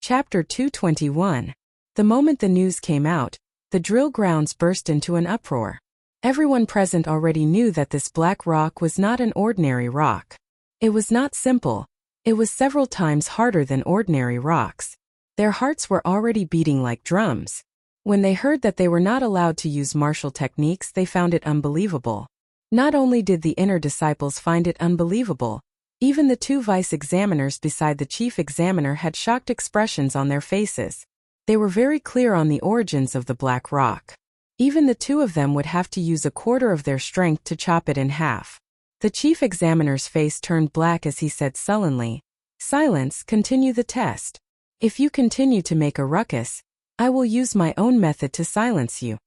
Chapter 221. The moment the news came out, the drill grounds burst into an uproar. Everyone present already knew that this black rock was not an ordinary rock. It was not simple. It was several times harder than ordinary rocks. Their hearts were already beating like drums. When they heard that they were not allowed to use martial techniques, they found it unbelievable. Not only did the inner disciples find it unbelievable, even the two vice-examiners beside the chief examiner had shocked expressions on their faces. They were very clear on the origins of the black rock. Even the two of them would have to use a quarter of their strength to chop it in half. The chief examiner's face turned black as he said sullenly, "Silence, continue the test. If you continue to make a ruckus, I will use my own method to silence you."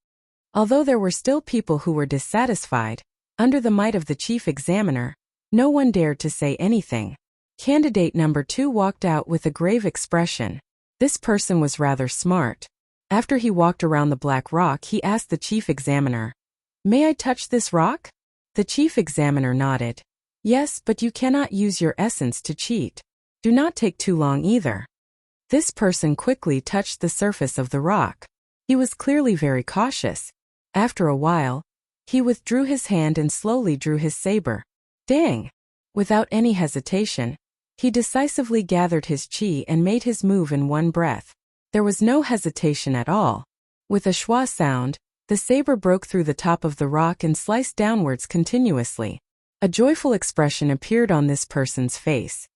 Although there were still people who were dissatisfied, under the might of the chief examiner, no one dared to say anything. Candidate number 2 walked out with a grave expression. This person was rather smart. After he walked around the black rock, he asked the chief examiner, "May I touch this rock?" The chief examiner nodded. "Yes, but you cannot use your essence to cheat. Do not take too long either." This person quickly touched the surface of the rock. He was clearly very cautious. After a while, he withdrew his hand and slowly drew his saber. Dang! Without any hesitation, he decisively gathered his chi and made his move in one breath. There was no hesitation at all. With a schwa sound, the saber broke through the top of the rock and sliced downwards continuously. A joyful expression appeared on this person's face.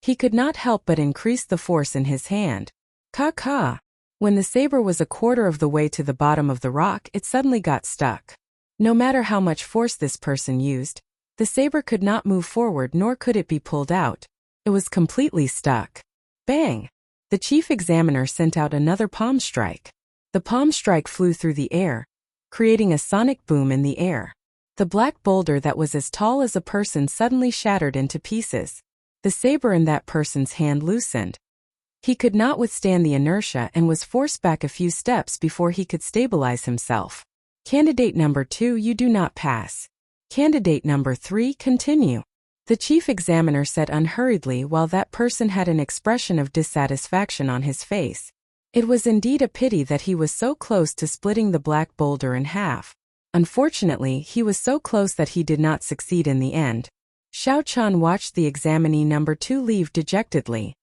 He could not help but increase the force in his hand. Ka. When the saber was a quarter of the way to the bottom of the rock, it suddenly got stuck. No matter how much force this person used, the saber could not move forward nor could it be pulled out. It was completely stuck. Bang! The chief examiner sent out another palm strike. The palm strike flew through the air, creating a sonic boom in the air. The black boulder that was as tall as a person suddenly shattered into pieces. The saber in that person's hand loosened. He could not withstand the inertia and was forced back a few steps before he could stabilize himself. Candidate number 2, you do not pass. Candidate number 3, continue. The chief examiner said unhurriedly while that person had an expression of dissatisfaction on his face. It was indeed a pity that he was so close to splitting the black boulder in half. Unfortunately, he was so close that he did not succeed in the end. Xiao Chan watched the examinee number 2 leave dejectedly.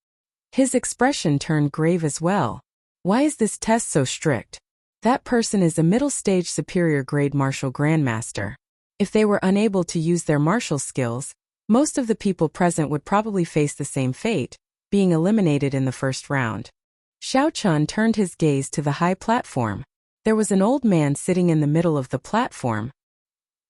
His expression turned grave as well. Why is this test so strict? That person is a middle-stage superior grade martial grandmaster. If they were unable to use their martial skills, most of the people present would probably face the same fate, being eliminated in the first round. Xiao Chan turned his gaze to the high platform. There was an old man sitting in the middle of the platform.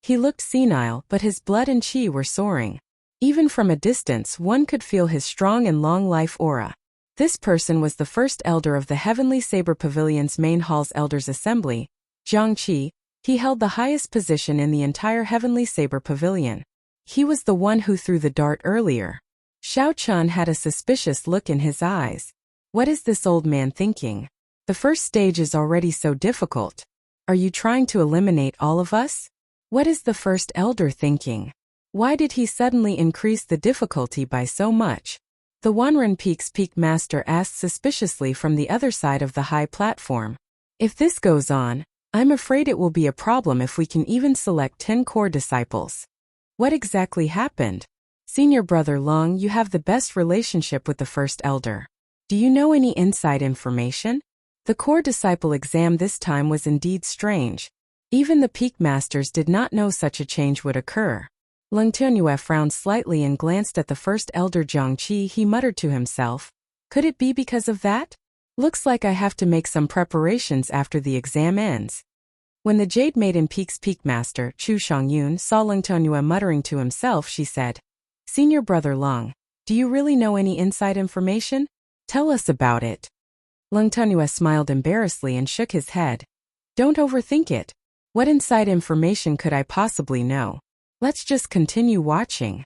He looked senile, but his blood and chi were soaring. Even from a distance, one could feel his strong and long life aura. This person was the first elder of the Heavenly Saber Pavilion's main hall's elders assembly, Jiang Qi. He held the highest position in the entire Heavenly Saber Pavilion. He was the one who threw the dart earlier. Xiao Chan had a suspicious look in his eyes. What is this old man thinking? The first stage is already so difficult. Are you trying to eliminate all of us? What is the first elder thinking? Why did he suddenly increase the difficulty by so much? The Wanren Peak's Peak Master asked suspiciously from the other side of the high platform. If this goes on, I'm afraid it will be a problem if we can even select 10 core disciples. What exactly happened? Senior brother Long, you have the best relationship with the first elder. Do you know any inside information? The core disciple exam this time was indeed strange. Even the peak masters did not know such a change would occur. Leng Tianyue frowned slightly and glanced at the first elder Jiang Qi. He muttered to himself, could it be because of that? Looks like I have to make some preparations after the exam ends. When the Jade Maiden Peak's Peak Master, Chu Shangyun, saw Leng Tianyue muttering to himself, she said, Senior brother Long, do you really know any inside information? Tell us about it. Leng Tianyue smiled embarrassedly and shook his head. Don't overthink it. What inside information could I possibly know? Let's just continue watching.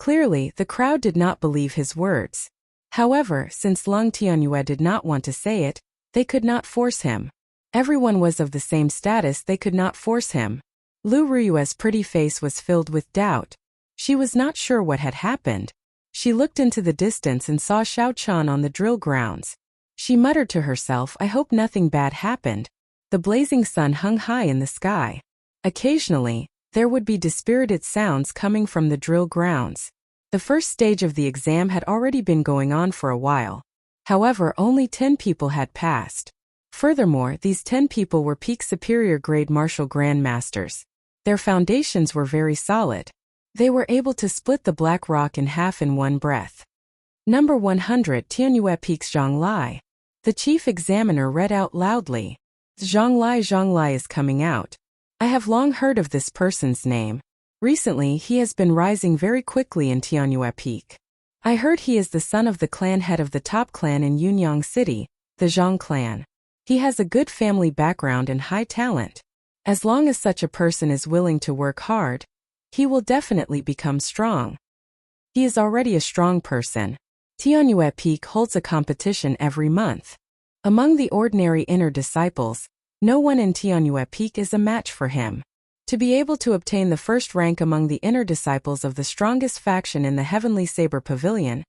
Clearly, the crowd did not believe his words. However, since Leng Tianyue did not want to say it, they could not force him. Everyone was of the same status, they could not force him. Lu Ruyue's pretty face was filled with doubt. She was not sure what had happened. She looked into the distance and saw Xiao Qian on the drill grounds. She muttered to herself, I hope nothing bad happened. The blazing sun hung high in the sky. Occasionally, there would be dispirited sounds coming from the drill grounds. The first stage of the exam had already been going on for a while. However, only 10 people had passed. Furthermore, these 10 people were peak superior grade martial grandmasters. Their foundations were very solid. They were able to split the black rock in half in one breath. Number 100 Tianyue Peaks Zhonglai. The chief examiner read out loudly. Zhonglai is coming out. I have long heard of this person's name. Recently, he has been rising very quickly in Tianyue Peak. I heard he is the son of the clan head of the top clan in Yunyang City, the Zhang clan. He has a good family background and high talent. As long as such a person is willing to work hard, he will definitely become strong. He is already a strong person. Tianyue Peak holds a competition every month. Among the ordinary inner disciples, no one in Tianyue Peak is a match for him. To be able to obtain the first rank among the inner disciples of the strongest faction in the Heavenly Saber Pavilion,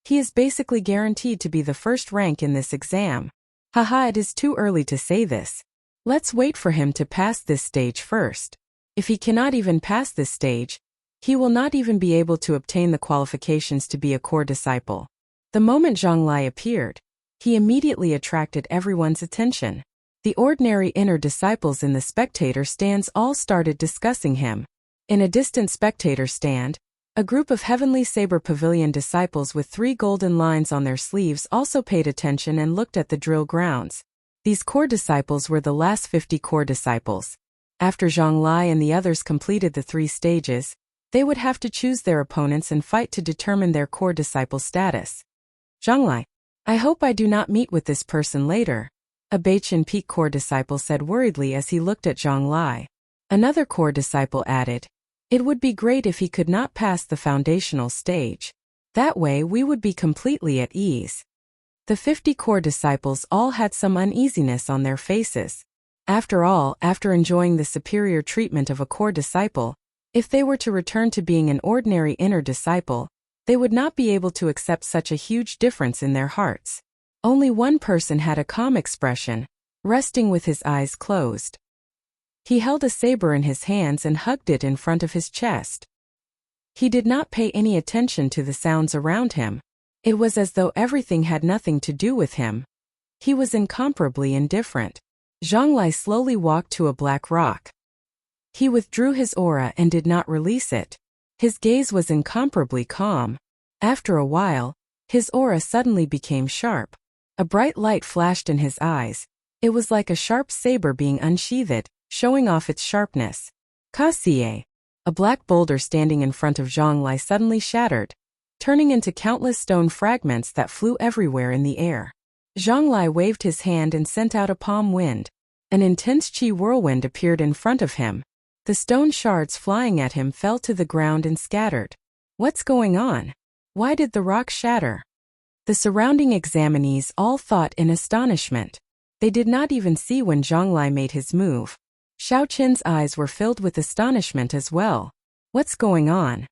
he is basically guaranteed to be the first rank in this exam. Haha, it is too early to say this. Let's wait for him to pass this stage first. If he cannot even pass this stage, he will not even be able to obtain the qualifications to be a core disciple. The moment Zhonglai appeared, he immediately attracted everyone's attention. The ordinary inner disciples in the spectator stands all started discussing him. In a distant spectator stand, a group of Heavenly Saber Pavilion disciples with 3 golden lines on their sleeves also paid attention and looked at the drill grounds. These core disciples were the last 50 core disciples. After Zhonglai and the others completed the 3 stages, they would have to choose their opponents and fight to determine their core disciple status. Zhonglai, I hope I do not meet with this person later, a Beichin Peak core disciple said worriedly as he looked at Zhonglai. Another core disciple added, it would be great if he could not pass the foundational stage. That way we would be completely at ease. The 50 core disciples all had some uneasiness on their faces. After all, after enjoying the superior treatment of a core disciple, if they were to return to being an ordinary inner disciple, they would not be able to accept such a huge difference in their hearts. Only one person had a calm expression, resting with his eyes closed. He held a saber in his hands and hugged it in front of his chest. He did not pay any attention to the sounds around him. It was as though everything had nothing to do with him. He was incomparably indifferent. Zhonglai slowly walked to a black rock. He withdrew his aura and did not release it. His gaze was incomparably calm. After a while, his aura suddenly became sharp. A bright light flashed in his eyes. It was like a sharp saber being unsheathed, showing off its sharpness. Kasie! A black boulder standing in front of Zhonglai suddenly shattered, turning into countless stone fragments that flew everywhere in the air. Zhonglai waved his hand and sent out a palm wind. An intense chi whirlwind appeared in front of him. The stone shards flying at him fell to the ground and scattered. What's going on? Why did the rock shatter? The surrounding examinees all thought in astonishment. They did not even see when Zhonglai made his move. Xiao Qin's eyes were filled with astonishment as well. What's going on?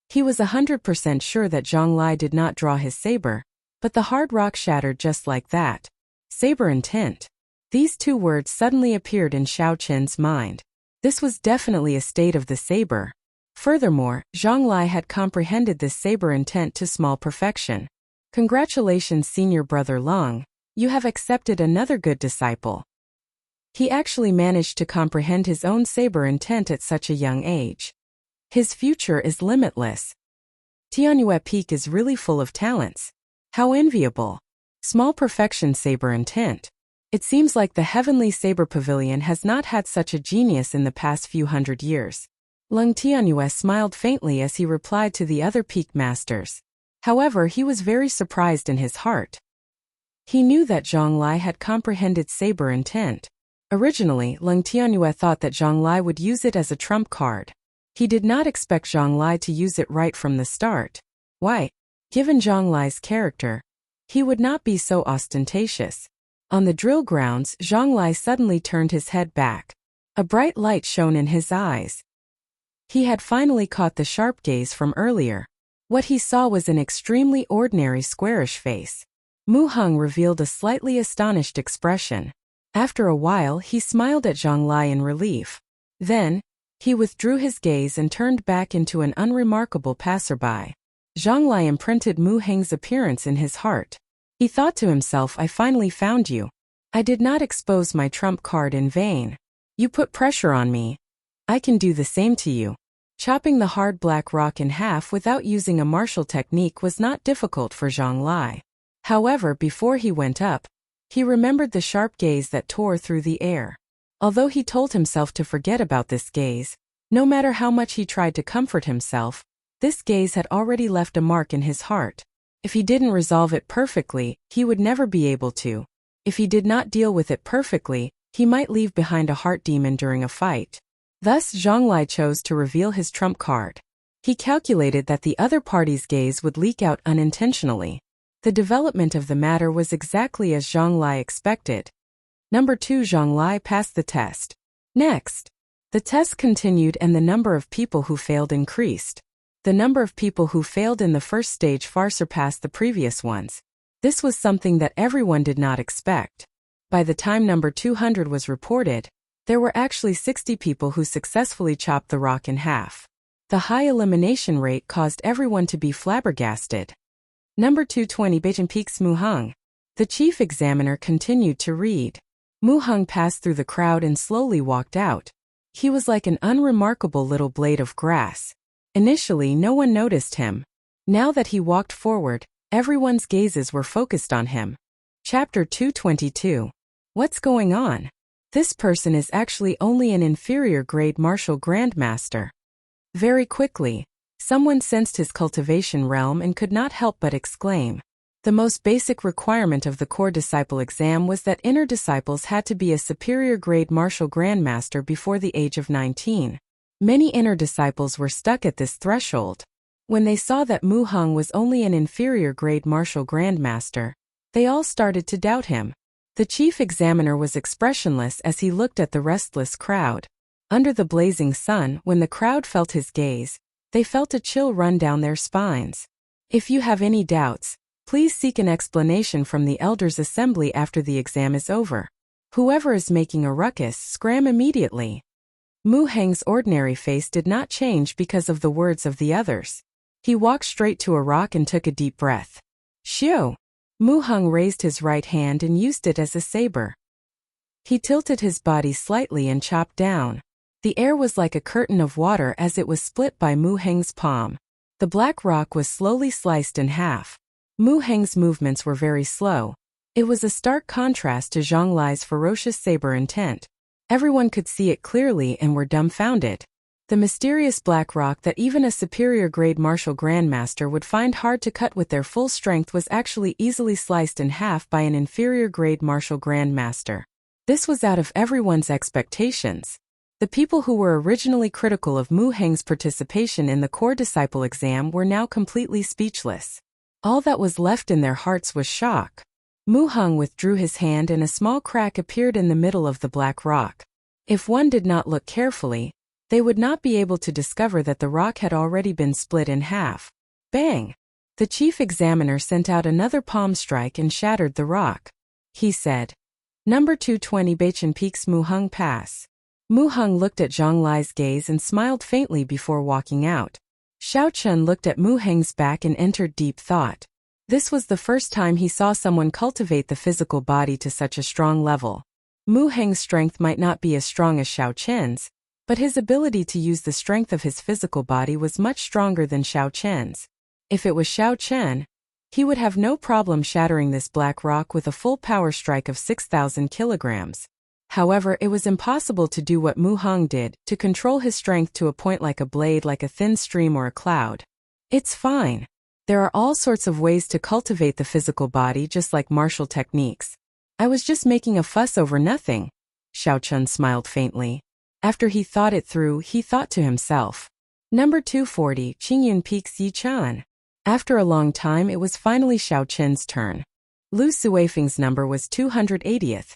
He was 100% sure that Zhonglai did not draw his saber, but the hard rock shattered just like that. Saber intent. These 2 words suddenly appeared in Xiao Qin's mind. This was definitely a state of the saber. Furthermore, Zhonglai had comprehended this saber intent to small perfection. Congratulations, senior brother Long, you have accepted another good disciple. He actually managed to comprehend his own saber intent at such a young age. His future is limitless. Tianyue Peak is really full of talents. How enviable. Small perfection saber intent. It seems like the Heavenly Saber Pavilion has not had such a genius in the past few hundred years. Lung Tianyue smiled faintly as he replied to the other peak masters. However, he was very surprised in his heart. He knew that Zhonglai had comprehended saber intent. Originally, Lung Tianyue thought that Zhonglai would use it as a trump card. He did not expect Zhonglai to use it right from the start. Why? Given Zhonglai's character, he would not be so ostentatious. On the drill grounds, Zhonglai suddenly turned his head back. A bright light shone in his eyes. He had finally caught the sharp gaze from earlier. What he saw was an extremely ordinary squarish face. Mu Heng revealed a slightly astonished expression. After a while he smiled at Zhang Lai in relief. Then, he withdrew his gaze and turned back into an unremarkable passerby. Zhang Lai imprinted Mu Heng's appearance in his heart. He thought to himself, I finally found you. I did not expose my trump card in vain. You put pressure on me. I can do the same to you. Chopping the hard black rock in half without using a martial technique was not difficult for Zhang Lai. However, before he went up, he remembered the sharp gaze that tore through the air. Although he told himself to forget about this gaze, no matter how much he tried to comfort himself, this gaze had already left a mark in his heart. If he didn't resolve it perfectly, he would never be able to. If he did not deal with it perfectly, he might leave behind a heart demon during a fight. Thus Zhang Lai chose to reveal his trump card. He calculated that the other party's gaze would leak out unintentionally. The development of the matter was exactly as Zhang Lai expected. Number 2, Zhang Lai passed the test. Next, the test continued and the number of people who failed increased. The number of people who failed in the first stage far surpassed the previous ones. This was something that everyone did not expect. By the time number 200 was reported, there were actually 60 people who successfully chopped the rock in half. The high elimination rate caused everyone to be flabbergasted. Number 220, Beijing Peaks Mu Heng. The chief examiner continued to read. Mu Heng passed through the crowd and slowly walked out. He was like an unremarkable little blade of grass. Initially, no one noticed him. Now that he walked forward, everyone's gazes were focused on him. Chapter 222. What's going on? This person is actually only an inferior grade martial grandmaster. Very quickly, someone sensed his cultivation realm and could not help but exclaim. The most basic requirement of the core disciple exam was that inner disciples had to be a superior grade martial grandmaster before the age of 19. Many inner disciples were stuck at this threshold. When they saw that Mu Heng was only an inferior grade martial grandmaster, they all started to doubt him. The chief examiner was expressionless as he looked at the restless crowd. Under the blazing sun, when the crowd felt his gaze, they felt a chill run down their spines. If you have any doubts, please seek an explanation from the elders' assembly after the exam is over. Whoever is making a ruckus, scram immediately. Mu Heng's ordinary face did not change because of the words of the others. He walked straight to a rock and took a deep breath. Shio! Mu Heng raised his right hand and used it as a saber. He tilted his body slightly and chopped down. The air was like a curtain of water as it was split by Mu Heng's palm. The black rock was slowly sliced in half. Mu Heng's movements were very slow. It was a stark contrast to Zhang Lai's ferocious saber intent. Everyone could see it clearly and were dumbfounded. The mysterious black rock that even a superior grade martial grandmaster would find hard to cut with their full strength was actually easily sliced in half by an inferior grade martial grandmaster. This was out of everyone's expectations. The people who were originally critical of Mu Heng's participation in the core disciple exam were now completely speechless. All that was left in their hearts was shock. Mu Heng withdrew his hand and a small crack appeared in the middle of the black rock. If one did not look carefully, they would not be able to discover that the rock had already been split in half. Bang! The chief examiner sent out another palm strike and shattered the rock. He said, Number 220 Beichen Peaks Mu Heng Pass. Mu Heng looked at Zhang Lai's gaze and smiled faintly before walking out. Xiao Chun looked at Mu Heng's back and entered deep thought. This was the first time he saw someone cultivate the physical body to such a strong level. Mu Heng's strength might not be as strong as Xiao Chen's, but his ability to use the strength of his physical body was much stronger than Xiao Chen's. If it was Xiao Chen, he would have no problem shattering this black rock with a full power strike of 6,000 kilograms. However, it was impossible to do what Mu Heng did, to control his strength to a point like a blade, like a thin stream or a cloud. It's fine. There are all sorts of ways to cultivate the physical body, just like martial techniques. I was just making a fuss over nothing. Xiao Chun smiled faintly. After he thought it through, he thought to himself. Number 240, Qingyun Peaks Yi Chan. After a long time it was finally Xiao Chen's turn. Lu Suifeng's number was 280th.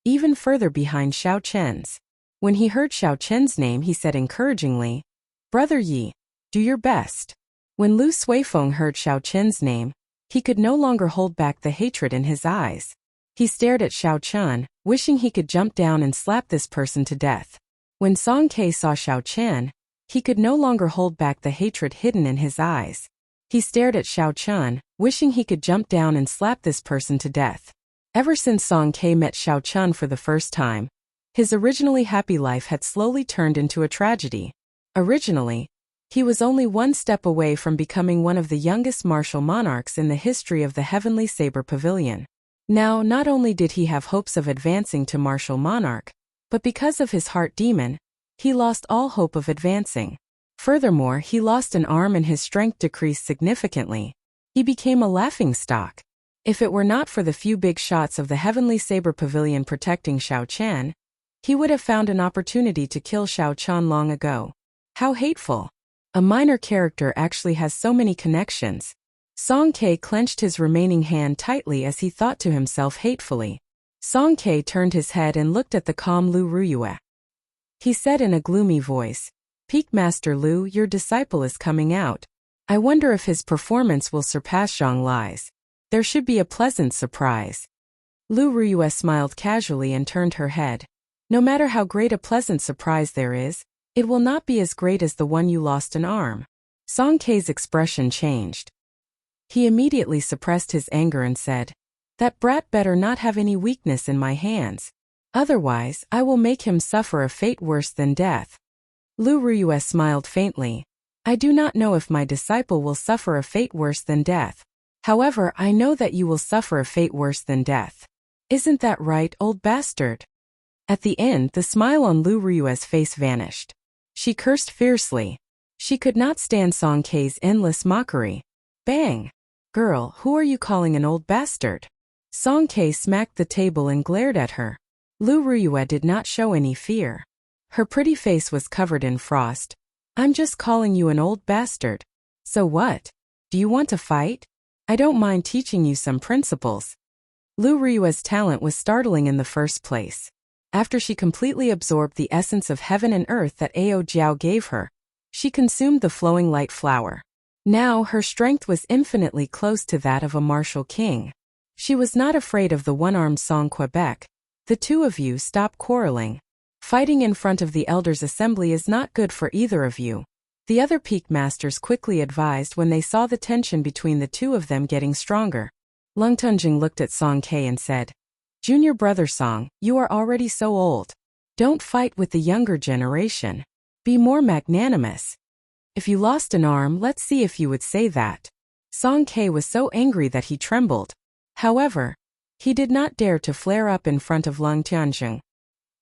Even further behind Xiao Chen's. When he heard Xiao Chen's name he said encouragingly, Brother Yi, do your best. When Lu Suifeng heard Xiao Qin's name, he could no longer hold back the hatred in his eyes. He stared at Xiao Qin, wishing he could jump down and slap this person to death. When Song Ke saw Xiao Qin, he could no longer hold back the hatred hidden in his eyes. He stared at Xiao Qin, wishing he could jump down and slap this person to death. Ever since Song Ke met Xiao Qin for the first time, his originally happy life had slowly turned into a tragedy. Originally, he was only one step away from becoming one of the youngest martial monarchs in the history of the Heavenly Saber Pavilion. Now, not only did he have hopes of advancing to martial monarch, but because of his heart demon, he lost all hope of advancing. Furthermore, he lost an arm and his strength decreased significantly. He became a laughingstock. If it were not for the few big shots of the Heavenly Saber Pavilion protecting Xiao Qin, he would have found an opportunity to kill Xiao Qin long ago. How hateful! A minor character actually has so many connections. Song Ke clenched his remaining hand tightly as he thought to himself hatefully. Song Ke turned his head and looked at the calm Lu Ruyue. He said in a gloomy voice, "Peak Master Lu, your disciple is coming out. I wonder if his performance will surpass Zhang Lai's. There should be a pleasant surprise." Lu Ruyue smiled casually and turned her head. "No matter how great a pleasant surprise there is, it will not be as great as the one you lost an arm." Song Ke's expression changed. He immediately suppressed his anger and said, "That brat better not have any weakness in my hands. Otherwise, I will make him suffer a fate worse than death." Lu Ruyue smiled faintly. "I do not know if my disciple will suffer a fate worse than death. However, I know that you will suffer a fate worse than death. Isn't that right, old bastard?" At the end, the smile on Lu Ruyue's face vanished. She cursed fiercely. She could not stand Song Ke's endless mockery. Bang! "Girl, who are you calling an old bastard?" Song Ke smacked the table and glared at her. Lu Ruyue did not show any fear. Her pretty face was covered in frost. "I'm just calling you an old bastard. So what? Do you want to fight? I don't mind teaching you some principles." Lu Ruyue's talent was startling in the first place. After she completely absorbed the essence of heaven and earth that Ao Jiao gave her, she consumed the flowing light flower. Now her strength was infinitely close to that of a martial king. She was not afraid of the one-armed Song Quebec. "The two of you stop quarreling. Fighting in front of the elders' assembly is not good for either of you," the other peak masters quickly advised when they saw the tension between the two of them getting stronger. Lung Tunjing looked at Song Ke and said, "Junior brother Song, you are already so old. Don't fight with the younger generation. Be more magnanimous. If you lost an arm, let's see if you would say that." Song Ke was so angry that he trembled. However, he did not dare to flare up in front of Lung Tianjing.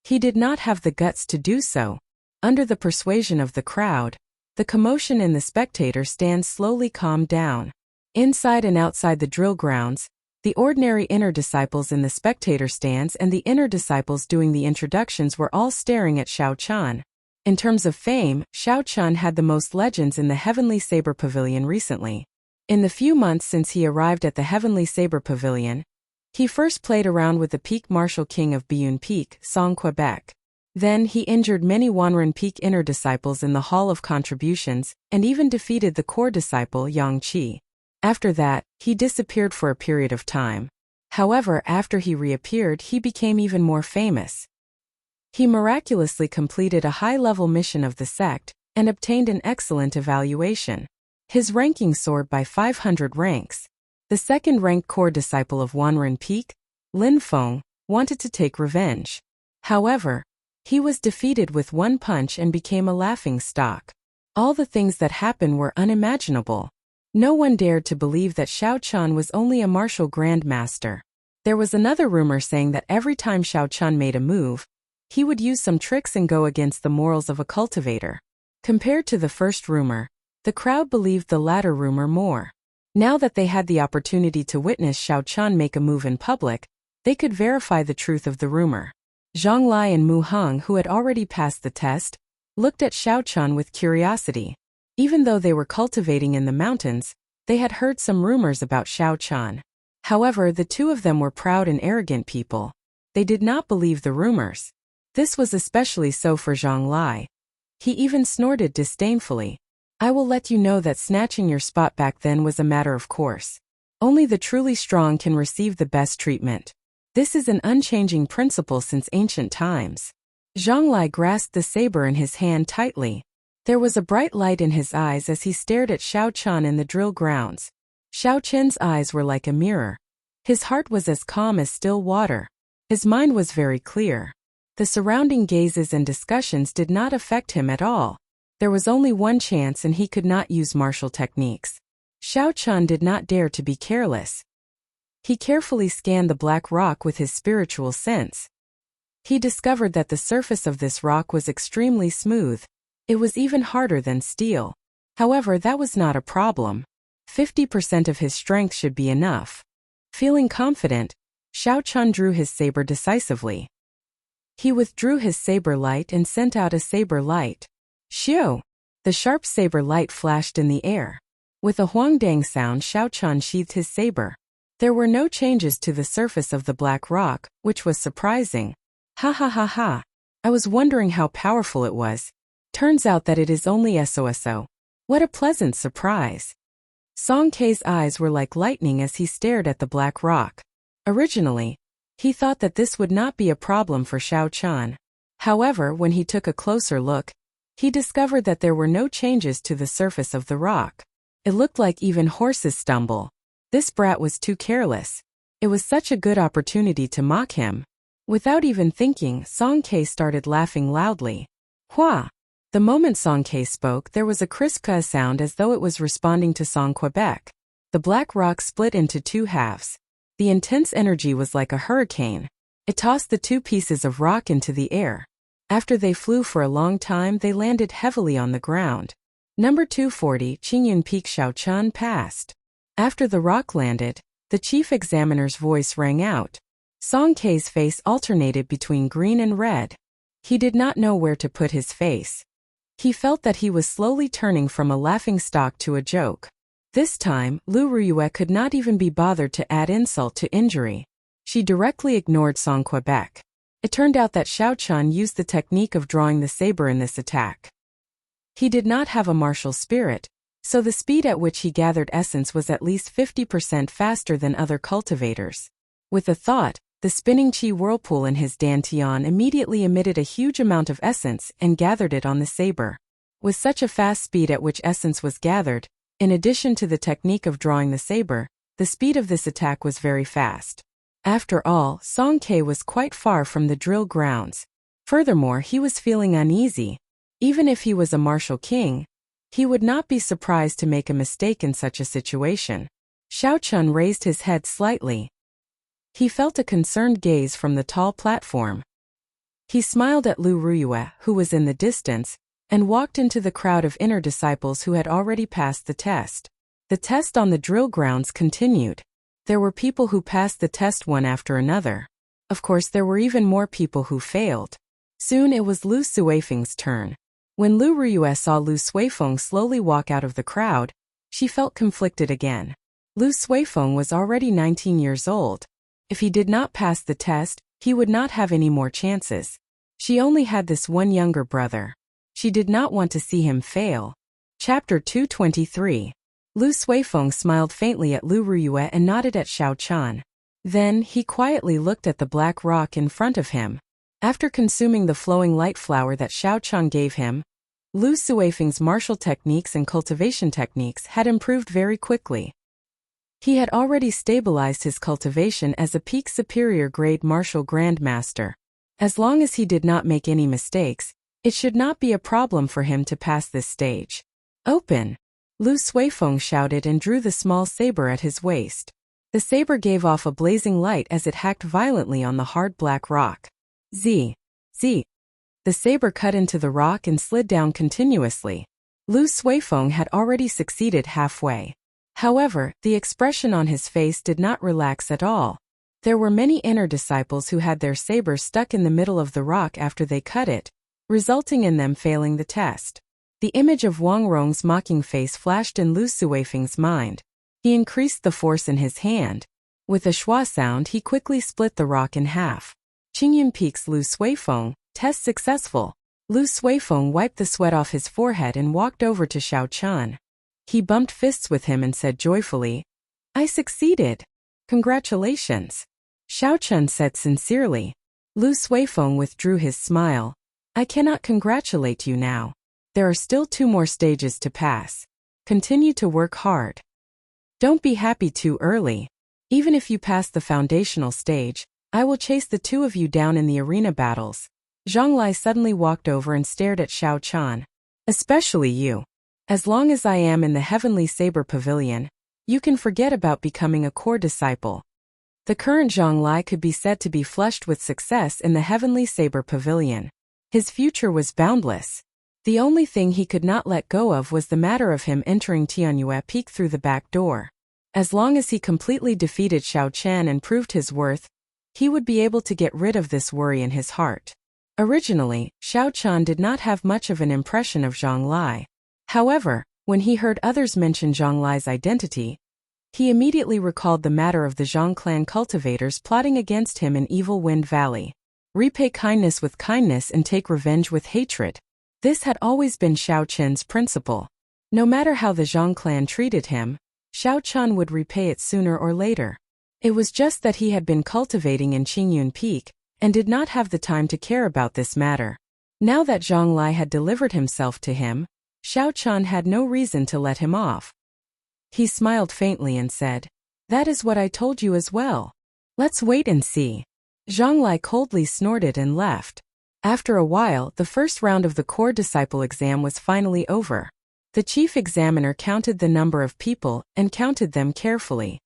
He did not have the guts to do so. Under the persuasion of the crowd, the commotion in the spectator stands slowly calmed down. Inside and outside the drill grounds, the ordinary inner disciples in the spectator stands and the inner disciples doing the introductions were all staring at Xiao Qin. In terms of fame, Xiao Qin had the most legends in the Heavenly Saber Pavilion recently. In the few months since he arrived at the Heavenly Saber Pavilion, he first played around with the peak martial king of Biyun Peak, Song Quebec. Then he injured many Wanren Peak inner disciples in the Hall of Contributions, and even defeated the core disciple Yang Qi. After that, he disappeared for a period of time. However, after he reappeared, he became even more famous. He miraculously completed a high-level mission of the sect, and obtained an excellent evaluation. His ranking soared by 500 ranks. The second-ranked core disciple of Wanren Peak, Lin Feng, wanted to take revenge. However, he was defeated with one punch and became a laughing stock. All the things that happened were unimaginable. No one dared to believe that Xiao Qin was only a martial grandmaster. There was another rumor saying that every time Xiao Qin made a move, he would use some tricks and go against the morals of a cultivator. Compared to the first rumor, the crowd believed the latter rumor more. Now that they had the opportunity to witness Xiao Qin make a move in public, they could verify the truth of the rumor. Zhang Lai and Mu Heng, who had already passed the test, looked at Xiao Qin with curiosity. Even though they were cultivating in the mountains, they had heard some rumors about Xiao Qin. However, the two of them were proud and arrogant people. They did not believe the rumors. This was especially so for Zhang Lai. He even snorted disdainfully. I will let you know that snatching your spot back then was a matter of course. Only the truly strong can receive the best treatment. This is an unchanging principle since ancient times. Zhonglai grasped the saber in his hand tightly. There was a bright light in his eyes as he stared at Xiao Chen in the drill grounds. Xiao Chen's eyes were like a mirror. His heart was as calm as still water. His mind was very clear. The surrounding gazes and discussions did not affect him at all. There was only one chance and he could not use martial techniques. Xiao Chen did not dare to be careless. He carefully scanned the black rock with his spiritual sense. He discovered that the surface of this rock was extremely smooth. It was even harder than steel. However, that was not a problem. 50% of his strength should be enough. Feeling confident, Xiao Chen drew his saber decisively. He withdrew his saber light and sent out a saber light. Xiu! The sharp saber light flashed in the air. With a huangdang sound, Xiao Chen sheathed his saber. There were no changes to the surface of the black rock, which was surprising. Ha ha ha ha! I was wondering how powerful it was. Turns out that it is only SOSO. What a pleasant surprise. Song Kei's eyes were like lightning as he stared at the black rock. Originally, he thought that this would not be a problem for Xiao Chen. However, when he took a closer look, he discovered that there were no changes to the surface of the rock. It looked like even horses stumble. This brat was too careless. It was such a good opportunity to mock him. Without even thinking, Song Kei started laughing loudly. Hua! The moment Song Kei spoke, there was a crisp sound as though it was responding to Song Quebec. The black rock split into two halves. The intense energy was like a hurricane. It tossed the two pieces of rock into the air. After they flew for a long time, they landed heavily on the ground. Number 240, Qingyun Peak Xiao Chen passed. After the rock landed, the chief examiner's voice rang out. Song Kei's face alternated between green and red. He did not know where to put his face. He felt that he was slowly turning from a laughingstock to a joke. This time, Lu Ruyue could not even be bothered to add insult to injury. She directly ignored Song Quebec. It turned out that Xiao Chen used the technique of drawing the saber in this attack. He did not have a martial spirit, so the speed at which he gathered essence was at least 50% faster than other cultivators. With a thought, the spinning qi whirlpool in his dantian immediately emitted a huge amount of essence and gathered it on the saber. With such a fast speed at which essence was gathered, in addition to the technique of drawing the saber, the speed of this attack was very fast. After all, Song Kei was quite far from the drill grounds. Furthermore, he was feeling uneasy. Even if he was a martial king, he would not be surprised to make a mistake in such a situation. Xiao Chen raised his head slightly. He felt a concerned gaze from the tall platform. He smiled at Lu Ruyue, who was in the distance, and walked into the crowd of inner disciples who had already passed the test. The test on the drill grounds continued. There were people who passed the test one after another. Of course, there were even more people who failed. Soon it was Lu Suifeng's turn. When Lu Ruyue saw Lu Suifeng slowly walk out of the crowd, she felt conflicted again. Lu Suifeng was already 19 years old. If he did not pass the test, he would not have any more chances. She only had this one younger brother. She did not want to see him fail. Chapter 223. Lu Suifeng smiled faintly at Lu Ruyue and nodded at Xiao Chen. Then, he quietly looked at the black rock in front of him. After consuming the flowing light flower that Xiao Chen gave him, Lu Suifeng's martial techniques and cultivation techniques had improved very quickly. He had already stabilized his cultivation as a peak superior grade martial grandmaster. As long as he did not make any mistakes, it should not be a problem for him to pass this stage. Open! Lu Suifeng shouted and drew the small saber at his waist. The saber gave off a blazing light as it hacked violently on the hard black rock. Z. Z. The saber cut into the rock and slid down continuously. Lu Suifeng had already succeeded halfway. However, the expression on his face did not relax at all. There were many inner disciples who had their sabers stuck in the middle of the rock after they cut it, resulting in them failing the test. The image of Wang Rong's mocking face flashed in Lu Suifeng's mind. He increased the force in his hand. With a schwa sound, he quickly split the rock in half. Qingyun Peak's Lu Suifeng, test successful. Lu Suifeng wiped the sweat off his forehead and walked over to Xiao Chun. He bumped fists with him and said joyfully, "I succeeded. Congratulations." Xiao Chun said sincerely. Lu Suifeng withdrew his smile. "I cannot congratulate you now. There are still 2 more stages to pass. Continue to work hard. Don't be happy too early. Even if you pass the foundational stage, I will chase the 2 of you down in the arena battles." Zhang Lai suddenly walked over and stared at Xiao Chun. "Especially you. As long as I am in the Heavenly Saber Pavilion, you can forget about becoming a core disciple." The current Zhang Lai could be said to be flushed with success in the Heavenly Saber Pavilion. His future was boundless. The only thing he could not let go of was the matter of him entering Tianyue Peak through the back door. As long as he completely defeated Xiao Chen and proved his worth, he would be able to get rid of this worry in his heart. Originally, Xiao Chen did not have much of an impression of Zhang Lai. However, when he heard others mention Zhang Lai's identity, he immediately recalled the matter of the Zhang clan cultivators plotting against him in Evil Wind Valley. Repay kindness with kindness and take revenge with hatred. This had always been Xiao Chen's principle. No matter how the Zhang clan treated him, Xiao Chun would repay it sooner or later. It was just that he had been cultivating in Qingyun Peak, and did not have the time to care about this matter. Now that Zhang Lai had delivered himself to him, Xiao Chun had no reason to let him off. He smiled faintly and said, "That is what I told you as well. Let's wait and see." Zhang Lai coldly snorted and left. After a while, the first round of the core disciple exam was finally over. The chief examiner counted the number of people and counted them carefully.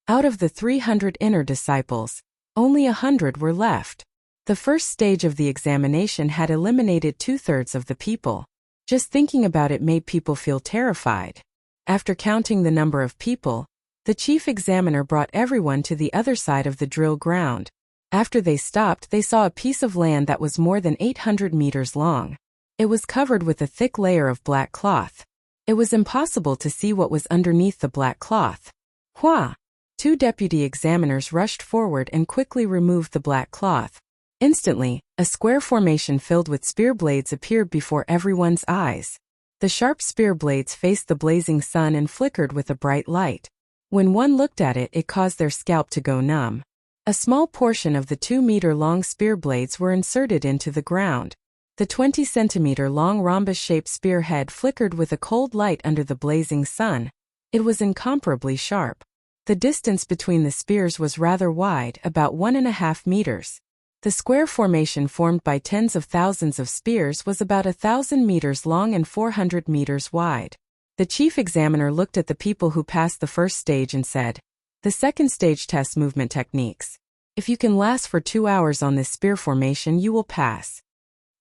Out of the 300 inner disciples, only 100 were left. The first stage of the examination had eliminated 2/3 of the people. Just thinking about it made people feel terrified. After counting the number of people, the chief examiner brought everyone to the other side of the drill ground. After they stopped, they saw a piece of land that was more than 800 meters long. It was covered with a thick layer of black cloth. It was impossible to see what was underneath the black cloth. Hua! 2 deputy examiners rushed forward and quickly removed the black cloth. Instantly, a square formation filled with spear blades appeared before everyone's eyes. The sharp spear blades faced the blazing sun and flickered with a bright light. When one looked at it, it caused their scalp to go numb. A small portion of the 2-meter-long spear blades were inserted into the ground. The 20-centimeter-long rhombus-shaped spearhead flickered with a cold light under the blazing sun. It was incomparably sharp. The distance between the spears was rather wide, about 1.5 meters. The square formation formed by tens of thousands of spears was about 1,000 meters long and 400 meters wide. The chief examiner looked at the people who passed the first stage and said, "The second stage tests movement techniques. If you can last for 2 hours on this spear formation, you will pass."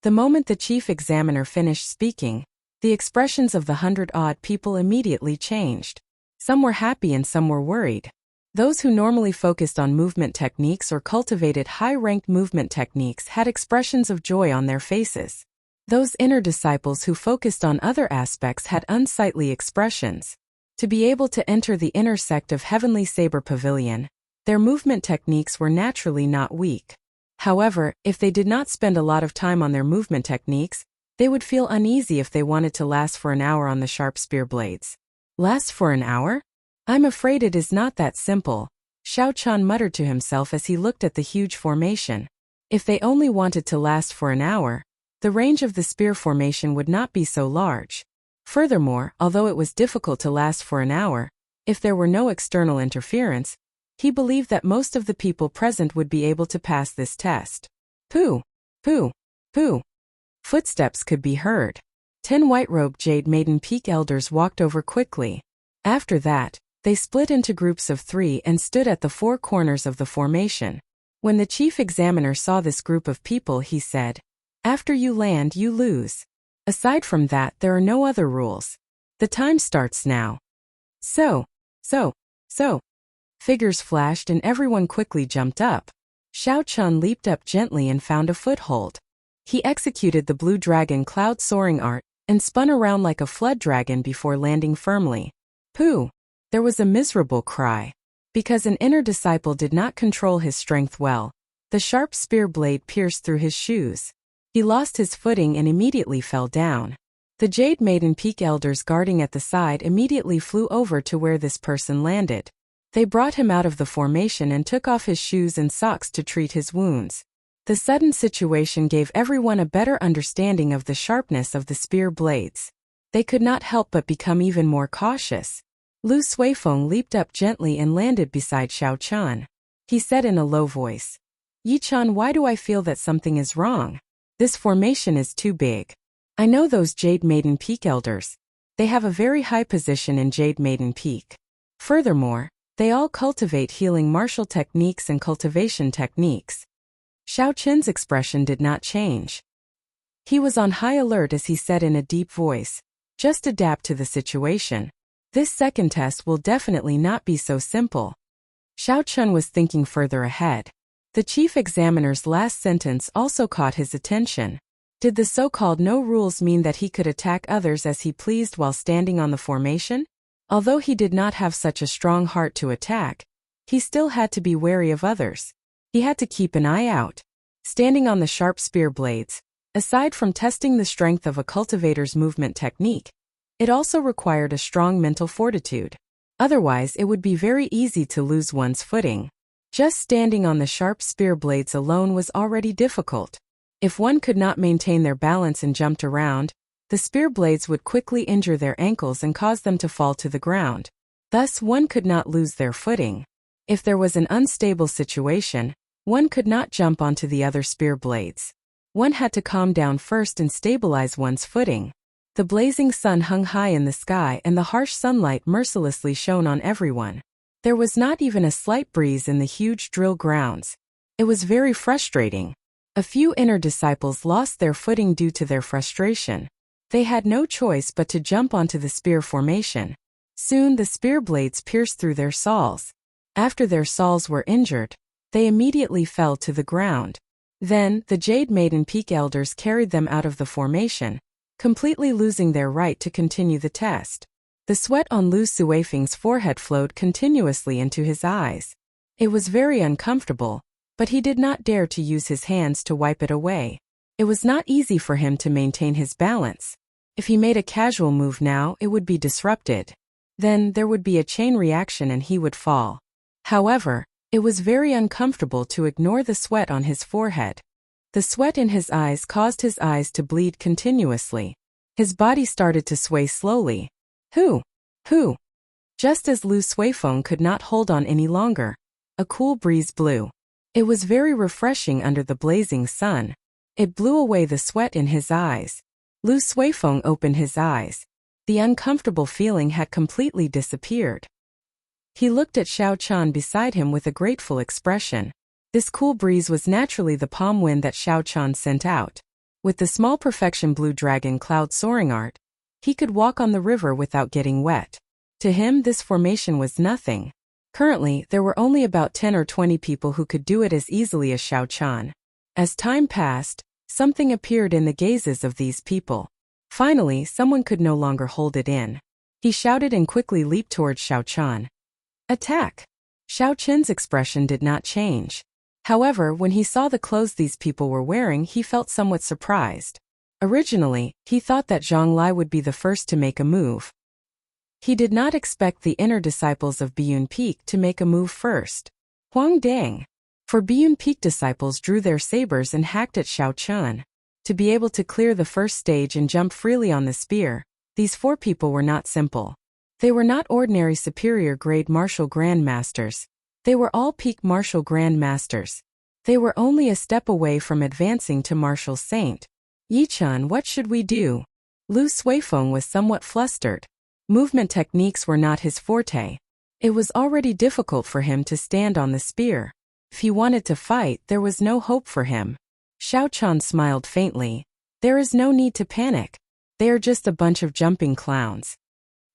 The moment the chief examiner finished speaking, the expressions of the 100-odd people immediately changed. Some were happy and some were worried. Those who normally focused on movement techniques or cultivated high-ranked movement techniques had expressions of joy on their faces. Those inner disciples who focused on other aspects had unsightly expressions. To be able to enter the inner sect of Heavenly Saber Pavilion, their movement techniques were naturally not weak. However, if they did not spend a lot of time on their movement techniques, they would feel uneasy if they wanted to last for an hour on the sharp spear blades. Last for an hour? I'm afraid it is not that simple, Xiao Chun muttered to himself as he looked at the huge formation. If they only wanted to last for an hour, the range of the spear formation would not be so large. Furthermore, although it was difficult to last for an hour, if there were no external interference, he believed that most of the people present would be able to pass this test. Pooh! Pooh! Pooh! Footsteps could be heard. 10 white-robed Jade Maiden Peak elders walked over quickly. After that, they split into groups of 3 and stood at the 4 corners of the formation. When the chief examiner saw this group of people, he said, "After you land, you lose. Aside from that, there are no other rules. The time starts now." So. Figures flashed and everyone quickly jumped up. Xiao Chun leaped up gently and found a foothold. He executed the blue dragon cloud soaring art and spun around like a flood dragon before landing firmly. Pooh! There was a miserable cry. Because an inner disciple did not control his strength well, the sharp spear blade pierced through his shoes. He lost his footing and immediately fell down. The Jade Maiden Peak elders guarding at the side immediately flew over to where this person landed. They brought him out of the formation and took off his shoes and socks to treat his wounds. The sudden situation gave everyone a better understanding of the sharpness of the spear blades. They could not help but become even more cautious. Lu Suifeng leaped up gently and landed beside Xiao Chan. He said in a low voice, "Yi Chan, why do I feel that something is wrong? This formation is too big. I know those Jade Maiden Peak elders. They have a very high position in Jade Maiden Peak. Furthermore, they all cultivate healing martial techniques and cultivation techniques." Xiao Chen's expression did not change. He was on high alert as he said in a deep voice, "Just adapt to the situation. This second test will definitely not be so simple." Xiao Chen was thinking further ahead. The chief examiner's last sentence also caught his attention. Did the so-called no rules mean that he could attack others as he pleased while standing on the formation? Although he did not have such a strong heart to attack, he still had to be wary of others. He had to keep an eye out. Standing on the sharp spear blades, aside from testing the strength of a cultivator's movement technique, it also required a strong mental fortitude. Otherwise, it would be very easy to lose one's footing. Just standing on the sharp spear blades alone was already difficult. If one could not maintain their balance and jumped around, the spear blades would quickly injure their ankles and cause them to fall to the ground. Thus, one could not lose their footing. If there was an unstable situation, one could not jump onto the other spear blades. One had to calm down first and stabilize one's footing. The blazing sun hung high in the sky and the harsh sunlight mercilessly shone on everyone. There was not even a slight breeze in the huge drill grounds. It was very frustrating. A few inner disciples lost their footing due to their frustration. They had no choice but to jump onto the spear formation. Soon the spear blades pierced through their soles. After their soles were injured, they immediately fell to the ground. Then, the Jade Maiden Peak elders carried them out of the formation, completely losing their right to continue the test. The sweat on Lu Suifeng's forehead flowed continuously into his eyes. It was very uncomfortable, but he did not dare to use his hands to wipe it away. It was not easy for him to maintain his balance. If he made a casual move now, it would be disrupted. Then, there would be a chain reaction and he would fall. However, it was very uncomfortable to ignore the sweat on his forehead. The sweat in his eyes caused his eyes to bleed continuously. His body started to sway slowly. Who? Just as Lu Suifeng could not hold on any longer, a cool breeze blew. It was very refreshing under the blazing sun. It blew away the sweat in his eyes. Lu Suifeng opened his eyes. The uncomfortable feeling had completely disappeared. He looked at Xiao Chan beside him with a grateful expression. This cool breeze was naturally the palm wind that Xiao Chan sent out. With the small perfection blue dragon cloud soaring art, he could walk on the river without getting wet. To him, this formation was nothing. Currently, there were only about 10 or 20 people who could do it as easily as Xiao Chan. As time passed, something appeared in the gazes of these people. Finally, someone could no longer hold it in. He shouted and quickly leaped towards Xiao Chan. Attack! Xiao Chen's expression did not change. However, when he saw the clothes these people were wearing, he felt somewhat surprised. Originally, he thought that Zhang Lai would be the first to make a move. He did not expect the inner disciples of Biyun Peak to make a move first. Huang Dang. For Biyun Peak disciples drew their sabers and hacked at Xiao Chan. To be able to clear the first stage and jump freely on the spear, these 4 people were not simple. They were not ordinary superior grade martial grandmasters. They were all peak martial grandmasters. They were only a step away from advancing to martial saint. Yi-chan, what should we do? Lu Suifeng was somewhat flustered. Movement techniques were not his forte. It was already difficult for him to stand on the spear. If he wanted to fight, there was no hope for him. Xiao Chan smiled faintly. There is no need to panic. They are just a bunch of jumping clowns.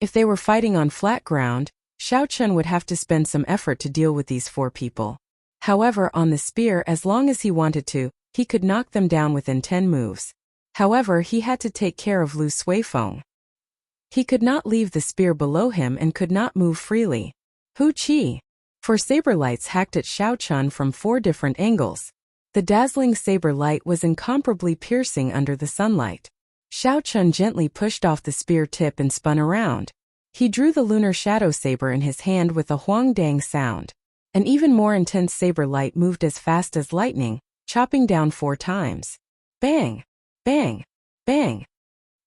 If they were fighting on flat ground, Xiao Chan would have to spend some effort to deal with these 4 people. However, on the spear, as long as he wanted to, he could knock them down within 10 moves. However, he had to take care of Lu Suifeng. He could not leave the spear below him and could not move freely. Hu Qi. 4 saber lights hacked at Xiao Chan from 4 different angles. The dazzling saber light was incomparably piercing under the sunlight. Xiao Chun gently pushed off the spear tip and spun around. He drew the lunar shadow saber in his hand with a huang-dang sound. An even more intense saber light moved as fast as lightning, chopping down 4 times. Bang! Bang! Bang!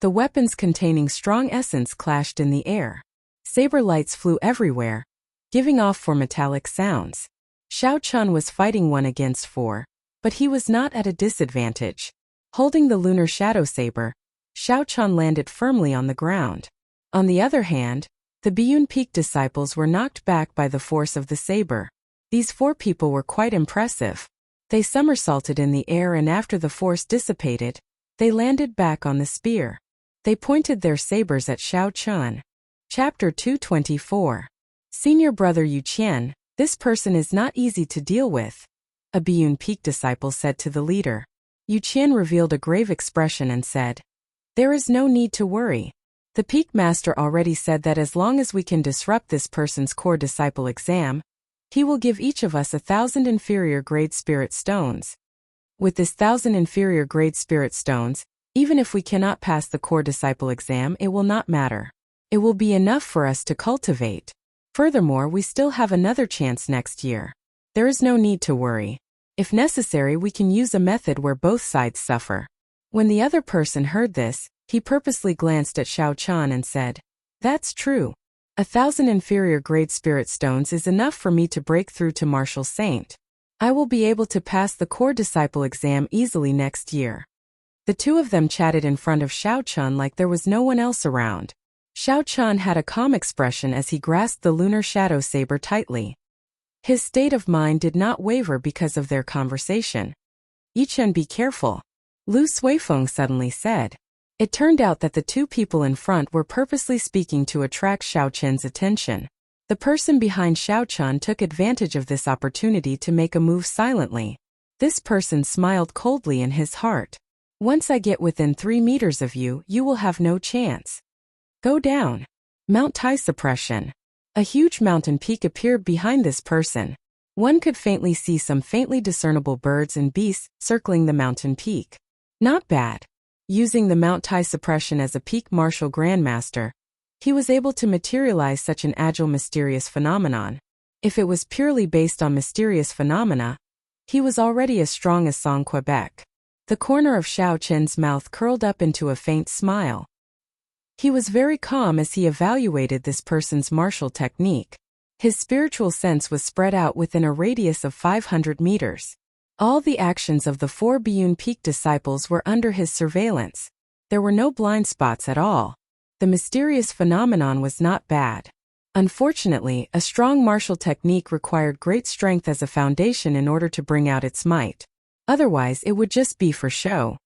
The weapons containing strong essence clashed in the air. Saber lights flew everywhere, giving off 4 metallic sounds. Xiao Chun was fighting 1 against 4, but he was not at a disadvantage. Holding the lunar shadow saber, Xiao Chun landed firmly on the ground. On the other hand, the Biyun Peak disciples were knocked back by the force of the saber. These 4 people were quite impressive. They somersaulted in the air, and after the force dissipated, they landed back on the spear. They pointed their sabers at Xiao Chun. Chapter 224. Senior Brother Yu Qian, this person is not easy to deal with, a Biyun Peak disciple said to the leader. Yu Qian revealed a grave expression and said, "There is no need to worry. The Peak Master already said that as long as we can disrupt this person's core disciple exam, he will give each of us 1,000 inferior grade spirit stones. With this 1,000 inferior grade spirit stones, even if we cannot pass the core disciple exam, it will not matter. It will be enough for us to cultivate. Furthermore, we still have another chance next year. There is no need to worry. If necessary, we can use a method where both sides suffer." When the other person heard this, he purposely glanced at Xiao Chun and said, "That's true. 1,000 inferior grade spirit stones is enough for me to break through to Martial Saint. I will be able to pass the core disciple exam easily next year." The 2 of them chatted in front of Xiao Chun like there was no one else around. Xiao Chun had a calm expression as he grasped the lunar shadow saber tightly. His state of mind did not waver because of their conversation. "Yichen, be careful," Lu Suifeng suddenly said. It turned out that the 2 people in front were purposely speaking to attract Xiao Chun's attention. The person behind Xiao Chun took advantage of this opportunity to make a move silently. This person smiled coldly in his heart. "Once I get within 3 meters of you, you will have no chance. Go down." Mount Tai suppression. A huge mountain peak appeared behind this person. One could faintly see some faintly discernible birds and beasts circling the mountain peak. Not bad. Using the Mount Tai suppression as a peak martial grandmaster, he was able to materialize such an agile mysterious phenomenon. If it was purely based on mysterious phenomena, he was already as strong as Song Quebec. The corner of Xiao Chen's mouth curled up into a faint smile. He was very calm as he evaluated this person's martial technique. His spiritual sense was spread out within a radius of 500 meters. All the actions of the 4 Biyun Peak disciples were under his surveillance. There were no blind spots at all. The mysterious phenomenon was not bad. Unfortunately, a strong martial technique required great strength as a foundation in order to bring out its might. Otherwise, it would just be for show.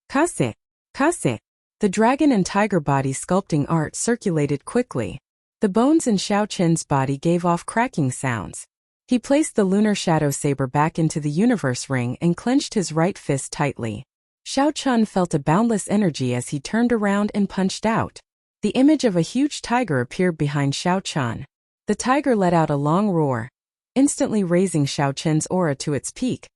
Kase, kase. The dragon and tiger body sculpting art circulated quickly. The bones in Xiao Chen's body gave off cracking sounds. He placed the lunar shadow saber back into the universe ring and clenched his right fist tightly. Xiao Chun felt a boundless energy as he turned around and punched out. The image of a huge tiger appeared behind Xiao Chun. The tiger let out a long roar, instantly raising Xiao Chen's aura to its peak,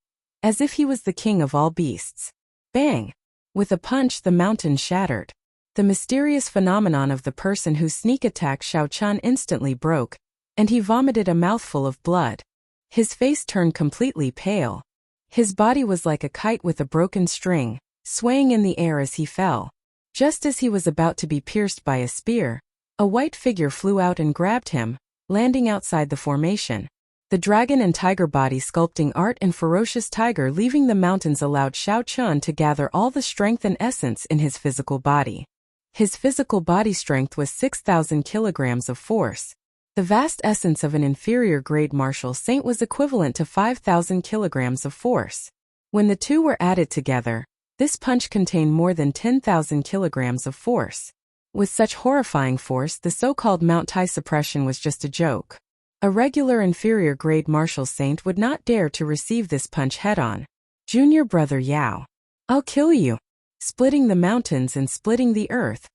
as if he was the king of all beasts. Bang! With a punch, the mountain shattered. The mysterious phenomenon of the person who sneak attacked Xiao Chun instantly broke, and he vomited a mouthful of blood. His face turned completely pale. His body was like a kite with a broken string, swaying in the air as he fell. Just as he was about to be pierced by a spear, a white figure flew out and grabbed him, landing outside the formation. The dragon and tiger body sculpting art and ferocious tiger leaving the mountains allowed Xiao Chun to gather all the strength and essence in his physical body. His physical body strength was 6,000 kilograms of force. The vast essence of an inferior grade martial saint was equivalent to 5,000 kilograms of force. When the 2 were added together, this punch contained more than 10,000 kilograms of force. With such horrifying force, the so-called Mount Tai suppression was just a joke. A regular inferior grade martial saint would not dare to receive this punch head-on. Junior Brother Yao. I'll kill you. Splitting the mountains and splitting the earth.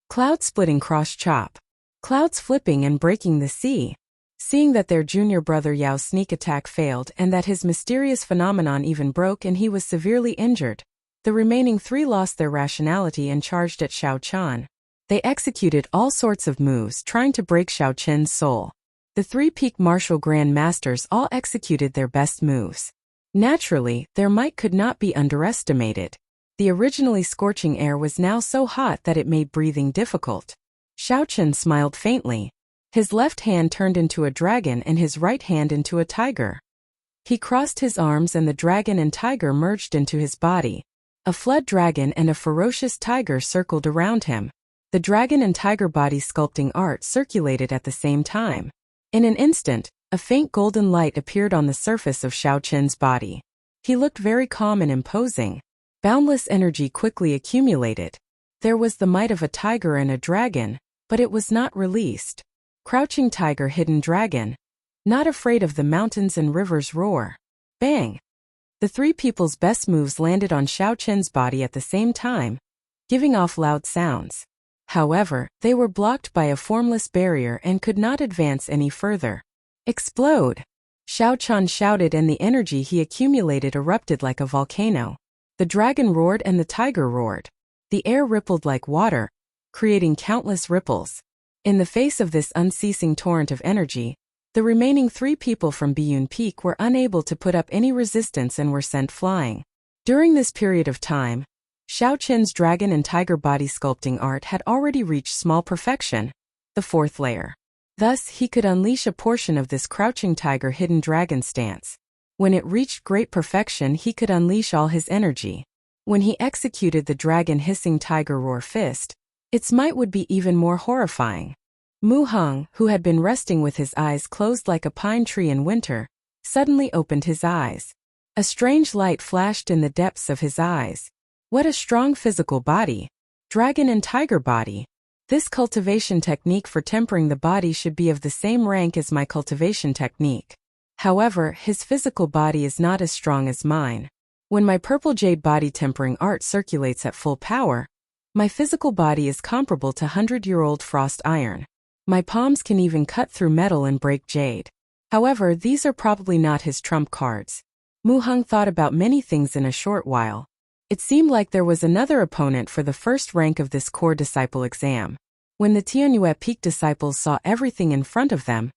Cloud splitting cross chop. Clouds flipping and breaking the sea. Seeing that their junior brother Yao's sneak attack failed and that his mysterious phenomenon even broke and he was severely injured, the remaining three lost their rationality and charged at Xiao Chen. They executed all sorts of moves trying to break Xiao Chen's soul. The three peak martial grand masters all executed their best moves. Naturally, their might could not be underestimated. The originally scorching air was now so hot that it made breathing difficult. Xiao Chen smiled faintly. His left hand turned into a dragon and his right hand into a tiger. He crossed his arms and the dragon and tiger merged into his body. A flood dragon and a ferocious tiger circled around him. The dragon and tiger body sculpting art circulated at the same time. In an instant, a faint golden light appeared on the surface of Xiao Chen's body. He looked very calm and imposing. Boundless energy quickly accumulated. There was the might of a tiger and a dragon, but it was not released. Crouching tiger, hidden dragon. Not afraid of the mountains and rivers roar. Bang! The three people's best moves landed on Xiao Chen's body at the same time, giving off loud sounds. However, they were blocked by a formless barrier and could not advance any further. Explode! Xiao Chen shouted and the energy he accumulated erupted like a volcano. The dragon roared and the tiger roared. The air rippled like water, creating countless ripples. In the face of this unceasing torrent of energy, the remaining three people from Biyun Peak were unable to put up any resistance and were sent flying. During this period of time, Xiao Chen's dragon and tiger body sculpting art had already reached small perfection, the fourth layer. Thus, he could unleash a portion of this crouching tiger hidden dragon stance. When it reached great perfection, he could unleash all his energy. When he executed the dragon hissing tiger roar fist, its might would be even more horrifying. Mu Heng, who had been resting with his eyes closed like a pine tree in winter, suddenly opened his eyes. A strange light flashed in the depths of his eyes. What a strong physical body! Dragon and tiger body. This cultivation technique for tempering the body should be of the same rank as my cultivation technique. However, his physical body is not as strong as mine. When my purple jade body tempering art circulates at full power, my physical body is comparable to 100-year-old frost iron. My palms can even cut through metal and break jade. However, these are probably not his trump cards. Mu Heng thought about many things in a short while. It seemed like there was another opponent for the first rank of this core disciple exam. When the Tianyue Peak disciples saw everything in front of them,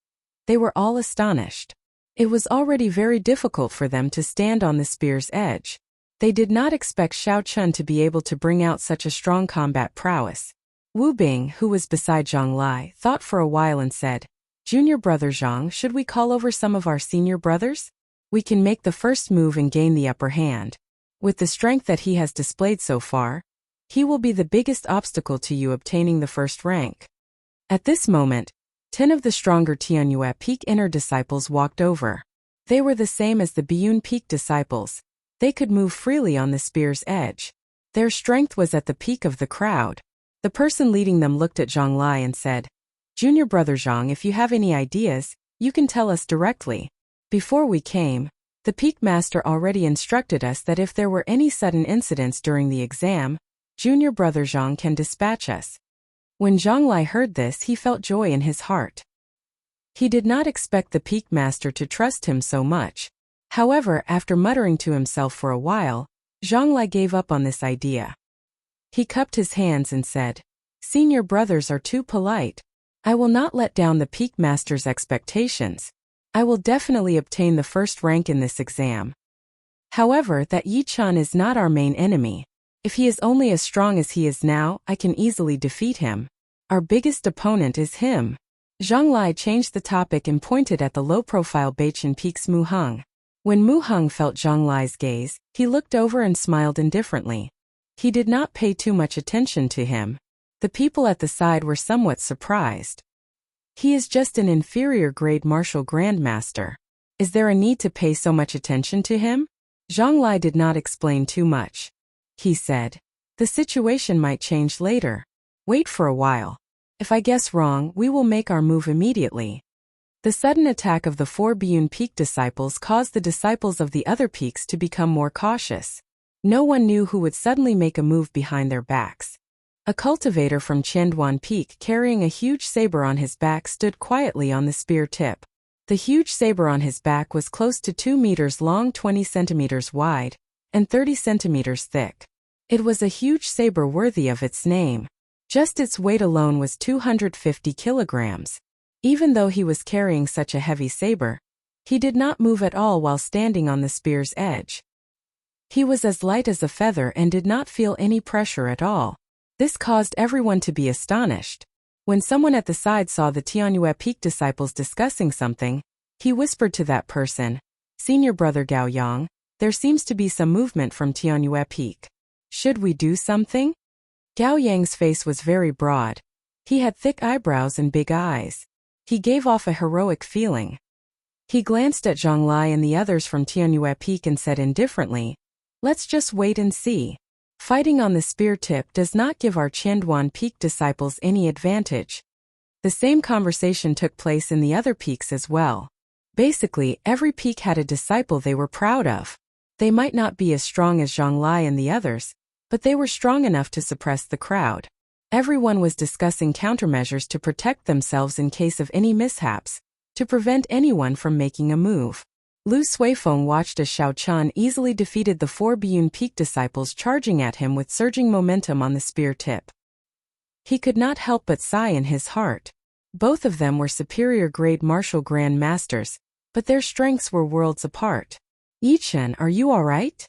they were all astonished. It was already very difficult for them to stand on the spear's edge. They did not expect Xiao Chen to be able to bring out such a strong combat prowess. Wu Bing, who was beside Zhang Lai, thought for a while and said, "Junior brother Zhang, should we call over some of our senior brothers? We can make the first move and gain the upper hand. With the strength that he has displayed so far, he will be the biggest obstacle to you obtaining the first rank." At this moment, 10 of the stronger Tianyue Peak inner disciples walked over. They were the same as the Biyun Peak disciples. They could move freely on the spear's edge. Their strength was at the peak of the crowd. The person leading them looked at Zhang Lai and said, "Junior brother Zhang, if you have any ideas, you can tell us directly. Before we came, the Peak Master already instructed us that if there were any sudden incidents during the exam, Junior brother Zhang can dispatch us." When Zhang Lai heard this, he felt joy in his heart. He did not expect the Peak Master to trust him so much. However, after muttering to himself for a while, Zhang Lai gave up on this idea. He cupped his hands and said, "Senior brothers are too polite. I will not let down the Peak Master's expectations. I will definitely obtain the first rank in this exam. However, that Yi Chun is not our main enemy. If he is only as strong as he is now, I can easily defeat him. Our biggest opponent is him." Zhang Lai changed the topic and pointed at the low-profile Beichen Peak's Mu Heng. When Mu Heng felt Zhang Lai's gaze, he looked over and smiled indifferently. He did not pay too much attention to him. The people at the side were somewhat surprised. He is just an inferior grade martial grandmaster. Is there a need to pay so much attention to him? Zhang Lai did not explain too much. He said, "The situation might change later. Wait for a while. If I guess wrong, we will make our move immediately." The sudden attack of the 4 Biyun Peak disciples caused the disciples of the other peaks to become more cautious. No one knew who would suddenly make a move behind their backs. A cultivator from Qianduan Peak carrying a huge saber on his back stood quietly on the spear tip. The huge saber on his back was close to 2 meters long, 20 centimeters wide, and 30 centimeters thick. It was a huge saber worthy of its name. Just its weight alone was 250 kilograms. Even though he was carrying such a heavy saber, he did not move at all while standing on the spear's edge. He was as light as a feather and did not feel any pressure at all. This caused everyone to be astonished. When someone at the side saw the Tianyue Peak disciples discussing something, he whispered to that person, "Senior brother Gao Yang, there seems to be some movement from Tianyue Peak. Should we do something?" Gao Yang's face was very broad. He had thick eyebrows and big eyes. He gave off a heroic feeling. He glanced at Zhang Lai and the others from Tianyue Peak and said indifferently, "Let's just wait and see. Fighting on the spear tip does not give our Qianduan Peak disciples any advantage." The same conversation took place in the other peaks as well. Basically, every peak had a disciple they were proud of. They might not be as strong as Zhang Lai and the others, but they were strong enough to suppress the crowd. Everyone was discussing countermeasures to protect themselves in case of any mishaps, to prevent anyone from making a move. Lu Suifeng watched as Xiao Qian easily defeated the 4 Biyun Peak disciples charging at him with surging momentum on the spear tip. He could not help but sigh in his heart. Both of them were superior grade martial grand masters, but their strengths were worlds apart. "Yichen, are you all right?"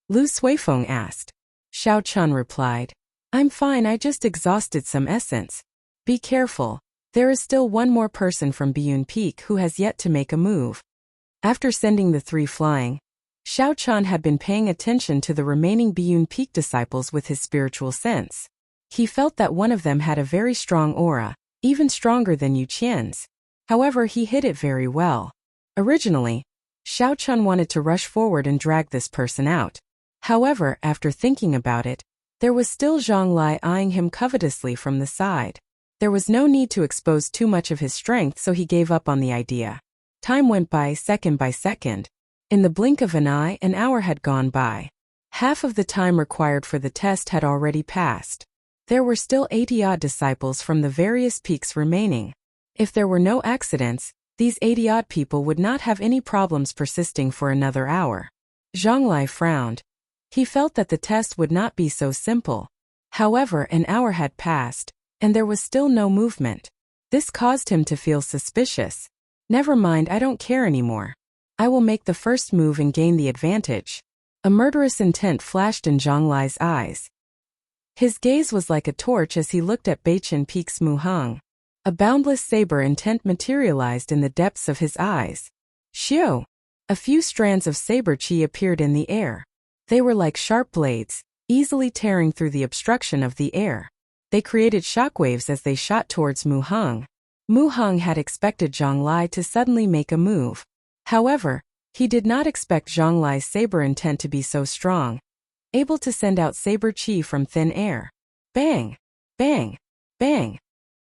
Lu Suifeng asked. Xiao Qian replied, "I'm fine, I just exhausted some essence." "Be careful. There is still one more person from Biyun Peak who has yet to make a move." After sending the 3 flying, Xiao Qian had been paying attention to the remaining Biyun Peak disciples with his spiritual sense. He felt that one of them had a very strong aura, even stronger than Yu Qian's. However, he hid it very well. Originally, Xiao Qian wanted to rush forward and drag this person out. However, after thinking about it, there was still Zhang Lai eyeing him covetously from the side. There was no need to expose too much of his strength, so he gave up on the idea. Time went by second by second. In the blink of an eye, an hour had gone by. Half of the time required for the test had already passed. There were still 80-odd disciples from the various peaks remaining. If there were no accidents, these 80-odd people would not have any problems persisting for another hour. Zhang Lai frowned. He felt that the test would not be so simple. However, an hour had passed, and there was still no movement. This caused him to feel suspicious. "Never mind, I don't care anymore. I will make the first move and gain the advantage." A murderous intent flashed in Zhang Lai's eyes. His gaze was like a torch as he looked at Beichen Peak's Mu Heng. A boundless saber intent materialized in the depths of his eyes. Xiu! A few strands of saber chi appeared in the air. They were like sharp blades, easily tearing through the obstruction of the air. They created shockwaves as they shot towards Mu Heng. Mu Heng had expected Zhang Lai to suddenly make a move. However, he did not expect Zhang Lai's saber intent to be so strong, able to send out saber chi from thin air. Bang! Bang! Bang!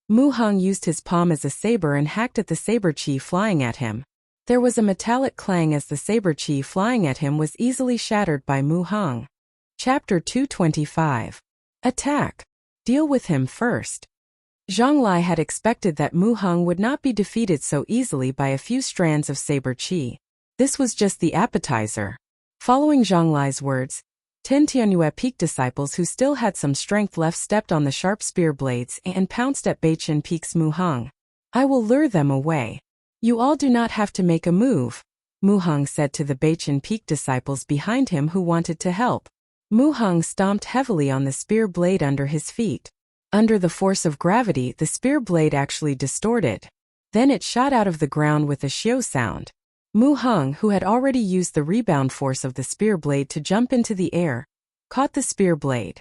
Mu Heng used his palm as a saber and hacked at the saber chi flying at him. There was a metallic clang as the saber chi flying at him was easily shattered by Mu Heng. Chapter 225. Attack! Deal with him first. Zhang Lai had expected that Mu Heng would not be defeated so easily by a few strands of saber chi. This was just the appetizer. Following Zhang Lai's words, 10 Tianyue Peak disciples who still had some strength left stepped on the sharp spear blades and pounced at Beichen Peak's Mu Heng. "I will lure them away. You all do not have to make a move," Mu Heng said to the Beichen Peak disciples behind him who wanted to help. Mu Heng stomped heavily on the spear blade under his feet. Under the force of gravity, the spear blade actually distorted. Then it shot out of the ground with a xiu sound. Mu Heng, who had already used the rebound force of the spear blade to jump into the air, caught the spear blade.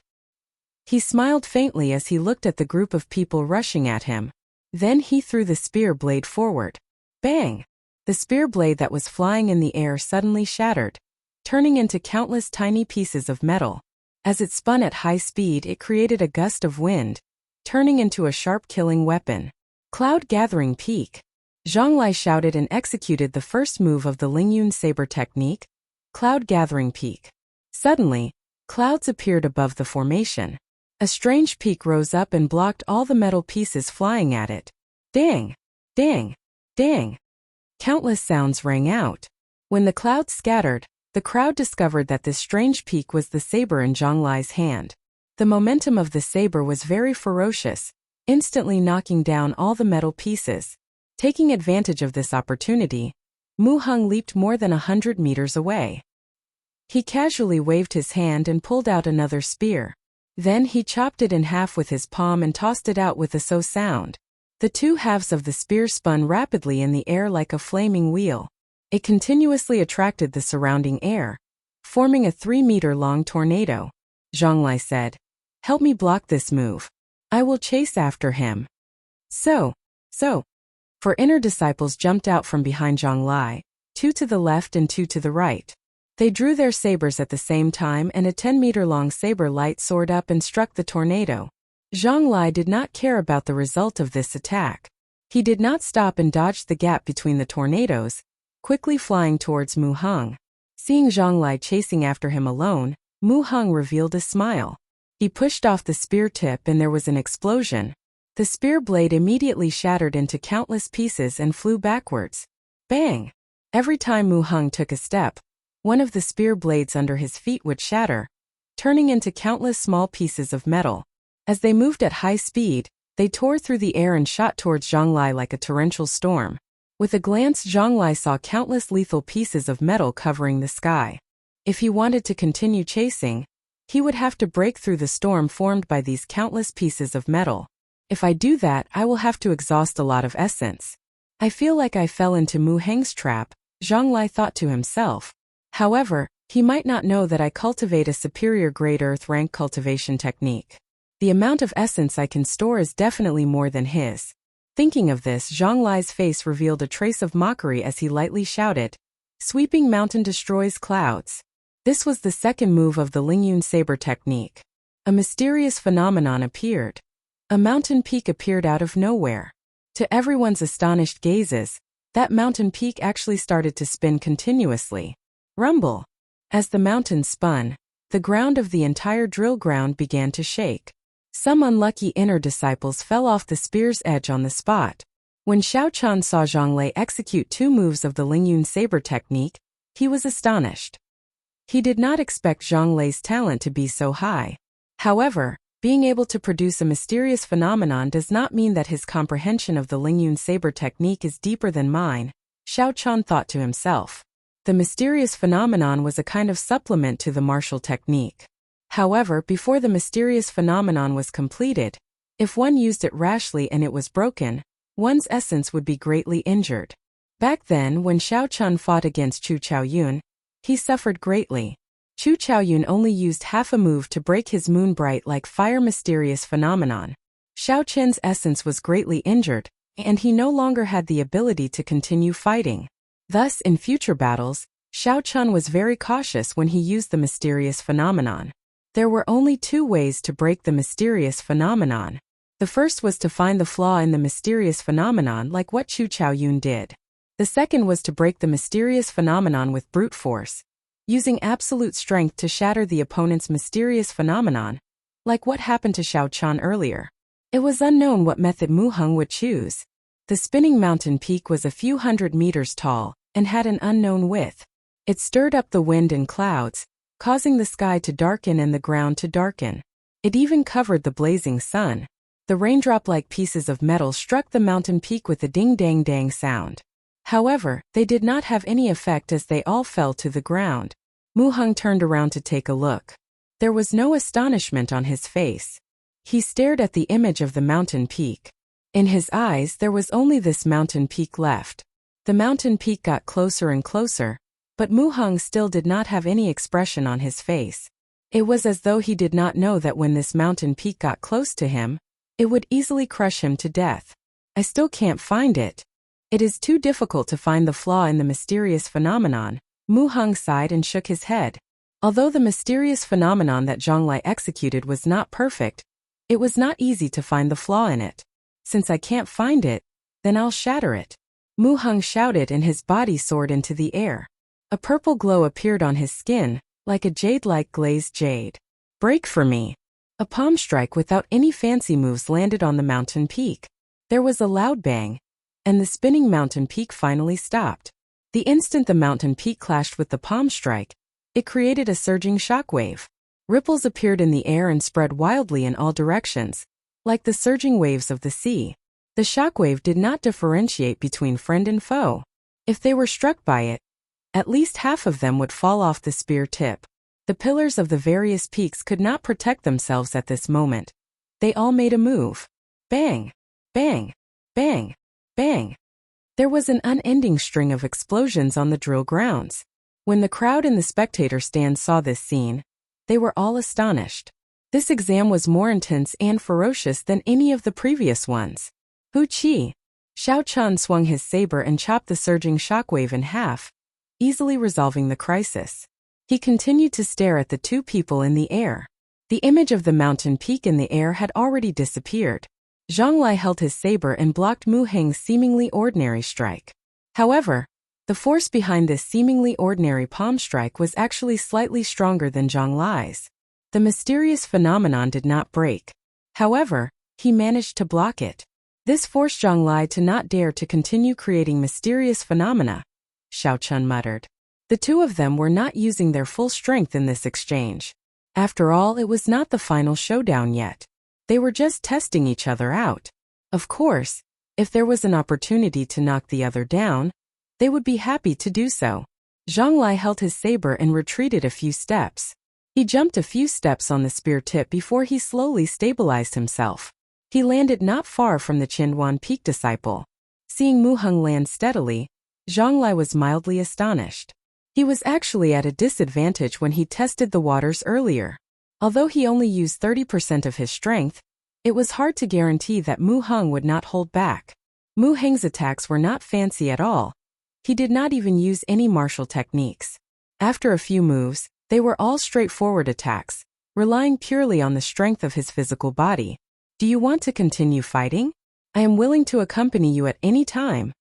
He smiled faintly as he looked at the group of people rushing at him. Then he threw the spear blade forward. Bang! The spear blade that was flying in the air suddenly shattered, turning into countless tiny pieces of metal. As it spun at high speed, it created a gust of wind, turning into a sharp killing weapon. Cloud Gathering Peak. Zhang Lai shouted and executed the first move of the Lingyun saber technique, Cloud Gathering Peak. Suddenly, clouds appeared above the formation. A strange peak rose up and blocked all the metal pieces flying at it. Dang! Dang! Dang! Countless sounds rang out. When the clouds scattered, the crowd discovered that this strange peak was the saber in Zhonglai's hand. The momentum of the saber was very ferocious, instantly knocking down all the metal pieces. Taking advantage of this opportunity, Mu Heng leaped more than 100 meters away. He casually waved his hand and pulled out another spear. Then he chopped it in half with his palm and tossed it out with a so sound. The two halves of the spear spun rapidly in the air like a flaming wheel. It continuously attracted the surrounding air, forming a 3-meter-long tornado. Zhonglai said, "Help me block this move. I will chase after him." So. Four inner disciples jumped out from behind Zhonglai, 2 to the left and 2 to the right. They drew their sabers at the same time and a 10-meter-long saber light soared up and struck the tornado. Zhonglai did not care about the result of this attack. He did not stop and dodged the gap between the tornadoes, quickly flying towards Mu Heng. Seeing Zhonglai chasing after him alone, Mu Heng revealed a smile. He pushed off the spear tip and there was an explosion. The spear blade immediately shattered into countless pieces and flew backwards. Bang! Every time Mu Heng took a step, one of the spear blades under his feet would shatter, turning into countless small pieces of metal. As they moved at high speed, they tore through the air and shot towards Zhonglai like a torrential storm. With a glance, Zhonglai saw countless lethal pieces of metal covering the sky. If he wanted to continue chasing, he would have to break through the storm formed by these countless pieces of metal. If I do that, I will have to exhaust a lot of essence. I feel like I fell into Mu Heng's trap, Zhonglai thought to himself. However, he might not know that I cultivate a superior grade earth rank cultivation technique. The amount of essence I can store is definitely more than his. Thinking of this, Zhonglai's face revealed a trace of mockery as he lightly shouted, "Sweeping mountain destroys clouds." This was the second move of the Lingyun saber technique. A mysterious phenomenon appeared. A mountain peak appeared out of nowhere. To everyone's astonished gazes, that mountain peak actually started to spin continuously. Rumble! As the mountain spun, the ground of the entire drill ground began to shake. Some unlucky inner disciples fell off the spear's edge on the spot. When Xiao Chan saw Zhonglai execute 2 moves of the Lingyun saber technique, he was astonished. He did not expect Zhonglai's talent to be so high. However, being able to produce a mysterious phenomenon does not mean that his comprehension of the Lingyun saber technique is deeper than mine, Xiao Chan thought to himself. The mysterious phenomenon was a kind of supplement to the martial technique. However, before the mysterious phenomenon was completed, if one used it rashly and it was broken, one's essence would be greatly injured. Back then, when Xiao Chan fought against Chu Chaoyun, he suffered greatly. Chu Chaoyun only used half a move to break his moonbright like fire mysterious phenomenon. Xiao Chen's essence was greatly injured, and he no longer had the ability to continue fighting. Thus, in future battles, Xiao Chan was very cautious when he used the mysterious phenomenon. There were only 2 ways to break the mysterious phenomenon. The first was to find the flaw in the mysterious phenomenon like what Chu Chaoyun did. The second was to break the mysterious phenomenon with brute force, using absolute strength to shatter the opponent's mysterious phenomenon, like what happened to Xiao Chan earlier. It was unknown what method Mu Heng would choose. The spinning mountain peak was a few hundred meters tall and had an unknown width. It stirred up the wind and clouds, causing the sky to darken and the ground to darken. It even covered the blazing sun. The raindrop-like pieces of metal struck the mountain peak with a ding-dang-dang sound. However, they did not have any effect as they all fell to the ground. Mu Heng turned around to take a look. There was no astonishment on his face. He stared at the image of the mountain peak. In his eyes, there was only this mountain peak left. The mountain peak got closer and closer, but Mu Heng still did not have any expression on his face. It was as though he did not know that when this mountain peak got close to him, it would easily crush him to death. I still can't find it. It is too difficult to find the flaw in the mysterious phenomenon. Mu Heng sighed and shook his head. Although the mysterious phenomenon that Zhonglai executed was not perfect, it was not easy to find the flaw in it. Since I can't find it, then I'll shatter it. Mu Heng shouted and his body soared into the air. A purple glow appeared on his skin, like a jade-like glazed jade. Break for me. A palm strike without any fancy moves landed on the mountain peak. There was a loud bang, and the spinning mountain peak finally stopped. The instant the mountain peak clashed with the palm strike, it created a surging shockwave. Ripples appeared in the air and spread wildly in all directions, like the surging waves of the sea. The shockwave did not differentiate between friend and foe. If they were struck by it, at least half of them would fall off the spear tip. The pillars of the various peaks could not protect themselves at this moment. They all made a move. Bang! Bang! Bang! Bang! There was an unending string of explosions on the drill grounds. When the crowd in the spectator stand saw this scene, they were all astonished. This exam was more intense and ferocious than any of the previous ones. Hu Qi. Xiao Chun swung his saber and chopped the surging shockwave in half, easily resolving the crisis. He continued to stare at the two people in the air. The image of the mountain peak in the air had already disappeared. Zhang Lai held his saber and blocked Mu Heng's seemingly ordinary strike. However, the force behind this seemingly ordinary palm strike was actually slightly stronger than Zhang Lai's. The mysterious phenomenon did not break. However, he managed to block it. This forced Zhang Lai to not dare to continue creating mysterious phenomena, Xiao Chun muttered. The two of them were not using their full strength in this exchange. After all, it was not the final showdown yet. They were just testing each other out. Of course, if there was an opportunity to knock the other down, they would be happy to do so. Zhang Lai held his saber and retreated a few steps. He jumped a few steps on the spear tip before he slowly stabilized himself. He landed not far from the Qianduan Peak disciple. Seeing Mu Heng land steadily, Zhang Lai was mildly astonished. He was actually at a disadvantage when he tested the waters earlier. Although he only used 30% of his strength, it was hard to guarantee that Mu Heng would not hold back. Mu Heng's attacks were not fancy at all. He did not even use any martial techniques. After a few moves, they were all straightforward attacks, relying purely on the strength of his physical body. Do you want to continue fighting? I am willing to accompany you at any time.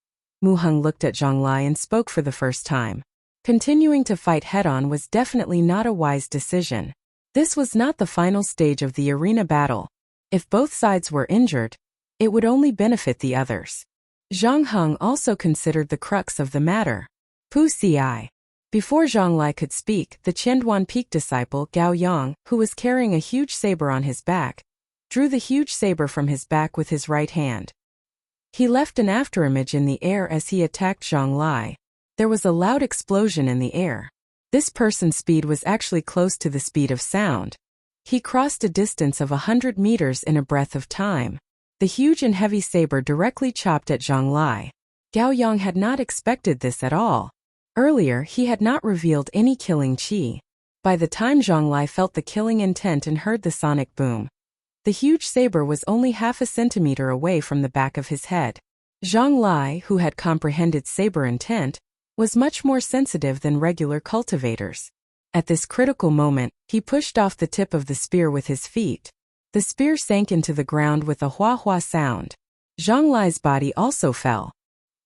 Mu Heng looked at Zhang Lai and spoke for the first time. Continuing to fight head-on was definitely not a wise decision. This was not the final stage of the arena battle. If both sides were injured, it would only benefit the others. Zhang Heng also considered the crux of the matter. Pu Ci. Before Zhang Lai could speak, the Qianduan Peak disciple Gao Yang, who was carrying a huge saber on his back, drew the huge saber from his back with his right hand. He left an afterimage in the air as he attacked Zhang Lai. There was a loud explosion in the air. This person's speed was actually close to the speed of sound. He crossed a distance of 100 meters in a breath of time. The huge and heavy saber directly chopped at Zhang Lai. Gao Yang had not expected this at all. Earlier, he had not revealed any killing chi. By the time Zhang Lai felt the killing intent and heard the sonic boom, the huge saber was only half a centimeter away from the back of his head. Zhang Lai, who had comprehended saber intent, was much more sensitive than regular cultivators. At this critical moment, he pushed off the tip of the spear with his feet. The spear sank into the ground with a hua-hua sound. Zhang Lai's body also fell.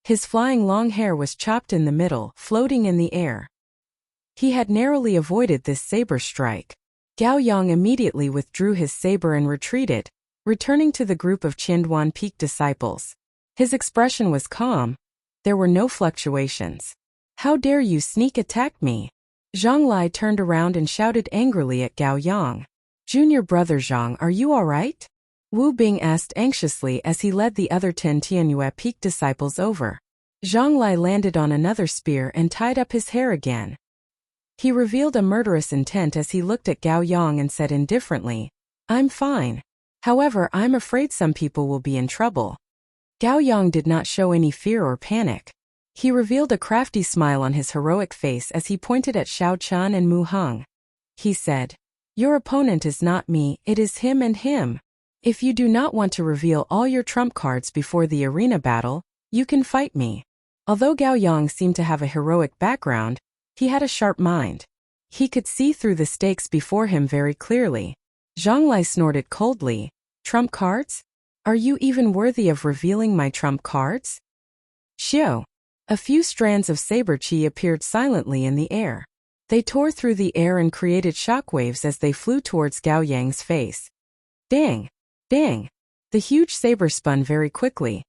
His flying long hair was chopped in the middle, floating in the air. He had narrowly avoided this saber strike. Gao Yang immediately withdrew his saber and retreated, returning to the group of Qianduan Peak disciples. His expression was calm. There were no fluctuations. How dare you sneak attack me? Zhang Lai turned around and shouted angrily at Gao Yang. Junior brother Zhang, are you all right? Wu Bing asked anxiously as he led the other 10 Tianyue Peak disciples over. Zhang Lai landed on another spear and tied up his hair again. He revealed a murderous intent as he looked at Gao Yang and said indifferently, I'm fine. However, I'm afraid some people will be in trouble. Gao Yang did not show any fear or panic. He revealed a crafty smile on his heroic face as he pointed at Xiao Chun and Mu Heng. He said, Your opponent is not me, it is him and him. If you do not want to reveal all your trump cards before the arena battle, you can fight me. Although Gao Yang seemed to have a heroic background, he had a sharp mind. He could see through the stakes before him very clearly. Zhang Lai snorted coldly. Trump cards? Are you even worthy of revealing my trump cards? Xiao. A few strands of saber chi appeared silently in the air. They tore through the air and created shockwaves as they flew towards Gao Yang's face. Dang! Dang! The huge saber spun very quickly.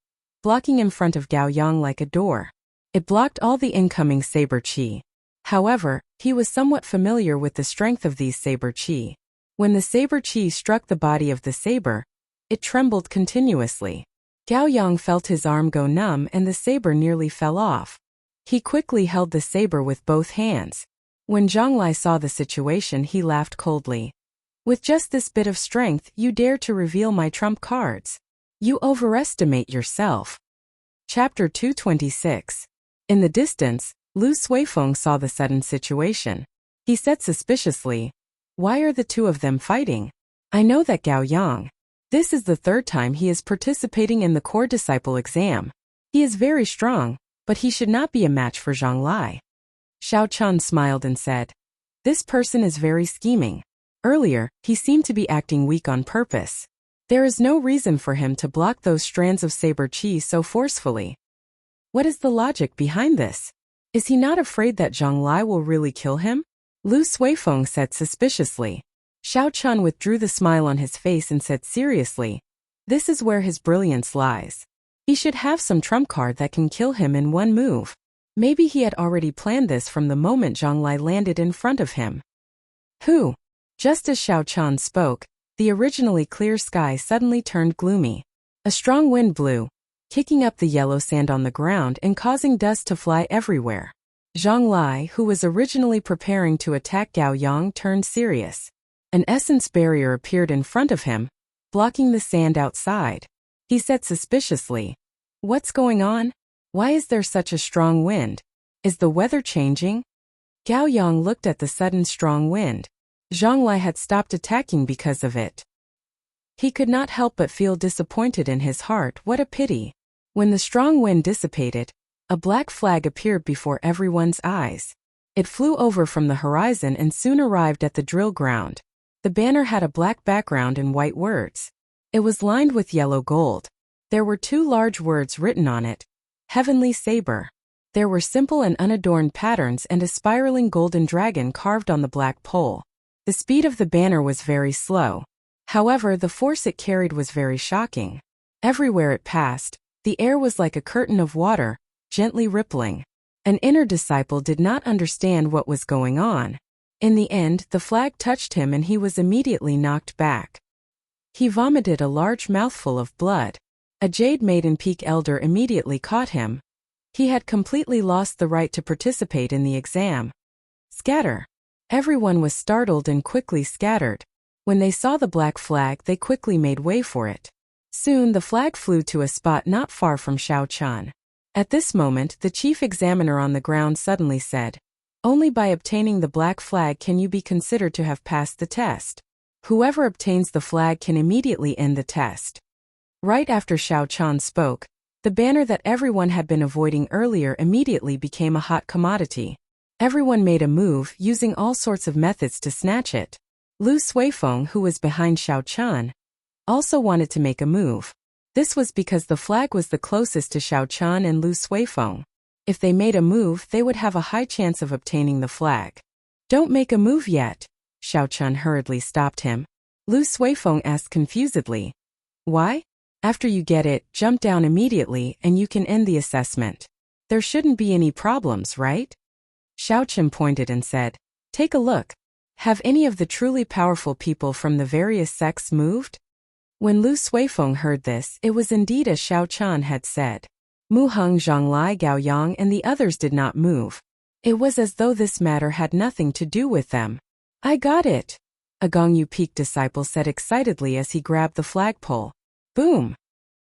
blocking in front of Gao Yang like a door. It blocked all the incoming saber chi. However, he was somewhat familiar with the strength of these saber chi. When the saber chi struck the body of the saber, it trembled continuously. Gao Yang felt his arm go numb and the saber nearly fell off. He quickly held the saber with both hands. When Zhang Lai saw the situation, he laughed coldly. With just this bit of strength, you dare to reveal my trump cards. You overestimate yourself. Chapter 226. In the distance, Lu Suifeng saw the sudden situation. He said suspiciously, "Why are the two of them fighting? I know that Gao Yang. This is the third time he is participating in the core disciple exam. He is very strong, but he should not be a match for Zhang Lai." Xiao Chun smiled and said, "This person is very scheming. Earlier, he seemed to be acting weak on purpose. There is no reason for him to block those strands of saber chi so forcefully. What is the logic behind this? Is he not afraid that Zhang Lai will really kill him?" Lu Suifeng said suspiciously. Xiao Chun withdrew the smile on his face and said seriously, "This is where his brilliance lies. He should have some trump card that can kill him in one move. Maybe he had already planned this from the moment Zhang Lai landed in front of him." Who? Just as Xiao Chun spoke, the originally clear sky suddenly turned gloomy. A strong wind blew, kicking up the yellow sand on the ground and causing dust to fly everywhere. Zhang Lai, who was originally preparing to attack Gao Yang, turned serious. An essence barrier appeared in front of him, blocking the sand outside. He said suspiciously, "What's going on? Why is there such a strong wind? Is the weather changing?" Gao Yang looked at the sudden strong wind. Zhang Lai had stopped attacking because of it. He could not help but feel disappointed in his heart. What a pity. When the strong wind dissipated, a black flag appeared before everyone's eyes. It flew over from the horizon and soon arrived at the drill ground. The banner had a black background and white words. It was lined with yellow gold. There were two large words written on it, "Heavenly Saber." There were simple and unadorned patterns and a spiraling golden dragon carved on the black pole. The speed of the banner was very slow. However, the force it carried was very shocking. Everywhere it passed, the air was like a curtain of water, gently rippling. An inner disciple did not understand what was going on. In the end, the flag touched him and he was immediately knocked back. He vomited a large mouthful of blood. A Jade Maiden Peak Elder immediately caught him. He had completely lost the right to participate in the exam. Scatter. Everyone was startled and quickly scattered. When they saw the black flag, they quickly made way for it. Soon the flag flew to a spot not far from Xiao Chun. At this moment, the chief examiner on the ground suddenly said, "Only by obtaining the black flag can you be considered to have passed the test. Whoever obtains the flag can immediately end the test." Right after Xiao Chun spoke, the banner that everyone had been avoiding earlier immediately became a hot commodity. Everyone made a move, using all sorts of methods to snatch it. Lu Suifeng, who was behind Xiao Chun, also wanted to make a move. This was because the flag was the closest to Xiao Chun and Lu Suifeng. If they made a move, they would have a high chance of obtaining the flag. "Don't make a move yet." Xiao Chun hurriedly stopped him. Lu Suifeng asked confusedly, "Why? After you get it, jump down immediately and you can end the assessment. There shouldn't be any problems, right?" Xiao Chun pointed and said, "Take a look. Have any of the truly powerful people from the various sects moved?" When Lu Suifeng heard this, it was indeed as Xiao Chun had said. Mu Heng, Zhang Lai, Gao Yang and the others did not move. It was as though this matter had nothing to do with them. "I got it," a Gongyu Peak disciple said excitedly as he grabbed the flagpole. Boom!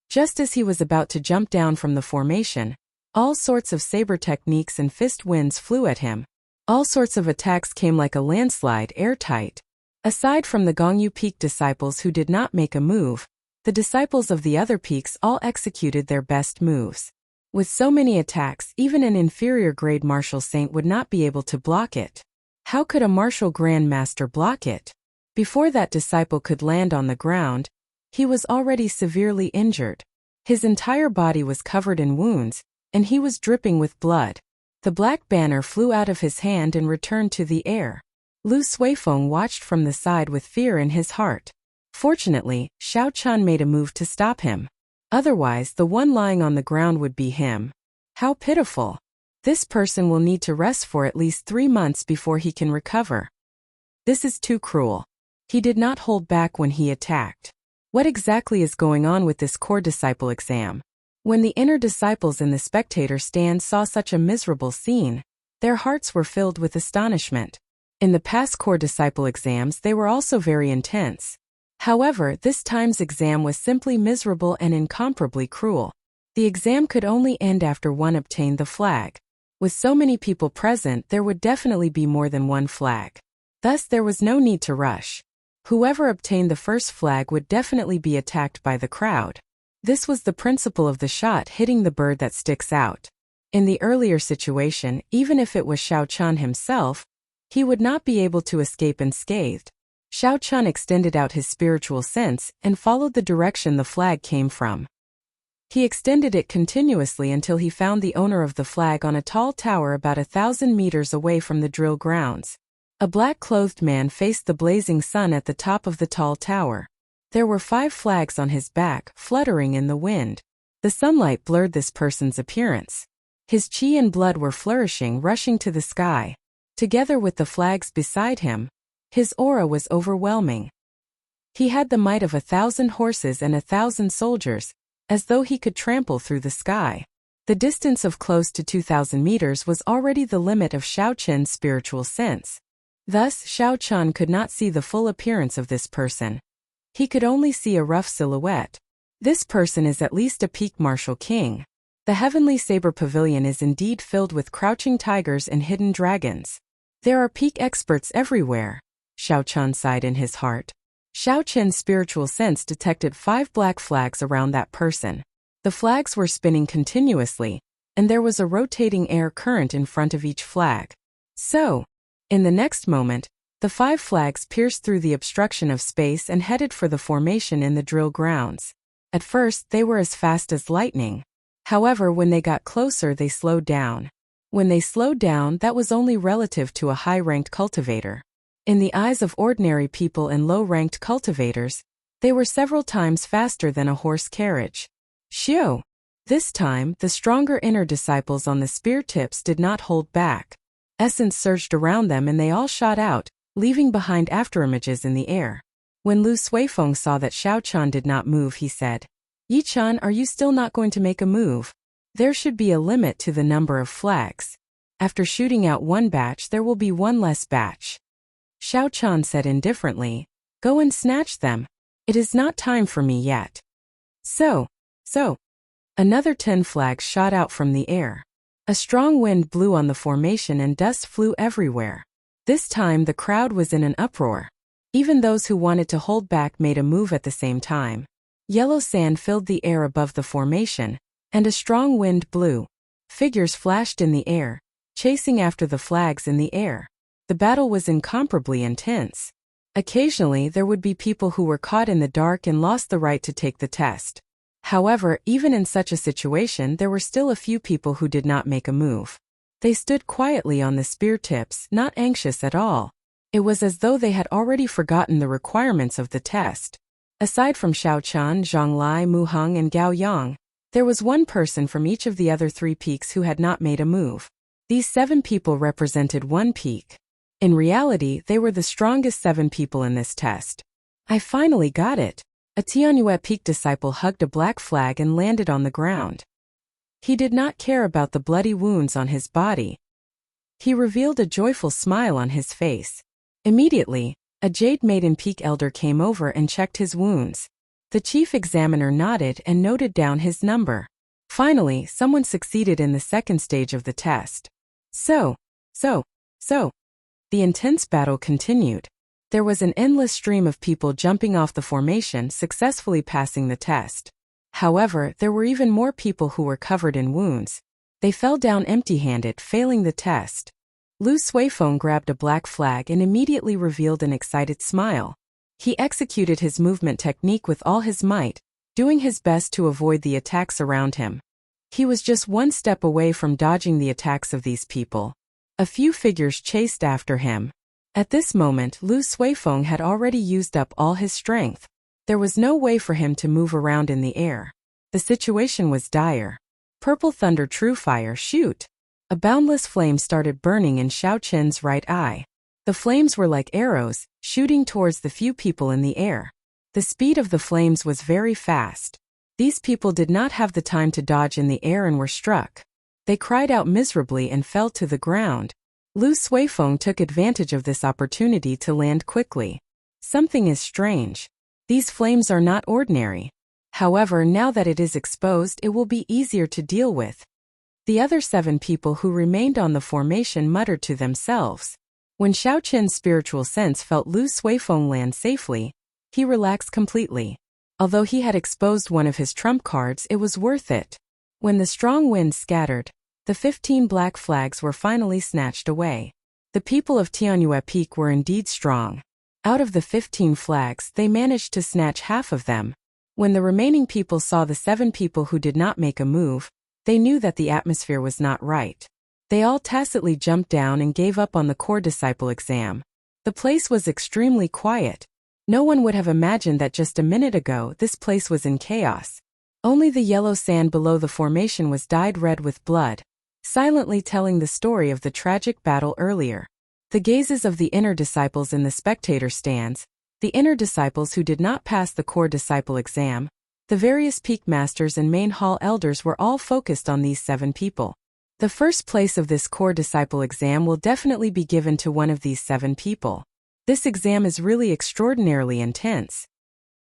Just as he was about to jump down from the formation, all sorts of saber techniques and fist winds flew at him. All sorts of attacks came like a landslide, airtight. Aside from the Gongyu Peak disciples who did not make a move, the disciples of the other peaks all executed their best moves. With so many attacks, even an inferior grade martial saint would not be able to block it. How could a martial grand master block it? Before that disciple could land on the ground, he was already severely injured. His entire body was covered in wounds, and he was dripping with blood. The black banner flew out of his hand and returned to the air. Lu Suifeng watched from the side with fear in his heart. Fortunately, Xiao Chun made a move to stop him. Otherwise, the one lying on the ground would be him. How pitiful. This person will need to rest for at least 3 months before he can recover. This is too cruel. He did not hold back when he attacked. What exactly is going on with this core disciple exam? When the inner disciples in the spectator stand saw such a miserable scene, their hearts were filled with astonishment. In the past core disciple exams, they were also very intense. However, this time's exam was simply miserable and incomparably cruel. The exam could only end after one obtained the flag. With so many people present, there would definitely be more than one flag. Thus, there was no need to rush. Whoever obtained the first flag would definitely be attacked by the crowd. This was the principle of the shot hitting the bird that sticks out. In the earlier situation, even if it was Xiao Chun himself, he would not be able to escape unscathed. Xiao Chun extended out his spiritual sense and followed the direction the flag came from. He extended it continuously until he found the owner of the flag on a tall tower about 1,000 meters away from the drill grounds. A black-clothed man faced the blazing sun at the top of the tall tower. There were 5 flags on his back, fluttering in the wind. The sunlight blurred this person's appearance. His chi and blood were flourishing, rushing to the sky. Together with the flags beside him, his aura was overwhelming. He had the might of 1,000 horses and 1,000 soldiers, as though he could trample through the sky. The distance of close to 2,000 meters was already the limit of Xiao Chen's spiritual sense. Thus, Xiao Chun could not see the full appearance of this person. He could only see a rough silhouette. This person is at least a peak martial king. The heavenly saber pavilion is indeed filled with crouching tigers and hidden dragons. There are peak experts everywhere. Xiao Chun sighed in his heart. Xiao Chen's spiritual sense detected 5 black flags around that person. The flags were spinning continuously, and there was a rotating air current in front of each flag. So, in the next moment, the 5 flags pierced through the obstruction of space and headed for the formation in the drill grounds. At first, they were as fast as lightning. However, when they got closer, they slowed down. When they slowed down, that was only relative to a high-ranked cultivator. In the eyes of ordinary people and low-ranked cultivators, they were several times faster than a horse carriage. Shio! This time, the stronger inner disciples on the spear tips did not hold back. Essence surged around them and they all shot out, leaving behind afterimages in the air. When Lu Suifeng saw that Xiao Chun did not move, he said, "Yi Chun, are you still not going to make a move? There should be a limit to the number of flags. After shooting out one batch, there will be one less batch." Xiao Chun said indifferently, "Go and snatch them. It is not time for me yet." So. Another 10 flags shot out from the air. A strong wind blew on the formation and dust flew everywhere. This time the crowd was in an uproar. Even those who wanted to hold back made a move at the same time. Yellow sand filled the air above the formation, and a strong wind blew. Figures flashed in the air, chasing after the flags in the air. The battle was incomparably intense. Occasionally there would be people who were caught in the dark and lost the right to take the test. However, even in such a situation, there were still a few people who did not make a move. They stood quietly on the spear tips, not anxious at all. It was as though they had already forgotten the requirements of the test. Aside from Xiao Chun, Zhang Lai, Mu Heng, and Gao Yang, there was one person from each of the other 3 peaks who had not made a move. These 7 people represented one peak. In reality, they were the strongest 7 people in this test. I finally got it. A Tianyue Peak disciple hugged a black flag and landed on the ground. He did not care about the bloody wounds on his body. He revealed a joyful smile on his face. Immediately, a Jade Maiden Peak elder came over and checked his wounds. The chief examiner nodded and noted down his number. Finally, someone succeeded in the second stage of the test. So. The intense battle continued. There was an endless stream of people jumping off the formation, successfully passing the test. However, there were even more people who were covered in wounds. They fell down empty-handed, failing the test. Lu Suifeng grabbed a black flag and immediately revealed an excited smile. He executed his movement technique with all his might, doing his best to avoid the attacks around him. He was just one step away from dodging the attacks of these people. A few figures chased after him. At this moment, Lu Suifeng had already used up all his strength. There was no way for him to move around in the air. The situation was dire. Purple thunder, true fire, shoot! A boundless flame started burning in Xiao Qin's right eye. The flames were like arrows, shooting towards the few people in the air. The speed of the flames was very fast. These people did not have the time to dodge in the air and were struck. They cried out miserably and fell to the ground. Lu Suifeng took advantage of this opportunity to land quickly. Something is strange. These flames are not ordinary. However, now that it is exposed, it will be easier to deal with. The other 7 people who remained on the formation muttered to themselves. When Xiao Qin's spiritual sense felt Lu Suifeng land safely, he relaxed completely. Although he had exposed one of his trump cards, it was worth it. When the strong wind scattered, the 15 black flags were finally snatched away. The people of Tianyue Peak were indeed strong. Out of the 15 flags, they managed to snatch half of them. When the remaining people saw the 7 people who did not make a move, they knew that the atmosphere was not right. They all tacitly jumped down and gave up on the core disciple exam. The place was extremely quiet. No one would have imagined that just a minute ago this place was in chaos. Only the yellow sand below the formation was dyed red with blood, silently telling the story of the tragic battle earlier. The gazes of the inner disciples in the spectator stands, the inner disciples who did not pass the core disciple exam, the various peak masters and main hall elders were all focused on these 7 people. The first place of this core disciple exam will definitely be given to one of these 7 people. This exam is really extraordinarily intense.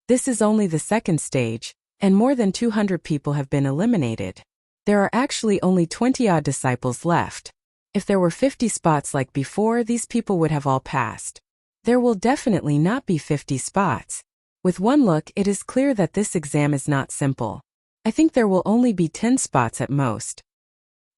This is only the second stage, and more than 200 people have been eliminated. There are actually only 20-odd disciples left. If there were 50 spots like before, these people would have all passed. There will definitely not be 50 spots. With one look, it is clear that this exam is not simple. I think there will only be 10 spots at most.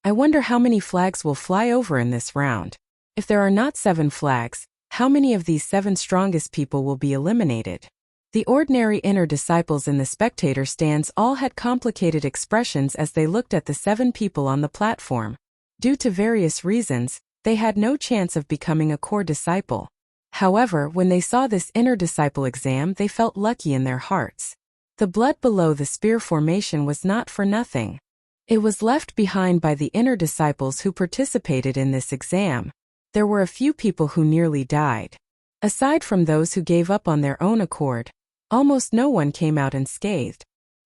I wonder how many flags will fly over in this round. If there are not 7 flags, how many of these 7 strongest people will be eliminated? The ordinary inner disciples in the spectator stands all had complicated expressions as they looked at the 7 people on the platform. Due to various reasons, they had no chance of becoming a core disciple. However, when they saw this inner disciple exam, they felt lucky in their hearts. The blood below the spear formation was not for nothing. It was left behind by the inner disciples who participated in this exam. There were a few people who nearly died. Aside from those who gave up on their own accord, almost no one came out unscathed.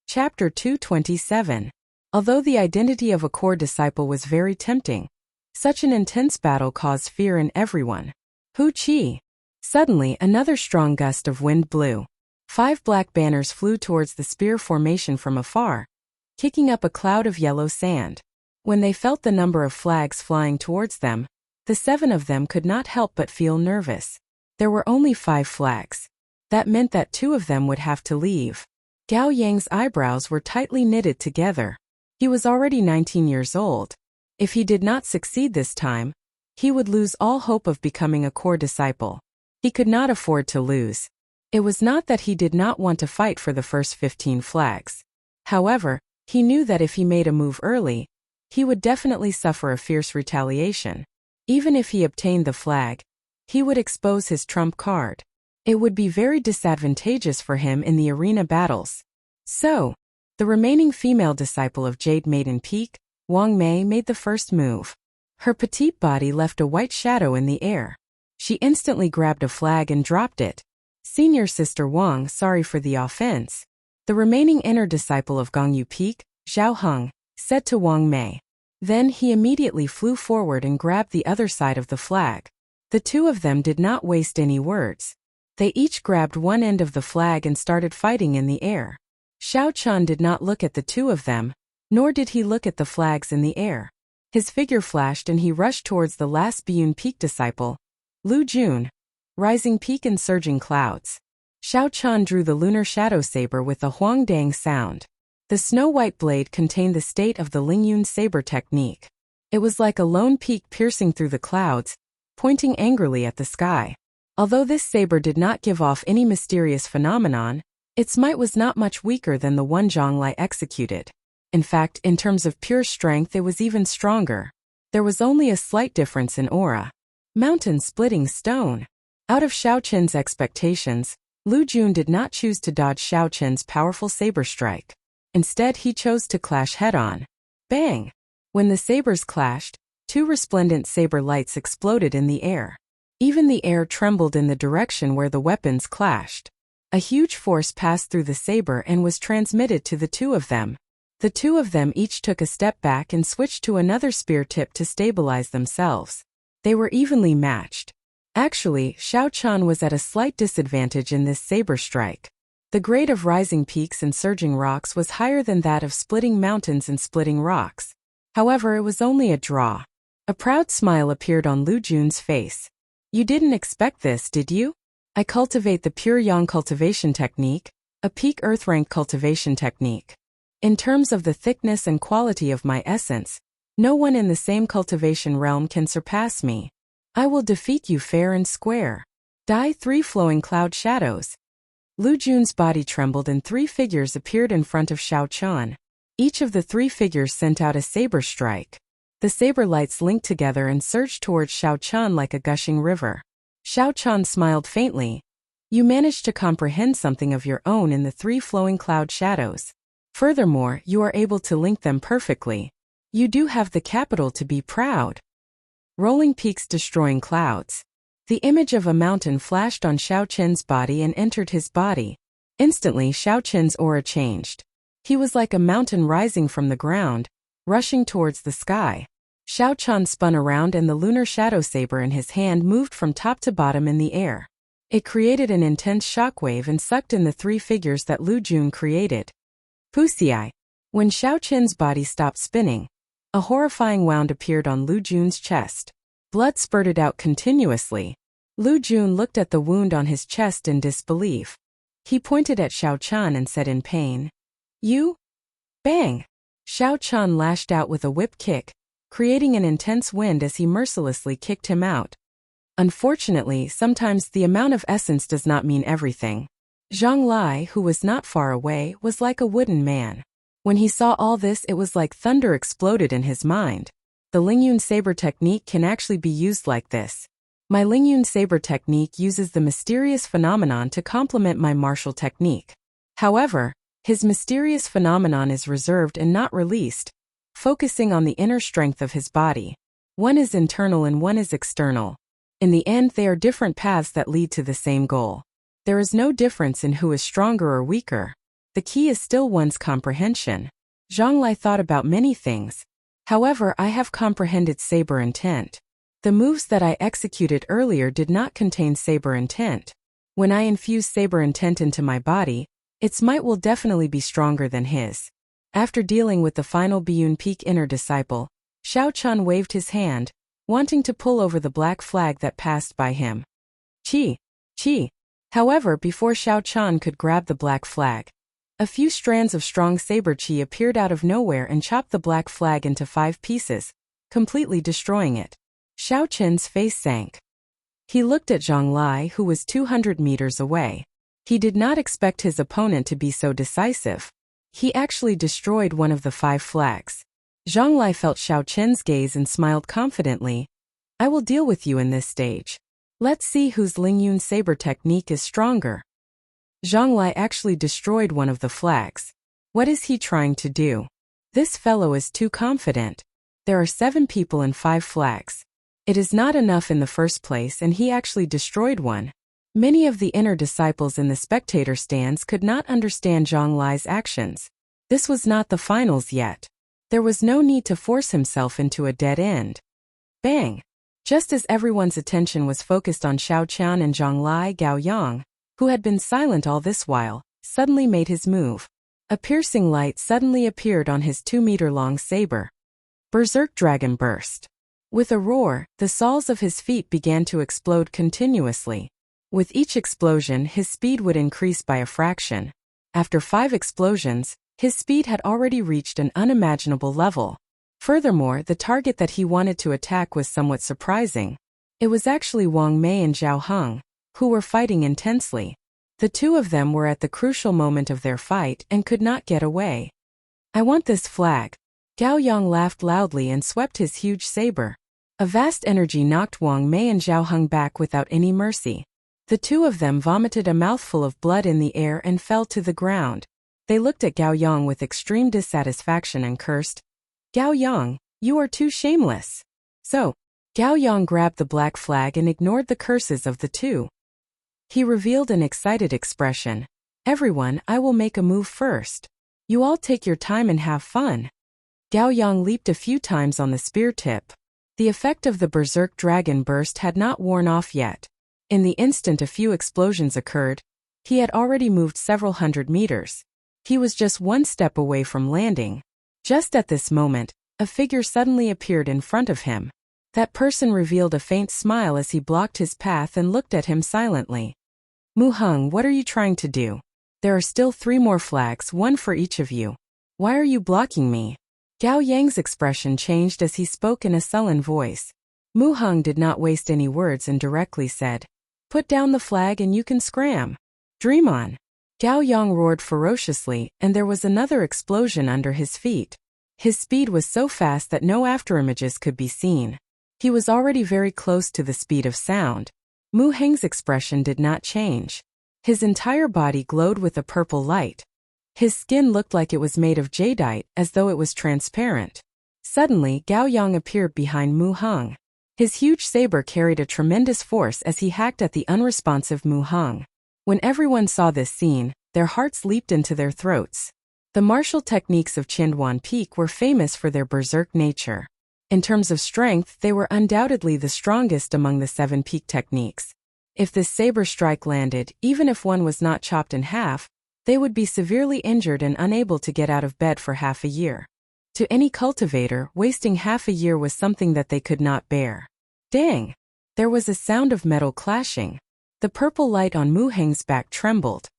Chapter 227. Although the identity of a core disciple was very tempting, such an intense battle caused fear in everyone. Hu Qi. Suddenly, another strong gust of wind blew. 5 black banners flew towards the spear formation from afar, kicking up a cloud of yellow sand. When they felt the number of flags flying towards them, the 7 of them could not help but feel nervous. There were only 5 flags. That meant that 2 of them would have to leave. Gao Yang's eyebrows were tightly knitted together. He was already 19 years old. If he did not succeed this time, he would lose all hope of becoming a core disciple. He could not afford to lose. It was not that he did not want to fight for the first 15 flags. However, he knew that if he made a move early, he would definitely suffer a fierce retaliation. Even if he obtained the flag, he would expose his trump card. It would be very disadvantageous for him in the arena battles. So, the remaining female disciple of Jade Maiden Peak, Wang Mei, made the first move. Her petite body left a white shadow in the air. She instantly grabbed a flag and dropped it. Senior Sister Wang, sorry for the offense. The remaining inner disciple of Gongyu Peak, Zhao Heng, said to Wang Mei. Then he immediately flew forward and grabbed the other side of the flag. The 2 of them did not waste any words. They each grabbed one end of the flag and started fighting in the air. Xiao Chun did not look at the 2 of them, nor did he look at the flags in the air. His figure flashed and he rushed towards the last Biyun Peak disciple, Lu Jun. Rising peak and surging clouds. Xiao Chun drew the lunar shadow saber with a huangdang sound. The snow-white blade contained the state of the Lingyun saber technique. It was like a lone peak piercing through the clouds, pointing angrily at the sky. Although this saber did not give off any mysterious phenomenon, its might was not much weaker than the one Zhang Lai executed. In fact, in terms of pure strength, it was even stronger. There was only a slight difference in aura. Mountain-splitting stone. Out of Xiao Qin's expectations, Lu Jun did not choose to dodge Xiao Qin's powerful saber strike. Instead, he chose to clash head-on. Bang! When the sabers clashed, two resplendent saber lights exploded in the air. Even the air trembled in the direction where the weapons clashed. A huge force passed through the saber and was transmitted to the two of them. The two of them each took a step back and switched to another spear tip to stabilize themselves. They were evenly matched. Actually, Xiao Chan was at a slight disadvantage in this saber strike. The grade of rising peaks and surging rocks was higher than that of splitting mountains and splitting rocks. However, it was only a draw. A proud smile appeared on Lu Jun's face. You didn't expect this, did you? I cultivate the pure yang cultivation technique, a peak earth rank cultivation technique. In terms of the thickness and quality of my essence, no one in the same cultivation realm can surpass me. I will defeat you fair and square. Die 3 flowing cloud shadows. Lu Jun's body trembled and 3 figures appeared in front of Xiao Chan. Each of the 3 figures sent out a saber strike. The saber lights linked together and surged towards Xiao Chan like a gushing river. Xiao Chan smiled faintly. You managed to comprehend something of your own in the 3 flowing cloud shadows. Furthermore, you are able to link them perfectly. You do have the capital to be proud. Rolling peaks destroying clouds. The image of a mountain flashed on Xiao Chen's body and entered his body. Instantly, Xiao Chen's aura changed. He was like a mountain rising from the ground, rushing towards the sky. Xiao Chan spun around and the lunar shadow saber in his hand moved from top to bottom in the air. It created an intense shockwave and sucked in the 3 figures that Lu Jun created. Pusiai. When Xiao Chen's body stopped spinning, a horrifying wound appeared on Lu Jun's chest. Blood spurted out continuously. Lu Jun looked at the wound on his chest in disbelief. He pointed at Xiao Chan and said in pain, You? Bang! Xiao Chan lashed out with a whip kick, creating an intense wind as he mercilessly kicked him out. Unfortunately, sometimes the amount of essence does not mean everything. Zhang Lai, who was not far away, was like a wooden man. When he saw all this, it was like thunder exploded in his mind. The Lingyun saber technique can actually be used like this. My Lingyun saber technique uses the mysterious phenomenon to complement my martial technique. However, his mysterious phenomenon is reserved and not released, focusing on the inner strength of his body. One is internal and one is external. In the end, they are different paths that lead to the same goal. There is no difference in who is stronger or weaker. The key is still one's comprehension. Zhang Lai thought about many things. However, I have comprehended saber intent. The moves that I executed earlier did not contain saber intent. When I infuse saber intent into my body, its might will definitely be stronger than his. After dealing with the final Biyun Peak inner disciple, Xiao Chan waved his hand, wanting to pull over the black flag that passed by him. Chi! Chi! However, before Xiao Chan could grab the black flag, a few strands of strong saber chi appeared out of nowhere and chopped the black flag into 5 pieces, completely destroying it. Xiao Chen's face sank. He looked at Zhang Lai, who was 200 meters away. He did not expect his opponent to be so decisive. He actually destroyed one of the 5 flags. Zhang Lai felt Xiao Chen's gaze and smiled confidently. I will deal with you in this stage. Let's see whose Lingyun saber technique is stronger. Zhang Lai actually destroyed one of the flags. What is he trying to do? This fellow is too confident. There are 7 people and 5 flags. It is not enough in the first place, and he actually destroyed one. Many of the inner disciples in the spectator stands could not understand Zhang Lai's actions. This was not the finals yet. There was no need to force himself into a dead end. Bang! Just as everyone's attention was focused on Xiao Qian and Zhang Lai, Gao Yang, who had been silent all this while, suddenly made his move. A piercing light suddenly appeared on his 2-meter-long saber. Berserk Dragon burst. With a roar, the soles of his feet began to explode continuously. With each explosion, his speed would increase by a fraction. After 5 explosions, his speed had already reached an unimaginable level. Furthermore, the target that he wanted to attack was somewhat surprising. It was actually Wang Mei and Zhao Heng, who were fighting intensely. The 2 of them were at the crucial moment of their fight and could not get away. I want this flag. Gao Yang laughed loudly and swept his huge saber. A vast energy knocked Wang Mei and Zhao Heng back without any mercy. The 2 of them vomited a mouthful of blood in the air and fell to the ground. They looked at Gao Yang with extreme dissatisfaction and cursed. Gao Yang, you are too shameless. So, Gao Yang grabbed the black flag and ignored the curses of the two. He revealed an excited expression. Everyone, I will make a move first. You all take your time and have fun. Gao Yang leaped a few times on the spear tip. The effect of the berserk dragon burst had not worn off yet. In the instant a few explosions occurred, he had already moved several hundred meters. He was just one step away from landing. Just at this moment, a figure suddenly appeared in front of him. That person revealed a faint smile as he blocked his path and looked at him silently. Mu Heng, what are you trying to do? There are still 3 more flags, one for each of you. Why are you blocking me? Gao Yang's expression changed as he spoke in a sullen voice. Mu Heng did not waste any words and directly said, Put down the flag and you can scram. Dream on. Gao Yang roared ferociously, and there was another explosion under his feet. His speed was so fast that no afterimages could be seen. He was already very close to the speed of sound. Mu Heng's expression did not change. His entire body glowed with a purple light. His skin looked like it was made of jadeite, as though it was transparent. Suddenly, Gao Yang appeared behind Mu Heng. His huge saber carried a tremendous force as he hacked at the unresponsive Mu Heng. When everyone saw this scene, their hearts leaped into their throats. The martial techniques of Qinduan Peak were famous for their berserk nature. In terms of strength, they were undoubtedly the strongest among the 7 peak techniques. If this saber strike landed, even if one was not chopped in half, they would be severely injured and unable to get out of bed for half a year. To any cultivator, wasting half a year was something that they could not bear. Dang! There was a sound of metal clashing. The purple light on Mu Heng's back trembled.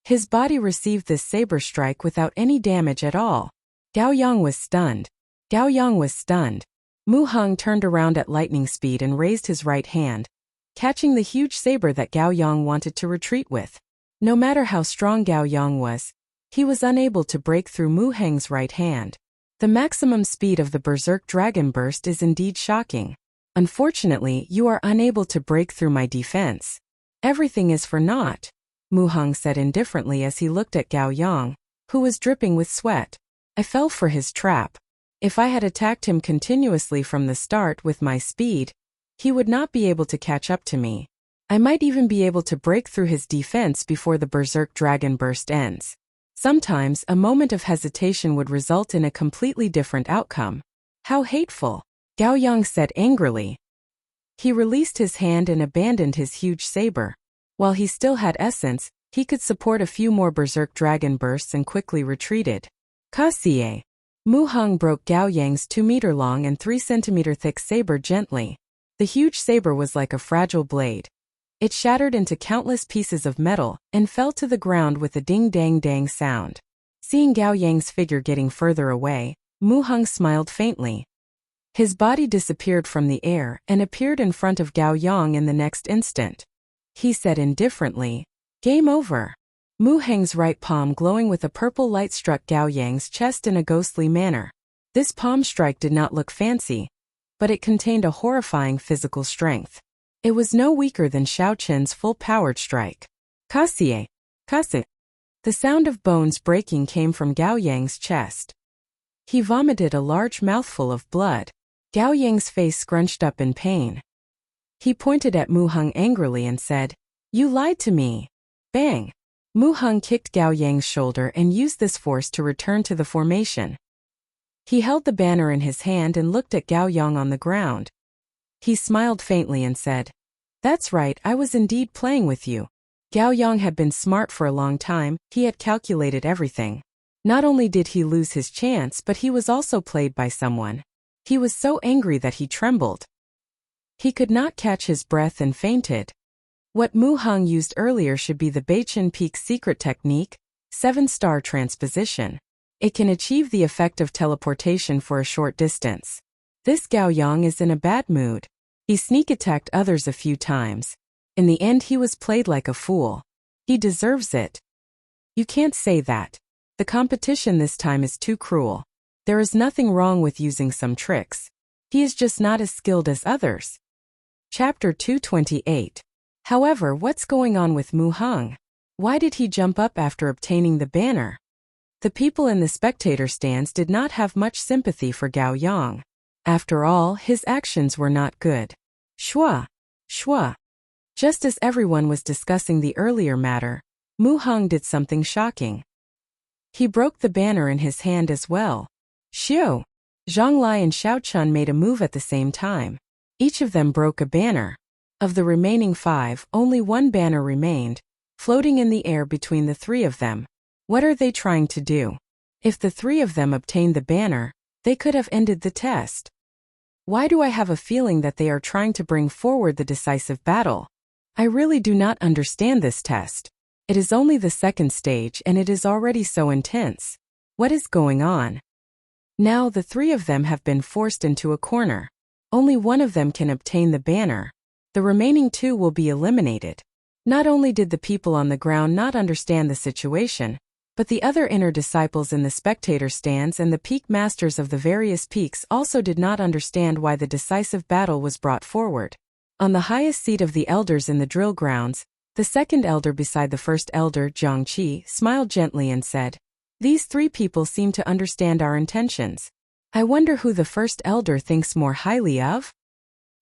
His body received this saber strike without any damage at all. Gao Yang was stunned. Gao Yang was stunned. Mu Heng turned around at lightning speed and raised his right hand, catching the huge saber that Gao Yang wanted to retreat with. No matter how strong Gao Yang was, he was unable to break through Mu Heng's right hand. The maximum speed of the berserk dragon burst is indeed shocking. Unfortunately, you are unable to break through my defense. Everything is for naught, Mu Heng said indifferently as he looked at Gao Yang, who was dripping with sweat. I fell for his trap. If I had attacked him continuously from the start with my speed, he would not be able to catch up to me. I might even be able to break through his defense before the berserk dragon burst ends. Sometimes, a moment of hesitation would result in a completely different outcome. How hateful, Gao Yang said angrily. He released his hand and abandoned his huge saber. While he still had essence, he could support a few more berserk dragon bursts and quickly retreated. Kasie. Mu Heng broke Gao Yang's 2-meter-long and 3-centimeter-thick saber gently. The huge saber was like a fragile blade. It shattered into countless pieces of metal and fell to the ground with a ding-dang-dang sound. Seeing Gao Yang's figure getting further away, Mu Heng smiled faintly. His body disappeared from the air and appeared in front of Gao Yang in the next instant. He said indifferently, Game over. Mu Heng's right palm glowing with a purple light struck Gao Yang's chest in a ghostly manner. This palm strike did not look fancy, but it contained a horrifying physical strength. It was no weaker than Xiao Qin's full-powered strike. Kasie. Kasie. The sound of bones breaking came from Gao Yang's chest. He vomited a large mouthful of blood. Gao Yang's face scrunched up in pain. He pointed at Mu Heng angrily and said, You lied to me. Bang! Mu Heng kicked Gao Yang's shoulder and used this force to return to the formation. He held the banner in his hand and looked at Gao Yang on the ground. He smiled faintly and said, That's right, I was indeed playing with you. Gao Yang had been smart for a long time, he had calculated everything. Not only did he lose his chance, but he was also played by someone. He was so angry that he trembled. He could not catch his breath and fainted. What Mu Heng used earlier should be the Beichin Peak's secret technique, 7-star transposition. It can achieve the effect of teleportation for a short distance. This Gao Yang is in a bad mood. He sneak attacked others a few times. In the end he was played like a fool. He deserves it. You can't say that. The competition this time is too cruel. There is nothing wrong with using some tricks. He is just not as skilled as others. Chapter 228. However, what's going on with Mu Heng? Why did he jump up after obtaining the banner? The people in the spectator stands did not have much sympathy for Gao Yang. After all, his actions were not good. Shua! Shua! Just as everyone was discussing the earlier matter, Mu Heng did something shocking. He broke the banner in his hand as well. Xiu! Zhang Lai and Xiao Chun made a move at the same time. Each of them broke a banner. Of the remaining 5, only one banner remained, floating in the air between the 3 of them. What are they trying to do? If the 3 of them obtained the banner, they could have ended the test. Why do I have a feeling that they are trying to bring forward the decisive battle? I really do not understand this test. It is only the second stage and it is already so intense. What is going on? Now the 3 of them have been forced into a corner. Only one of them can obtain the banner. The remaining 2 will be eliminated. Not only did the people on the ground not understand the situation, but the other inner disciples in the spectator stands and the peak masters of the various peaks also did not understand why the decisive battle was brought forward. On the highest seat of the elders in the drill grounds, the second elder beside the first elder, Jiang Qi, smiled gently and said, "These 3 people seem to understand our intentions. I wonder who the first elder thinks more highly of?"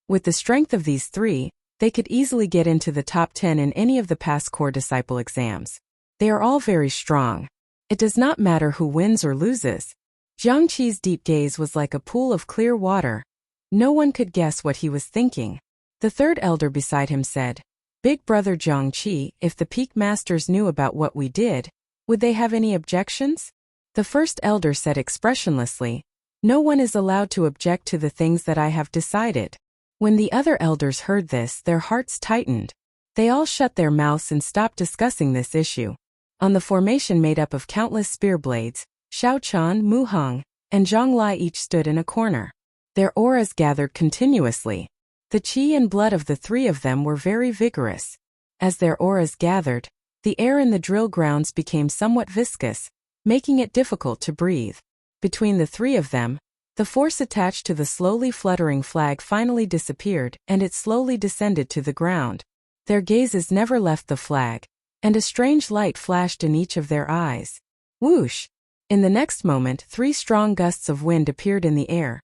With the strength of these 3, they could easily get into the top 10 in any of the past core disciple exams. They are all very strong. It does not matter who wins or loses. Jiang Qi's deep gaze was like a pool of clear water. No one could guess what he was thinking. The third elder beside him said, "Big brother Jiang Qi, if the peak masters knew about what we did, would they have any objections?" The first elder said expressionlessly, "No one is allowed to object to the things that I have decided." When the other elders heard this, their hearts tightened. They all shut their mouths and stopped discussing this issue. On the formation made up of countless spear blades, Xiao Chun, Mu Heng, and Zhang Lai each stood in a corner. Their auras gathered continuously. The qi and blood of the 3 of them were very vigorous. As their auras gathered, the air in the drill grounds became somewhat viscous, making it difficult to breathe. Between the 3 of them, the force attached to the slowly fluttering flag finally disappeared and it slowly descended to the ground. Their gazes never left the flag, and a strange light flashed in each of their eyes. Whoosh! In the next moment, 3 strong gusts of wind appeared in the air,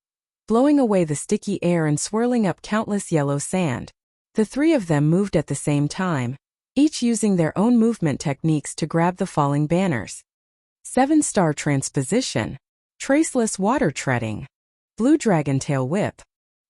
blowing away the sticky air and swirling up countless yellow sand. The 3 of them moved at the same time, each using their own movement techniques to grab the falling banners. 7-star transposition. Traceless water treading. Blue dragon tail whip.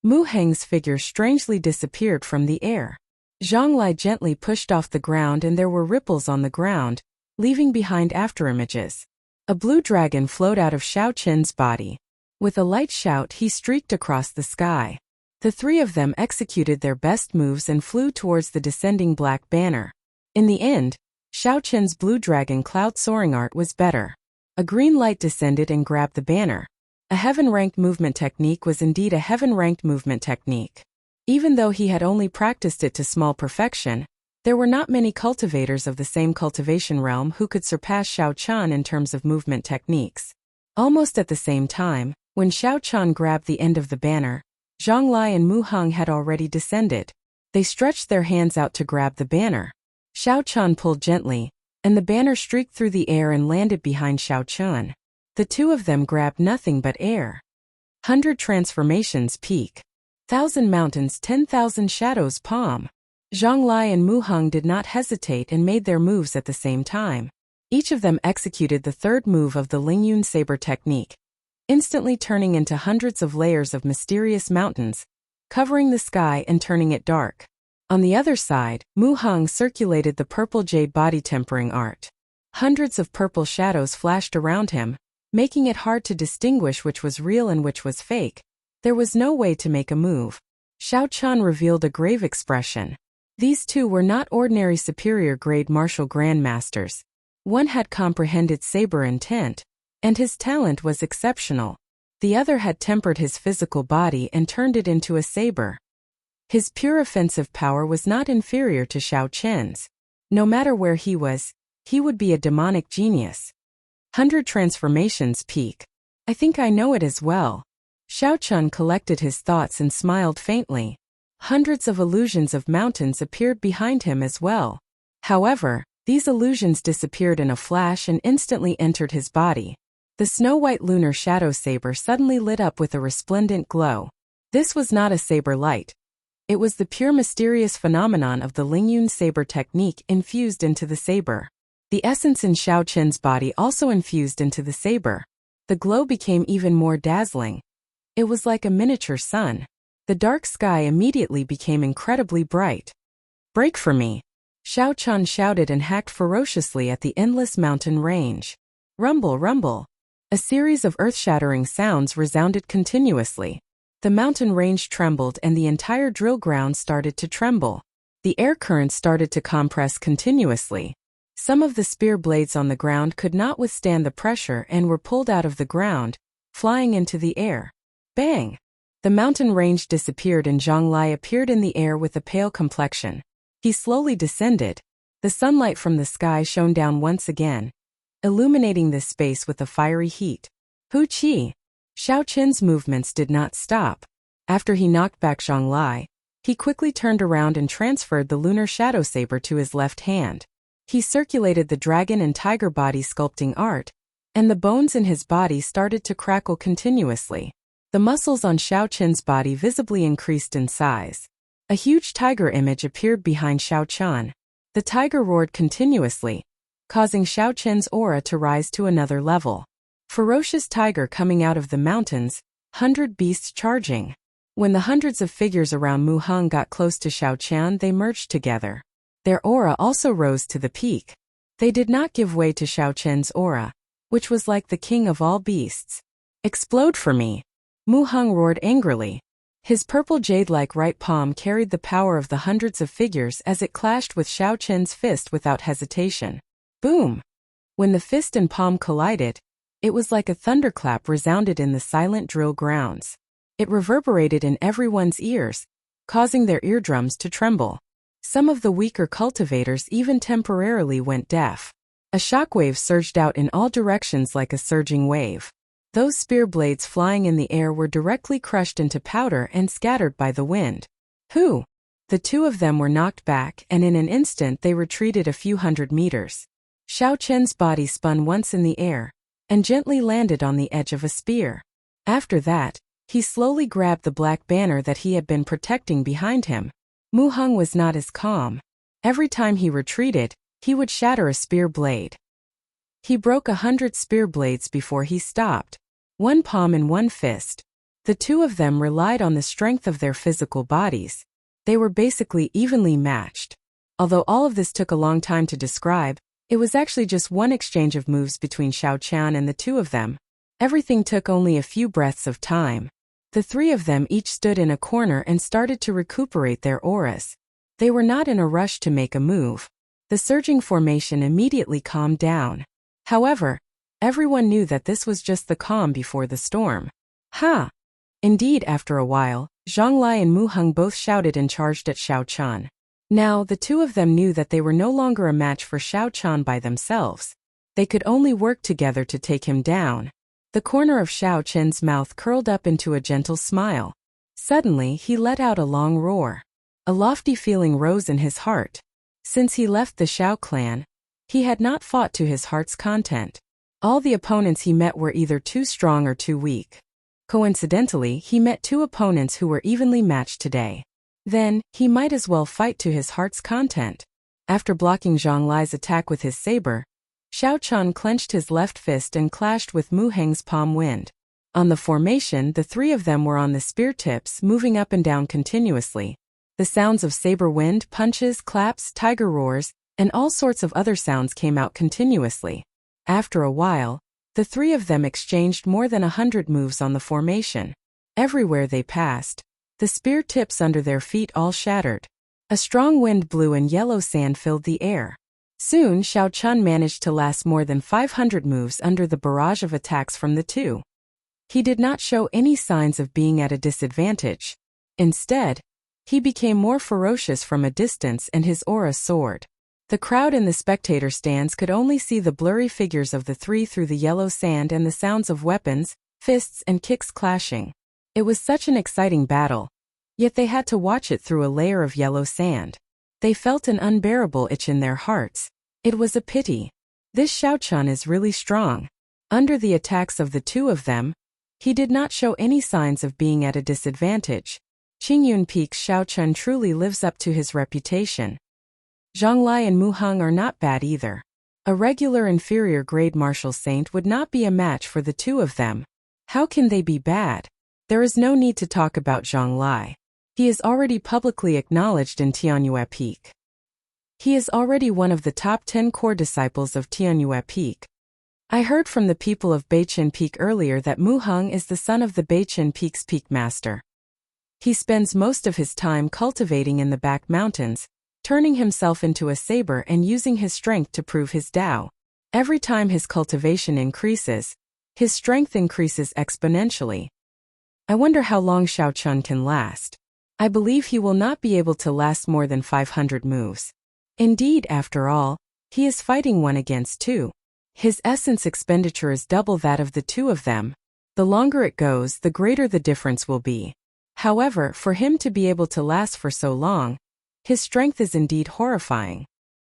Mu Heng's figure strangely disappeared from the air. Zhang Lai gently pushed off the ground and there were ripples on the ground, leaving behind afterimages. A blue dragon flowed out of Xiao Chen's body. With a light shout he streaked across the sky. The 3 of them executed their best moves and flew towards the descending black banner. In the end, Xiao Chen's blue dragon cloud soaring art was better. A green light descended and grabbed the banner. A heaven-ranked movement technique was indeed a heaven-ranked movement technique. Even though he had only practiced it to small perfection, there were not many cultivators of the same cultivation realm who could surpass Xiao Chun in terms of movement techniques. Almost at the same time, when Xiao Chun grabbed the end of the banner, Zhang Lai and Mu Heng had already descended. They stretched their hands out to grab the banner. Xiao Chun pulled gently, and the banner streaked through the air and landed behind Xiao Chun. The 2 of them grabbed nothing but air. 100 transformations peak. 1,000 mountains, 10,000 shadows palm. Zhang Lai and Mu Heng did not hesitate and made their moves at the same time. Each of them executed the third move of the Lingyun saber technique, instantly turning into hundreds of layers of mysterious mountains, covering the sky and turning it dark. On the other side, Mu Heng circulated the purple jade body tempering art. Hundreds of purple shadows flashed around him, making it hard to distinguish which was real and which was fake. There was no way to make a move. Xiao Chun revealed a grave expression. These 2 were not ordinary superior grade martial grandmasters. One had comprehended saber intent, and his talent was exceptional. The other had tempered his physical body and turned it into a saber. His pure offensive power was not inferior to Xiao Chen's. No matter where he was, he would be a demonic genius. 100 transformations peak. I think I know it as well. Xiao Chun collected his thoughts and smiled faintly. Hundreds of illusions of mountains appeared behind him as well. However, These illusions disappeared in a flash and instantly entered his body. The snow-white lunar shadow saber suddenly lit up with a resplendent glow. This was not a saber light. It was the pure mysterious phenomenon of the Lingyun saber technique infused into the saber. The essence in Xiao Qin's body also infused into the saber. The glow became even more dazzling. It was like a miniature sun. The dark sky immediately became incredibly bright. "Break for me!" Xiao Qin shouted and hacked ferociously at the endless mountain range. Rumble, rumble. A series of earth-shattering sounds resounded continuously. The mountain range trembled and the entire drill ground started to tremble. The air currents started to compress continuously. Some of the spear blades on the ground could not withstand the pressure and were pulled out of the ground, flying into the air. Bang! The mountain range disappeared and Zhonglai appeared in the air with a pale complexion. He slowly descended. The sunlight from the sky shone down once again, illuminating this space with a fiery heat. Hu Qi! Xiao Qin's movements did not stop. After he knocked back Zhonglai, he quickly turned around and transferred the lunar shadow saber to his left hand. He circulated the dragon and tiger body sculpting art, and the bones in his body started to crackle continuously. The muscles on Xiao Qin's body visibly increased in size. A huge tiger image appeared behind Xiao Qin. The tiger roared continuously, causing Xiao Qin's aura to rise to another level. Ferocious tiger coming out of the mountains, 100 beasts charging. When the hundreds of figures around Mu Heng got close to Xiao Qin, they merged together. Their aura also rose to the peak. They did not give way to Xiao Qin's aura, which was like the king of all beasts. "Explode for me!" Mu Heng roared angrily. His purple jade-like right palm carried the power of the hundreds of figures as it clashed with Xiao Qin's fist without hesitation. Boom! When the fist and palm collided, it was like a thunderclap resounded in the silent drill grounds. It reverberated in everyone's ears, causing their eardrums to tremble. Some of the weaker cultivators even temporarily went deaf. A shockwave surged out in all directions like a surging wave. Those spear blades flying in the air were directly crushed into powder and scattered by the wind. Who? The two of them were knocked back, and in an instant they retreated a few hundred meters. Xiao Qin's body spun once in the air, and gently landed on the edge of a spear. After that, he slowly grabbed the black banner that he had been protecting behind him. Mu Heng was not as calm. Every time he retreated, he would shatter a spear blade. He broke 100 spear blades before he stopped. One palm and one fist. The two of them relied on the strength of their physical bodies. They were basically evenly matched. Although all of this took a long time to describe, it was actually just one exchange of moves between Xiao Qin and the two of them. Everything took only a few breaths of time. The three of them each stood in a corner and started to recuperate their auras. They were not in a rush to make a move. The surging formation immediately calmed down. However, everyone knew that this was just the calm before the storm. Ha! Indeed, after a while, Zhonglai and Mu Heng both shouted and charged at Xiao Qin. Now, the two of them knew that they were no longer a match for Xiao Qin by themselves. They could only work together to take him down. The corner of Xiao Qin's mouth curled up into a gentle smile. Suddenly, he let out a long roar. A lofty feeling rose in his heart. Since he left the Xiao clan, he had not fought to his heart's content. All the opponents he met were either too strong or too weak. Coincidentally, he met two opponents who were evenly matched today. Then, he might as well fight to his heart's content. After blocking Zhonglai's attack with his saber, Xiao Qin clenched his left fist and clashed with Mu Heng's palm wind. On the formation, the three of them were on the spear tips, moving up and down continuously. The sounds of saber wind, punches, claps, tiger roars, and all sorts of other sounds came out continuously. After a while, the three of them exchanged more than 100 moves on the formation. Everywhere they passed, the spear tips under their feet all shattered. A strong wind blew and yellow sand filled the air. Soon, Xiao Qin managed to last more than 500 moves under the barrage of attacks from the two. He did not show any signs of being at a disadvantage. Instead, he became more ferocious from a distance and his aura soared. The crowd in the spectator stands could only see the blurry figures of the three through the yellow sand and the sounds of weapons, fists and kicks clashing. It was such an exciting battle, yet they had to watch it through a layer of yellow sand. They felt an unbearable itch in their hearts. It was a pity. This Xiaochun is really strong. Under the attacks of the two of them, he did not show any signs of being at a disadvantage. Qingyun Peak's Xiaochun truly lives up to his reputation. Zhang Lai and Mu Heng are not bad either. A regular inferior grade martial saint would not be a match for the two of them. How can they be bad? There is no need to talk about Zhang Lai. He is already publicly acknowledged in Tianyue Peak. He is already one of the top 10 core disciples of Tianyue Peak. I heard from the people of Beiqin Peak earlier that Mu Heng is the son of the Beiqin Peak's Peak Master. He spends most of his time cultivating in the back mountains, turning himself into a saber and using his strength to prove his Tao. Every time his cultivation increases, his strength increases exponentially. I wonder how long Xiaochun can last. I believe he will not be able to last more than 500 moves. Indeed, after all, he is fighting 1 against 2. His essence expenditure is double that of the two of them. The longer it goes, the greater the difference will be. However, for him to be able to last for so long, his strength is indeed horrifying.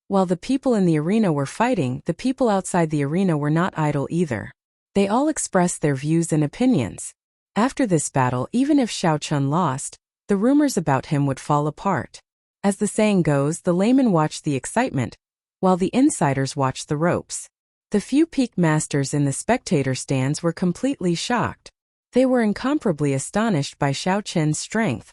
While the people in the arena were fighting, the people outside the arena were not idle either. They all expressed their views and opinions. After this battle, even if Xiaochun lost, the rumors about him would fall apart. As the saying goes, the laymen watched the excitement, while the insiders watched the ropes. The few peak masters in the spectator stands were completely shocked. They were incomparably astonished by Xiaochun's strength.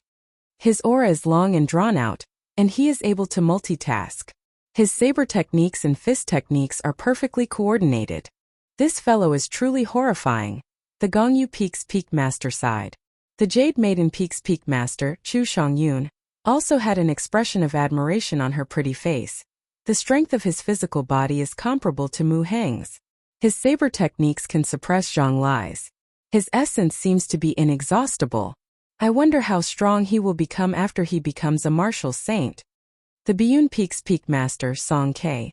His aura is long and drawn out, and he is able to multitask. His saber techniques and fist techniques are perfectly coordinated. This fellow is truly horrifying. The Gongyu Peak's Peak Master sighed. The Jade Maiden Peak's Peak Master, Chu Shongyun, also had an expression of admiration on her pretty face. The strength of his physical body is comparable to Mu Heng's. His saber techniques can suppress Zhang Lai's. His essence seems to be inexhaustible. I wonder how strong he will become after he becomes a martial saint. The Biyun Peak's Peak Master, Song Ke,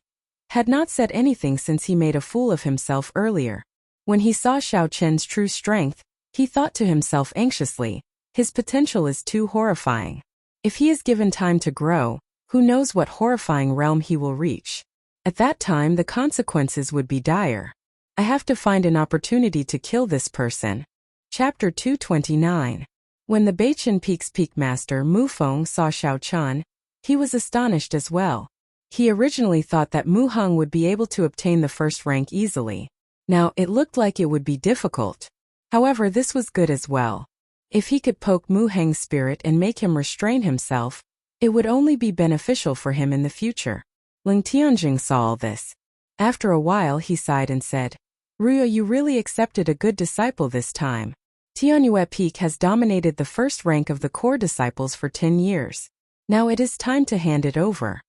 had not said anything since he made a fool of himself earlier. When he saw Xiaochun's true strength, he thought to himself anxiously, his potential is too horrifying. If he is given time to grow, who knows what horrifying realm he will reach. At that time the consequences would be dire. I have to find an opportunity to kill this person. Chapter 229. When the Beiqin Peak's Peak Master Mu Feng saw Xiaochun, he was astonished as well. He originally thought that Mu Heng would be able to obtain the first rank easily. Now, it looked like it would be difficult. However, this was good as well. If he could poke Mu Heng's spirit and make him restrain himself, it would only be beneficial for him in the future. Ling Tianjing saw all this. After a while he sighed and said, Ruya, you really accepted a good disciple this time. Tianyue Peak has dominated the first rank of the core disciples for 10 years. Now it is time to hand it over.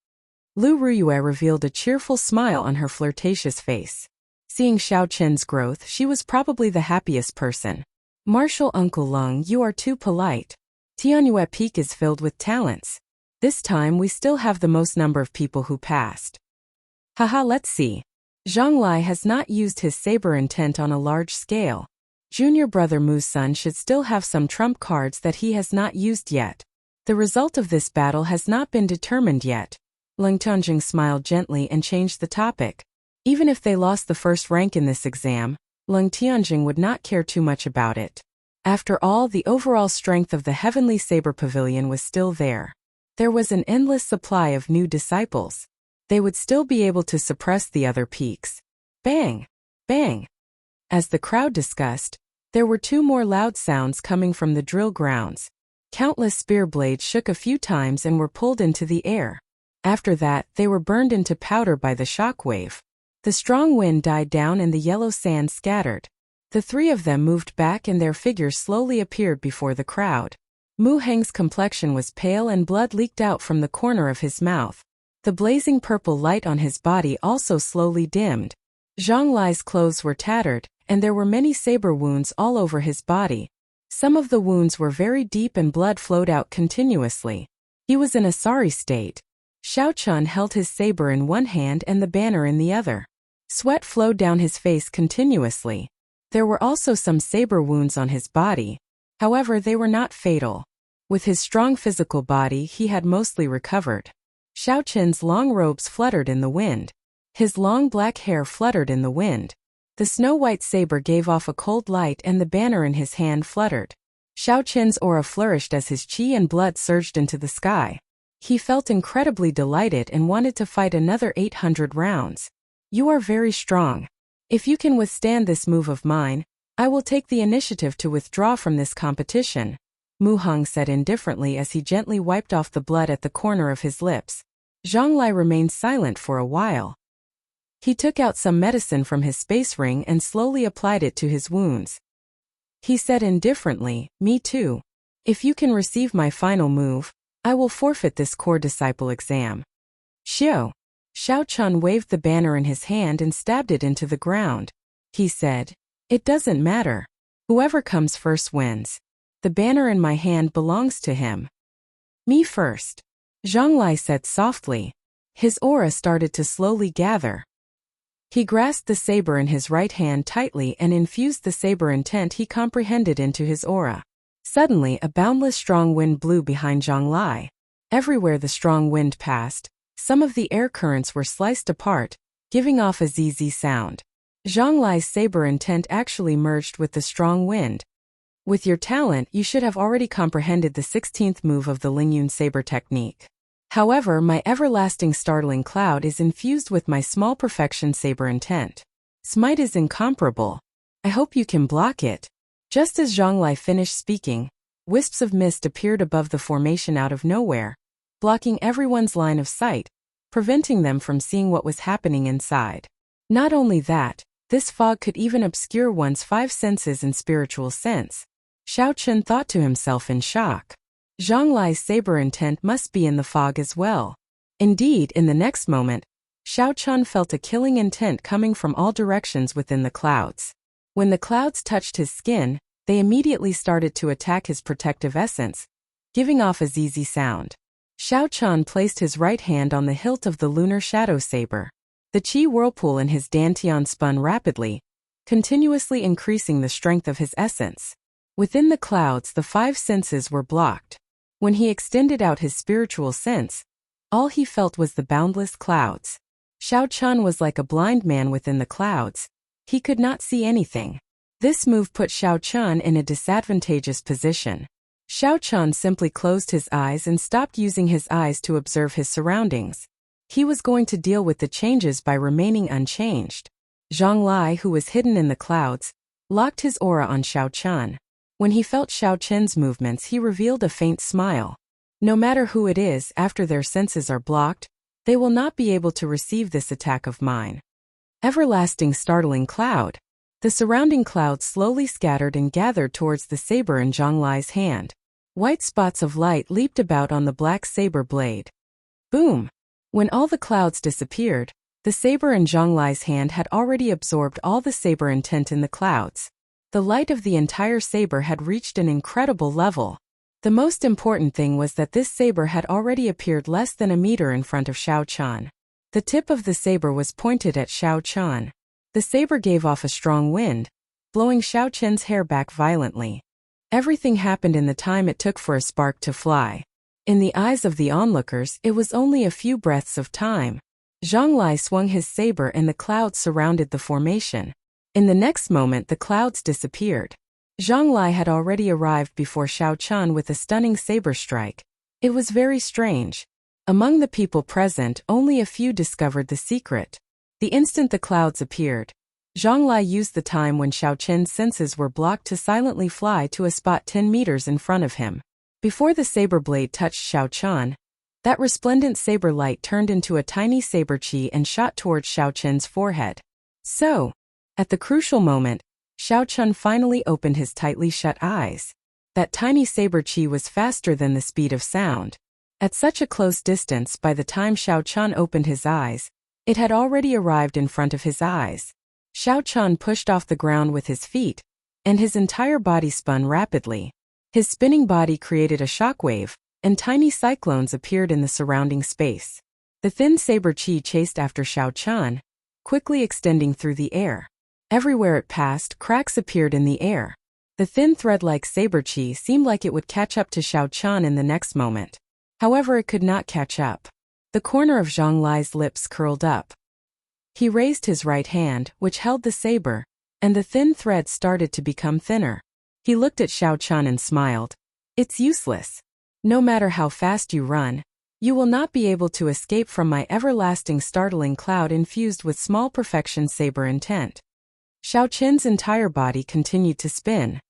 Lu Ruyue revealed a cheerful smile on her flirtatious face. Seeing Xiaochun's growth, she was probably the happiest person. Martial Uncle Lung, you are too polite. Tianyue Peak is filled with talents. This time we still have the most number of people who passed. Haha, let's see. Zhang Lai has not used his saber intent on a large scale. Junior brother Mu's son should still have some trump cards that he has not used yet. The result of this battle has not been determined yet. Ling Tianjing smiled gently and changed the topic. Even if they lost the first rank in this exam, Ling Tianjing would not care too much about it. After all, the overall strength of the Heavenly Saber Pavilion was still there. There was an endless supply of new disciples. They would still be able to suppress the other peaks. Bang! Bang! As the crowd discussed, there were 2 more loud sounds coming from the drill grounds. Countless spear blades shook a few times and were pulled into the air. After that, they were burned into powder by the shockwave. The strong wind died down and the yellow sand scattered. The 3 of them moved back and their figures slowly appeared before the crowd. Mu Heng's complexion was pale and blood leaked out from the corner of his mouth. The blazing purple light on his body also slowly dimmed. Zhang Lai's clothes were tattered, and there were many saber wounds all over his body. Some of the wounds were very deep and blood flowed out continuously. He was in a sorry state. Xiaochun held his saber in one hand and the banner in the other. Sweat flowed down his face continuously. There were also some saber wounds on his body. However, they were not fatal. With his strong physical body, he had mostly recovered. Xiaochun's long robes fluttered in the wind. His long black hair fluttered in the wind. The snow-white saber gave off a cold light and the banner in his hand fluttered. Xiao Qin's aura flourished as his qi and blood surged into the sky. He felt incredibly delighted and wanted to fight another 800 rounds. You are very strong. If you can withstand this move of mine, I will take the initiative to withdraw from this competition, Mu Hong said indifferently as he gently wiped off the blood at the corner of his lips. Zhang Lai remained silent for a while. He took out some medicine from his space ring and slowly applied it to his wounds. He said indifferently, "Me too. If you can receive my final move, I will forfeit this core disciple exam." Xiao. Xiao Chun waved the banner in his hand and stabbed it into the ground. He said, "It doesn't matter. Whoever comes first wins. The banner in my hand belongs to him." "Me first," Zhang Lai said softly. His aura started to slowly gather. He grasped the saber in his right hand tightly and infused the saber intent he comprehended into his aura. Suddenly, a boundless strong wind blew behind Zhang Lai. Everywhere the strong wind passed, some of the air currents were sliced apart, giving off a zzz sound. Zhang Lai's saber intent actually merged with the strong wind. With your talent, you should have already comprehended the 16th move of the Lingyun saber technique. However, my everlasting startling cloud is infused with my small perfection saber intent. Smite is incomparable. I hope you can block it. Just as Zhang Lai finished speaking, wisps of mist appeared above the formation out of nowhere, blocking everyone's line of sight, preventing them from seeing what was happening inside. Not only that, this fog could even obscure one's 5 senses and spiritual sense. Xiao Chun thought to himself in shock. Zhang Lai's saber intent must be in the fog as well. Indeed, in the next moment, Xiao Chun felt a killing intent coming from all directions within the clouds. When the clouds touched his skin, they immediately started to attack his protective essence, giving off a zzz sound. Xiao Chun placed his right hand on the hilt of the lunar shadow saber. The qi whirlpool in his dantian spun rapidly, continuously increasing the strength of his essence. Within the clouds, the 5 senses were blocked. When he extended out his spiritual sense, all he felt was the boundless clouds. Xiao Chun was like a blind man within the clouds. He could not see anything. This move put Xiao Chun in a disadvantageous position. Xiao Chun simply closed his eyes and stopped using his eyes to observe his surroundings. He was going to deal with the changes by remaining unchanged. Zhang Lai, who was hidden in the clouds, locked his aura on Xiao Chun. When he felt Xiao Chun's movements, he revealed a faint smile. No matter who it is, after their senses are blocked, they will not be able to receive this attack of mine. Everlasting startling cloud. The surrounding clouds slowly scattered and gathered towards the saber in Zhang Lai's hand. White spots of light leaped about on the black saber blade. Boom! When all the clouds disappeared, the saber in Zhang Lai's hand had already absorbed all the saber intent in the clouds. The light of the entire saber had reached an incredible level. The most important thing was that this saber had already appeared less than a meter in front of Xiao Chun. The tip of the saber was pointed at Xiao Chun. The saber gave off a strong wind, blowing Xiao Chun's hair back violently. Everything happened in the time it took for a spark to fly. In the eyes of the onlookers, it was only a few breaths of time. Zhang Lai swung his saber and the clouds surrounded the formation. In the next moment, the clouds disappeared. Zhang Lai had already arrived before Xiao Chun with a stunning saber strike. It was very strange. Among the people present, only a few discovered the secret. The instant the clouds appeared, Zhang Lai used the time when Xiao Chun's senses were blocked to silently fly to a spot 10 meters in front of him. Before the saber blade touched Xiao Chun, that resplendent saber light turned into a tiny saber qi and shot towards Xiao Chun's forehead. So, at the crucial moment, Xiao Chun finally opened his tightly shut eyes. That tiny saber qi was faster than the speed of sound. At such a close distance, by the time Xiao Chun opened his eyes, it had already arrived in front of his eyes. Xiao Chun pushed off the ground with his feet, and his entire body spun rapidly. His spinning body created a shockwave, and tiny cyclones appeared in the surrounding space. The thin saber qi chased after Xiao Chun, quickly extending through the air. Everywhere it passed, cracks appeared in the air. The thin thread-like saber qi seemed like it would catch up to Xiao Chun in the next moment. However, it could not catch up. The corner of Zhang Lai's lips curled up. He raised his right hand, which held the saber, and the thin thread started to become thinner. He looked at Xiao Chun and smiled. It's useless. No matter how fast you run, you will not be able to escape from my everlasting startling cloud infused with small perfection saber intent. Xiao Qin's entire body continued to spin.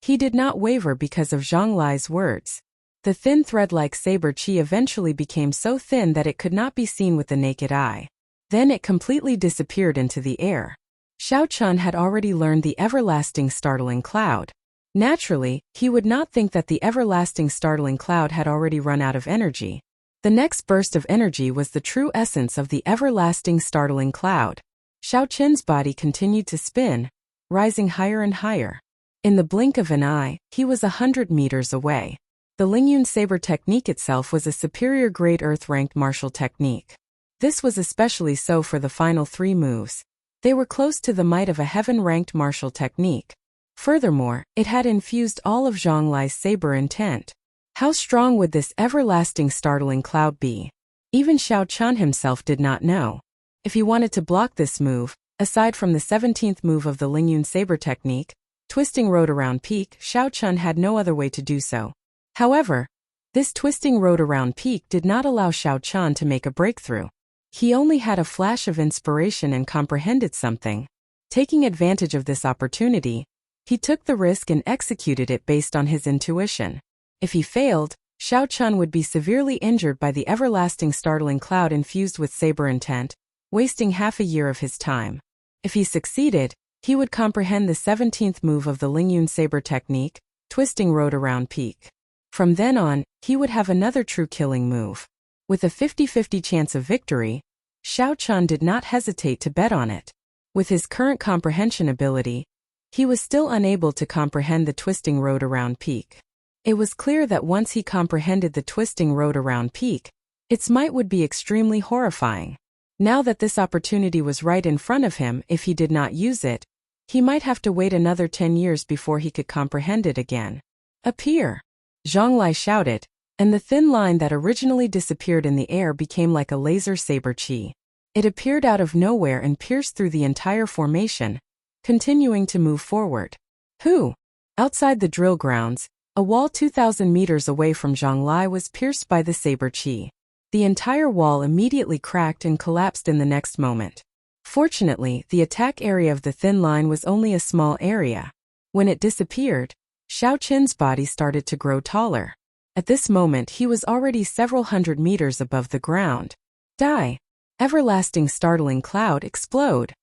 He did not waver because of Zhang Lai's words. The thin thread-like saber qi eventually became so thin that it could not be seen with the naked eye. Then it completely disappeared into the air. Xiao Chun had already learned the everlasting startling cloud. Naturally, he would not think that the everlasting startling cloud had already run out of energy. The next burst of energy was the true essence of the everlasting startling cloud. Xiao Qin's body continued to spin, rising higher and higher. In the blink of an eye, he was 100 meters away. The Lingyun saber technique itself was a superior grade earth-ranked martial technique. This was especially so for the final 3 moves. They were close to the might of a heaven-ranked martial technique. Furthermore, it had infused all of Zhang Lai's saber intent. How strong would this everlasting startling cloud be? Even Xiao Chun himself did not know. If he wanted to block this move, aside from the 17th move of the Lingyun saber technique, twisting road around peak, Xiao Chun had no other way to do so. However, this twisting road around peak did not allow Xiao Chun to make a breakthrough. He only had a flash of inspiration and comprehended something. Taking advantage of this opportunity, he took the risk and executed it based on his intuition. If he failed, Xiao Chun would be severely injured by the everlasting startling cloud infused with saber intent, wasting half a year of his time. If he succeeded, he would comprehend the 17th move of the Lingyun saber technique, twisting road around peak. From then on, he would have another true killing move. With a 50-50 chance of victory, Xiao Chun did not hesitate to bet on it. With his current comprehension ability, he was still unable to comprehend the twisting road around peak. It was clear that once he comprehended the twisting road around peak, its might would be extremely horrifying. Now that this opportunity was right in front of him, if he did not use it, he might have to wait another 10 years before he could comprehend it again. Appear! Zhang Lai shouted, and the thin line that originally disappeared in the air became like a laser saber qi. It appeared out of nowhere and pierced through the entire formation, continuing to move forward. Who? Outside the drill grounds, a wall 2,000 meters away from Zhang Lai was pierced by the saber qi. The entire wall immediately cracked and collapsed in the next moment. Fortunately, the attack area of the thin line was only a small area. When it disappeared, Xiao Qin's body started to grow taller. At this moment he was already several hundred meters above the ground. Die! Everlasting startling cloud explode!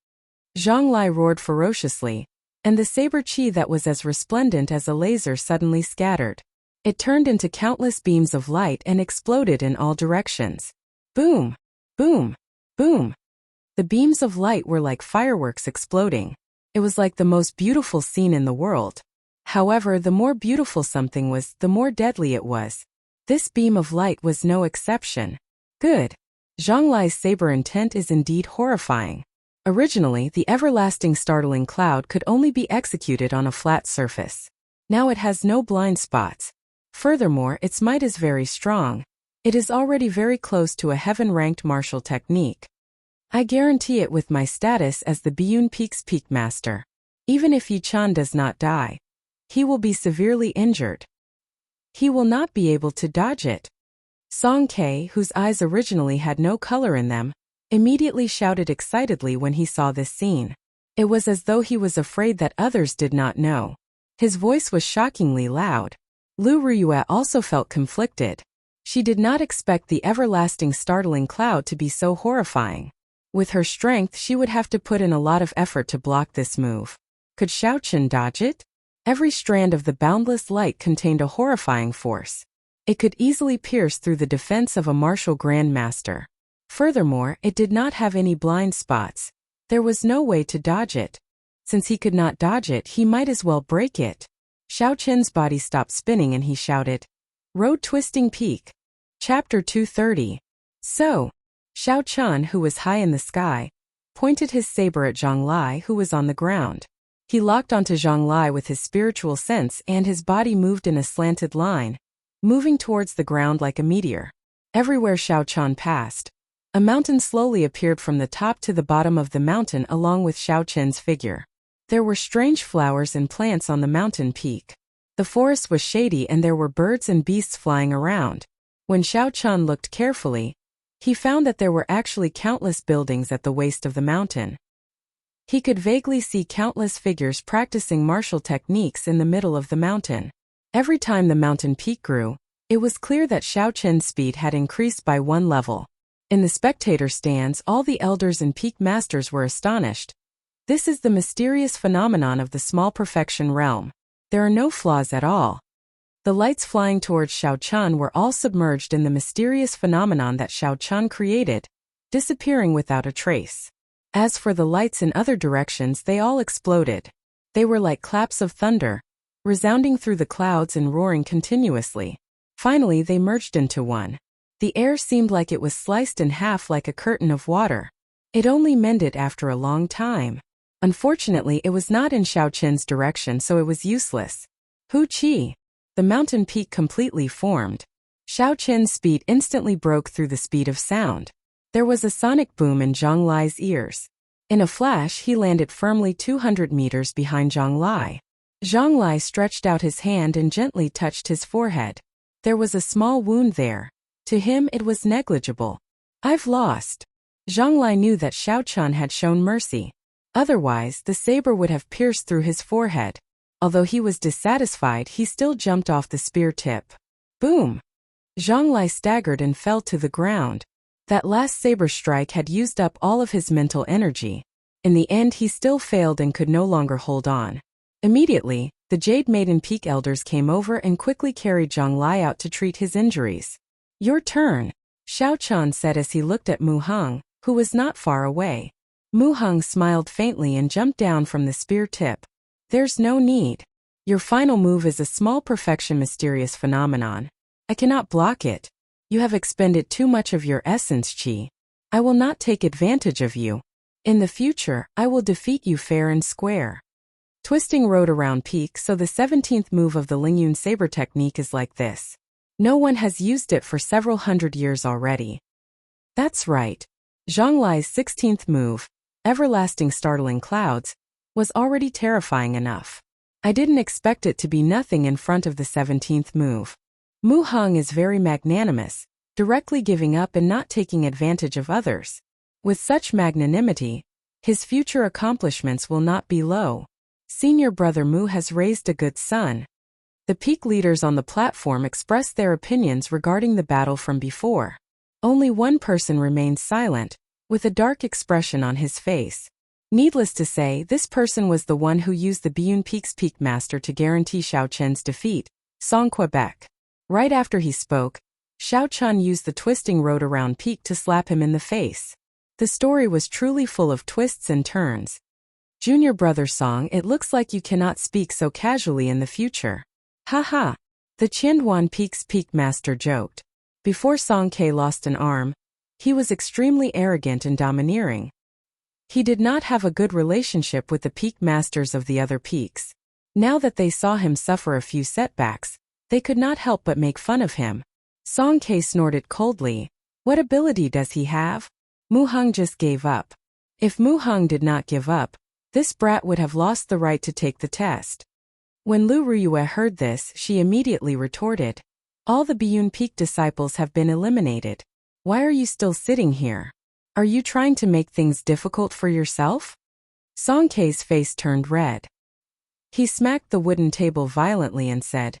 Zhang Lai roared ferociously, and the saber qi that was as resplendent as a laser suddenly scattered. It turned into countless beams of light and exploded in all directions. Boom! Boom! Boom! The beams of light were like fireworks exploding. It was like the most beautiful scene in the world. However, the more beautiful something was, the more deadly it was. This beam of light was no exception. Good. Zhang Lai's saber intent is indeed horrifying. Originally, the everlasting startling cloud could only be executed on a flat surface. Now it has no blind spots. Furthermore, its might is very strong. It is already very close to a heaven-ranked martial technique. I guarantee it with my status as the Biyun Peak's Peak Master. Even if Yi Chan does not die, he will be severely injured. He will not be able to dodge it. Song Ke, whose eyes originally had no color in them, immediately shouted excitedly when he saw this scene. It was as though he was afraid that others did not know. His voice was shockingly loud. Lu Ruyue also felt conflicted. She did not expect the everlasting startling cloud to be so horrifying. With her strength, she would have to put in a lot of effort to block this move. Could Xiao Qin dodge it? Every strand of the boundless light contained a horrifying force. It could easily pierce through the defense of a martial grandmaster. Furthermore, it did not have any blind spots. There was no way to dodge it. Since he could not dodge it, he might as well break it. Xiao Qin's body stopped spinning and he shouted, "Road Twisting Peak." Chapter 230. So, Xiao Chun, who was high in the sky, pointed his saber at Zhang Lai, who was on the ground. He locked onto Zhang Lai with his spiritual sense and his body moved in a slanted line, moving towards the ground like a meteor. Everywhere Xiao Chun passed, A mountain slowly appeared from the top to the bottom of the mountain along with Xiao Chen's figure. There were strange flowers and plants on the mountain peak. The forest was shady and there were birds and beasts flying around. When Xiao Chen looked carefully, he found that there were actually countless buildings at the waist of the mountain. He could vaguely see countless figures practicing martial techniques in the middle of the mountain. Every time the mountain peak grew, it was clear that Xiao Chen's speed had increased by one level. In the spectator stands, all the elders and peak masters were astonished. This is the mysterious phenomenon of the small perfection realm. There are no flaws at all. The lights flying towards Xiao Chen were all submerged in the mysterious phenomenon that Xiao Chen created, disappearing without a trace. As for the lights in other directions, they all exploded. They were like claps of thunder, resounding through the clouds and roaring continuously. Finally, they merged into one. The air seemed like it was sliced in half like a curtain of water. It only mended after a long time. Unfortunately, it was not in Xiao Chen's direction, so it was useless. Hu Qi. The mountain peak completely formed. Xiao Chen's speed instantly broke through the speed of sound. There was a sonic boom in Zhang Lai's ears. In a flash, he landed firmly 200 meters behind Zhang Lai. Zhang Lai stretched out his hand and gently touched his forehead. There was a small wound there. To him, it was negligible. I've lost. Zhang Lai knew that Xiao Chen had shown mercy. Otherwise, the saber would have pierced through his forehead. Although he was dissatisfied, he still jumped off the spear tip. Boom! Zhang Lai staggered and fell to the ground. That last saber strike had used up all of his mental energy. In the end, he still failed and could no longer hold on. Immediately, the Jade Maiden Peak elders came over and quickly carried Zhang Lai out to treat his injuries. Your turn, Xiao Chen said as he looked at Mu Heng, who was not far away. Mu Heng smiled faintly and jumped down from the spear tip. There's no need. Your final move is a small perfection mysterious phenomenon. I cannot block it. You have expended too much of your essence, Qi. I will not take advantage of you. In the future, I will defeat you fair and square. Twisting road around peak, so the 17th move of the Lingyun saber technique is like this. No one has used it for several hundred years already. That's right. Zhang Lai's 16th move, Everlasting Startling Clouds, was already terrifying enough. I didn't expect it to be nothing in front of the 17th move. Mu Heng is very magnanimous, directly giving up and not taking advantage of others. With such magnanimity, his future accomplishments will not be low. Senior brother Mu has raised a good son. The peak leaders on the platform expressed their opinions regarding the battle from before. Only one person remained silent, with a dark expression on his face. Needless to say, this person was the one who used the Biyun Peak's Peak Master to guarantee Xiao Chen's defeat, Song Quebec. Right after he spoke, Xiao Chen used the twisting road around peak to slap him in the face. The story was truly full of twists and turns. Junior brother Song, it looks like you cannot speak so casually in the future. Haha. The Qianduan Peak's Peak Master joked. Before Song Ke lost an arm, he was extremely arrogant and domineering. He did not have a good relationship with the peak masters of the other peaks. Now that they saw him suffer a few setbacks, they could not help but make fun of him. Song Ke snorted coldly. What ability does he have? Mu Heng just gave up. If Mu Heng did not give up, this brat would have lost the right to take the test. When Lu Ruyue heard this, she immediately retorted. All the Biyun Peak disciples have been eliminated. Why are you still sitting here? Are you trying to make things difficult for yourself? Song Ke's face turned red. He smacked the wooden table violently and said,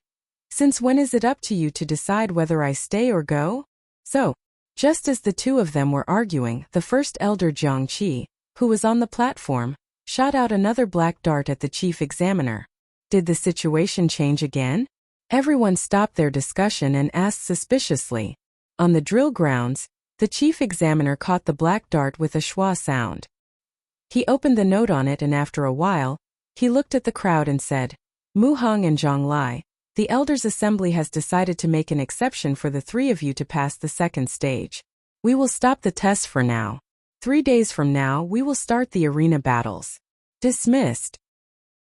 Since when is it up to you to decide whether I stay or go? So, just as the two of them were arguing, the first elder Jiang Qi, who was on the platform, shot out another black dart at the chief examiner. Did the situation change again? Everyone stopped their discussion and asked suspiciously. On the drill grounds, the chief examiner caught the black dart with a schwa sound. He opened the note on it and after a while, he looked at the crowd and said, Mu Heng and Zhang Lai, the Elders' Assembly has decided to make an exception for the three of you to pass the second stage. We will stop the test for now. 3 days from now, we will start the arena battles. Dismissed.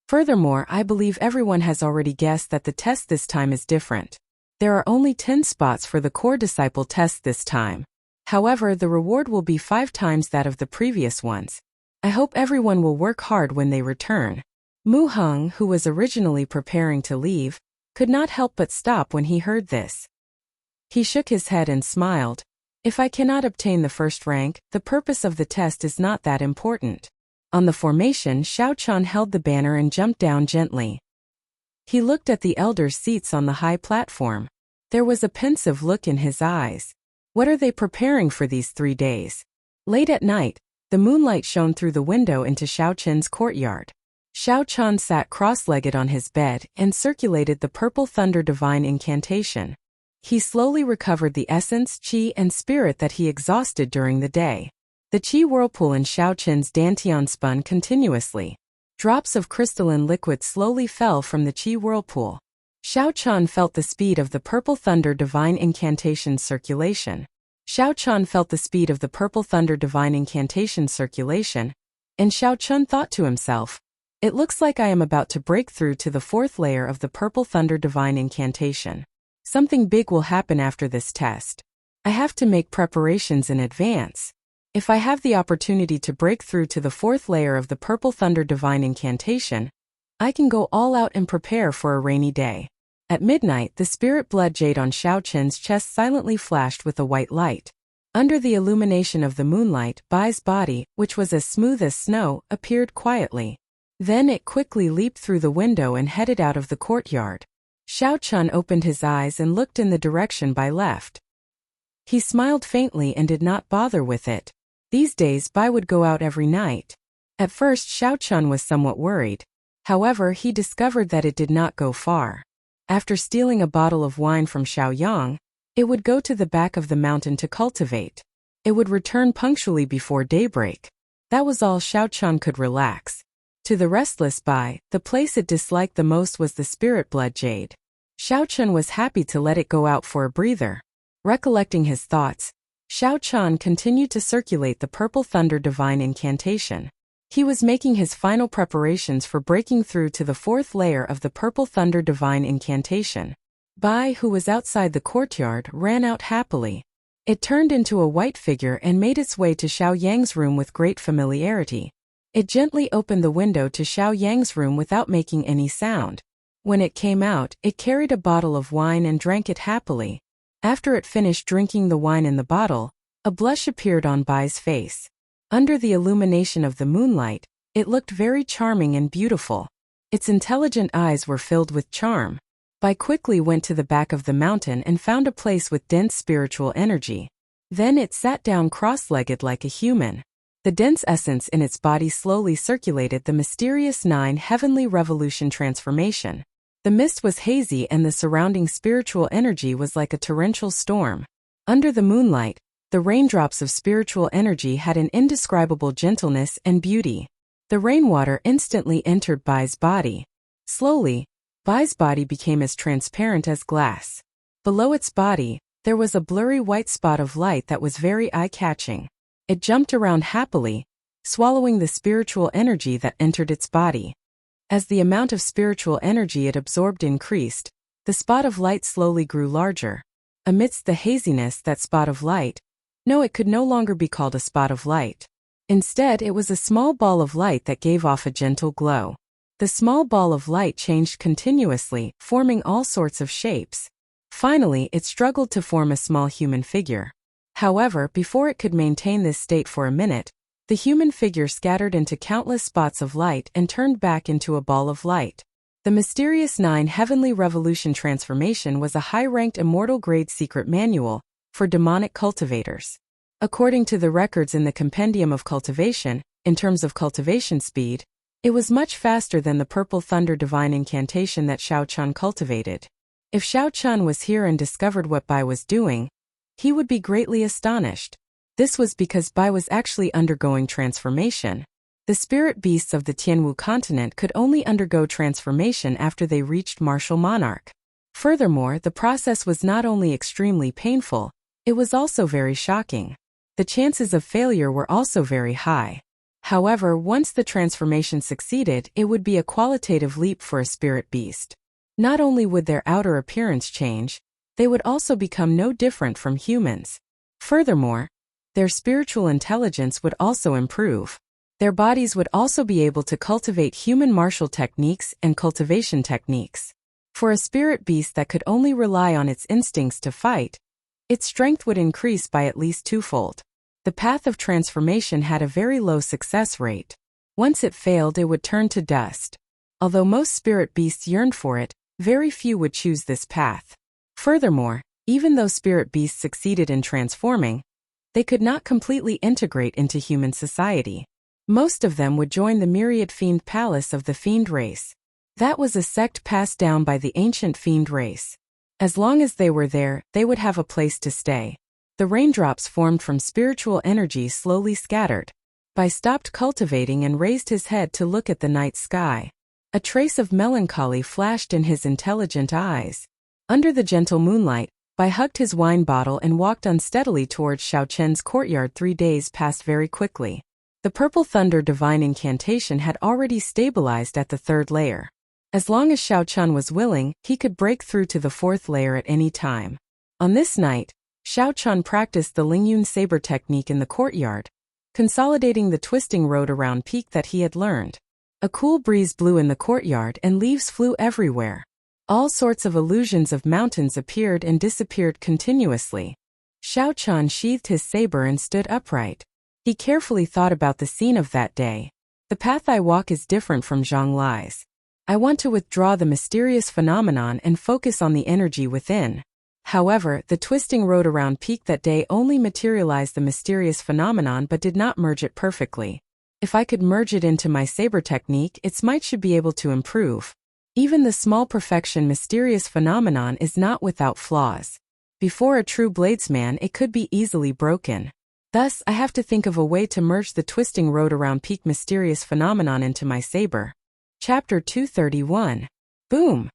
Furthermore, I believe everyone has already guessed that the test this time is different. There are only 10 spots for the core disciple test this time. However, the reward will be 5 times that of the previous ones. I hope everyone will work hard when they return. Mu Heng, who was originally preparing to leave, could not help but stop when he heard this. He shook his head and smiled. If I cannot obtain the first rank, the purpose of the test is not that important. On the formation, Xiao Chan held the banner and jumped down gently. He looked at the elders' seats on the high platform. There was a pensive look in his eyes. What are they preparing for these 3 days? Late at night, the moonlight shone through the window into Xiao Chen's courtyard. Xiao Chan sat cross-legged on his bed and circulated the purple thunder divine incantation. He slowly recovered the essence, qi, and spirit that he exhausted during the day. The qi whirlpool in Xiao Chen's dantian spun continuously. Drops of crystalline liquid slowly fell from the qi whirlpool. Xiao Chan felt the speed of the purple thunder divine incantation circulation. Xiao Chan felt the speed of the purple thunder divine incantation circulation, and Xiao Chan thought to himself, it looks like I am about to break through to the 4th layer of the purple thunder divine incantation. Something big will happen after this test. I have to make preparations in advance. If I have the opportunity to break through to the 4th layer of the purple thunder divine incantation, I can go all out and prepare for a rainy day. At midnight, the spirit blood jade on Xiao Chen's chest silently flashed with a white light. Under the illumination of the moonlight, Bai's body, which was as smooth as snow, appeared quietly. Then it quickly leaped through the window and headed out of the courtyard. Xiao Chan opened his eyes and looked in the direction Bai left. He smiled faintly and did not bother with it. These days Bai would go out every night. At first Xiao Chan was somewhat worried. However, he discovered that it did not go far. After stealing a bottle of wine from Xiao Yang, it would go to the back of the mountain to cultivate. It would return punctually before daybreak. That was all Xiao Chan could relax. To the restless Bai, the place it disliked the most was the spirit blood jade. Xiao Chan was happy to let it go out for a breather. Recollecting his thoughts, Xiao Chan continued to circulate the purple thunder divine incantation. He was making his final preparations for breaking through to the 4th layer of the purple thunder divine incantation. Bai, who was outside the courtyard, ran out happily. It turned into a white figure and made its way to Xiao Yang's room with great familiarity. It gently opened the window to Xiao Yang's room without making any sound. When it came out, it carried a bottle of wine and drank it happily. After it finished drinking the wine in the bottle, a blush appeared on Bai's face. Under the illumination of the moonlight, it looked very charming and beautiful. Its intelligent eyes were filled with charm. Bai quickly went to the back of the mountain and found a place with dense spiritual energy. Then it sat down cross-legged like a human. The dense essence in its body slowly circulated the mysterious 9 heavenly revolution transformation. The mist was hazy and the surrounding spiritual energy was like a torrential storm. Under the moonlight, the raindrops of spiritual energy had an indescribable gentleness and beauty. The rainwater instantly entered Bai's body. Slowly, Bai's body became as transparent as glass. Below its body, there was a blurry white spot of light that was very eye-catching. It jumped around happily, swallowing the spiritual energy that entered its body. As the amount of spiritual energy it absorbed increased, the spot of light slowly grew larger. Amidst the haziness, that spot of light, no, it could no longer be called a spot of light. Instead, it was a small ball of light that gave off a gentle glow. The small ball of light changed continuously, forming all sorts of shapes. Finally, it struggled to form a small human figure. However, before it could maintain this state for a minute, the human figure scattered into countless spots of light and turned back into a ball of light. The mysterious 9 heavenly revolution transformation was a high-ranked immortal-grade secret manual for demonic cultivators. According to the records in the Compendium of Cultivation, in terms of cultivation speed, it was much faster than the purple thunder divine incantation that Xiao Chan cultivated. If Xiao Chan was here and discovered what Bai was doing, he would be greatly astonished. This was because Bai was actually undergoing transformation. The spirit beasts of the Tianwu continent could only undergo transformation after they reached martial monarch. Furthermore, the process was not only extremely painful, it was also very shocking. The chances of failure were also very high. However, once the transformation succeeded, it would be a qualitative leap for a spirit beast. Not only would their outer appearance change, they would also become no different from humans. Furthermore, their spiritual intelligence would also improve. Their bodies would also be able to cultivate human martial techniques and cultivation techniques. For a spirit beast that could only rely on its instincts to fight, its strength would increase by at least twofold. The path of transformation had a very low success rate. Once it failed, it would turn to dust. Although most spirit beasts yearned for it, very few would choose this path. Furthermore, even though spirit beasts succeeded in transforming, they could not completely integrate into human society. Most of them would join the myriad fiend palace of the fiend race. That was a sect passed down by the ancient fiend race. As long as they were there, they would have a place to stay. The raindrops formed from spiritual energy slowly scattered. Bai stopped cultivating and raised his head to look at the night sky. A trace of melancholy flashed in his intelligent eyes. Under the gentle moonlight, Bai hugged his wine bottle and walked unsteadily towards Xiao Chen's courtyard. 3 days passed very quickly. The purple thunder divine incantation had already stabilized at the 3rd layer. As long as Xiao Chen was willing, he could break through to the 4th layer at any time. On this night, Xiao Chen practiced the Lingyun saber technique in the courtyard, consolidating the twisting road around peak that he had learned. A cool breeze blew in the courtyard and leaves flew everywhere. All sorts of illusions of mountains appeared and disappeared continuously. Xiao Chen sheathed his saber and stood upright. He carefully thought about the scene of that day. The path I walk is different from Zhang Li's. I want to withdraw the mysterious phenomenon and focus on the energy within. However, the twisting road around peak that day only materialized the mysterious phenomenon but did not merge it perfectly. If I could merge it into my saber technique, its might should be able to improve. Even the small perfection mysterious phenomenon is not without flaws. Before a true bladesman, it could be easily broken. Thus, I have to think of a way to merge the twisting road around peak mysterious phenomenon into my saber. Chapter 231. Boom!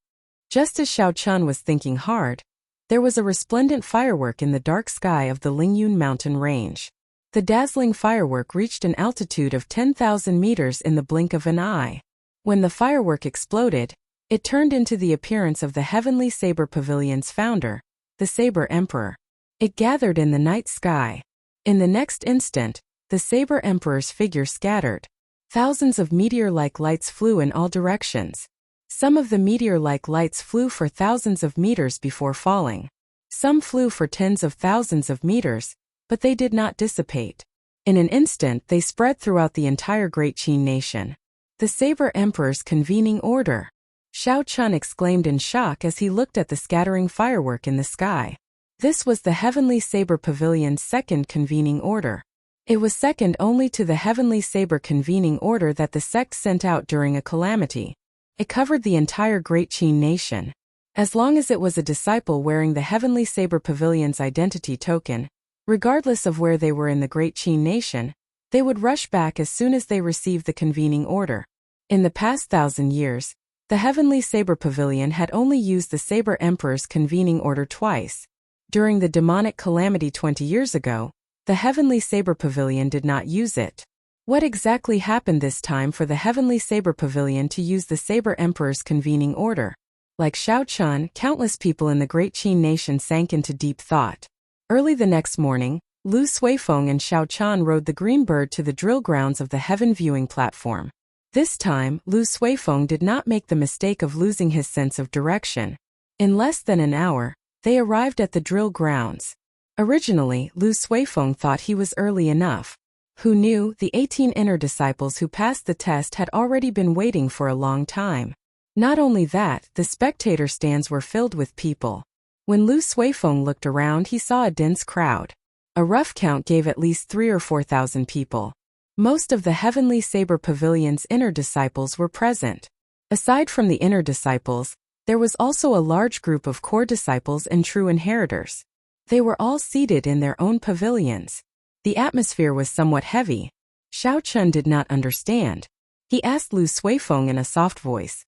Just as Xiao Chen was thinking hard, there was a resplendent firework in the dark sky of the Lingyun mountain range. The dazzling firework reached an altitude of 10,000 meters in the blink of an eye. When the firework exploded, it turned into the appearance of the Heavenly Saber Pavilion's founder, the Saber Emperor. It gathered in the night sky. In the next instant, the Saber Emperor's figure scattered. Thousands of meteor-like lights flew in all directions. Some of the meteor-like lights flew for thousands of meters before falling. Some flew for tens of thousands of meters, but they did not dissipate. In an instant, they spread throughout the entire Great Qin nation. The Saber Emperor's convening order. Xiao Chen exclaimed in shock as he looked at the scattering firework in the sky. This was the Heavenly Saber Pavilion's second convening order. It was second only to the Heavenly Saber convening order that the sect sent out during a calamity. It covered the entire Great Qin nation. As long as it was a disciple wearing the Heavenly Saber Pavilion's identity token, regardless of where they were in the Great Qin nation, they would rush back as soon as they received the convening order. In the past 1,000 years, the Heavenly Saber Pavilion had only used the Saber Emperor's convening order twice. During the demonic calamity 20 years ago, the Heavenly Saber Pavilion did not use it. What exactly happened this time for the Heavenly Saber Pavilion to use the Saber Emperor's convening order? Like Xiao Chen, countless people in the Great Qin nation sank into deep thought. Early the next morning, Lu Suifeng and Xiao Chen rode the green bird to the drill grounds of the heaven viewing platform. This time, Lu Suifeng did not make the mistake of losing his sense of direction. In less than an hour, they arrived at the drill grounds. Originally, Lu Suifeng thought he was early enough. Who knew, the 18 inner disciples who passed the test had already been waiting for a long time. Not only that, the spectator stands were filled with people. When Lu Suifeng looked around, he saw a dense crowd. A rough count gave at least 3,000 or 4,000 people. Most of the Heavenly Saber Pavilion's inner disciples were present. Aside from the inner disciples, there was also a large group of core disciples and true inheritors. They were all seated in their own pavilions. The atmosphere was somewhat heavy. Xiao Chen did not understand. He asked Lu Suifeng in a soft voice,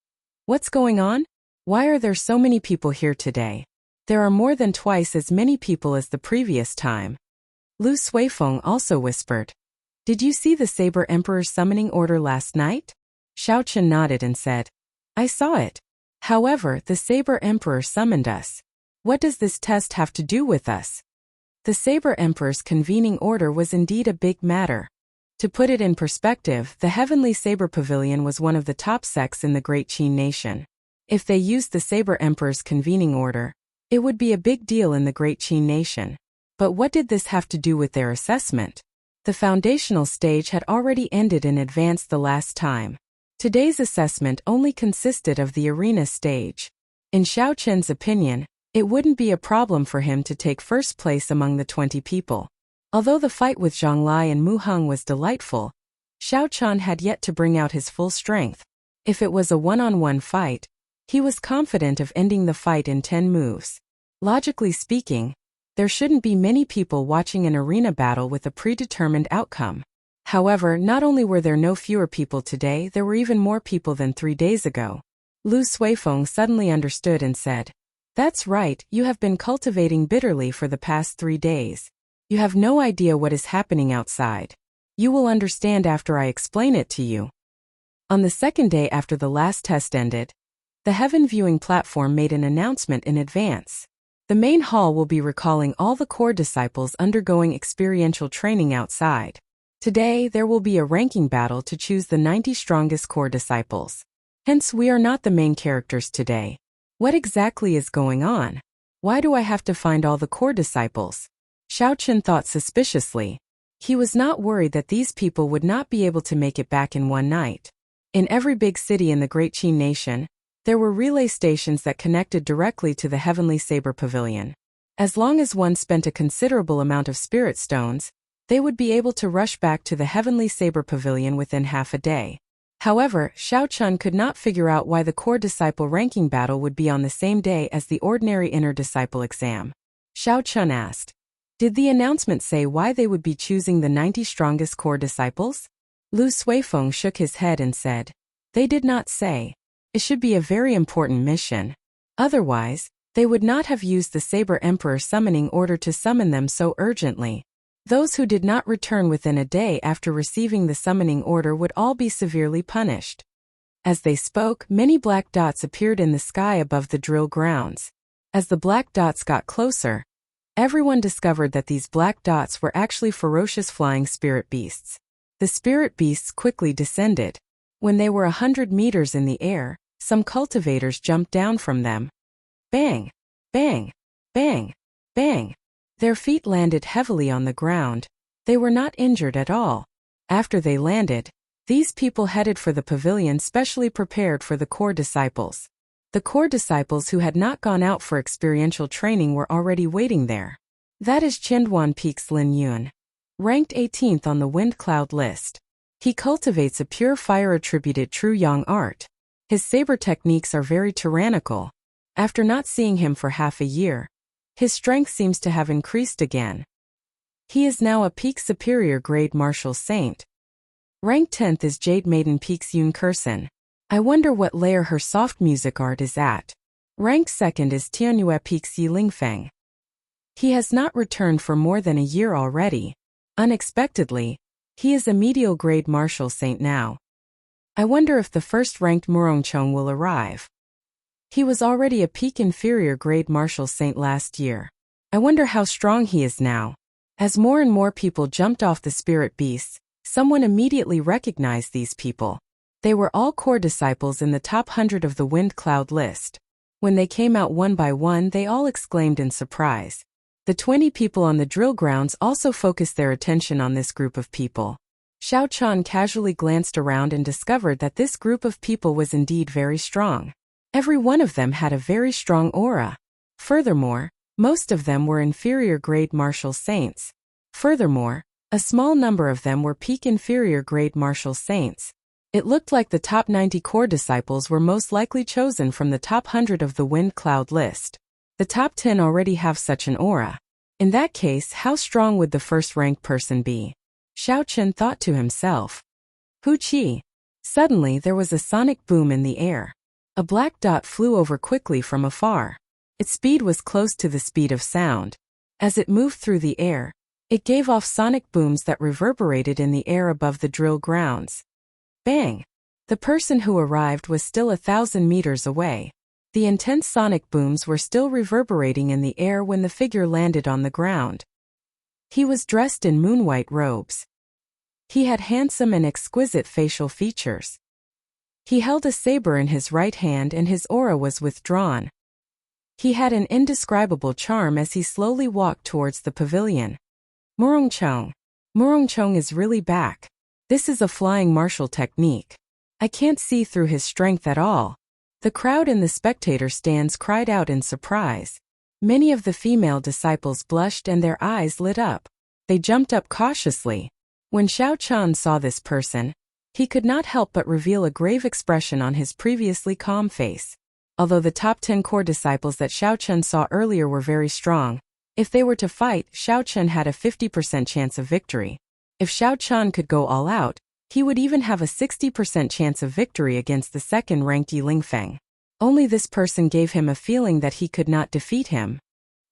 "What's going on? Why are there so many people here today? There are more than twice as many people as the previous time." Lu Suifeng also whispered, "Did you see the Saber Emperor's summoning order last night?" Xiao Chen nodded and said, "I saw it. However, the Saber Emperor summoned us. What does this test have to do with us?" The Saber Emperor's convening order was indeed a big matter. To put it in perspective, the Heavenly Saber Pavilion was one of the top sects in the Great Qin Nation. If they used the Saber Emperor's convening order, it would be a big deal in the Great Qin Nation. But what did this have to do with their assessment? The foundational stage had already ended in advance the last time. Today's assessment only consisted of the arena stage. In Xiao Chen's opinion, it wouldn't be a problem for him to take first place among the 20 people. Although the fight with Zhang Lai and Mu Heng was delightful, Xiao Chen had yet to bring out his full strength. If it was a one-on-one fight, he was confident of ending the fight in 10 moves. Logically speaking, there shouldn't be many people watching an arena battle with a predetermined outcome. However, not only were there no fewer people today, there were even more people than 3 days ago. Lu Suifeng suddenly understood and said, "That's right, you have been cultivating bitterly for the past 3 days. You have no idea what is happening outside. You will understand after I explain it to you." On the second day after the last test ended, the Heaven Viewing Platform made an announcement in advance. The main hall will be recalling all the core disciples undergoing experiential training outside. Today, there will be a ranking battle to choose the 90 strongest core disciples. Hence, we are not the main characters today. What exactly is going on? Why do I have to find all the core disciples? Xiao Chen thought suspiciously. He was not worried that these people would not be able to make it back in one night. In every big city in the Great Qin Nation, there were relay stations that connected directly to the Heavenly Saber Pavilion. As long as one spent a considerable amount of spirit stones, they would be able to rush back to the Heavenly Saber Pavilion within half a day. However, Xiao Chen could not figure out why the core disciple ranking battle would be on the same day as the ordinary inner disciple exam. Xiao Chen asked, "Did the announcement say why they would be choosing the 90 strongest core disciples?" Lu Suifeng shook his head and said, "They did not say. It should be a very important mission. Otherwise, they would not have used the Saber Emperor summoning order to summon them so urgently. Those who did not return within a day after receiving the summoning order would all be severely punished." As they spoke, many black dots appeared in the sky above the drill grounds. As the black dots got closer, everyone discovered that these black dots were actually ferocious flying spirit beasts. The spirit beasts quickly descended. When they were 100 meters in the air, some cultivators jumped down from them. Bang! Bang! Bang! Bang! Their feet landed heavily on the ground. They were not injured at all. After they landed, these people headed for the pavilion specially prepared for the core disciples. The core disciples who had not gone out for experiential training were already waiting there. That is Qinduan Peak's Lin Yun, ranked 18th on the wind cloud list. He cultivates a pure fire-attributed true yang art. His saber techniques are very tyrannical. After not seeing him for half a year, his strength seems to have increased again. He is now a peak superior grade martial saint. Rank 10th is Jade Maiden Peak's Yun Kursen. I wonder what layer her soft music art is at. Rank 2nd is Tianyue Peak's Yi Lingfeng. He has not returned for more than a year already. Unexpectedly, he is a medial grade martial saint now. I wonder if the first ranked Murongchong will arrive. He was already a peak inferior grade martial saint last year. I wonder how strong he is now. As more and more people jumped off the spirit beasts, someone immediately recognized these people. They were all core disciples in the top 100 of the wind cloud list. When they came out one by one, they all exclaimed in surprise. The 20 people on the drill grounds also focused their attention on this group of people. Xiao Chen casually glanced around and discovered that this group of people was indeed very strong. Every one of them had a very strong aura. Furthermore, most of them were inferior grade martial saints. Furthermore, a small number of them were peak inferior grade martial saints. It looked like the top 90 core disciples were most likely chosen from the top 100 of the wind cloud list. The top 10 already have such an aura. In that case, how strong would the first-ranked person be? Xiao Chen thought to himself. Hu Qi. Suddenly there was a sonic boom in the air. A black dot flew over quickly from afar. Its speed was close to the speed of sound. As it moved through the air, it gave off sonic booms that reverberated in the air above the drill grounds. Bang! The person who arrived was still 1,000 meters away. The intense sonic booms were still reverberating in the air when the figure landed on the ground. He was dressed in moon-white robes. He had handsome and exquisite facial features. He held a saber in his right hand and his aura was withdrawn. He had an indescribable charm as he slowly walked towards the pavilion. Murongchong. Murongchong is really back. This is a flying martial technique. I can't see through his strength at all. The crowd in the spectator stands cried out in surprise. Many of the female disciples blushed and their eyes lit up. They jumped up cautiously. When Xiao Chan saw this person, he could not help but reveal a grave expression on his previously calm face. Although the top 10 core disciples that Xiao Chen saw earlier were very strong, if they were to fight, Xiao Chen had a 50% chance of victory. If Xiao Chen could go all out, he would even have a 60% chance of victory against the second-ranked Yi Lingfeng. Only this person gave him a feeling that he could not defeat him.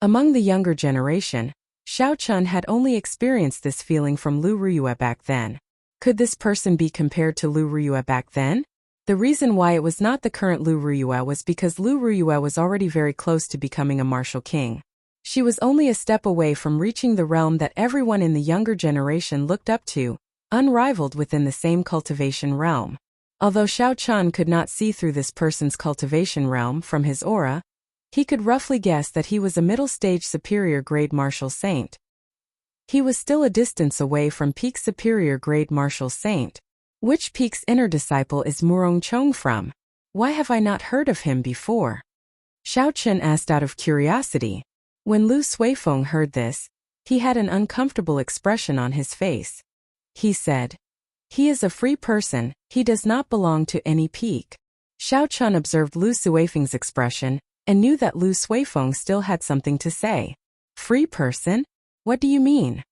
Among the younger generation, Xiao Chen had only experienced this feeling from Lu Ruyue back then. Could this person be compared to Lu Ruyue back then? The reason why it was not the current Lu Ruyue was because Lu Ruyue was already very close to becoming a martial king. She was only a step away from reaching the realm that everyone in the younger generation looked up to, unrivaled within the same cultivation realm. Although Xiao Chen could not see through this person's cultivation realm from his aura, he could roughly guess that he was a middle-stage superior-grade martial saint. He was still a distance away from peak superior-grade martial saint. Which peak's inner disciple is Murongchong from? Why have I not heard of him before? Xiao Chen asked out of curiosity. When Lu Suifeng heard this, he had an uncomfortable expression on his face. He said, "He is a free person, he does not belong to any peak." Xiao Chen observed Lu Suifeng's expression, and knew that Lu Suifeng still had something to say. Free person? What do you mean?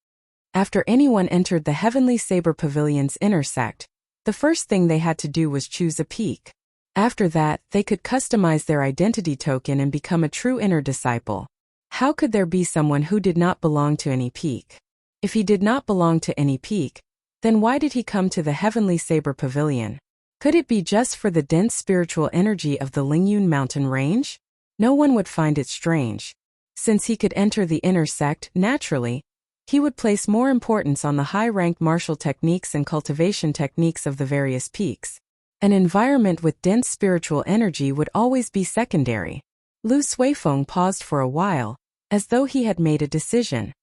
After anyone entered the Heavenly Saber Pavilion's inner sect, the first thing they had to do was choose a peak. After that, they could customize their identity token and become a true inner disciple. How could there be someone who did not belong to any peak? If he did not belong to any peak, then why did he come to the Heavenly Saber Pavilion? Could it be just for the dense spiritual energy of the Lingyun mountain range? No one would find it strange. Since he could enter the inner sect naturally, he would place more importance on the high-ranked martial techniques and cultivation techniques of the various peaks. An environment with dense spiritual energy would always be secondary. Lu Suifeng paused for a while, as though he had made a decision.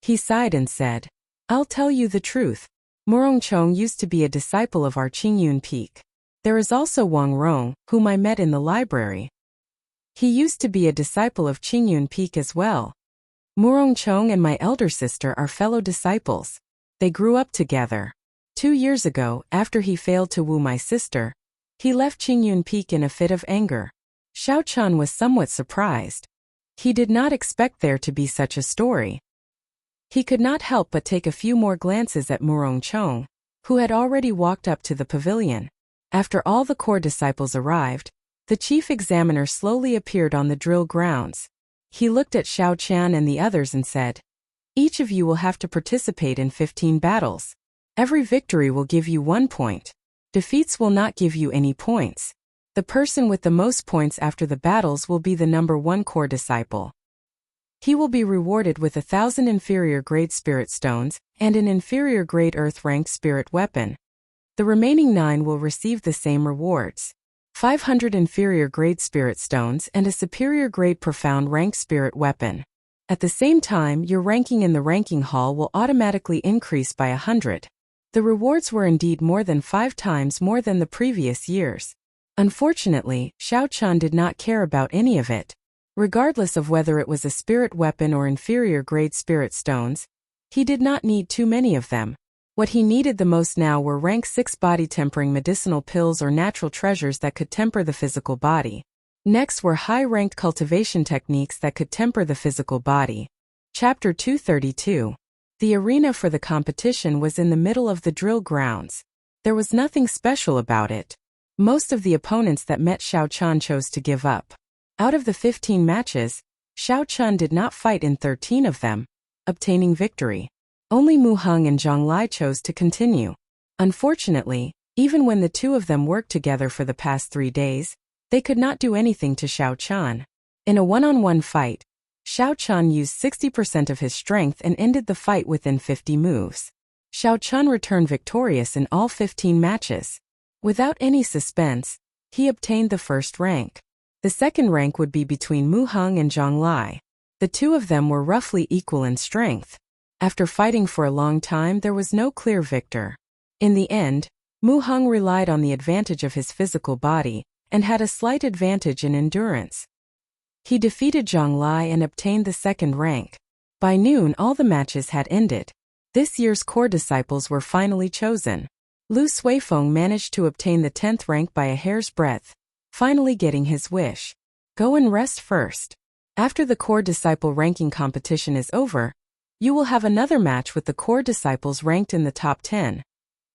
He sighed and said, "I'll tell you the truth. Murongchong used to be a disciple of our Qingyun peak. There is also Wang Rong, whom I met in the library. He used to be a disciple of Qingyun peak as well. Murongchong and my elder sister are fellow disciples. They grew up together. 2 years ago, after he failed to woo my sister, he left Qingyun peak in a fit of anger." Xiao Chen was somewhat surprised. He did not expect there to be such a story. He could not help but take a few more glances at Murongchong, who had already walked up to the pavilion. After all the core disciples arrived, the chief examiner slowly appeared on the drill grounds. He looked at Xiao Chen and the others and said, "Each of you will have to participate in 15 battles. Every victory will give you 1 point. Defeats will not give you any points. The person with the most points after the battles will be the number 1 core disciple. He will be rewarded with 1,000 inferior grade spirit stones and an inferior grade earth-ranked spirit weapon. The remaining 9 will receive the same rewards. 500 inferior grade spirit stones and a superior grade profound ranked spirit weapon. At the same time, your ranking in the ranking hall will automatically increase by 100. The rewards were indeed more than 5 times more than the previous years. Unfortunately, Xiao Chen did not care about any of it. Regardless of whether it was a spirit weapon or inferior grade spirit stones, he did not need too many of them. What he needed the most now were rank 6 body-tempering medicinal pills or natural treasures that could temper the physical body. Next were high-ranked cultivation techniques that could temper the physical body. Chapter 232. The arena for the competition was in the middle of the drill grounds. There was nothing special about it. Most of the opponents that met Xiao Chen chose to give up. Out of the 15 matches, Xiao Chen did not fight in 13 of them, obtaining victory. Only Mu Heng and Zhang Lai chose to continue. Unfortunately, even when the two of them worked together for the past 3 days, they could not do anything to Xiao Chen. In a one-on-one fight, Xiao Chun used 60% of his strength and ended the fight within 50 moves. Xiao Chun returned victorious in all 15 matches. Without any suspense, he obtained the first rank. The second rank would be between Mu Heng and Zhang Lai. The two of them were roughly equal in strength. After fighting for a long time, there was no clear victor. In the end, Mu Heng relied on the advantage of his physical body and had a slight advantage in endurance. He defeated Zhang Lai and obtained the second rank. By noon, all the matches had ended. This year's core disciples were finally chosen. Lu Suifeng managed to obtain the 10th rank by a hair's breadth, finally getting his wish. Go and rest first. After the core disciple ranking competition is over, you will have another match with the core disciples ranked in the top 10.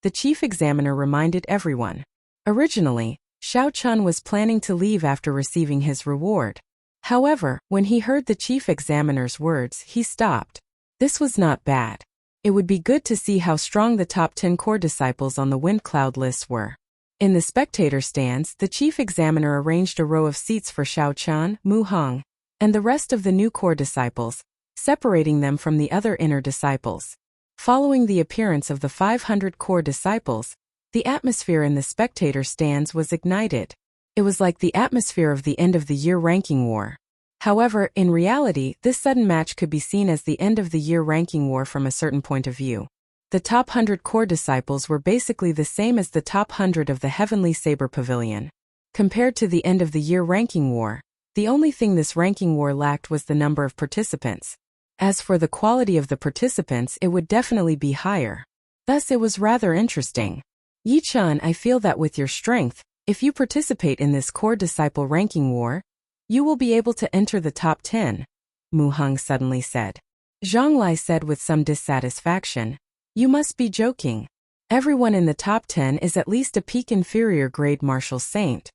The chief examiner reminded everyone. Originally, Xiao Chun was planning to leave after receiving his reward. However, when he heard the chief examiner's words, he stopped. This was not bad. It would be good to see how strong the top 10 core disciples on the wind cloud list were. In the spectator stands, the chief examiner arranged a row of seats for Xiao Chun, Mu Heng, and the rest of the new core disciples, separating them from the other inner disciples. Following the appearance of the 500 core disciples, the atmosphere in the spectator stands was ignited. It was like the atmosphere of the end-of-the-year ranking war. However, in reality, this sudden match could be seen as the end-of-the-year ranking war from a certain point of view. The top 100 core disciples were basically the same as the top 100 of the Heavenly Saber Pavilion. Compared to the end-of-the-year ranking war, the only thing this ranking war lacked was the number of participants. As for the quality of the participants, it would definitely be higher. Thus, it was rather interesting. Yi Chun, I feel that with your strength, if you participate in this core disciple ranking war, you will be able to enter the top 10, Mu Heng suddenly said. Zhang Lai said with some dissatisfaction, you must be joking. Everyone in the top 10 is at least a peak inferior grade martial saint.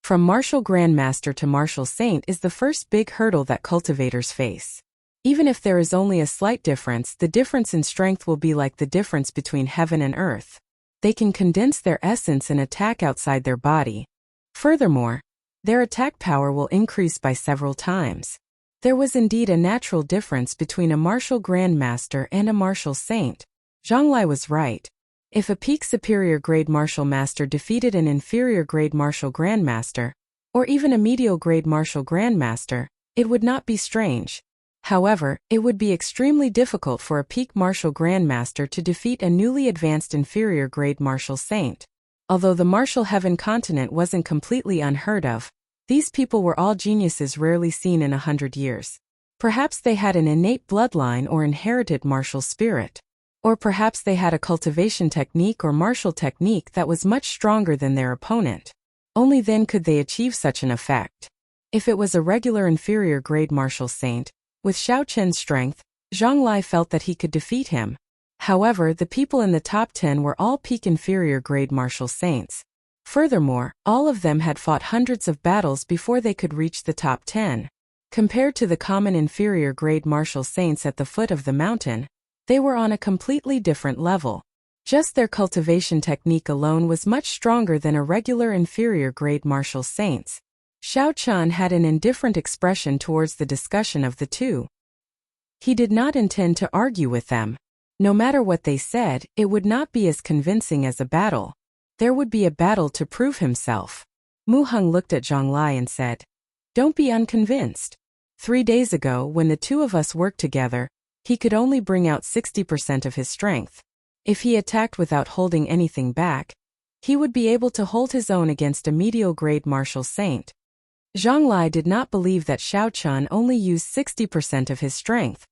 From martial grandmaster to martial saint is the first big hurdle that cultivators face. Even if there is only a slight difference, the difference in strength will be like the difference between heaven and earth. They can condense their essence and attack outside their body. Furthermore, their attack power will increase by several times. There was indeed a natural difference between a martial grandmaster and a martial saint. Zhang Lai was right. If a peak superior grade martial master defeated an inferior grade martial grandmaster, or even a medial grade martial grandmaster, it would not be strange. However, it would be extremely difficult for a peak martial grandmaster to defeat a newly advanced inferior grade martial saint. Although the martial heaven continent wasn't completely unheard of, these people were all geniuses rarely seen in 100 years. Perhaps they had an innate bloodline or inherited martial spirit. Or perhaps they had a cultivation technique or martial technique that was much stronger than their opponent. Only then could they achieve such an effect. If it was a regular inferior grade martial saint, with Xiao Chen's strength, Zhang Lai felt that he could defeat him. However, the people in the top 10 were all peak inferior grade martial saints. Furthermore, all of them had fought hundreds of battles before they could reach the top 10. Compared to the common inferior grade martial saints at the foot of the mountain, they were on a completely different level. Just their cultivation technique alone was much stronger than a regular inferior grade martial saints. Xiao Chun had an indifferent expression towards the discussion of the two. He did not intend to argue with them. No matter what they said, it would not be as convincing as a battle. There would be a battle to prove himself. Mu Heng looked at Zhang Lai and said, "Don't be unconvinced. 3 days ago, when the two of us worked together, he could only bring out 60% of his strength. If he attacked without holding anything back, he would be able to hold his own against a medial grade martial saint." Zhang Lai did not believe that Xiao Chun only used 60% of his strength.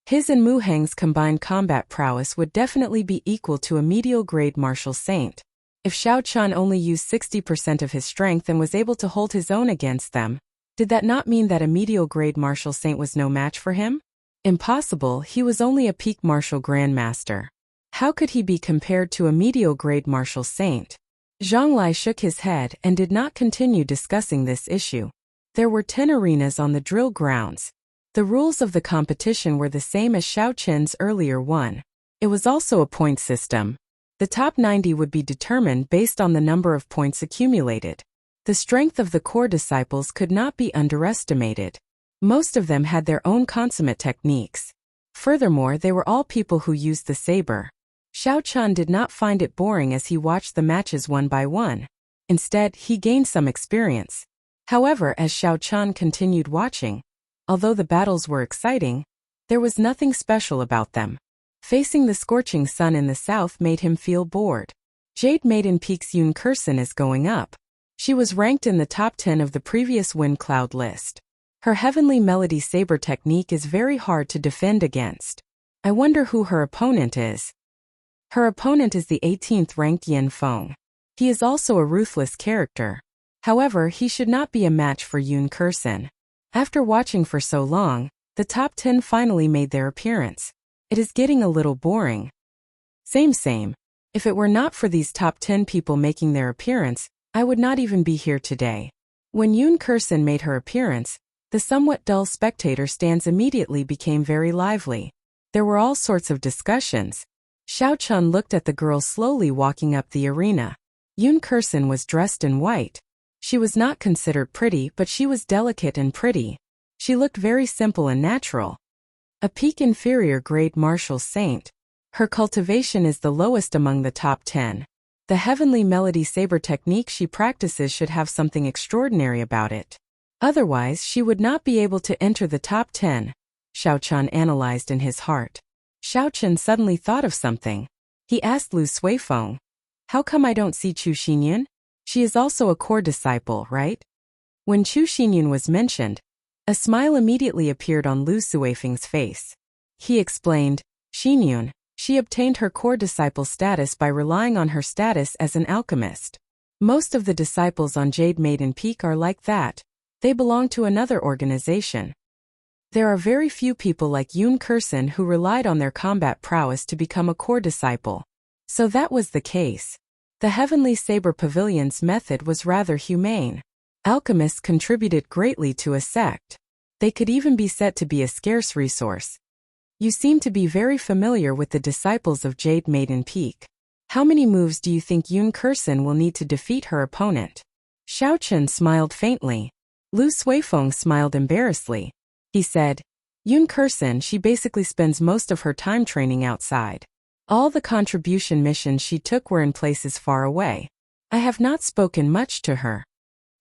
His and Mu Heng's combined combat prowess would definitely be equal to a medial grade martial saint. If Xiao Chun only used 60% of his strength and was able to hold his own against them, did that not mean that a medial grade martial saint was no match for him? Impossible, he was only a peak martial grandmaster. How could he be compared to a medial grade martial saint? Zhang Lai shook his head and did not continue discussing this issue. There were 10 arenas on the drill grounds. The rules of the competition were the same as Xiao Chen's earlier one. It was also a point system. The top 90 would be determined based on the number of points accumulated. The strength of the core disciples could not be underestimated. Most of them had their own consummate techniques. Furthermore, they were all people who used the saber. Xiao Chun did not find it boring as he watched the matches one by one. Instead, he gained some experience. However, as Xiao Chun continued watching, although the battles were exciting, there was nothing special about them. Facing the scorching sun in the south made him feel bored. Jade Maiden Peak's Yoon Kursin is going up. She was ranked in the top 10 of the previous Wind Cloud list. Her Heavenly Melody saber technique is very hard to defend against. I wonder who her opponent is. Her opponent is the 18th ranked Yen Feng. He is also a ruthless character. However, he should not be a match for Yoon Kursin. After watching for so long, the top 10 finally made their appearance. It is getting a little boring. Same. If it were not for these top 10 people making their appearance, I would not even be here today. When Yoon Kursin made her appearance, the somewhat dull spectator stands immediately became very lively. There were all sorts of discussions. Xiao Chun looked at the girl slowly walking up the arena. Yoon Kursin was dressed in white. She was not considered pretty, but she was delicate and pretty. She looked very simple and natural. A peak inferior grade martial saint. Her cultivation is the lowest among the top 10. The Heavenly Melody saber technique she practices should have something extraordinary about it. Otherwise, she would not be able to enter the top 10, Xiao Chun analyzed in his heart. Xiao Chun suddenly thought of something. He asked Lu Suifeng, "How come I don't see Chu Xinyun? She is also a core disciple, right?" When Chu Xinyun was mentioned, a smile immediately appeared on Lu Suifeng's face. He explained, "Xinyun, she obtained her core disciple status by relying on her status as an alchemist. Most of the disciples on Jade Maiden Peak are like that. They belong to another organization. There are very few people like Yoon Kursin who relied on their combat prowess to become a core disciple. So that was the case. The Heavenly Saber Pavilion's method was rather humane. Alchemists contributed greatly to a sect. They could even be said to be a scarce resource. You seem to be very familiar with the disciples of Jade Maiden Peak. How many moves do you think Yoon Kursin will need to defeat her opponent?" Xiao Chun smiled faintly. Lu Suifeng smiled embarrassedly. He said, "Yoon Kursin, she basically spends most of her time training outside. All the contribution missions she took were in places far away. I have not spoken much to her."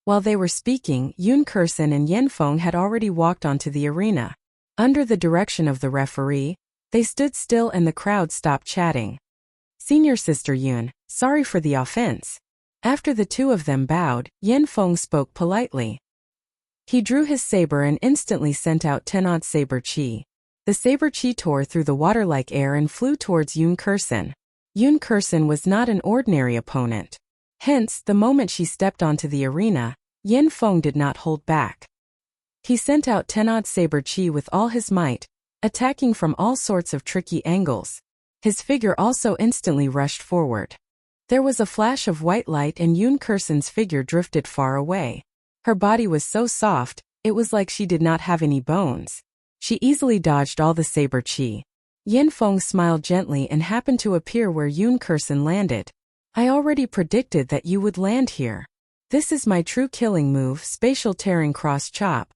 While they were speaking, Yoon Kursin and Yen Feng had already walked onto the arena. Under the direction of the referee, they stood still and the crowd stopped chatting. "Senior Sister Yoon, sorry for the offense." After the two of them bowed, Yen Feng spoke politely. He drew his saber and instantly sent out 10-odd saber chi. The saber chi tore through the water-like air and flew towards Yoon Kursin. Yoon Kursin was not an ordinary opponent. Hence, the moment she stepped onto the arena, Yen Feng did not hold back. He sent out 10-odd saber chi with all his might, attacking from all sorts of tricky angles. His figure also instantly rushed forward. There was a flash of white light and Yoon Kursin's figure drifted far away. Her body was so soft, it was like she did not have any bones. She easily dodged all the saber chi. Yen Feng smiled gently and happened to appear where Yoon Kursin landed. "I already predicted that you would land here. This is my true killing move, spatial tearing cross chop."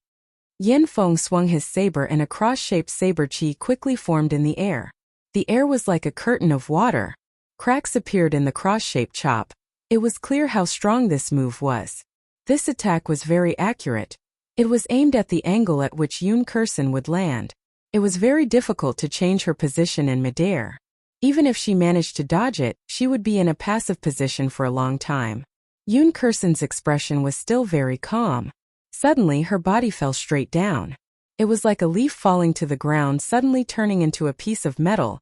Yen Feng swung his saber and a cross-shaped saber chi quickly formed in the air. The air was like a curtain of water. Cracks appeared in the cross-shaped chop. It was clear how strong this move was. This attack was very accurate. It was aimed at the angle at which Yoon Kursin would land. It was very difficult to change her position in midair. Even if she managed to dodge it, she would be in a passive position for a long time. Yoon Kursin's expression was still very calm. Suddenly her body fell straight down. It was like a leaf falling to the ground suddenly turning into a piece of metal.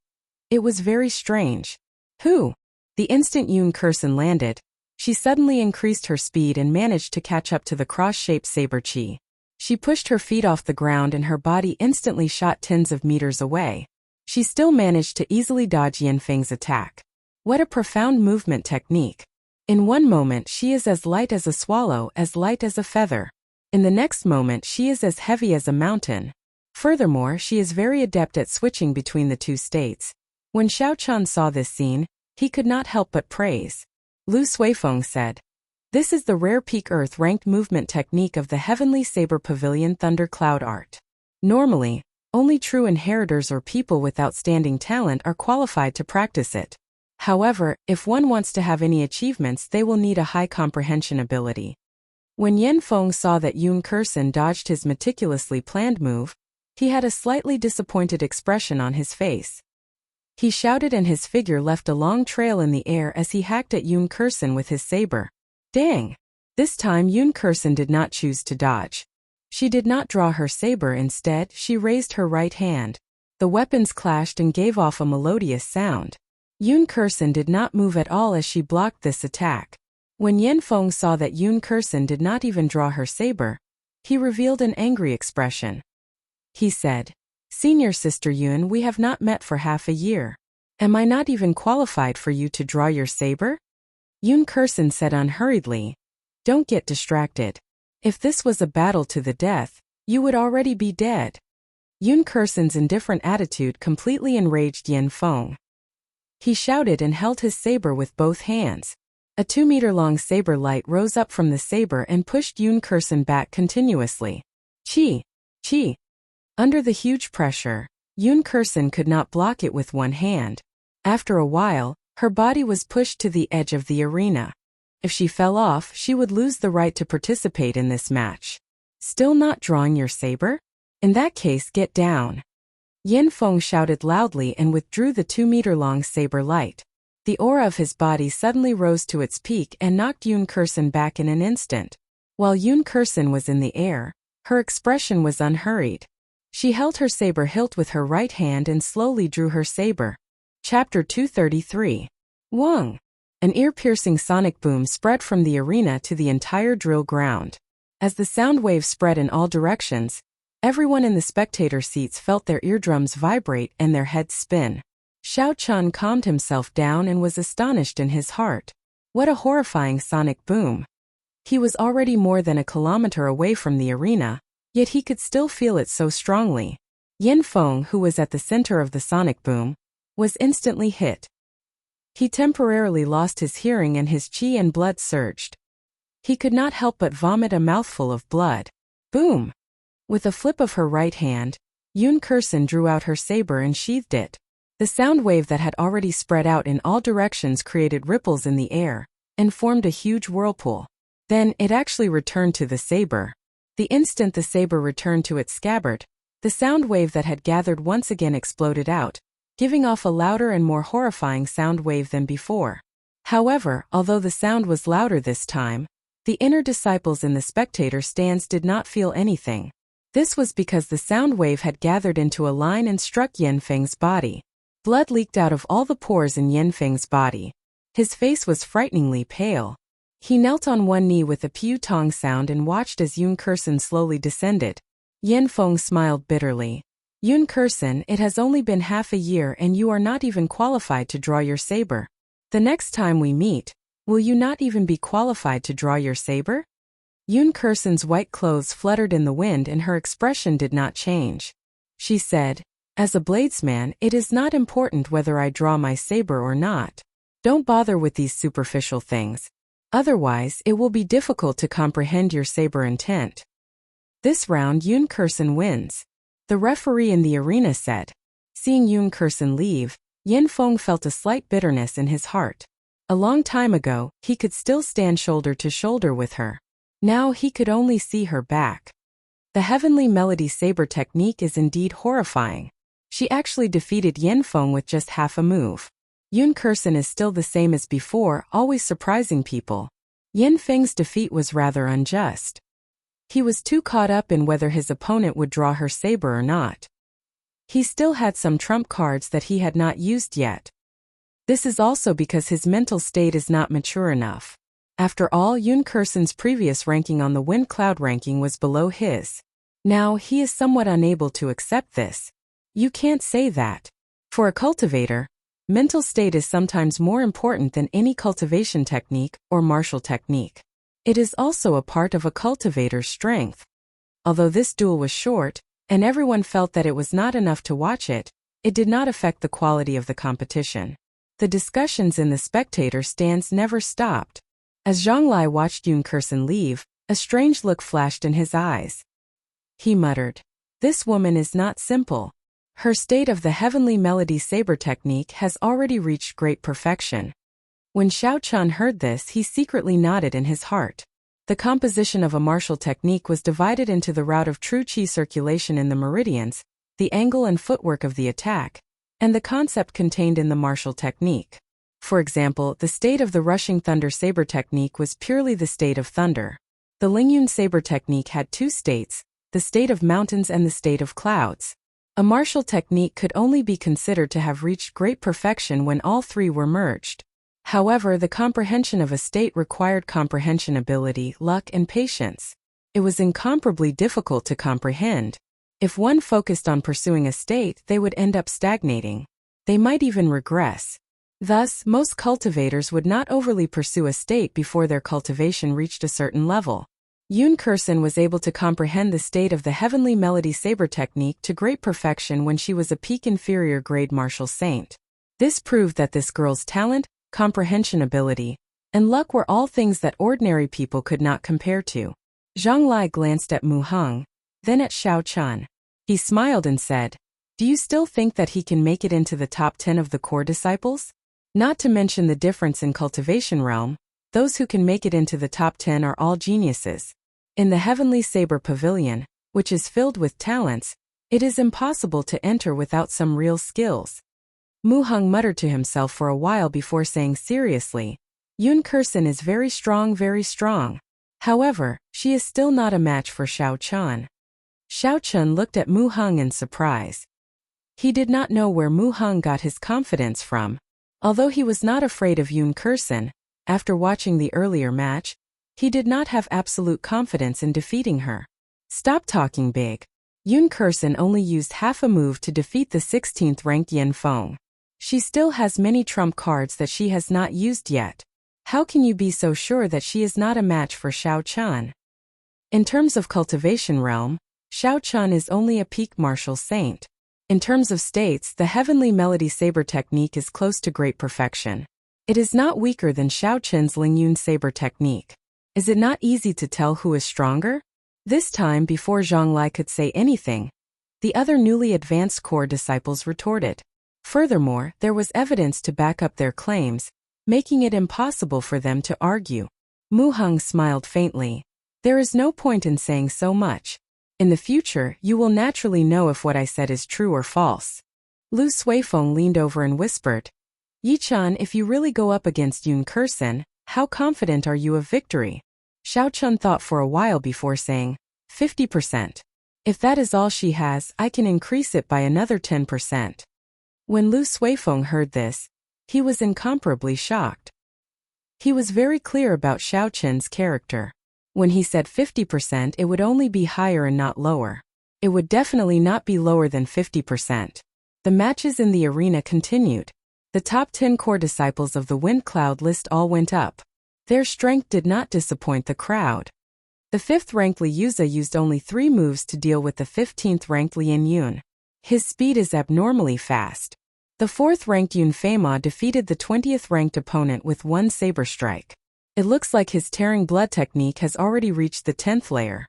It was very strange. "Who?" The instant Yoon Kursin landed, she suddenly increased her speed and managed to catch up to the cross-shaped saber chi. She pushed her feet off the ground and her body instantly shot tens of meters away. She still managed to easily dodge Yen Feng's attack. What a profound movement technique. In one moment she is as light as a swallow, as light as a feather. In the next moment she is as heavy as a mountain. Furthermore, she is very adept at switching between the two states. When Xiao Chun saw this scene, he could not help but praise. Lu Suifeng said, This is the rare peak Earth-ranked movement technique of the Heavenly Saber Pavilion Thunder Cloud art. Normally, only true inheritors or people with outstanding talent are qualified to practice it. However, if one wants to have any achievements, they will need a high comprehension ability. When Yen Feng saw that Yun Kursen dodged his meticulously planned move, he had a slightly disappointed expression on his face. He shouted and his figure left a long trail in the air as he hacked at Yun Kursen with his saber. Dang! This time Yun Kursen did not choose to dodge. She did not draw her saber, instead, she raised her right hand. The weapons clashed and gave off a melodious sound. Yun Kursen did not move at all as she blocked this attack. When Yen Feng saw that Yun Kursen did not even draw her saber, he revealed an angry expression. He said, "Senior Sister Yun, we have not met for half a year. Am I not even qualified for you to draw your saber?" Yun Kursen said unhurriedly, "Don't get distracted. If this was a battle to the death, you would already be dead." Yun Kursen's indifferent attitude completely enraged Yen Feng. He shouted and held his saber with both hands. A 2-meter-long saber light rose up from the saber and pushed Yun Kursen back continuously. Chi! Chi! Under the huge pressure, Yun Kursen could not block it with one hand. After a while, her body was pushed to the edge of the arena. If she fell off, she would lose the right to participate in this match. Still not drawing your saber? In that case, get down. Yen Feng shouted loudly and withdrew the 2-meter-long saber light. The aura of his body suddenly rose to its peak and knocked Yun Kursen back in an instant. While Yun Kursen was in the air, her expression was unhurried. She held her saber hilt with her right hand and slowly drew her saber. Chapter 233. Wong! An ear-piercing sonic boom spread from the arena to the entire drill ground. As the sound wave spread in all directions, everyone in the spectator seats felt their eardrums vibrate and their heads spin. Xiao Chun calmed himself down and was astonished in his heart. What a horrifying sonic boom! He was already more than a kilometer away from the arena, yet he could still feel it so strongly. Yen Feng, who was at the center of the sonic boom, was instantly hit. He temporarily lost his hearing and his qi and blood surged. He could not help but vomit a mouthful of blood. Boom! With a flip of her right hand, Yun Kursen drew out her saber and sheathed it. The sound wave that had already spread out in all directions created ripples in the air and formed a huge whirlpool. Then it actually returned to the saber. The instant the saber returned to its scabbard, the sound wave that had gathered once again exploded out, giving off a louder and more horrifying sound wave than before. However, although the sound was louder this time, the inner disciples in the spectator stands did not feel anything. This was because the sound wave had gathered into a line and struck Yen Feng's body. Blood leaked out of all the pores in Yen Feng's body. His face was frighteningly pale. He knelt on one knee with a pew tong sound and watched as Yun Kursen slowly descended. Yen Feng smiled bitterly. Yun Kursen, it has only been half a year and you are not even qualified to draw your saber. The next time we meet, will you not even be qualified to draw your saber? Yun Kursen's white clothes fluttered in the wind and her expression did not change. She said, "As a bladesman, it is not important whether I draw my saber or not. Don't bother with these superficial things. Otherwise, it will be difficult to comprehend your saber intent." This round Yun Kursen wins. The referee in the arena said. Seeing Yun Kursen leave, Yen Feng felt a slight bitterness in his heart. A long time ago, he could still stand shoulder to shoulder with her. Now he could only see her back. The Heavenly Melody Saber technique is indeed horrifying. She actually defeated Yen Feng with just half a move. Yun Kursen is still the same as before, always surprising people. Yen Feng's defeat was rather unjust. He was too caught up in whether his opponent would draw her saber or not. He still had some trump cards that he had not used yet. This is also because his mental state is not mature enough. After all, Yun Kursen's previous ranking on the Wind Cloud ranking was below his. Now he is somewhat unable to accept this. You can't say that. For a cultivator, mental state is sometimes more important than any cultivation technique or martial technique. It is also a part of a cultivator's strength. Although this duel was short, and everyone felt that it was not enough to watch it, it did not affect the quality of the competition. The discussions in the spectator stands never stopped. As Zhonglai watched Yun Kursen leave, a strange look flashed in his eyes. He muttered, "This woman is not simple. Her state of the heavenly melody saber technique has already reached great perfection." When Xiao Chun heard this, he secretly nodded in his heart. The composition of a martial technique was divided into the route of true qi circulation in the meridians, the angle and footwork of the attack, and the concept contained in the martial technique. For example, the state of the rushing thunder saber technique was purely the state of thunder. The Lingyun saber technique had two states, the state of mountains and the state of clouds. A martial technique could only be considered to have reached great perfection when all three were merged. However, the comprehension of a state required comprehension ability, luck, and patience. It was incomparably difficult to comprehend. If one focused on pursuing a state, they would end up stagnating. They might even regress. Thus, most cultivators would not overly pursue a state before their cultivation reached a certain level. Yun Kursen was able to comprehend the state of the heavenly melody saber technique to great perfection when she was a peak inferior grade martial saint. This proved that this girl's talent, comprehension ability, and luck were all things that ordinary people could not compare to. Zhonglai glanced at Mu Heng, then at Xiao Chun. He smiled and said, "Do you still think that he can make it into the top 10 of the core disciples? Not to mention the difference in cultivation realm, those who can make it into the top 10 are all geniuses. In the Heavenly Saber Pavilion, which is filled with talents, it is impossible to enter without some real skills." Mu Heng muttered to himself for a while before saying seriously, "Yun Kursen is very strong, very strong. However, she is still not a match for Xiao Chun." Xiao Chun looked at Mu Heng in surprise. He did not know where Mu Heng got his confidence from. Although he was not afraid of Yun Kursen, after watching the earlier match, he did not have absolute confidence in defeating her. "Stop talking big. Yun Kursen only used half a move to defeat the 16th ranked Yen Feng. She still has many trump cards that she has not used yet. How can you be so sure that she is not a match for Xiao Chun?" In terms of cultivation realm, Xiao Chun is only a peak martial saint. In terms of states, the heavenly melody saber technique is close to great perfection. It is not weaker than Xiao Chun's Lingyun saber technique. Is it not easy to tell who is stronger? This time, before Zhonglai could say anything, the other newly advanced core disciples retorted. Furthermore, there was evidence to back up their claims, making it impossible for them to argue. Mu Heng smiled faintly. "There is no point in saying so much. In the future, you will naturally know if what I said is true or false." Lu Suifeng leaned over and whispered, "Yi-chan, if you really go up against Yun Kursen, how confident are you of victory?" Xiao Chun thought for a while before saying, 50%. If that is all she has, I can increase it by another 10%. When Lu Suifeng heard this, he was incomparably shocked. He was very clear about Xiao Chun's character. When he said 50%, it would only be higher and not lower. It would definitely not be lower than 50%. The matches in the arena continued. The top 10 core disciples of the Wind Cloud list all went up. Their strength did not disappoint the crowd. The 5th-ranked Li Yuza used only 3 moves to deal with the 15th-ranked Lien Yun. His speed is abnormally fast. The 4th-ranked Yun Feima defeated the 20th-ranked opponent with 1 saber strike. It looks like his tearing blood technique has already reached the 10th layer.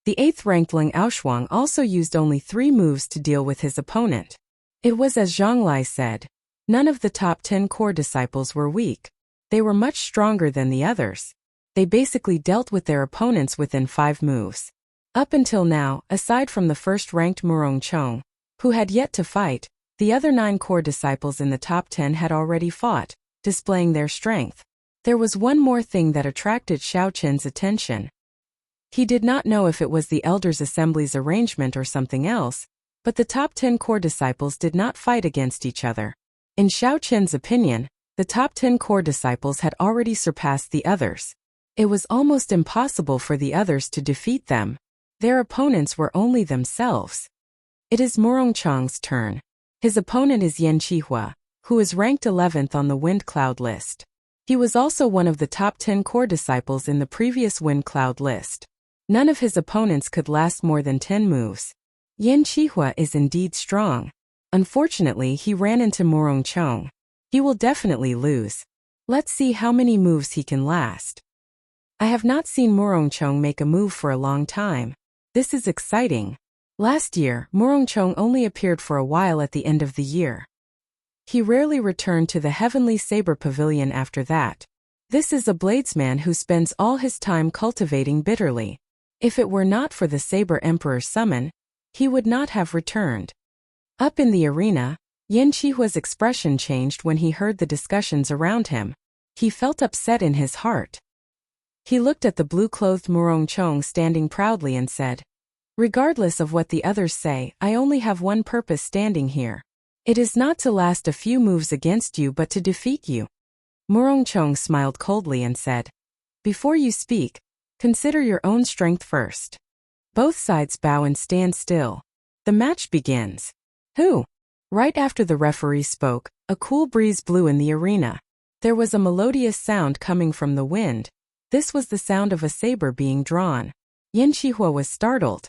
The 8th-ranked Ling Aoshuang also used only 3 moves to deal with his opponent. It was as Zhonglai said. None of the top 10 core disciples were weak. They were much stronger than the others. They basically dealt with their opponents within 5 moves. Up until now, aside from the first-ranked Murong Chong, who had yet to fight, the other 9 core disciples in the top 10 had already fought, displaying their strength. There was one more thing that attracted Xiao Chun's attention. He did not know if it was the Elders' Assembly's arrangement or something else, but the top 10 core disciples did not fight against each other. In Xiao Chun's opinion, the top 10 core disciples had already surpassed the others. It was almost impossible for the others to defeat them. Their opponents were only themselves. It is Murong Chong's turn. His opponent is Yan Qihua, who is ranked 11th on the Wind Cloud list. He was also one of the top 10 core disciples in the previous Wind Cloud list. None of his opponents could last more than 10 moves. Yan Qihua is indeed strong. Unfortunately, he ran into Murong Chong. He will definitely lose. Let's see how many moves he can last. I have not seen Morongchong make a move for a long time. This is exciting. Last year, Morongchong only appeared for a while at the end of the year. He rarely returned to the Heavenly Saber Pavilion after that. This is a bladesman who spends all his time cultivating bitterly. If it were not for the Saber Emperor's summon, he would not have returned. Up in the arena, Yin Chihua's expression changed when he heard the discussions around him. He felt upset in his heart. He looked at the blue-clothed Morongchong standing proudly and said, "Regardless of what the others say, I only have one purpose standing here. It is not to last a few moves against you but to defeat you." Morongchong smiled coldly and said, "Before you speak, consider your own strength first." Both sides bow and stand still. The match begins. Who? Right after the referee spoke, a cool breeze blew in the arena. There was a melodious sound coming from the wind. This was the sound of a saber being drawn. Yin Chihua was startled.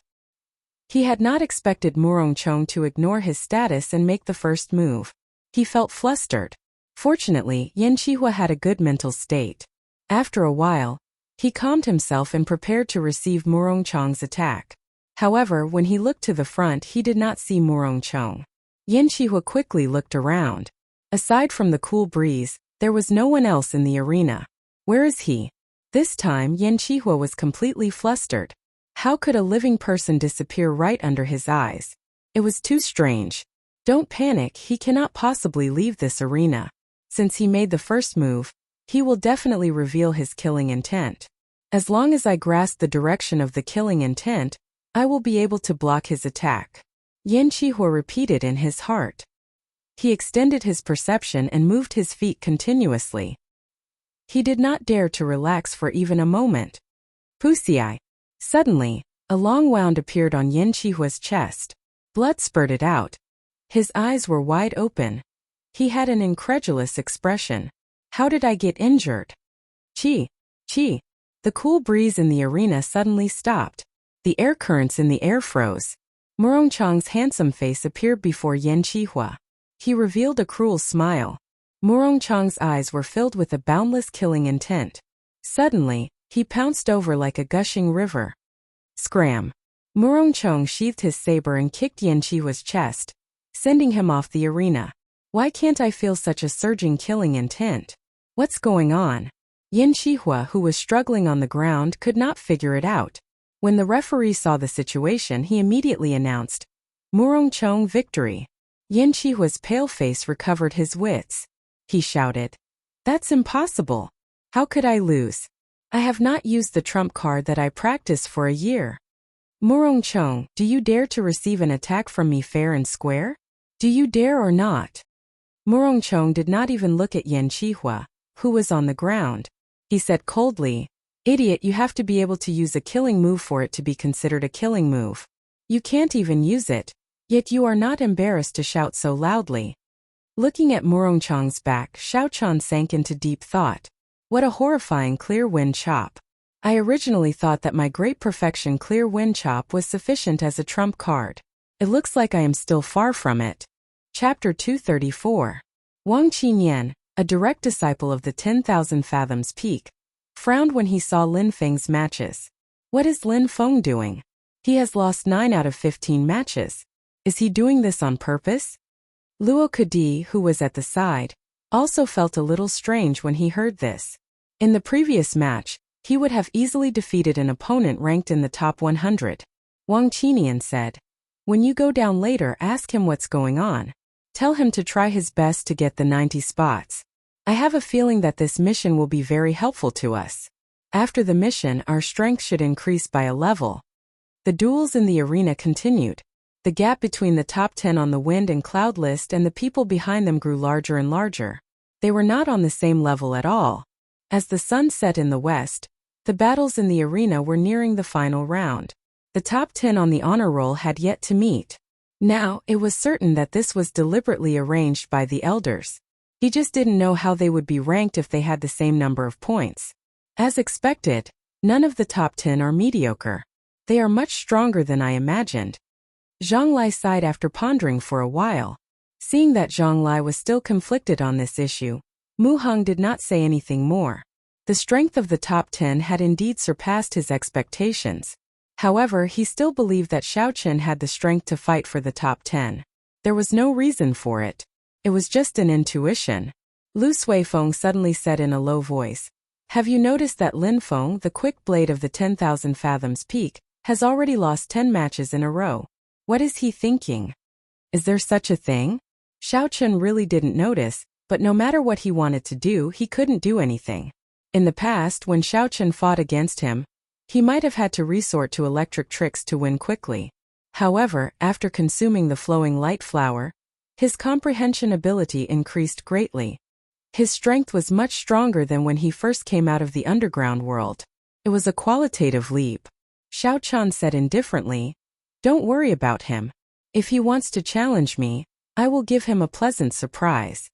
He had not expected Morongchong to ignore his status and make the first move. He felt flustered. Fortunately, Yin Chihua had a good mental state. After a while, he calmed himself and prepared to receive Morongchong's attack. However, when he looked to the front, he did not see Morongchong. Yin Chihua quickly looked around. Aside from the cool breeze, there was no one else in the arena. Where is he? This time, Yin Chihua was completely flustered. How could a living person disappear right under his eyes? It was too strange. Don't panic, he cannot possibly leave this arena. Since he made the first move, he will definitely reveal his killing intent. As long as I grasp the direction of the killing intent, I will be able to block his attack. Yin Chihua repeated in his heart. He extended his perception and moved his feet continuously. He did not dare to relax for even a moment. Pussy. Suddenly, a long wound appeared on Yin Chihua's chest. Blood spurted out. His eyes were wide open. He had an incredulous expression. How did I get injured? Chi. The cool breeze in the arena suddenly stopped. The air currents in the air froze. Morongchong's handsome face appeared before Yin Chihua. He revealed a cruel smile. Morongchong's eyes were filled with a boundless killing intent. Suddenly, he pounced over like a gushing river. Scram! Morongchong sheathed his saber and kicked Yin Chihua's chest, sending him off the arena. Why can't I feel such a surging killing intent? What's going on? Yin Chihua, who was struggling on the ground, could not figure it out. When the referee saw the situation, he immediately announced, "Morongchong victory." Yin Chihua's pale face recovered his wits. He shouted, "That's impossible. How could I lose? I have not used the trump card that I practiced for a year. Morongchong, do you dare to receive an attack from me fair and square? Do you dare or not?" Morongchong did not even look at Yin Chihua, who was on the ground. He said coldly, "Idiot, you have to be able to use a killing move for it to be considered a killing move. You can't even use it, yet you are not embarrassed to shout so loudly." Looking at Morongchong's back, Xiaochan sank into deep thought. What a horrifying clear wind chop. I originally thought that my great perfection clear wind chop was sufficient as a trump card. It looks like I am still far from it. Chapter 234. Wang Qinyan, a direct disciple of the 10,000 Fathoms Peak, frowned when he saw Lin Feng's matches. What is Lin Feng doing? He has lost 9 out of 15 matches. Is he doing this on purpose? Luo Kadi, who was at the side, also felt a little strange when he heard this. In the previous match, he would have easily defeated an opponent ranked in the top 100. Wang Qinyan said, "When you go down later, ask him what's going on. Tell him to try his best to get the 90 spots. I have a feeling that this mission will be very helpful to us. After the mission, our strength should increase by a level." The duels in the arena continued. The gap between the top 10 on the wind and cloud list and the people behind them grew larger and larger. They were not on the same level at all. As the sun set in the west, the battles in the arena were nearing the final round. The top 10 on the honor roll had yet to meet. Now, it was certain that this was deliberately arranged by the elders. He just didn't know how they would be ranked if they had the same number of points. As expected, none of the top 10 are mediocre. They are much stronger than I imagined. Zhang Lai sighed after pondering for a while. Seeing that Zhang Lai was still conflicted on this issue, Mu Hong did not say anything more. The strength of the top 10 had indeed surpassed his expectations. However, he still believed that Xiao Chen had the strength to fight for the top 10. There was no reason for it. It was just an intuition. Lu Suifeng suddenly said in a low voice, "Have you noticed that Lin Feng, the quick blade of the 10,000 fathoms peak, has already lost 10 matches in a row? What is he thinking? Is there such a thing?" Xiao Chen really didn't notice, but no matter what he wanted to do, he couldn't do anything. In the past, when Xiao Chen fought against him, he might have had to resort to electric tricks to win quickly. However, after consuming the flowing light flower, his comprehension ability increased greatly. His strength was much stronger than when he first came out of the underground world. It was a qualitative leap. Xiao Chen said indifferently, "Don't worry about him. If he wants to challenge me, I will give him a pleasant surprise."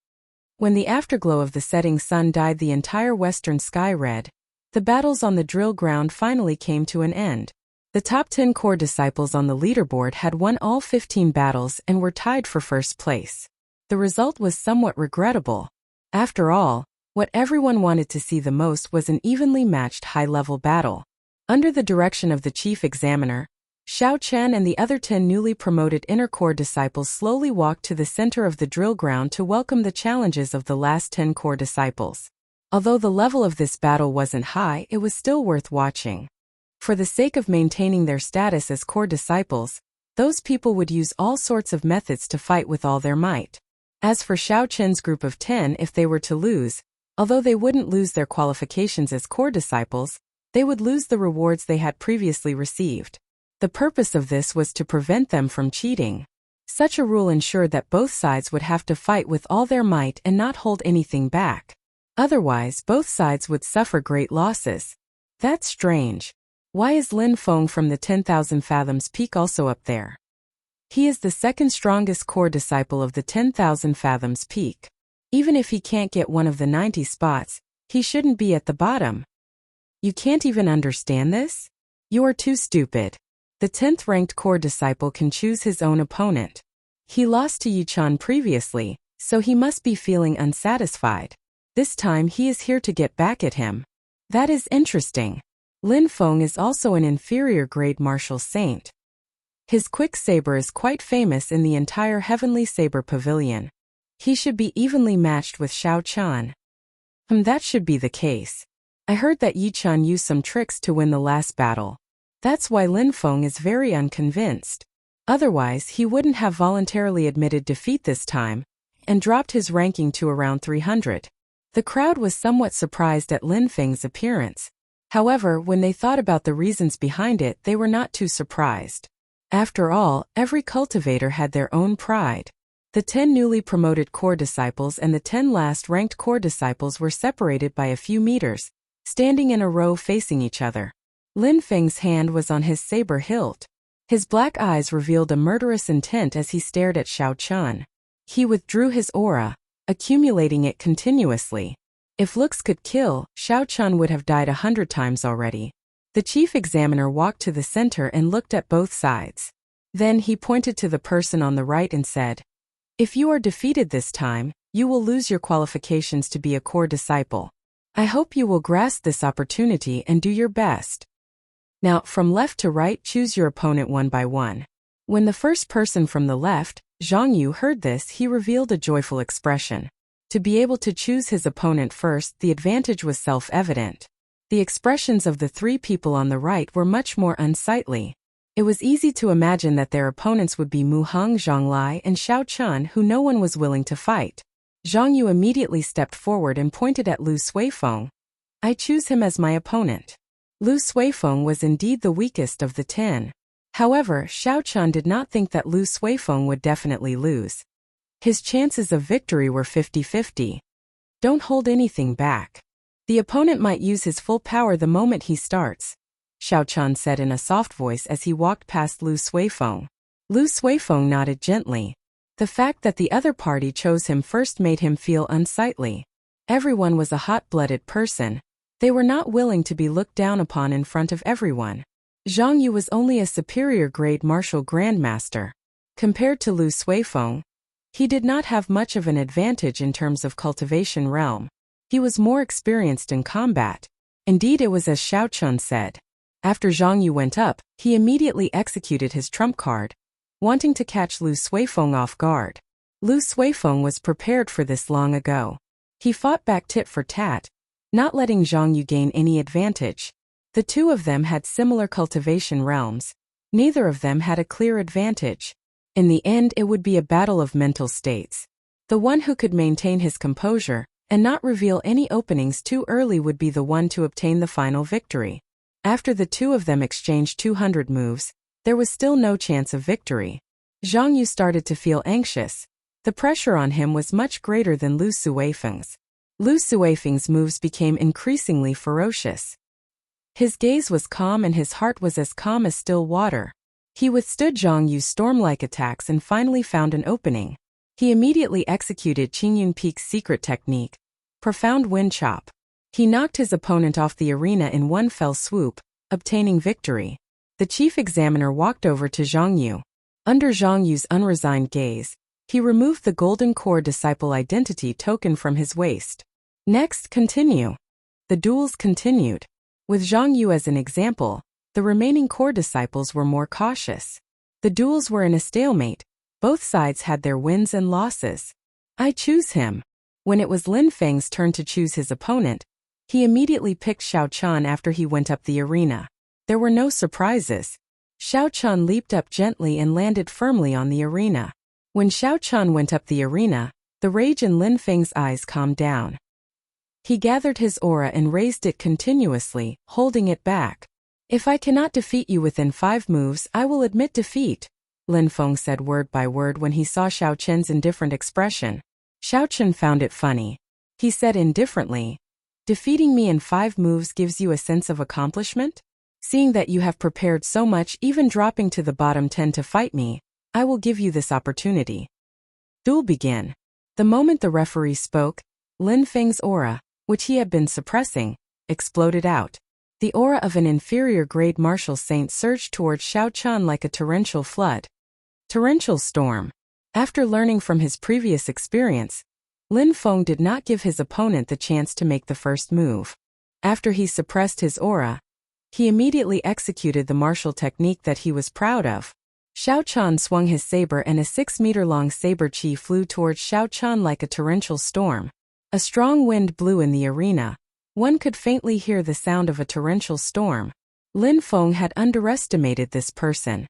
When the afterglow of the setting sun dyed the entire western sky red, the battles on the drill ground finally came to an end. The top 10 core disciples on the leaderboard had won all 15 battles and were tied for first place. The result was somewhat regrettable. After all, what everyone wanted to see the most was an evenly matched high-level battle. Under the direction of the chief examiner, Xiao Chen and the other 10 newly promoted inner core disciples slowly walked to the center of the drill ground to welcome the challenges of the last 10 core disciples. Although the level of this battle wasn't high, it was still worth watching. For the sake of maintaining their status as core disciples, those people would use all sorts of methods to fight with all their might. As for Xiao Chen's group of 10, if they were to lose, although they wouldn't lose their qualifications as core disciples, they would lose the rewards they had previously received. The purpose of this was to prevent them from cheating. Such a rule ensured that both sides would have to fight with all their might and not hold anything back. Otherwise, both sides would suffer great losses. That's strange. Why is Lin Feng from the 10,000 fathoms peak also up there? He is the second strongest core disciple of the 10,000 fathoms peak. Even if he can't get one of the 90 spots, he shouldn't be at the bottom. You can't even understand this? You are too stupid. The 10th ranked core disciple can choose his own opponent. He lost to Yichan previously, so he must be feeling unsatisfied. This time he is here to get back at him. That is interesting. Lin Feng is also an inferior grade martial saint. His quick saber is quite famous in the entire Heavenly Saber Pavilion. He should be evenly matched with Xiao Chen. That should be the case. I heard that Yichan used some tricks to win the last battle. That's why Lin Feng is very unconvinced. Otherwise, he wouldn't have voluntarily admitted defeat this time, and dropped his ranking to around 300. The crowd was somewhat surprised at Lin Feng's appearance. However, when they thought about the reasons behind it, they were not too surprised. After all, every cultivator had their own pride. The 10 newly promoted core disciples and the 10 last ranked core disciples were separated by a few meters, standing in a row facing each other. Lin Feng's hand was on his saber hilt. His black eyes revealed a murderous intent as he stared at Xiao Chen. He withdrew his aura, accumulating it continuously. If looks could kill, Xiao Chen would have died 100 times already. The chief examiner walked to the center and looked at both sides. Then he pointed to the person on the right and said, "If you are defeated this time, you will lose your qualifications to be a core disciple. I hope you will grasp this opportunity and do your best. Now, from left to right, choose your opponent one by one." When the first person from the left, Zhang Yu, heard this, he revealed a joyful expression. To be able to choose his opponent first, the advantage was self-evident. The expressions of the 3 people on the right were much more unsightly. It was easy to imagine that their opponents would be Mu Hong, Zhang Lai, and Xiao Chen, who no one was willing to fight. Zhang Yu immediately stepped forward and pointed at Lu Suifeng. "I choose him as my opponent." Lu Suifeng was indeed the weakest of the 10. However, Xiao Chen did not think that Lu Suifeng would definitely lose. His chances of victory were 50-50. Don't hold anything back. The opponent might use his full power the moment he starts, Xiao Chen said in a soft voice as he walked past Lu Suifeng. Lu Suifeng nodded gently. The fact that the other party chose him first made him feel unsightly. Everyone was a hot-blooded person. They were not willing to be looked down upon in front of everyone. Zhang Yu was only a superior grade martial grandmaster. Compared to Lu Suifeng, he did not have much of an advantage in terms of cultivation realm. He was more experienced in combat. Indeed, it was as Xiao Chun said. After Zhang Yu went up, he immediately executed his trump card, wanting to catch Lu Suifeng off guard. Lu Suifeng was prepared for this long ago. He fought back tit for tat, not letting Zhang Yu gain any advantage. The two of them had similar cultivation realms. Neither of them had a clear advantage. In the end, it would be a battle of mental states. The one who could maintain his composure and not reveal any openings too early would be the one to obtain the final victory. After the two of them exchanged 200 moves, there was still no chance of victory. Zhang Yu started to feel anxious. The pressure on him was much greater than Lu Suifeng's. Lu Suifeng's moves became increasingly ferocious. His gaze was calm and his heart was as calm as still water. He withstood Zhang Yu's storm-like attacks and finally found an opening. He immediately executed Qingyun Peak's secret technique, Profound Wind Chop. He knocked his opponent off the arena in one fell swoop, obtaining victory. The chief examiner walked over to Zhang Yu. Under Zhang Yu's unresigned gaze, he removed the golden core disciple identity token from his waist. Next, continue. The duels continued. With Zhang Yu as an example, the remaining core disciples were more cautious. The duels were in a stalemate. Both sides had their wins and losses. I choose him. When it was Lin Feng's turn to choose his opponent, he immediately picked Xiao Chun after he went up the arena. There were no surprises. Xiao Chun leaped up gently and landed firmly on the arena. When Xiao Chun went up the arena, the rage in Lin Feng's eyes calmed down. He gathered his aura and raised it continuously, holding it back. If I cannot defeat you within 5 moves, I will admit defeat, Lin Feng said word by word when he saw Xiao Chen's indifferent expression. Xiao Chen found it funny. He said indifferently, defeating me in 5 moves gives you a sense of accomplishment? Seeing that you have prepared so much, even dropping to the bottom 10 to fight me, I will give you this opportunity. Duel begin. The moment the referee spoke, Lin Feng's aura, which he had been suppressing, exploded out. The aura of an inferior-grade martial saint surged towards Xiao Chun like a torrential flood. Torrential storm. After learning from his previous experience, Lin Feng did not give his opponent the chance to make the first move. After he suppressed his aura, he immediately executed the martial technique that he was proud of. Xiao Chun swung his saber and a 6-meter-long saber chi flew towards Xiao Chun like a torrential storm. A strong wind blew in the arena. One could faintly hear the sound of a torrential storm. Lin Feng had underestimated this person.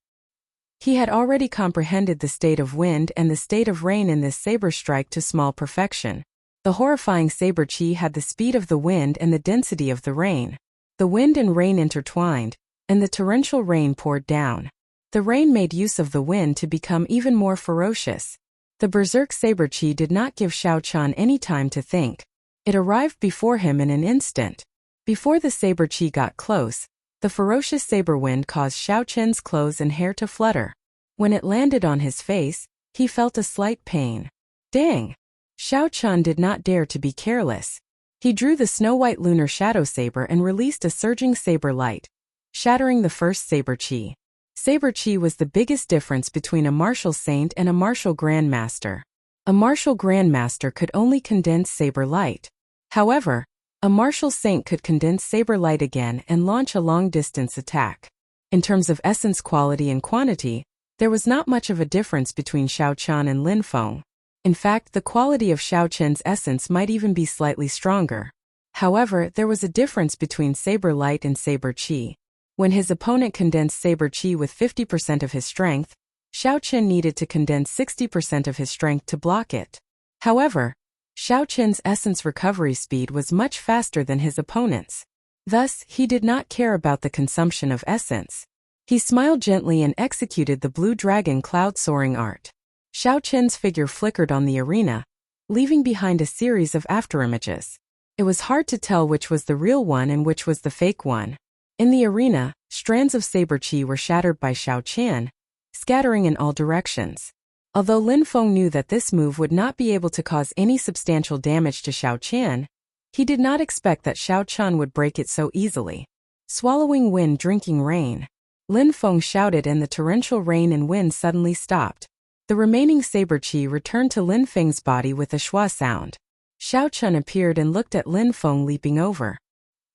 He had already comprehended the state of wind and the state of rain in this saber strike to small perfection. The horrifying saber chi had the speed of the wind and the density of the rain. The wind and rain intertwined, and the torrential rain poured down. The rain made use of the wind to become even more ferocious. The berserk saber chi did not give Xiao Chun any time to think. It arrived before him in an instant. Before the saber chi got close, the ferocious saber wind caused Xiao Chun's clothes and hair to flutter. When it landed on his face, he felt a slight pain. Dang! Xiao Chun did not dare to be careless. He drew the snow-white lunar shadow saber and released a surging saber light, shattering the first saber chi. Saber chi was the biggest difference between a martial saint and a martial grandmaster. A martial grandmaster could only condense saber light. However, a martial saint could condense saber light again and launch a long-distance attack. In terms of essence quality and quantity, there was not much of a difference between Xiao Chun and Lin Feng. In fact, the quality of Xiao Chen's essence might even be slightly stronger. However, there was a difference between saber light and saber chi. When his opponent condensed saber chi with 50% of his strength, Xiao Chen needed to condense 60% of his strength to block it. However, Xiao Chen's essence recovery speed was much faster than his opponent's. Thus, he did not care about the consumption of essence. He smiled gently and executed the blue dragon cloud soaring art. Xiao Chen's figure flickered on the arena, leaving behind a series of afterimages. It was hard to tell which was the real one and which was the fake one. In the arena, strands of saber chi were shattered by Xiao Chen, scattering in all directions. Although Lin Feng knew that this move would not be able to cause any substantial damage to Xiao Chen, he did not expect that Xiao Chun would break it so easily. Swallowing wind, drinking rain. Lin Feng shouted and the torrential rain and wind suddenly stopped. The remaining saber chi returned to Lin Feng's body with a schwa sound. Xiao Chun appeared and looked at Lin Feng leaping over.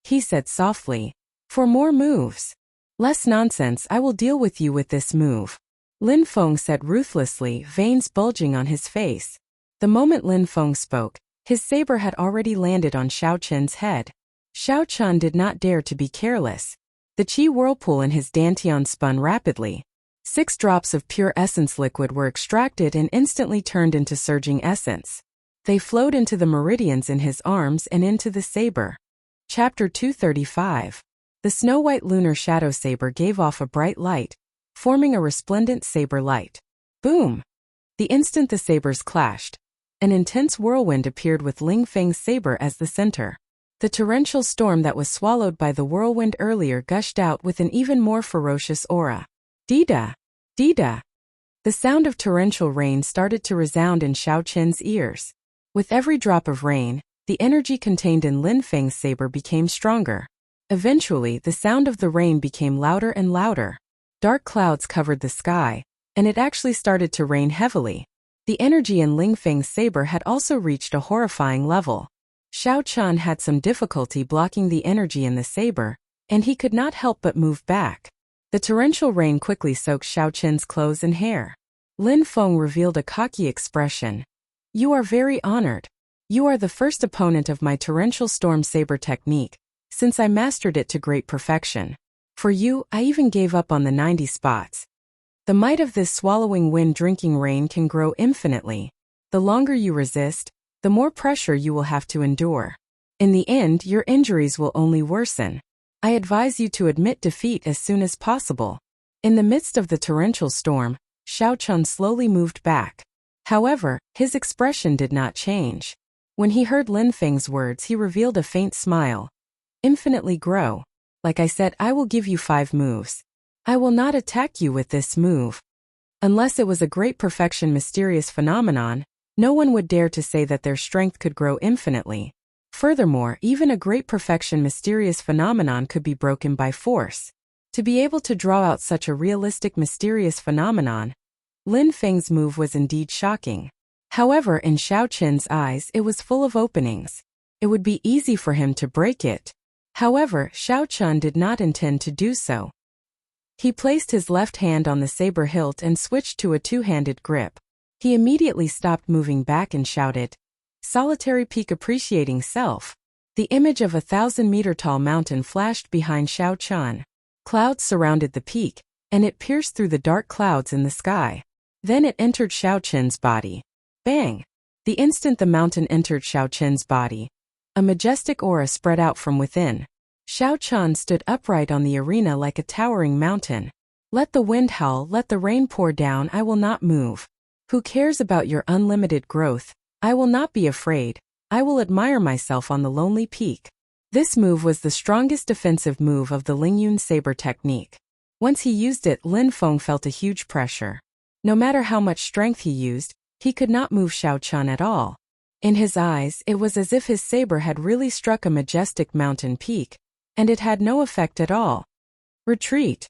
He said softly, "For more moves." "Less nonsense, I will deal with you with this move," Lin Feng said ruthlessly, veins bulging on his face. The moment Lin Feng spoke, his saber had already landed on Xiao Chun's head. Xiao Chun did not dare to be careless. The qi whirlpool in his dantian spun rapidly. 6 drops of pure essence liquid were extracted and instantly turned into surging essence. They flowed into the meridians in his arms and into the saber. Chapter 235. The snow-white lunar shadow saber gave off a bright light, forming a resplendent saber light. Boom! The instant the sabers clashed, an intense whirlwind appeared with Ling Feng's saber as the center. The torrential storm that was swallowed by the whirlwind earlier gushed out with an even more ferocious aura. Dida! Dida! The sound of torrential rain started to resound in Xiao Qin's ears. With every drop of rain, the energy contained in Lin Feng's saber became stronger. Eventually, the sound of the rain became louder and louder. Dark clouds covered the sky, and it actually started to rain heavily. The energy in Ling Feng's saber had also reached a horrifying level. Xiao Chun had some difficulty blocking the energy in the saber, and he could not help but move back. The torrential rain quickly soaked Xiao Chun's clothes and hair. Lin Feng revealed a cocky expression. "You are very honored. You are the first opponent of my torrential storm saber technique, since I mastered it to great perfection. For you, I even gave up on the 90 spots. The might of this swallowing wind drinking rain can grow infinitely. The longer you resist, the more pressure you will have to endure. In the end, your injuries will only worsen. I advise you to admit defeat as soon as possible." In the midst of the torrential storm, Xiao Chun slowly moved back. However, his expression did not change. When he heard Lin Feng's words, he revealed a faint smile. "Infinitely grow. Like I said, I will give you 5 moves. I will not attack you with this move. Unless it was a great perfection mysterious phenomenon, no one would dare to say that their strength could grow infinitely. Furthermore, even a great perfection mysterious phenomenon could be broken by force. To be able to draw out such a realistic mysterious phenomenon, Lin Feng's move was indeed shocking. However, in Xiao Qin's eyes, it was full of openings. It would be easy for him to break it. However, Xiao Chun did not intend to do so. He placed his left hand on the saber hilt and switched to a 2-handed grip. He immediately stopped moving back and shouted, "Solitary peak appreciating self." The image of a 1,000-meter-tall mountain flashed behind Xiao Chun. Clouds surrounded the peak, and it pierced through the dark clouds in the sky. Then it entered Xiao Chun's body. Bang! The instant the mountain entered Xiao Chun's body, a majestic aura spread out from within. Xiao Chun stood upright on the arena like a towering mountain. "Let the wind howl, let the rain pour down, I will not move. Who cares about your unlimited growth? I will not be afraid. I will admire myself on the lonely peak." This move was the strongest defensive move of the Lingyun saber technique. Once he used it, Lin Feng felt a huge pressure. No matter how much strength he used, he could not move Xiao Chun at all. In his eyes, it was as if his saber had really struck a majestic mountain peak, and it had no effect at all. Retreat!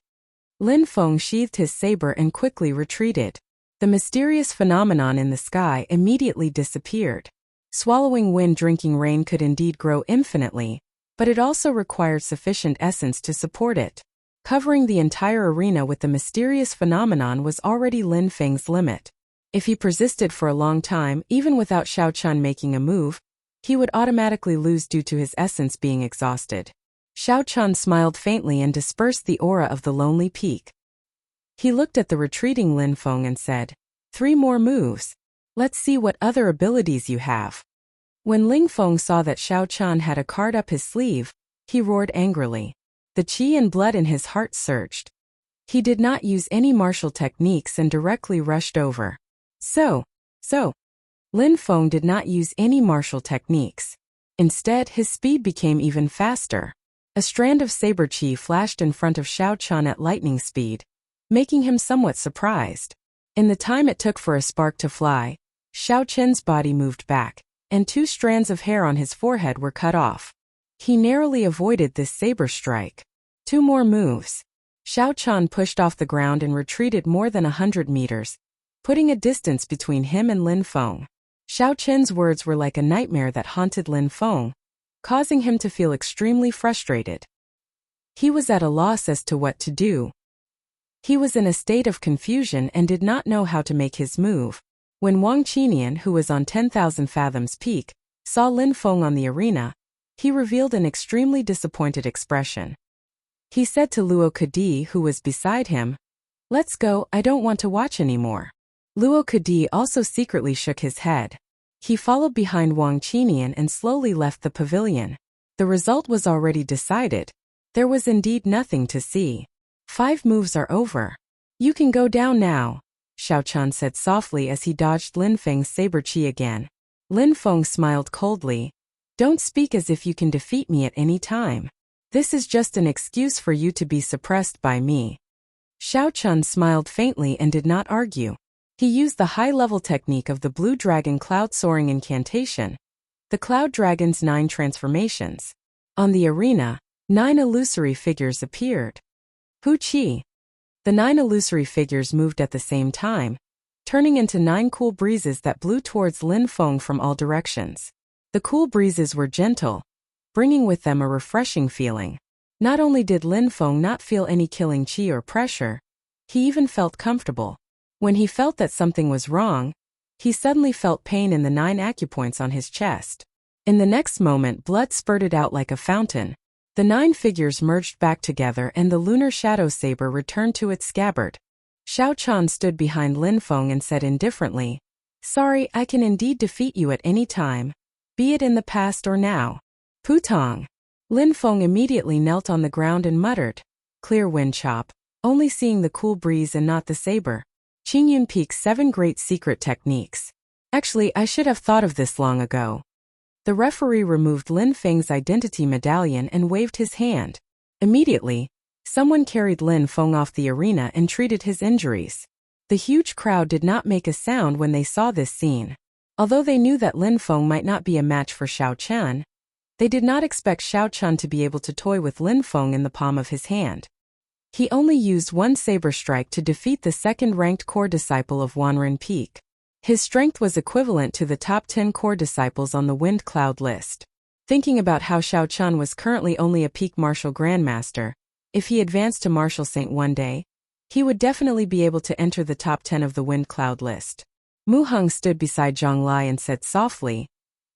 Lin Feng sheathed his saber and quickly retreated. The mysterious phenomenon in the sky immediately disappeared. Swallowing wind drinking rain could indeed grow infinitely, but it also required sufficient essence to support it. Covering the entire arena with the mysterious phenomenon was already Lin Feng's limit. If he persisted for a long time, even without Xiao Chun making a move, he would automatically lose due to his essence being exhausted. Xiao Chun smiled faintly and dispersed the aura of the lonely peak. He looked at the retreating Lin Feng and said, 3 more moves. Let's see what other abilities you have. When Ling Feng saw that Xiao Chun had a card up his sleeve, he roared angrily. The qi and blood in his heart surged. He did not use any martial techniques and directly rushed over. So. Lin Feng did not use any martial techniques. Instead, his speed became even faster. A strand of saber qi flashed in front of Xiao Chun at lightning speed, making him somewhat surprised. In the time it took for a spark to fly, Xiao Chun's body moved back, and 2 strands of hair on his forehead were cut off. He narrowly avoided this saber strike. 2 more moves. Xiao Chun pushed off the ground and retreated more than 100 meters, putting a distance between him and Lin Feng. Xiao Chen's words were like a nightmare that haunted Lin Feng, causing him to feel extremely frustrated. He was at a loss as to what to do. He was in a state of confusion and did not know how to make his move. When Wang Qinian, who was on 10,000 fathoms peak, saw Lin Feng on the arena, he revealed an extremely disappointed expression. He said to Luo Kadi, who was beside him, "Let's go, I don't want to watch anymore." Luo Kadi also secretly shook his head. He followed behind Wang Qinian and slowly left the pavilion. The result was already decided. There was indeed nothing to see. 5 moves are over. You can go down now, Xiao Chan said softly as he dodged Lin Feng's saber chi again. Lin Feng smiled coldly. Don't speak as if you can defeat me at any time. This is just an excuse for you to be suppressed by me. Xiao Chan smiled faintly and did not argue. He used the high-level technique of the Blue Dragon Cloud Soaring Incantation, the Cloud Dragon's 9 transformations. On the arena, 9 illusory figures appeared. Hu Qi. The 9 illusory figures moved at the same time, turning into 9 cool breezes that blew towards Lin Feng from all directions. The cool breezes were gentle, bringing with them a refreshing feeling. Not only did Lin Feng not feel any killing qi or pressure, he even felt comfortable. When he felt that something was wrong, he suddenly felt pain in the 9 acupoints on his chest. In the next moment, blood spurted out like a fountain. The 9 figures merged back together and the lunar shadow saber returned to its scabbard. Xiao Chan stood behind Lin Feng and said indifferently, "Sorry, I can indeed defeat you at any time, be it in the past or now." Putong. Lin Feng immediately knelt on the ground and muttered, "Clear wind chop," only seeing the cool breeze and not the saber. Qingyun Peak's 7 great secret techniques. Actually, I should have thought of this long ago. The referee removed Lin Feng's identity medallion and waved his hand. Immediately, someone carried Lin Feng off the arena and treated his injuries. The huge crowd did not make a sound when they saw this scene. Although they knew that Lin Feng might not be a match for Xiao Chan, they did not expect Xiao Chan to be able to toy with Lin Feng in the palm of his hand. He only used 1 saber strike to defeat the 2nd-ranked core disciple of Wanren Peak. His strength was equivalent to the top 10 core disciples on the Wind Cloud list. Thinking about how Xiao Chan was currently only a peak martial grandmaster, if he advanced to martial saint one day, he would definitely be able to enter the top 10 of the Wind Cloud list. Mu Heng stood beside Zhang Lai and said softly,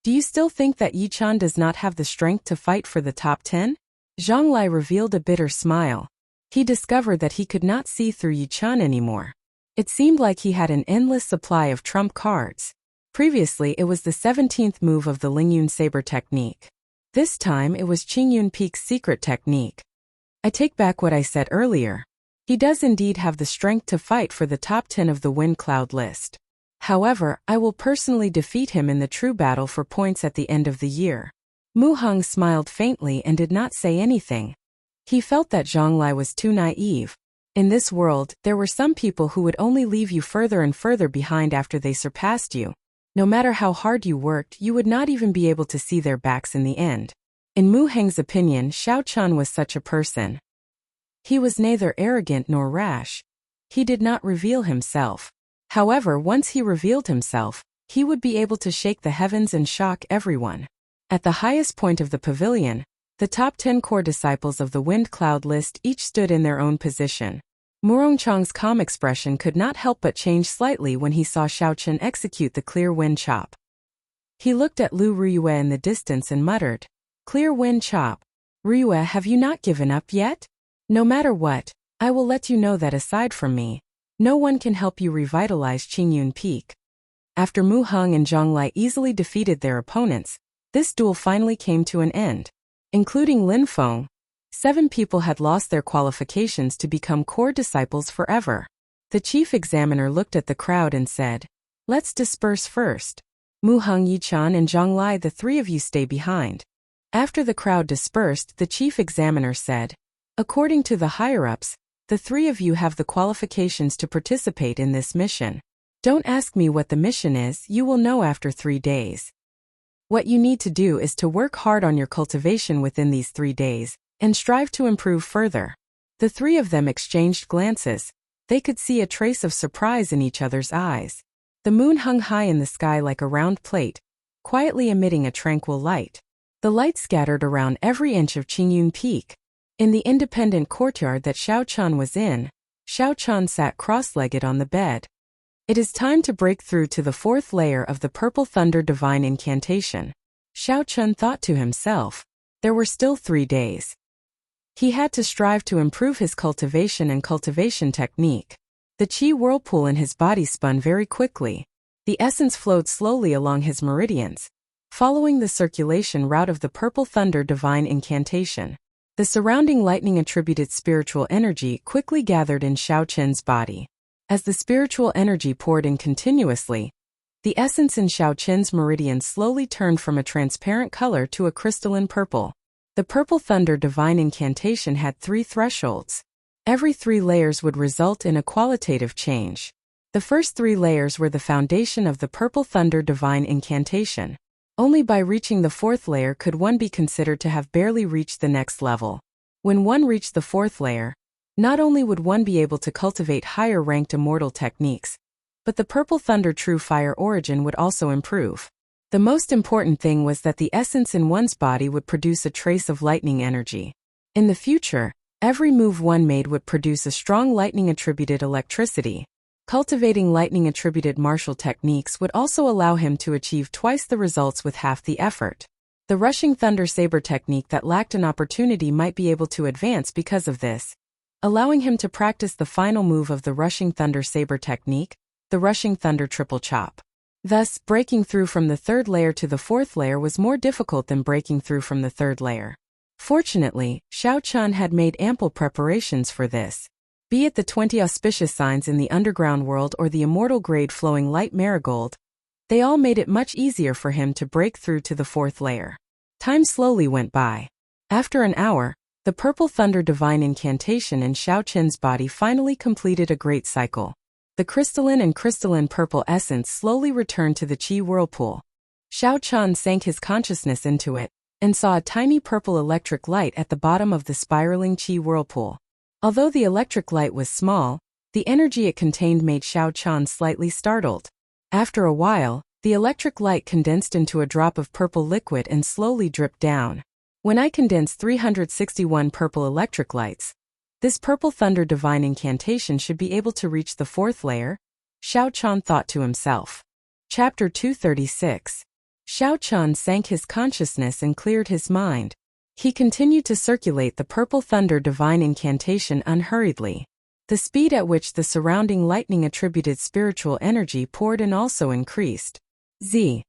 "Do you still think that Yi Chan does not have the strength to fight for the top 10? Zhang Lai revealed a bitter smile. He discovered that he could not see through Yi Chan anymore. It seemed like he had an endless supply of trump cards. Previously, it was the 17th move of the Lingyun Saber technique. This time, it was Qingyun Peak's secret technique. I take back what I said earlier. He does indeed have the strength to fight for the top 10 of the Wind Cloud list. However, I will personally defeat him in the true battle for points at the end of the year." Mu Heng smiled faintly and did not say anything. He felt that Zhang Lai was too naive. In this world, there were some people who would only leave you further and further behind after they surpassed you. No matter how hard you worked, you would not even be able to see their backs in the end. In Mu Heng's opinion, Xiao Chan was such a person. He was neither arrogant nor rash. He did not reveal himself. However, once he revealed himself, he would be able to shake the heavens and shock everyone. At the highest point of the pavilion, the top 10 core disciples of the Wind Cloud list each stood in their own position. Murongchang's calm expression could not help but change slightly when he saw Xiao Chen execute the clear wind chop. He looked at Lu Ruyue in the distance and muttered, "Clear wind chop. Ruyue, have you not given up yet? No matter what, I will let you know that aside from me, no one can help you revitalize Qingyun Peak." After Mu Heng and Zhang Lai easily defeated their opponents, this duel finally came to an end. Including Lin Feng, 7 people had lost their qualifications to become core disciples forever. The chief examiner looked at the crowd and said, "Let's disperse first. Mu Heng, Yi Chan and Zhang Lai, the 3 of you stay behind." After the crowd dispersed, the chief examiner said, "According to the higher-ups, the 3 of you have the qualifications to participate in this mission. Don't ask me what the mission is, you will know after 3 days. What you need to do is to work hard on your cultivation within these 3 days, and strive to improve further." The 3 of them exchanged glances. They could see a trace of surprise in each other's eyes. The moon hung high in the sky like a round plate, quietly emitting a tranquil light. The light scattered around every inch of Qingyun Peak. In the independent courtyard that Xiao Qian was in, Xiao Qian sat cross-legged on the bed. It is time to break through to the fourth layer of the Purple Thunder Divine Incantation. Xiao Qian thought to himself. There were still 3 days. He had to strive to improve his cultivation and cultivation technique. The qi whirlpool in his body spun very quickly. The essence flowed slowly along his meridians, following the circulation route of the Purple Thunder Divine Incantation. The surrounding lightning-attributed spiritual energy quickly gathered in Xiao Qian's body. As the spiritual energy poured in continuously, the essence in Xiao Qian's meridians slowly turned from a transparent color to a crystalline purple. The Purple Thunder Divine Incantation had 3 thresholds. Every 3 layers would result in a qualitative change. The first 3 layers were the foundation of the Purple Thunder Divine Incantation. Only by reaching the 4th layer could one be considered to have barely reached the next level. When one reached the 4th layer, not only would one be able to cultivate higher-ranked immortal techniques, but the Purple Thunder True Fire origin would also improve. The most important thing was that the essence in one's body would produce a trace of lightning energy. In the future, every move one made would produce a strong lightning-attributed electricity. Cultivating lightning-attributed martial techniques would also allow him to achieve twice the results with half the effort. The rushing thunder saber technique that lacked an opportunity might be able to advance because of this, allowing him to practice the final move of the rushing thunder saber technique, the rushing thunder triple chop. Thus, breaking through from the 3rd layer to the 4th layer was more difficult than breaking through from the 3rd layer. Fortunately, Xiao Qian had made ample preparations for this. Be it the 20 auspicious signs in the underground world or the immortal grade flowing light marigold, they all made it much easier for him to break through to the 4th layer. Time slowly went by. After an hour, the Purple Thunder Divine Incantation in Xiao Qian's body finally completed a great cycle. The crystalline and crystalline purple essence slowly returned to the qi whirlpool. Xiao Qian sank his consciousness into it, and saw a tiny purple electric light at the bottom of the spiraling qi whirlpool. Although the electric light was small, the energy it contained made Xiao Qian slightly startled. After a while, the electric light condensed into a drop of purple liquid and slowly dripped down. When I condense 361 purple electric lights, this Purple Thunder Divine Incantation should be able to reach the 4th layer, Xiao Qian thought to himself. Chapter 236. Xiao Qian sank his consciousness and cleared his mind. He continued to circulate the Purple Thunder Divine Incantation unhurriedly. The speed at which the surrounding lightning-attributed spiritual energy poured in also increased. Xiao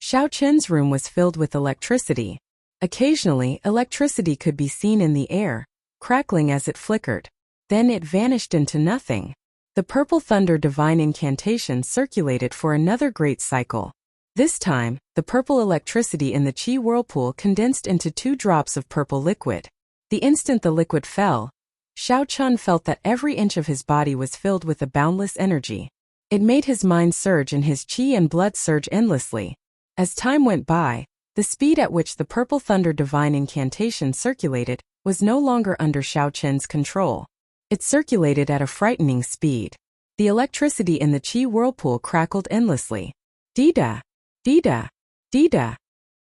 Qian's room was filled with electricity. Occasionally, electricity could be seen in the air, crackling as it flickered. Then it vanished into nothing. The Purple Thunder Divine Incantation circulated for another great cycle. This time, the purple electricity in the qi whirlpool condensed into 2 drops of purple liquid. The instant the liquid fell, Xiao Qian felt that every inch of his body was filled with a boundless energy. It made his mind surge and his qi and blood surge endlessly. As time went by, the speed at which the Purple Thunder Divine Incantation circulated was no longer under Xiao Qian's control. It circulated at a frightening speed. The electricity in the qi whirlpool crackled endlessly. Dida! Dida! Dida!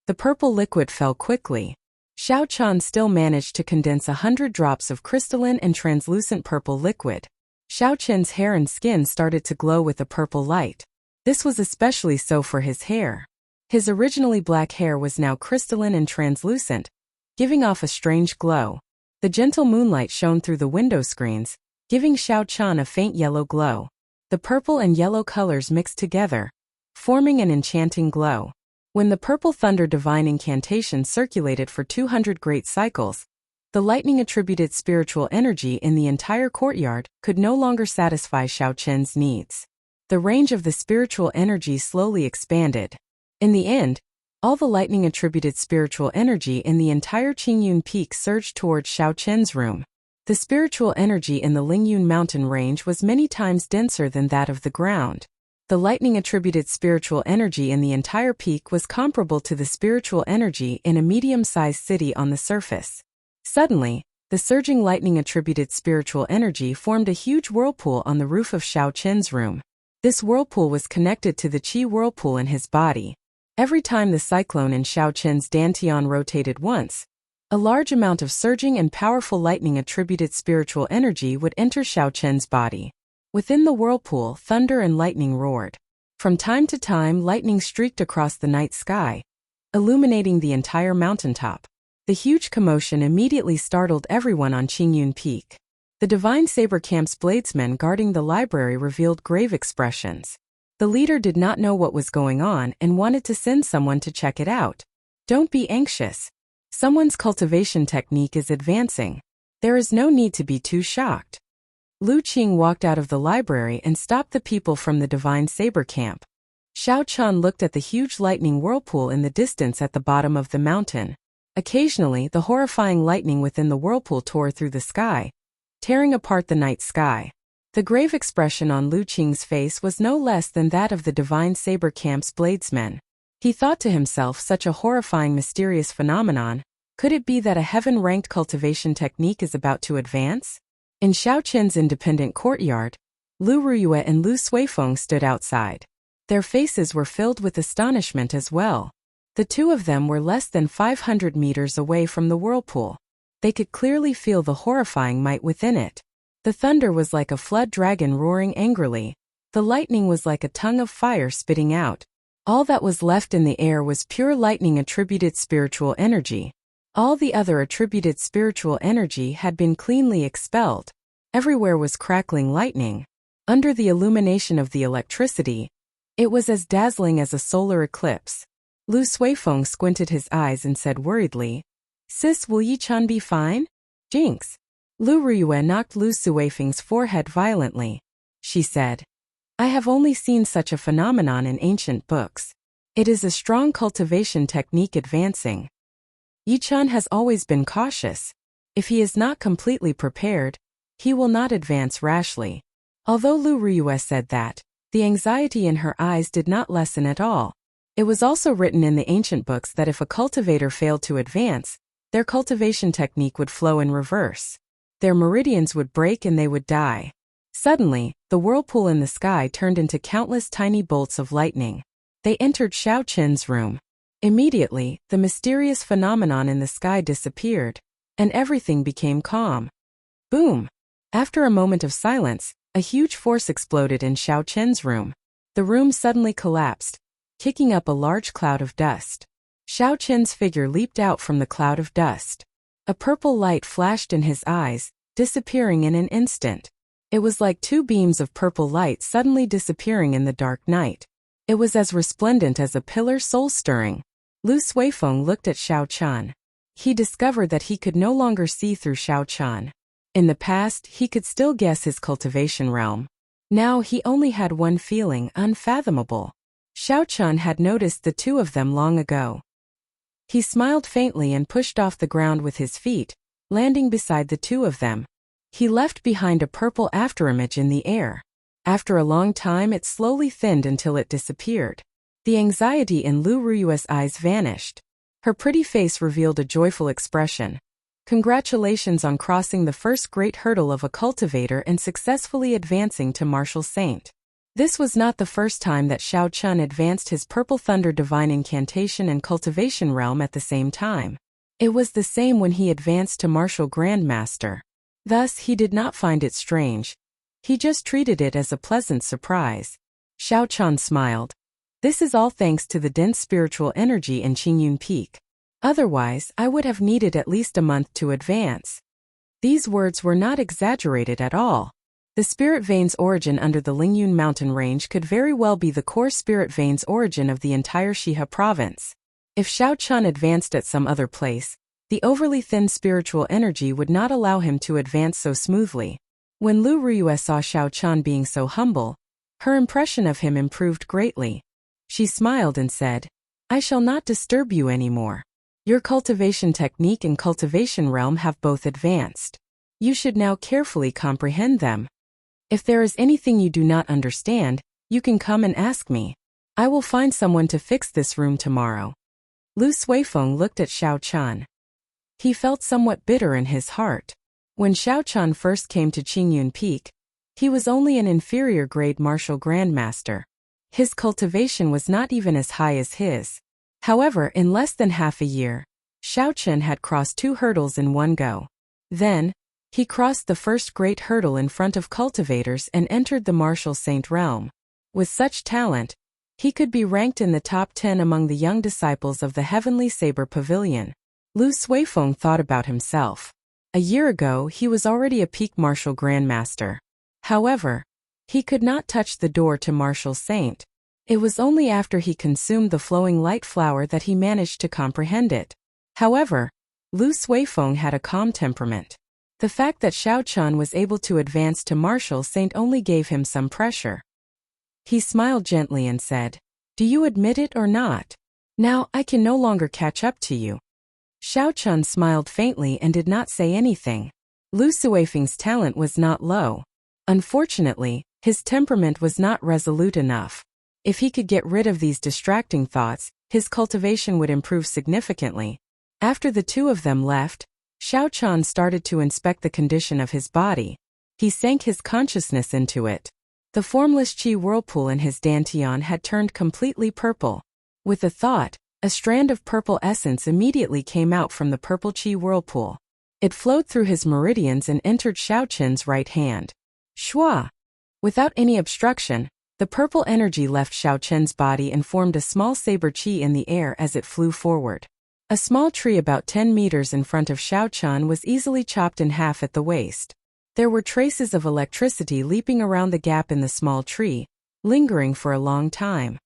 The purple liquid fell quickly. Xiao Qian still managed to condense 100 drops of crystalline and translucent purple liquid. Xiao Qian's hair and skin started to glow with a purple light. This was especially so for his hair. His originally black hair was now crystalline and translucent, giving off a strange glow. The gentle moonlight shone through the window screens, giving Xiao Qian a faint yellow glow. The purple and yellow colors mixed together, forming an enchanting glow. When the Purple Thunder Divine Incantation circulated for 200 great cycles, the lightning-attributed spiritual energy in the entire courtyard could no longer satisfy Xiao Qian's needs. The range of the spiritual energy slowly expanded. In the end, all the lightning-attributed spiritual energy in the entire Qingyun Peak surged towards Xiao Qian's room. The spiritual energy in the Lingyun mountain range was many times denser than that of the ground. The lightning-attributed spiritual energy in the entire peak was comparable to the spiritual energy in a medium-sized city on the surface. Suddenly, the surging lightning-attributed spiritual energy formed a huge whirlpool on the roof of Xiao Qian's room. This whirlpool was connected to the qi whirlpool in his body. Every time the cyclone in Xiao Qin's dantian rotated once, a large amount of surging and powerful lightning-attributed spiritual energy would enter Xiao Qin's body. Within the whirlpool, thunder and lightning roared. From time to time, lightning streaked across the night sky, illuminating the entire mountaintop. The huge commotion immediately startled everyone on Qingyun Peak. The Divine Saber Camp's bladesmen guarding the library revealed grave expressions. The leader did not know what was going on and wanted to send someone to check it out. Don't be anxious. Someone's cultivation technique is advancing. There is no need to be too shocked. Lu Qing walked out of the library and stopped the people from the Divine Saber Camp. Xiao Chan looked at the huge lightning whirlpool in the distance at the bottom of the mountain. Occasionally, the horrifying lightning within the whirlpool tore through the sky, tearing apart the night sky. The grave expression on Lu Qing's face was no less than that of the Divine Saber Camp's bladesmen. He thought to himself, such a horrifying mysterious phenomenon, could it be that a heaven-ranked cultivation technique is about to advance? In Xiao Qin's independent courtyard, Lu Ruyue and Lu Suifeng stood outside. Their faces were filled with astonishment as well. The two of them were less than 500 meters away from the whirlpool. They could clearly feel the horrifying might within it. The thunder was like a flood dragon roaring angrily. The lightning was like a tongue of fire spitting out. All that was left in the air was pure lightning-attributed spiritual energy. All the other attributed spiritual energy had been cleanly expelled. Everywhere was crackling lightning. Under the illumination of the electricity, it was as dazzling as a solar eclipse. Lu Suifeng squinted his eyes and said worriedly, "Sis, will Yi-chan be fine?" "Jinx." Lu Ruyue knocked Lu Suifeng's forehead violently. She said, "I have only seen such a phenomenon in ancient books. It is a strong cultivation technique advancing. Yi-chan has always been cautious. If he is not completely prepared, he will not advance rashly." Although Lu Ruyue said that, the anxiety in her eyes did not lessen at all. It was also written in the ancient books that if a cultivator failed to advance, their cultivation technique would flow in reverse. Their meridians would break and they would die. Suddenly, the whirlpool in the sky turned into countless tiny bolts of lightning. They entered Xiao Qin's room. Immediately, the mysterious phenomenon in the sky disappeared, and everything became calm. Boom! After a moment of silence, a huge force exploded in Xiao Qin's room. The room suddenly collapsed, kicking up a large cloud of dust. Xiao Qin's figure leaped out from the cloud of dust. A purple light flashed in his eyes, disappearing in an instant. It was like two beams of purple light suddenly disappearing in the dark night. It was as resplendent as a pillar soul-stirring. Lu Suifeng looked at Xiao Chan. He discovered that he could no longer see through Xiao Chan. In the past, he could still guess his cultivation realm. Now he only had one feeling, unfathomable. Xiao Chan had noticed the two of them long ago. He smiled faintly and pushed off the ground with his feet, landing beside the two of them. He left behind a purple afterimage in the air. After a long time it slowly thinned until it disappeared. The anxiety in Lu Ruyue's eyes vanished. Her pretty face revealed a joyful expression. Congratulations on crossing the first great hurdle of a cultivator and successfully advancing to martial saint. This was not the first time that Xiao Chun advanced his Purple Thunder Divine Incantation and Cultivation realm at the same time. It was the same when he advanced to Martial Grandmaster. Thus, he did not find it strange. He just treated it as a pleasant surprise. Xiao Chun smiled. This is all thanks to the dense spiritual energy in Qingyun Peak. Otherwise, I would have needed at least a month to advance. These words were not exaggerated at all. The spirit vein's origin under the Lingyun mountain range could very well be the core spirit vein's origin of the entire Shihe province. If Xiao Chun advanced at some other place, the overly thin spiritual energy would not allow him to advance so smoothly. When Lu Ruyue saw Xiao Chun being so humble, her impression of him improved greatly. She smiled and said, I shall not disturb you anymore. Your cultivation technique and cultivation realm have both advanced. You should now carefully comprehend them. If there is anything you do not understand, you can come and ask me. I will find someone to fix this room tomorrow. Lu Suifeng looked at Xiao Chun. He felt somewhat bitter in his heart. When Xiao Chun first came to Qingyun Peak, He was only an inferior grade martial grandmaster. His cultivation was not even as high as his. However, in less than half a year, Xiaochen had crossed 2 hurdles in one go. Then, he crossed the first great hurdle in front of cultivators and entered the martial saint realm. With such talent, he could be ranked in the top 10 among the young disciples of the Heavenly Saber Pavilion. Lu Suifeng thought about himself. A year ago, he was already a peak martial grandmaster. However, he could not touch the door to martial saint. It was only after he consumed the flowing light flower that he managed to comprehend it. However, Lu Suifeng had a calm temperament. The fact that Xiaochen was able to advance to martial saint only gave him some pressure. He smiled gently and said, "Do you admit it or not? Now I can no longer catch up to you." Xiaochen smiled faintly and did not say anything. Lu Suifeng's talent was not low. Unfortunately, his temperament was not resolute enough. If he could get rid of these distracting thoughts, his cultivation would improve significantly. After the two of them left, Xiaochen started to inspect the condition of his body. He sank his consciousness into it. The formless qi whirlpool in his dantian had turned completely purple. With a thought, a strand of purple essence immediately came out from the purple qi whirlpool. It flowed through his meridians and entered Xiaochen's right hand. Shua! Without any obstruction, the purple energy left Xiaochen's body and formed a small saber qi in the air as it flew forward. A small tree about 10 meters in front of Xiaochen was easily chopped in half at the waist. There were traces of electricity leaping around the gap in the small tree, lingering for a long time.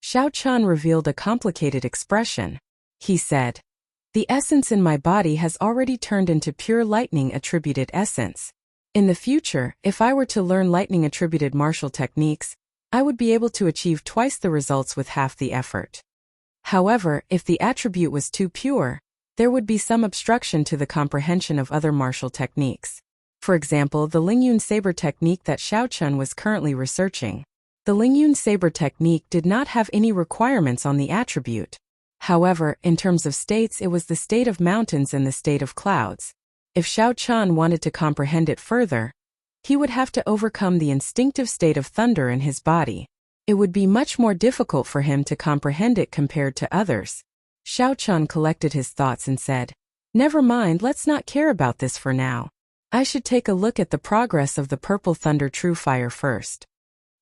Xiaochen revealed a complicated expression. He said, "The essence in my body has already turned into pure lightning-attributed essence. In the future, if I were to learn lightning-attributed martial techniques, I would be able to achieve twice the results with half the effort. However, if the attribute was too pure, there would be some obstruction to the comprehension of other martial techniques. For example, the Lingyun saber technique that Xiaochen was currently researching. The Lingyun saber technique did not have any requirements on the attribute. However, in terms of states, it was the state of mountains and the state of clouds. If Xiaochen wanted to comprehend it further, he would have to overcome the instinctive state of thunder in his body. It would be much more difficult for him to comprehend it compared to others. Xiaochen collected his thoughts and said, "Never mind, let's not care about this for now. I should take a look at the progress of the purple thunder true fire first."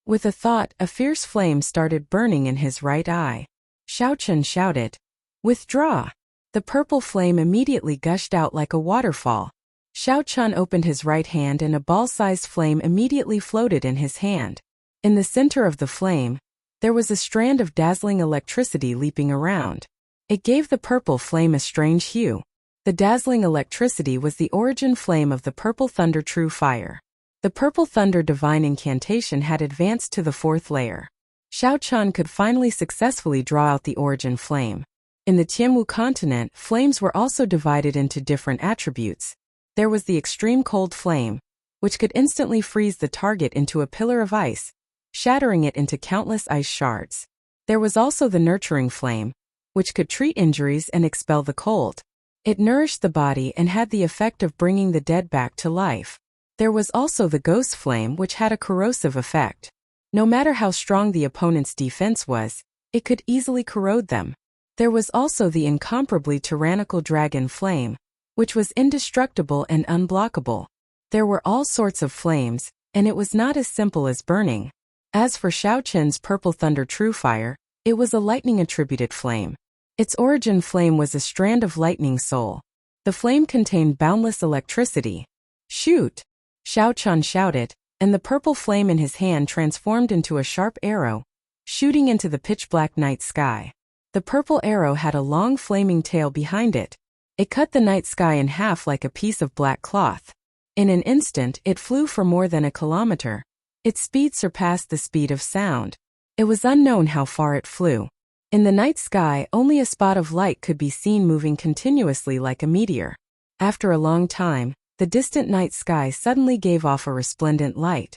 With a thought, a fierce flame started burning in his right eye. Xiaochen shouted, "Withdraw!" The purple flame immediately gushed out like a waterfall. Xiaochen opened his right hand and a ball-sized flame immediately floated in his hand. In the center of the flame, there was a strand of dazzling electricity leaping around. It gave the purple flame a strange hue. The dazzling electricity was the origin flame of the purple thunder true fire. The purple thunder divine incantation had advanced to the 4th layer. Xiaochen could finally successfully draw out the origin flame. In the Tianwu continent, flames were also divided into different attributes. There was the extreme cold flame, which could instantly freeze the target into a pillar of ice, shattering it into countless ice shards. There was also the nurturing flame, which could treat injuries and expel the cold. It nourished the body and had the effect of bringing the dead back to life. There was also the ghost flame, which had a corrosive effect. No matter how strong the opponent's defense was, it could easily corrode them. There was also the incomparably tyrannical dragon flame, which was indestructible and unblockable. There were all sorts of flames, and it was not as simple as burning. As for Xiaochen's purple thunder true fire, it was a lightning-attributed flame. Its origin flame was a strand of lightning soul. The flame contained boundless electricity. "Shoot!" Xiaochen shouted, and the purple flame in his hand transformed into a sharp arrow, shooting into the pitch-black night sky. The purple arrow had a long flaming tail behind it. It cut the night sky in half like a piece of black cloth. In an instant, it flew for more than a kilometer. Its speed surpassed the speed of sound. It was unknown how far it flew. In the night sky, only a spot of light could be seen moving continuously like a meteor. After a long time, the distant night sky suddenly gave off a resplendent light.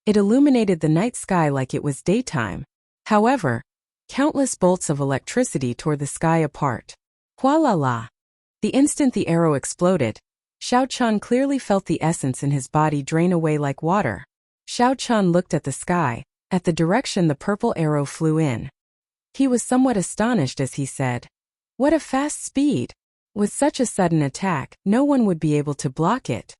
It illuminated the night sky like it was daytime. However, countless bolts of electricity tore the sky apart. Hualala! The instant the arrow exploded, Xiaochen clearly felt the essence in his body drain away like water. Xiao Chun looked at the sky, at the direction the purple arrow flew in. He was somewhat astonished as he said, "What a fast speed! With such a sudden attack, no one would be able to block it."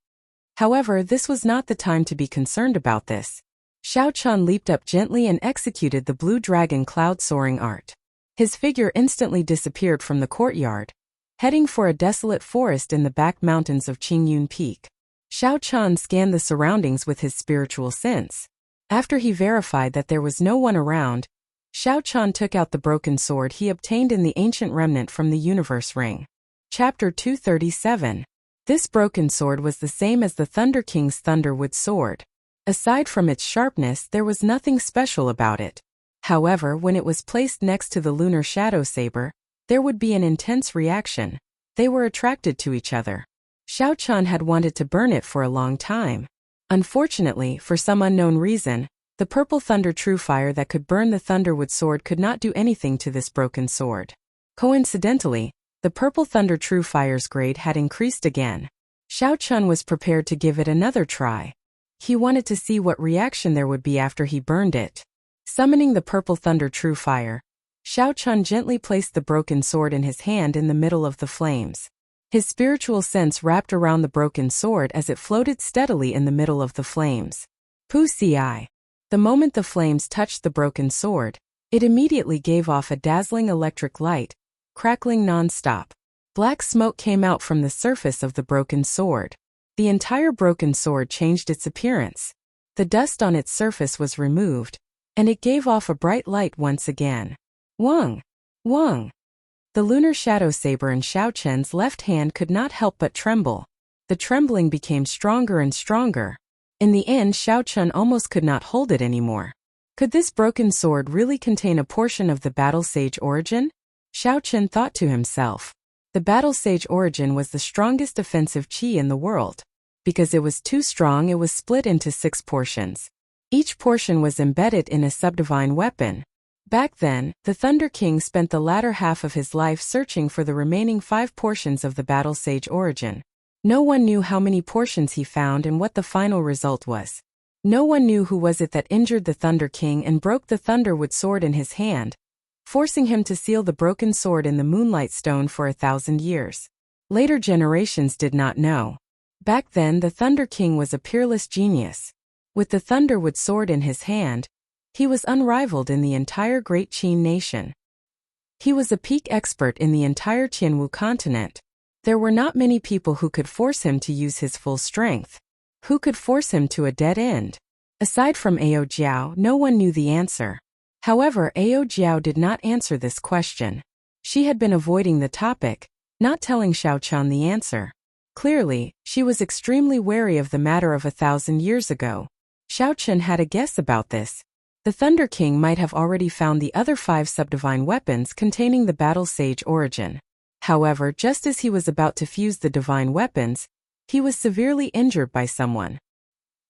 However, this was not the time to be concerned about this. Xiao Chun leaped up gently and executed the blue dragon cloud soaring art. His figure instantly disappeared from the courtyard, heading for a desolate forest in the back mountains of Qingyun Peak. Xiao Chun scanned the surroundings with his spiritual sense. After he verified that there was no one around, Xiao Chun took out the broken sword he obtained in the ancient remnant from the universe ring. Chapter 237. This broken sword was the same as the Thunder King's Thunderwood sword. Aside from its sharpness, there was nothing special about it. However, when it was placed next to the lunar shadow saber, there would be an intense reaction. They were attracted to each other. Xiao Chun had wanted to burn it for a long time. Unfortunately, for some unknown reason, the purple thunder true fire that could burn the Thunderwood sword could not do anything to this broken sword. Coincidentally, the purple thunder true fire's grade had increased again. Xiao Chun was prepared to give it another try. He wanted to see what reaction there would be after he burned it. Summoning the purple thunder true fire, Xiao Chun gently placed the broken sword in his hand in the middle of the flames. His spiritual sense wrapped around the broken sword as it floated steadily in the middle of the flames. Pu-ci. The moment the flames touched the broken sword, it immediately gave off a dazzling electric light, crackling non-stop. Black smoke came out from the surface of the broken sword. The entire broken sword changed its appearance. The dust on its surface was removed, and it gave off a bright light once again. Wang! Wang! The lunar shadow saber in Xiao Chun's left hand could not help but tremble. The trembling became stronger and stronger. In the end, Xiao Chun almost could not hold it anymore. Could this broken sword really contain a portion of the Battle Sage origin? Xiao Chun thought to himself. The Battle Sage origin was the strongest offensive qi in the world. Because it was too strong, it was split into 6 portions. Each portion was embedded in a subdivine weapon. Back then, the Thunder King spent the latter half of his life searching for the remaining 5 portions of the Battle Sage origin. No one knew how many portions he found and what the final result was. No one knew who was it that injured the Thunder King and broke the Thunderwood sword in his hand, forcing him to seal the broken sword in the Moonlight Stone for 1,000 years. Later generations did not know. Back then, the Thunder King was a peerless genius. With the Thunderwood sword in his hand, he was unrivaled in the entire Great Qin nation. He was a peak expert in the entire Qianwu continent. There were not many people who could force him to use his full strength. Who could force him to a dead end? Aside from Ao Jiao, no one knew the answer. However, Ao Jiao did not answer this question. She had been avoiding the topic, not telling Xiao Chun the answer. Clearly, she was extremely wary of the matter of 1,000 years ago. Xiao Chun had a guess about this. The Thunder King might have already found the other 5 subdivine weapons containing the Battle Sage origin. However, just as he was about to fuse the divine weapons, he was severely injured by someone.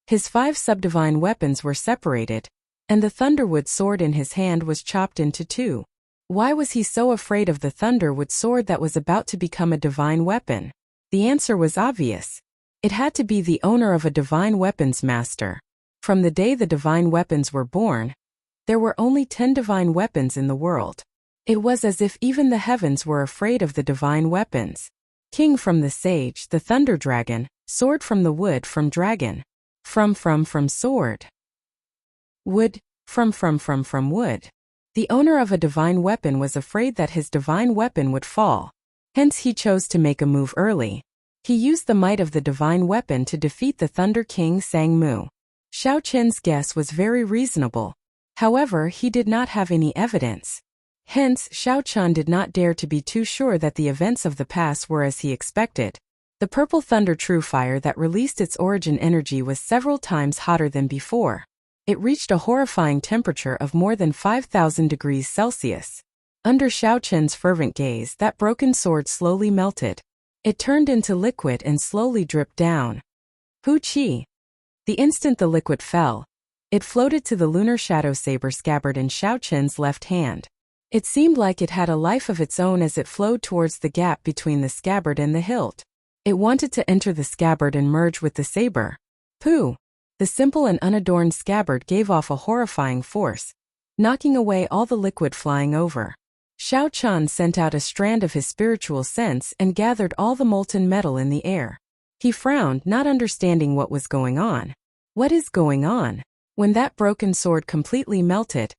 His 5 subdivine weapons were separated, and the Thunderwood sword in his hand was chopped into 2. Why was he so afraid of the Thunderwood sword that was about to become a divine weapon? The answer was obvious. It had to be the owner of a divine weapons master. From the day the divine weapons were born, there were only 10 divine weapons in the world. It was as if even the heavens were afraid of the divine weapons. King from the sage, the thunder dragon, sword from the wood from dragon. From sword. Wood, from wood. The owner of a divine weapon was afraid that his divine weapon would fall. Hence he chose to make a move early. He used the might of the divine weapon to defeat the Thunder King Sang Mu. Xiao Chen's guess was very reasonable. However, he did not have any evidence. Hence, Xiao Chun did not dare to be too sure that the events of the past were as he expected. The purple thunder true fire that released its origin energy was several times hotter than before. It reached a horrifying temperature of more than 5,000 degrees Celsius. Under Xiao Chen's fervent gaze, that broken sword slowly melted. It turned into liquid and slowly dripped down. Hu Qi. The instant the liquid fell, it floated to the lunar shadow saber scabbard in Xiao Chen's left hand. It seemed like it had a life of its own as it flowed towards the gap between the scabbard and the hilt. It wanted to enter the scabbard and merge with the saber. Pooh! The simple and unadorned scabbard gave off a horrifying force, knocking away all the liquid flying over. Xiao Chan sent out a strand of his spiritual sense and gathered all the molten metal in the air. He frowned, not understanding what was going on. What is going on? When that broken sword completely melted,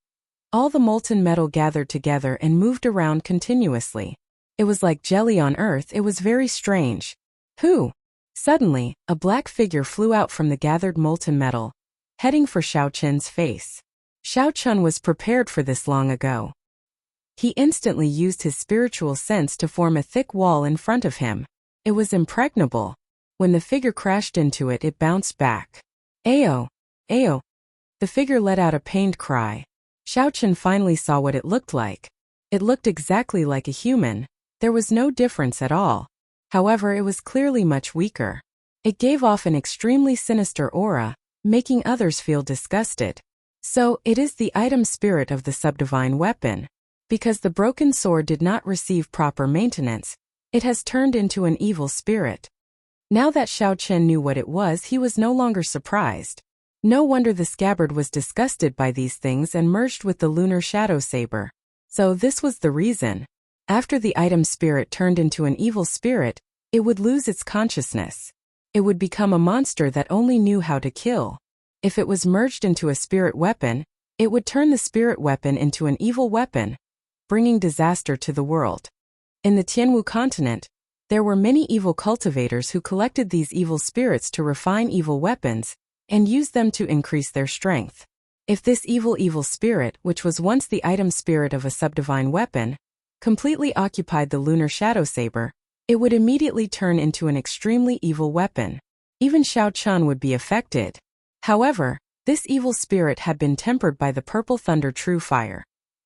all the molten metal gathered together and moved around continuously. It was like jelly on earth. It was very strange. Who? Suddenly, a black figure flew out from the gathered molten metal, heading for Xiao Chen's face. Xiao Chen was prepared for this long ago. He instantly used his spiritual sense to form a thick wall in front of him. It was impregnable. When the figure crashed into it, it bounced back. Ayo! Ayo! The figure let out a pained cry. Xiao Chen finally saw what it looked like. It looked exactly like a human. There was no difference at all. However, it was clearly much weaker. It gave off an extremely sinister aura, making others feel disgusted. So, it is the item spirit of the subdivine weapon. Because the broken sword did not receive proper maintenance, it has turned into an evil spirit. Now that Xiao Chen knew what it was, he was no longer surprised. No wonder the scabbard was disgusted by these things and merged with the lunar shadow saber. So this was the reason. After the item spirit turned into an evil spirit, it would lose its consciousness. It would become a monster that only knew how to kill. If it was merged into a spirit weapon, it would turn the spirit weapon into an evil weapon, bringing disaster to the world. In the Tianwu continent, there were many evil cultivators who collected these evil spirits to refine evil weapons and used them to increase their strength. If this evil spirit, which was once the item spirit of a subdivine weapon, completely occupied the lunar shadow saber, it would immediately turn into an extremely evil weapon. Even Xiao Chan would be affected. However, this evil spirit had been tempered by the purple thunder true fire,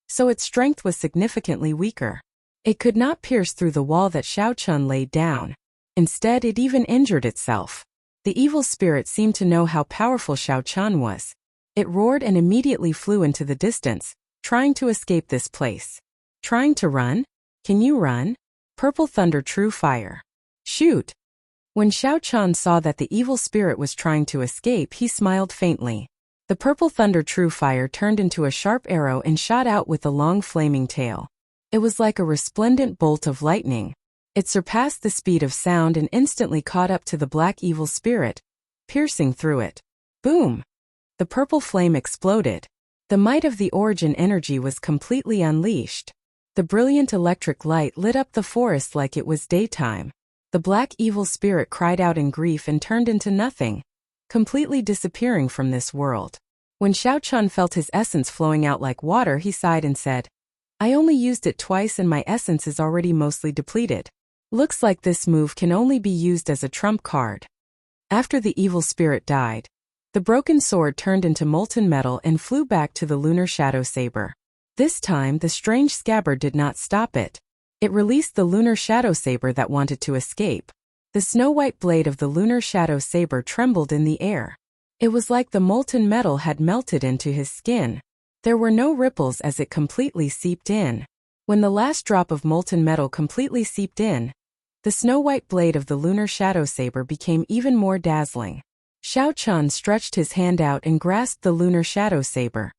so its strength was significantly weaker. It could not pierce through the wall that Xiao Chan laid down. Instead, it even injured itself. The evil spirit seemed to know how powerful Xiao Chan was. It roared and immediately flew into the distance, trying to escape this place. Trying to run? Can you run? Purple thunder true fire. Shoot! When Xiao Chan saw that the evil spirit was trying to escape, he smiled faintly. The purple thunder true fire turned into a sharp arrow and shot out with a long flaming tail. It was like a resplendent bolt of lightning. It surpassed the speed of sound and instantly caught up to the black evil spirit, piercing through it. Boom! The purple flame exploded. The might of the origin energy was completely unleashed. The brilliant electric light lit up the forest like it was daytime. The black evil spirit cried out in grief and turned into nothing, completely disappearing from this world. When Xiao Chan felt his essence flowing out like water, he sighed and said, I only used it twice and my essence is already mostly depleted. Looks like this move can only be used as a trump card. After the evil spirit died, the broken sword turned into molten metal and flew back to the lunar shadow saber. This time, the strange scabbard did not stop it. It released the lunar shadow saber that wanted to escape. The snow-white blade of the lunar shadow saber trembled in the air. It was like the molten metal had melted into his skin. There were no ripples as it completely seeped in. When the last drop of molten metal completely seeped in, the snow-white blade of the lunar shadow saber became even more dazzling. Xiao Chan stretched his hand out and grasped the lunar shadow saber.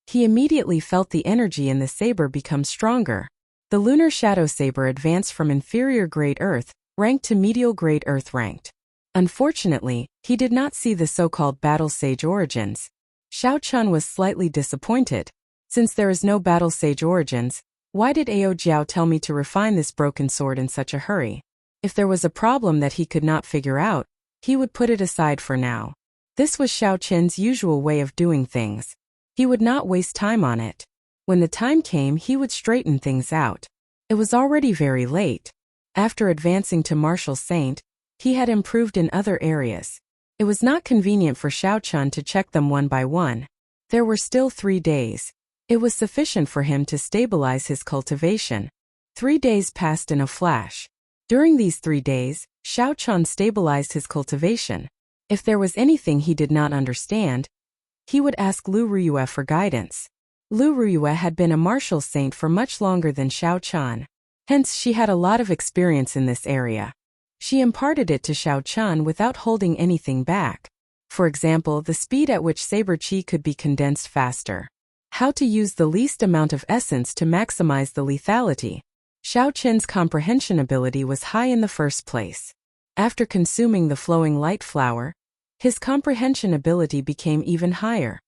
He immediately felt the energy in the saber become stronger. The lunar shadow saber advanced from inferior grade earth rank to medial grade earth ranked. Unfortunately, he did not see the so-called battle sage origins. Xiao Chan was slightly disappointed. Since there is no battle sage origins, why did Ao Jiao tell me to refine this broken sword in such a hurry? If there was a problem that he could not figure out, he would put it aside for now. This was Xiao Chen's usual way of doing things. He would not waste time on it. When the time came, he would straighten things out. It was already very late. After advancing to Martial Saint, he had improved in other areas. It was not convenient for Xiao Chan to check them one by one. There were still 3 days. It was sufficient for him to stabilize his cultivation. 3 days passed in a flash. During these 3 days, Xiao Chan stabilized his cultivation. If there was anything he did not understand, he would ask Lu Ruyue for guidance. Lu Ruyue had been a martial saint for much longer than Xiao Chan. Hence, she had a lot of experience in this area. She imparted it to Xiao Chan without holding anything back. For example, the speed at which saber chi could be condensed faster. How to use the least amount of essence to maximize the lethality. Xiao Qin's comprehension ability was high in the first place. After consuming the flowing light flower, his comprehension ability became even higher.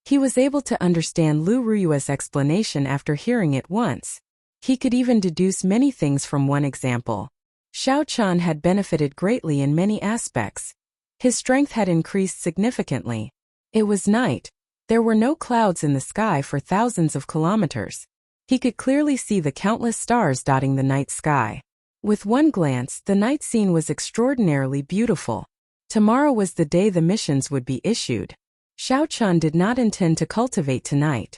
He was able to understand Lu Ruyue's explanation after hearing it once. He could even deduce many things from one example. Xiao Qian had benefited greatly in many aspects. His strength had increased significantly. It was night. There were no clouds in the sky for thousands of kilometers. He could clearly see the countless stars dotting the night sky. With one glance, the night scene was extraordinarily beautiful. Tomorrow was the day the missions would be issued. Xiao Qian did not intend to cultivate tonight.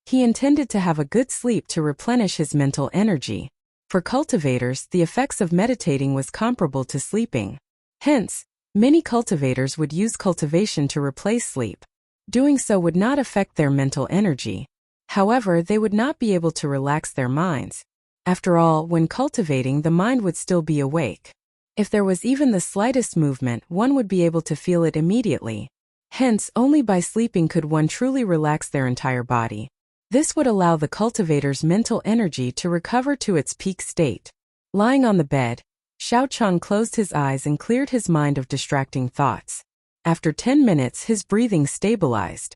He intended to have a good sleep to replenish his mental energy. For cultivators, the effects of meditating was comparable to sleeping. Hence, many cultivators would use cultivation to replace sleep. Doing so would not affect their mental energy. However, they would not be able to relax their minds. After all, when cultivating, the mind would still be awake. If there was even the slightest movement, one would be able to feel it immediately. Hence, only by sleeping could one truly relax their entire body. This would allow the cultivator's mental energy to recover to its peak state. Lying on the bed, Xiao Qian closed his eyes and cleared his mind of distracting thoughts. After 10 minutes, his breathing stabilized.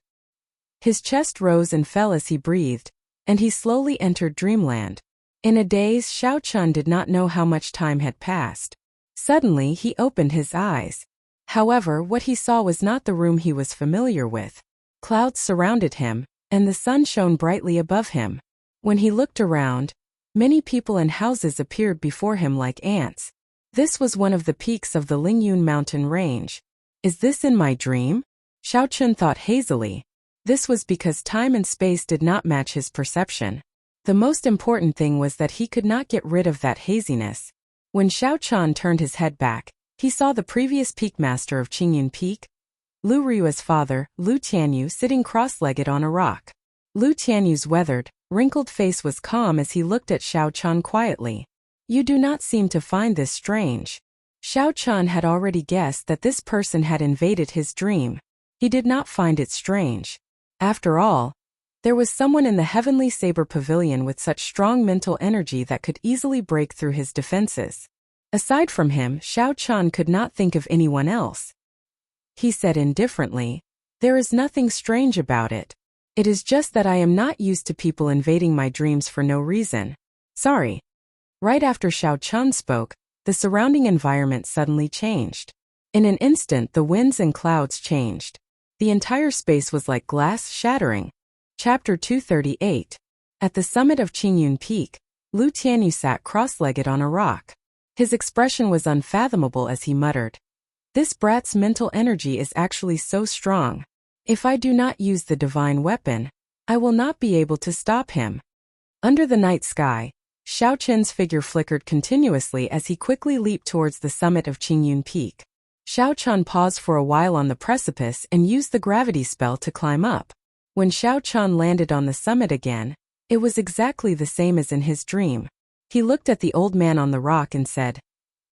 His chest rose and fell as he breathed, and he slowly entered dreamland. In a daze, Xiao Qian did not know how much time had passed. Suddenly, he opened his eyes. However, what he saw was not the room he was familiar with. Clouds surrounded him, and the sun shone brightly above him. When he looked around, many people and houses appeared before him like ants. This was one of the peaks of the Lingyun mountain range. Is this in my dream? Xiao Qian thought hazily. This was because time and space did not match his perception. The most important thing was that he could not get rid of that haziness. When Xiao Qian turned his head back, he saw the previous peak master of Qingyun Peak, Lu Ruyue's father, Lu Tianyu, sitting cross-legged on a rock. Lu Tianyu's weathered, wrinkled face was calm as he looked at Xiao Qian quietly. You do not seem to find this strange. Xiao Qian had already guessed that this person had invaded his dream. He did not find it strange. After all, there was someone in the Heavenly Saber Pavilion with such strong mental energy that could easily break through his defenses. Aside from him, Xiao Qian could not think of anyone else. He said indifferently, "There is nothing strange about it. It is just that I am not used to people invading my dreams for no reason. Sorry." Right after Xiao Qian spoke, the surrounding environment suddenly changed. In an instant, the winds and clouds changed. The entire space was like glass shattering. Chapter 238. At the summit of Qingyun Peak, Lu Tianyu sat cross-legged on a rock. His expression was unfathomable as he muttered, "This brat's mental energy is actually so strong. If I do not use the divine weapon, I will not be able to stop him." Under the night sky, Xiao Qian's figure flickered continuously as he quickly leaped towards the summit of Qingyun Peak. Xiao Qian paused for a while on the precipice and used the gravity spell to climb up. When Xiao Qian landed on the summit again, it was exactly the same as in his dream. He looked at the old man on the rock and said,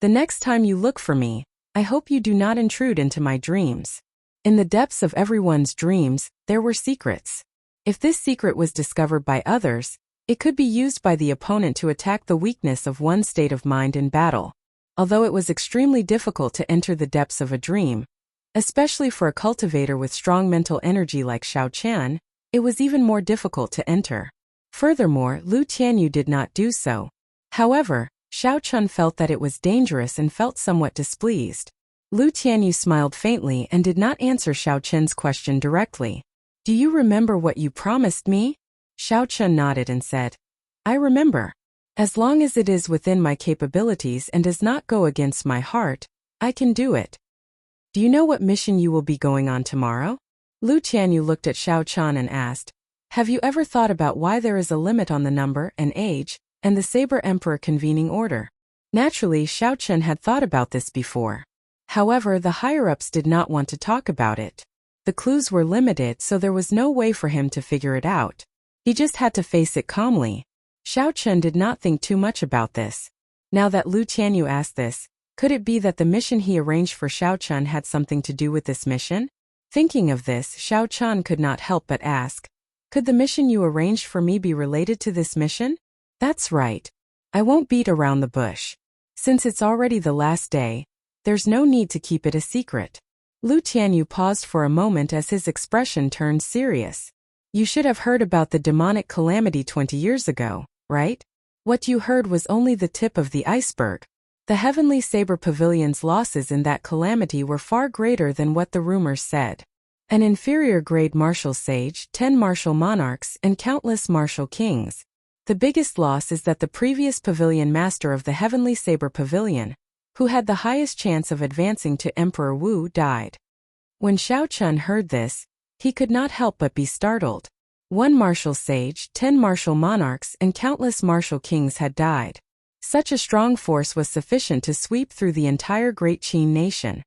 "The next time you look for me, I hope you do not intrude into my dreams." In the depths of everyone's dreams, there were secrets. If this secret was discovered by others, it could be used by the opponent to attack the weakness of one's state of mind in battle. Although it was extremely difficult to enter the depths of a dream, especially for a cultivator with strong mental energy like Xiao Qian, it was even more difficult to enter. Furthermore, Lu Tianyu did not do so. However, Xiao Qian felt that it was dangerous and felt somewhat displeased. Lu Tianyu smiled faintly and did not answer Xiao Qian's question directly. "Do you remember what you promised me?" Xiao Qian nodded and said, "I remember. As long as it is within my capabilities and does not go against my heart, I can do it." "Do you know what mission you will be going on tomorrow?" Lu Tianyu looked at Xiao Qian and asked, "Have you ever thought about why there is a limit on the number and age, and the Saber Emperor convening order?" Naturally, Xiao Qian had thought about this before. However, the higher-ups did not want to talk about it. The clues were limited, so there was no way for him to figure it out. He just had to face it calmly. Xiao Qian did not think too much about this. Now that Lu Tianyu asked this, Could it be that the mission he arranged for Xiao Chun had something to do with this mission? Thinking of this, Xiao Chun could not help but ask, "Could the mission you arranged for me be related to this mission?" "That's right. I won't beat around the bush. Since it's already the last day, there's no need to keep it a secret." Lu Tianyu paused for a moment as his expression turned serious. "You should have heard about the demonic calamity 20 years ago, right? What you heard was only the tip of the iceberg. The Heavenly Saber Pavilion's losses in that calamity were far greater than what the rumors said. An inferior grade martial sage, 10 martial monarchs, and countless martial kings. The biggest loss is that the previous pavilion master of the Heavenly Saber Pavilion, who had the highest chance of advancing to Emperor Wu, died." When Xiao Chun heard this, he could not help but be startled. 1 martial sage, 10 martial monarchs, and countless martial kings had died. Such a strong force was sufficient to sweep through the entire Great Qin nation.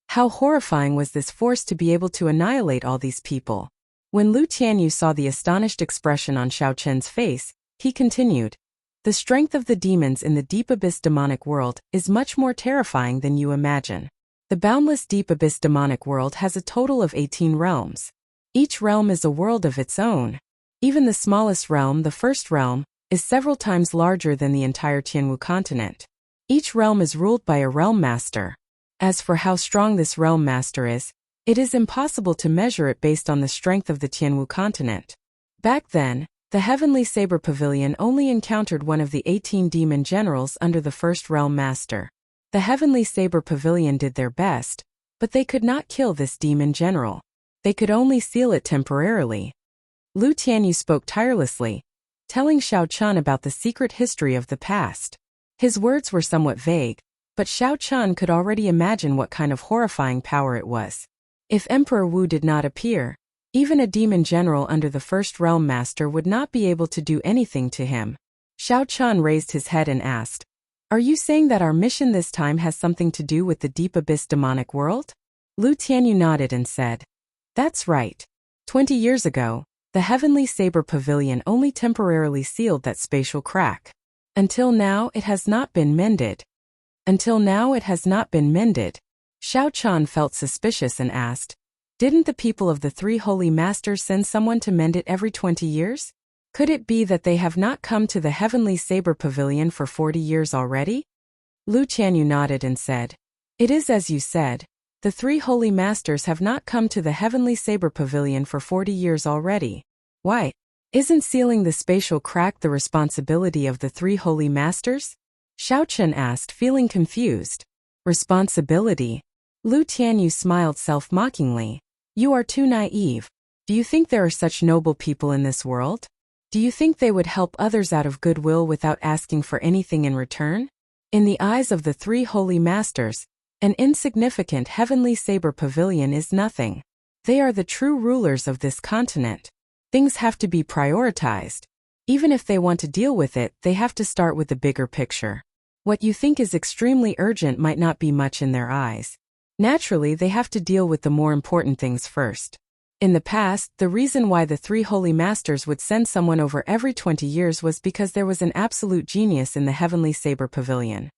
How horrifying was this force to be able to annihilate all these people? When Lu Tianyu saw the astonished expression on Xiao Chen's face, he continued, "The strength of the demons in the deep abyss demonic world is much more terrifying than you imagine. The boundless deep abyss demonic world has a total of 18 realms. Each realm is a world of its own. Even the smallest realm, the first realm, is several times larger than the entire Tianwu continent. Each realm is ruled by a realm master. As for how strong this realm master is, it is impossible to measure it based on the strength of the Tianwu continent. Back then, the Heavenly Saber Pavilion only encountered one of the 18 demon generals under the first realm master. The Heavenly Saber Pavilion did their best, but they could not kill this demon general. They could only seal it temporarily." Lu Tianyu spoke tirelessly, telling Xiao Chun about the secret history of the past. His words were somewhat vague, but Xiao Chun could already imagine what kind of horrifying power it was. If Emperor Wu did not appear, even a demon general under the first realm master would not be able to do anything to him. Xiao Chun raised his head and asked, "Are you saying that our mission this time has something to do with the deep abyss demonic world?" Lu Tianyu nodded and said, "That's right. 20 years ago, the Heavenly Saber Pavilion only temporarily sealed that spatial crack. Until now, it has not been mended." "Until now, it has not been mended." Xiao Chun felt suspicious and asked, "Didn't the people of the 3 holy masters send someone to mend it every 20 years? Could it be that they have not come to the Heavenly Saber Pavilion for 40 years already?" Lu Tianyu nodded and said, "It is as you said. The 3 holy masters have not come to the Heavenly Saber Pavilion for 40 years already. Why? Isn't sealing the spatial crack the responsibility of the 3 holy masters?" Xiao Chun asked, feeling confused. "Responsibility?" Lu Tianyu smiled self-mockingly. "You are too naive. Do you think there are such noble people in this world? Do you think they would help others out of goodwill without asking for anything in return? In the eyes of the 3 holy masters, an insignificant Heavenly Saber Pavilion is nothing. They are the true rulers of this continent. Things have to be prioritized. Even if they want to deal with it, they have to start with the bigger picture. What you think is extremely urgent might not be much in their eyes. Naturally, they have to deal with the more important things first. In the past, the reason why the 3 holy masters would send someone over every 20 years was because there was an absolute genius in the Heavenly Saber Pavilion.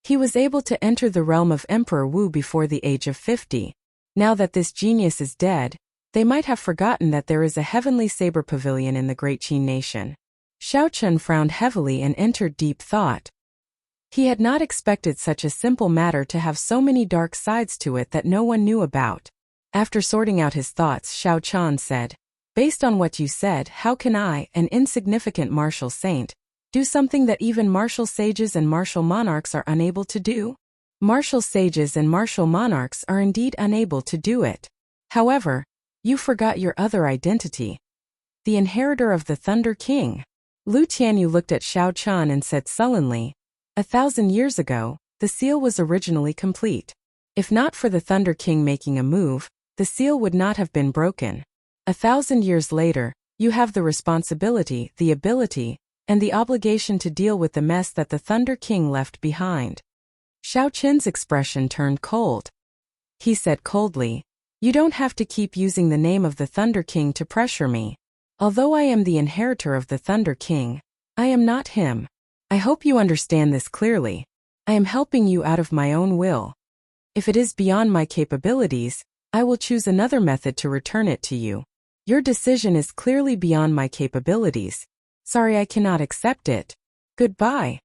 He was able to enter the realm of Emperor Wu before the age of 50. Now that this genius is dead, they might have forgotten that there is a Heavenly Saber Pavilion in the Great Qin nation." Xiao Chun frowned heavily and entered deep thought. He had not expected such a simple matter to have so many dark sides to it that no one knew about. After sorting out his thoughts, Xiao Chun said, "Based on what you said, how can I, an insignificant martial saint, do something that even martial sages and martial monarchs are unable to do?" Martial sages and martial monarchs are indeed unable to do it. However, you forgot your other identity. The inheritor of the Thunder King. Lu Tianyu looked at Xiao Chun and said sullenly, 1,000 years ago, the seal was originally complete. If not for the Thunder King making a move, the seal would not have been broken. 1,000 years later, you have the responsibility, the ability, and the obligation to deal with the mess that the Thunder King left behind. Xiao Chen's expression turned cold. He said coldly, "You don't have to keep using the name of the Thunder King to pressure me. Although I am the inheritor of the Thunder King, I am not him. I hope you understand this clearly." I am helping you out of my own will. If it is beyond my capabilities, I will choose another method to return it to you. Your decision is clearly beyond my capabilities. Sorry, I cannot accept it. Goodbye.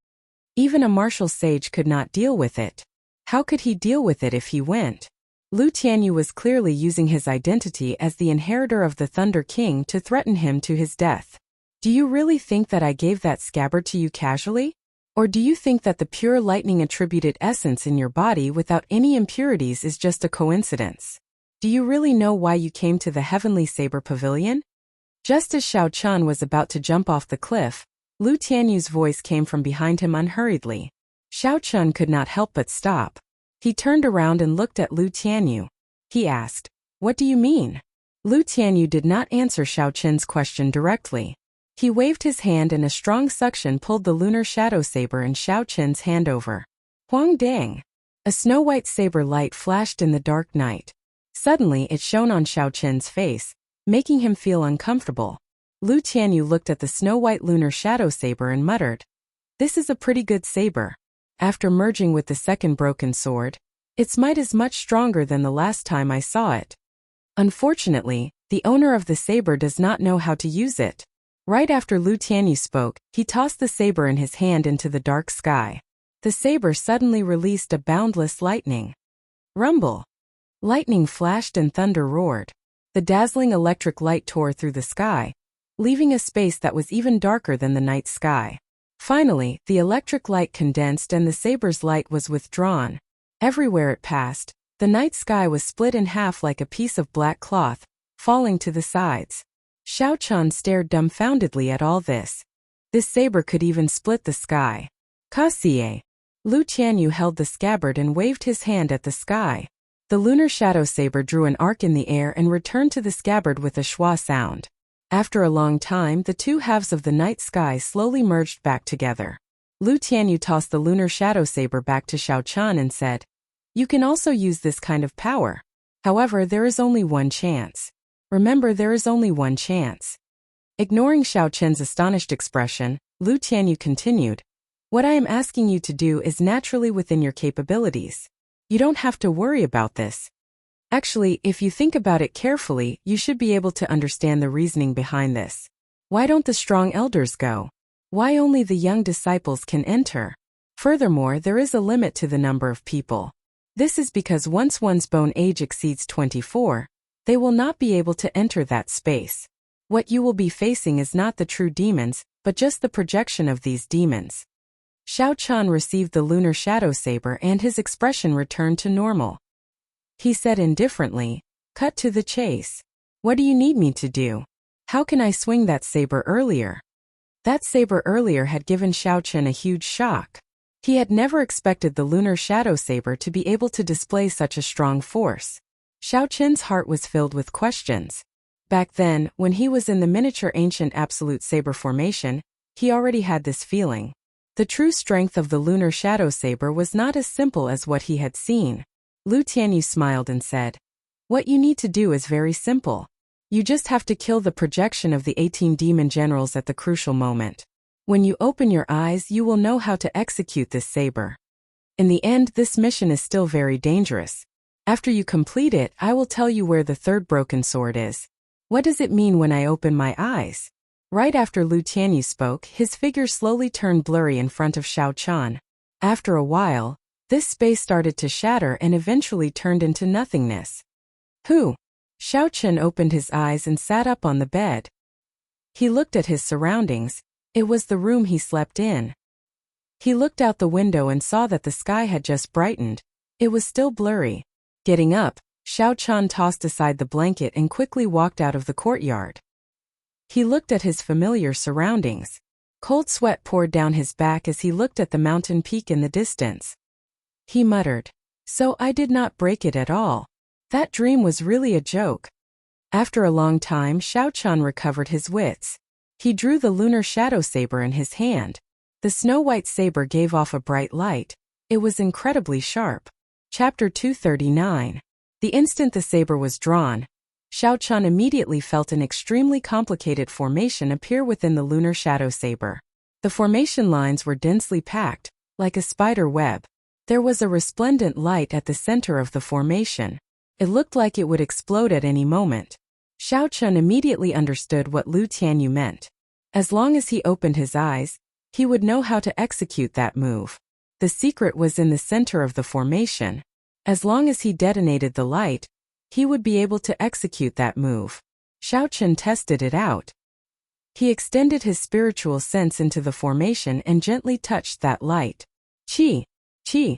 Even a martial sage could not deal with it. How could he deal with it if he went? Lu Tianyu was clearly using his identity as the inheritor of the Thunder King to threaten him to his death. Do you really think that I gave that scabbard to you casually? Or do you think that the pure lightning-attributed essence in your body without any impurities is just a coincidence? Do you really know why you came to the Heavenly Saber Pavilion? Just as Xiao Chun was about to jump off the cliff, Lu Tianyu's voice came from behind him unhurriedly. Xiao Chun could not help but stop. He turned around and looked at Lu Tianyu. He asked, "What do you mean?" Lu Tianyu did not answer Xiao Chun's question directly. He waved his hand and a strong suction pulled the lunar shadow saber in Xiao Chun's hand over. Huang dang! A snow-white saber light flashed in the dark night. Suddenly it shone on Xiao Chun's face, making him feel uncomfortable. Lu Tianyu looked at the snow-white lunar shadow saber and muttered, "This is a pretty good saber. After merging with the second broken sword, its might is much stronger than the last time I saw it. Unfortunately, the owner of the saber does not know how to use it." Right after Lu Tianyu spoke, he tossed the saber in his hand into the dark sky. The saber suddenly released a boundless lightning. Rumble! Lightning flashed and thunder roared. The dazzling electric light tore through the sky, leaving a space that was even darker than the night sky. Finally, the electric light condensed and the saber's light was withdrawn. Everywhere it passed, the night sky was split in half like a piece of black cloth, falling to the sides. Xiao Chun stared dumbfoundedly at all this. This saber could even split the sky. Kasie! Lu Tianyu held the scabbard and waved his hand at the sky. The lunar shadow saber drew an arc in the air and returned to the scabbard with a schwa sound. After a long time, the two halves of the night sky slowly merged back together. Lu Tianyu tossed the lunar shadow saber back to Xiao Chun and said, "You can also use this kind of power. However, there is only one chance. Remember, there is only one chance." Ignoring Xiao Chun's astonished expression, Lu Tianyu continued, "What I am asking you to do is naturally within your capabilities. You don't have to worry about this. Actually, if you think about it carefully, you should be able to understand the reasoning behind this. Why don't the strong elders go? Why only the young disciples can enter? Furthermore, there is a limit to the number of people. This is because once one's bone age exceeds 24, they will not be able to enter that space. What you will be facing is not the true demons, but just the projection of these demons." Xiao Chun received the lunar shadow saber and his expression returned to normal. He said indifferently, "Cut to the chase. What do you need me to do? How can I swing that saber earlier?" That saber earlier had given Xiao Chun a huge shock. He had never expected the lunar shadow saber to be able to display such a strong force. Xiao Chun's heart was filled with questions. Back then, when he was in the miniature ancient absolute saber formation, he already had this feeling. The true strength of the lunar shadow saber was not as simple as what he had seen. Lu Tianyu smiled and said, "What you need to do is very simple. You just have to kill the projection of the 18 demon generals at the crucial moment. When you open your eyes, you will know how to execute this saber. In the end, this mission is still very dangerous. After you complete it, I will tell you where the third broken sword is. What does it mean when I open my eyes?" Right after Lu Tianyu spoke, his figure slowly turned blurry in front of Xiao Chun. After a while, this space started to shatter and eventually turned into nothingness. "Who?" Xiao Chun opened his eyes and sat up on the bed. He looked at his surroundings. It was the room he slept in. He looked out the window and saw that the sky had just brightened. It was still blurry. Getting up, Xiao Chun tossed aside the blanket and quickly walked out of the courtyard. He looked at his familiar surroundings. Cold sweat poured down his back as he looked at the mountain peak in the distance. He muttered, "So I did not break it at all. That dream was really a joke." After a long time, Xiao Chun recovered his wits. He drew the lunar shadow saber in his hand. The snow-white saber gave off a bright light. It was incredibly sharp. Chapter 239. The instant the saber was drawn, Xiao Chun immediately felt an extremely complicated formation appear within the lunar shadow saber. The formation lines were densely packed, like a spider web. There was a resplendent light at the center of the formation. It looked like it would explode at any moment. Xiao Chun immediately understood what Lu Tianyu meant. As long as he opened his eyes, he would know how to execute that move. The secret was in the center of the formation. As long as he detonated the light, he would be able to execute that move. Xiao Chun tested it out. He extended his spiritual sense into the formation and gently touched that light. Qi! Qi!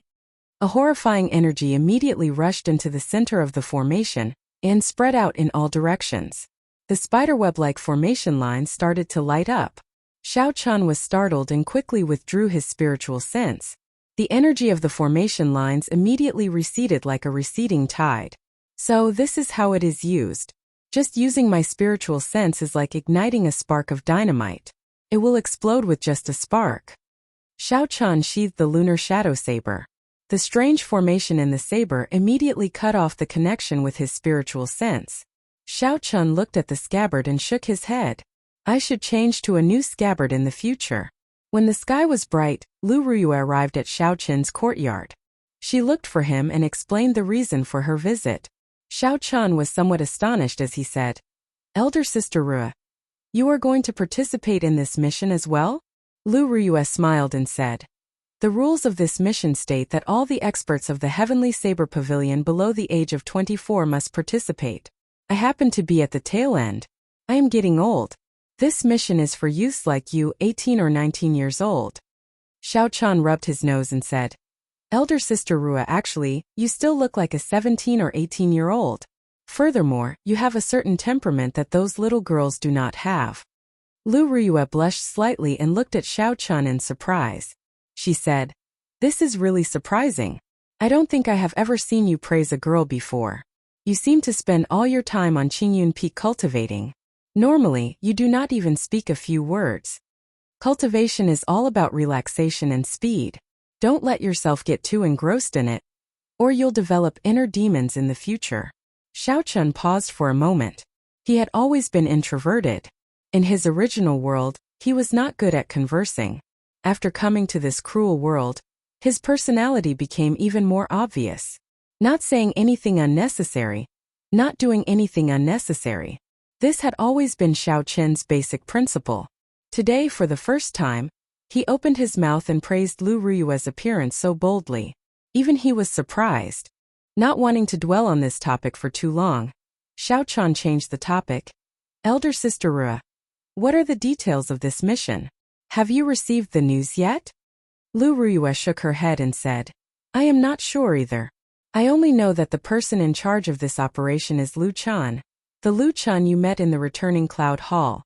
A horrifying energy immediately rushed into the center of the formation and spread out in all directions. The spiderweb-like formation lines started to light up. Xiao Chun was startled and quickly withdrew his spiritual sense. The energy of the formation lines immediately receded like a receding tide. So this is how it is used. Just using my spiritual sense is like igniting a spark of dynamite. It will explode with just a spark. Xiao Chun sheathed the lunar shadow saber. The strange formation in the saber immediately cut off the connection with his spiritual sense. Xiao Chun looked at the scabbard and shook his head. I should change to a new scabbard in the future. When the sky was bright, Lu Ruyue arrived at Xiao Chun's courtyard. She looked for him and explained the reason for her visit. Xiao Chun was somewhat astonished as he said, "Elder Sister Rue, you are going to participate in this mission as well?" Lu Ruyue smiled and said, "The rules of this mission state that all the experts of the Heavenly Saber Pavilion below the age of 24 must participate. I happen to be at the tail end. I am getting old. This mission is for youths like you, 18 or 19 years old." Xiao Chun rubbed his nose and said, "Elder Sister Rue, actually, you still look like a 17 or 18-year-old. Furthermore, you have a certain temperament that those little girls do not have." Lu Ruyue blushed slightly and looked at Xiao Chun in surprise. She said, "This is really surprising. I don't think I have ever seen you praise a girl before. You seem to spend all your time on Qingyun Peak cultivating. Normally, you do not even speak a few words. Cultivation is all about relaxation and speed. Don't let yourself get too engrossed in it, or you'll develop inner demons in the future." Xiao Chun paused for a moment. He had always been introverted. In his original world, he was not good at conversing. After coming to this cruel world, his personality became even more obvious. Not saying anything unnecessary, not doing anything unnecessary. This had always been Xiao Chun's basic principle. Today, for the first time, he opened his mouth and praised Lu Ruyue's appearance so boldly. Even he was surprised. Not wanting to dwell on this topic for too long, Xiao Chun changed the topic. "Elder Sister Rue, what are the details of this mission? Have you received the news yet?" Lu Ruyue shook her head and said, "I am not sure either. I only know that the person in charge of this operation is Lu Chan, the Lu Chan you met in the returning Cloud Hall."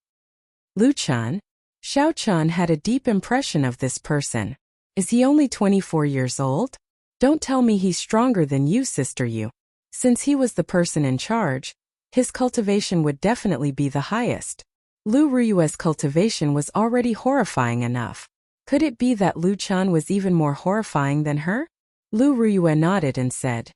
Lu Chan? Xiao Chun had a deep impression of this person. Is he only 24 years old? Don't tell me he's stronger than you, Sister Yu. Since he was the person in charge, his cultivation would definitely be the highest. Lu Ruyue's cultivation was already horrifying enough. Could it be that Lu Chan was even more horrifying than her? Lu Ruyue nodded and said,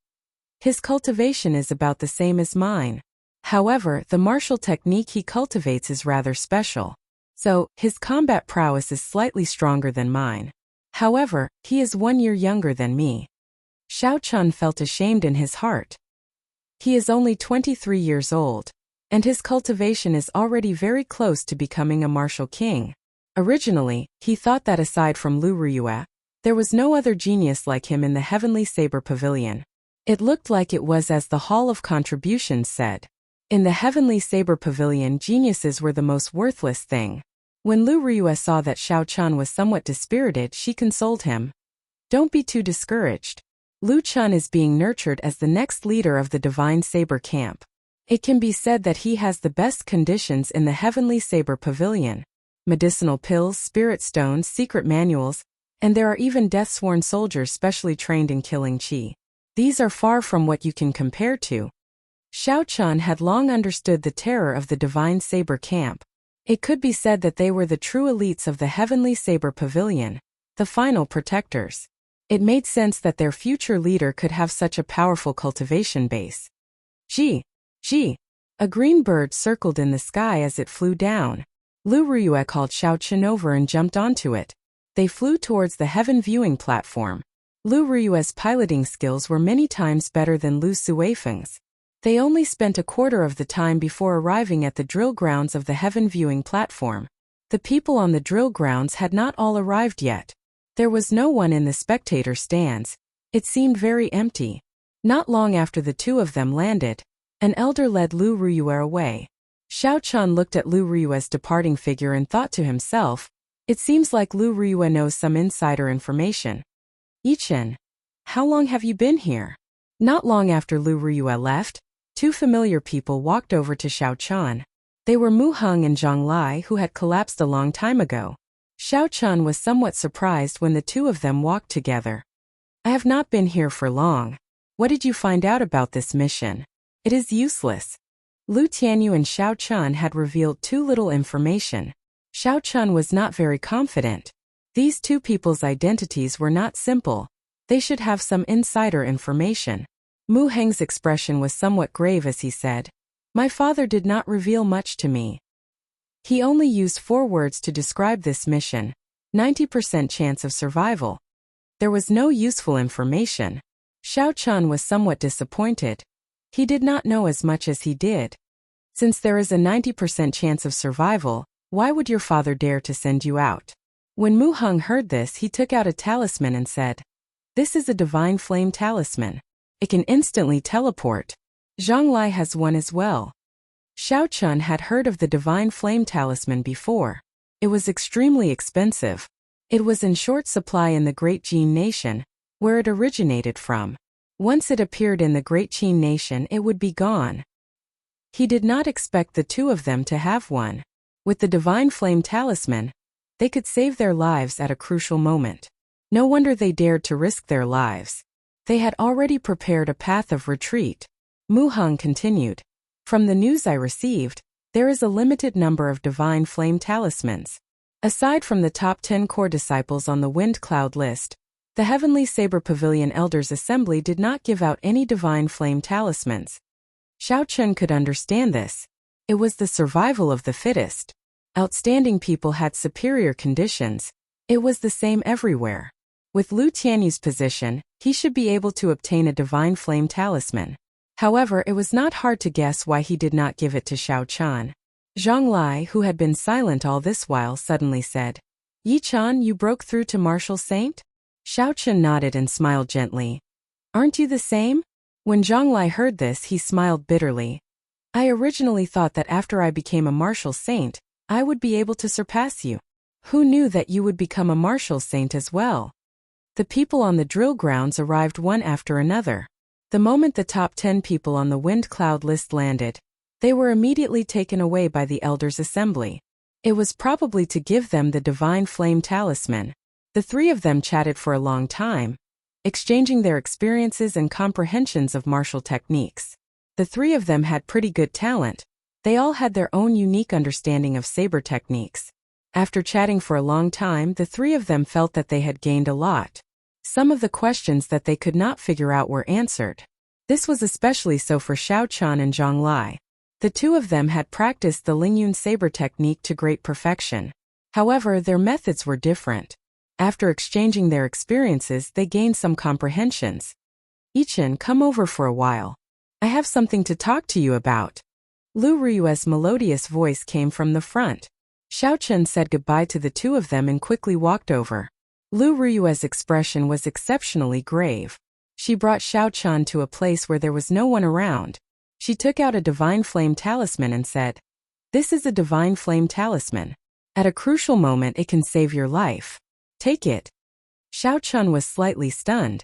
"His cultivation is about the same as mine. However, the martial technique he cultivates is rather special. So, his combat prowess is slightly stronger than mine. However, he is 1 year younger than me." Xiao Chun felt ashamed in his heart. He is only 23 years old, and his cultivation is already very close to becoming a martial king. Originally, he thought that aside from Lu Ruyue, there was no other genius like him in the Heavenly Saber Pavilion. It looked like it was as the Hall of Contributions said. In the Heavenly Saber Pavilion, geniuses were the most worthless thing. When Lu Ruyue saw that Xiao Chun was somewhat dispirited, she consoled him. "Don't be too discouraged. Lu Chun is being nurtured as the next leader of the Divine Saber Camp. It can be said that he has the best conditions in the Heavenly Saber Pavilion. Medicinal pills, spirit stones, secret manuals, and there are even death-sworn soldiers specially trained in killing qi. These are far from what you can compare to." Xiao Chun had long understood the terror of the Divine Saber Camp. It could be said that they were the true elites of the Heavenly Saber Pavilion, the final protectors. It made sense that their future leader could have such a powerful cultivation base. Gee! A green bird circled in the sky as it flew down. Lu Ruyue called Xiao Chun over and jumped onto it. They flew towards the heaven viewing platform. Lu Ruyue's piloting skills were many times better than Lu Suifeng's. They only spent a quarter of the time before arriving at the drill grounds of the heaven viewing platform. The people on the drill grounds had not all arrived yet. There was no one in the spectator stands. It seemed very empty. Not long after the two of them landed, an elder led Lu Ruyue away. Xiao Chun looked at Lu Ruyue's departing figure and thought to himself, it seems like Lu Ruyue knows some insider information. Yichen, how long have you been here? Not long after Lu Ruyue left, two familiar people walked over to Xiao Chun. They were Mu Heng and Zhang Lai, who had collapsed a long time ago. Xiao Chun was somewhat surprised when the two of them walked together. I have not been here for long. What did you find out about this mission? It is useless. Lu Tianyu and Xiao Chun had revealed too little information. Xiao Chun was not very confident. These two people's identities were not simple. They should have some insider information. Mu Heng's expression was somewhat grave as he said, my father did not reveal much to me. He only used 4 words to describe this mission. 90% chance of survival. There was no useful information. Xiao Chun was somewhat disappointed. He did not know as much as he did. Since there is a 90% chance of survival, why would your father dare to send you out? When Mu Heng heard this, he took out a talisman and said, this is a divine flame talisman. It can instantly teleport. Zhang Lai has one as well. Xiao Chun had heard of the divine flame talisman before. It was extremely expensive. It was in short supply in the Great Jin Nation, where it originated from. Once it appeared in the Great Jin Nation, it would be gone. He did not expect the two of them to have one. With the divine flame talisman, they could save their lives at a crucial moment. No wonder they dared to risk their lives. They had already prepared a path of retreat. Mu Heng continued. From the news I received, there is a limited number of divine flame talismans. Aside from the top 10 core disciples on the Wind Cloud list, the Heavenly Saber Pavilion Elders Assembly did not give out any divine flame talismans. Xiao Chun could understand this. It was the survival of the fittest. Outstanding people had superior conditions. It was the same everywhere. With Lu Tianyu's position, he should be able to obtain a divine flame talisman. However, it was not hard to guess why he did not give it to Xiao Chun. Zhang Lai, who had been silent all this while, suddenly said, Yi Chan, you broke through to Martial Saint? Xiao Chun nodded and smiled gently. Aren't you the same? When Zhang Lai heard this, he smiled bitterly. I originally thought that after I became a Martial Saint, I would be able to surpass you. Who knew that you would become a Martial Saint as well? The people on the drill grounds arrived one after another. The moment the top 10 people on the Wind Cloud list landed, they were immediately taken away by the Elders' Assembly. It was probably to give them the divine flame talisman. The three of them chatted for a long time, exchanging their experiences and comprehensions of martial techniques. The three of them had pretty good talent. They all had their own unique understanding of saber techniques. After chatting for a long time, the three of them felt that they had gained a lot. Some of the questions that they could not figure out were answered. This was especially so for Xiao Chun and Zhang Lai. The two of them had practiced the Lingyun saber technique to great perfection. However, their methods were different. After exchanging their experiences, they gained some comprehensions. Yichen, come over for a while. I have something to talk to you about. Lu Ruyue's melodious voice came from the front. Xiao Chun said goodbye to the two of them and quickly walked over. Lu Ruyue's expression was exceptionally grave. She brought Xiao Chun to a place where there was no one around. She took out a divine flame talisman and said, This is a divine flame talisman. At a crucial moment it can save your life. Take it. Xiao Chun was slightly stunned.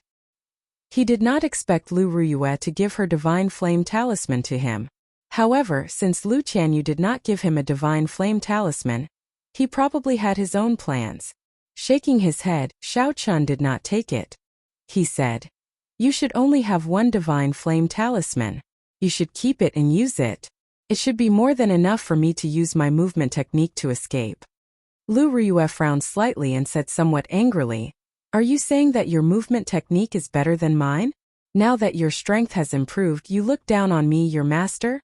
He did not expect Lu Ruyue to give her divine flame talisman to him. However, since Lu Tianyu did not give him a divine flame talisman, he probably had his own plans. Shaking his head, Xiao Chun did not take it. He said, You should only have one divine flame talisman. You should keep it and use it. It should be more than enough for me to use my movement technique to escape. Lu Ruyue frowned slightly and said somewhat angrily, Are you saying that your movement technique is better than mine? Now that your strength has improved, you look down on me, your master?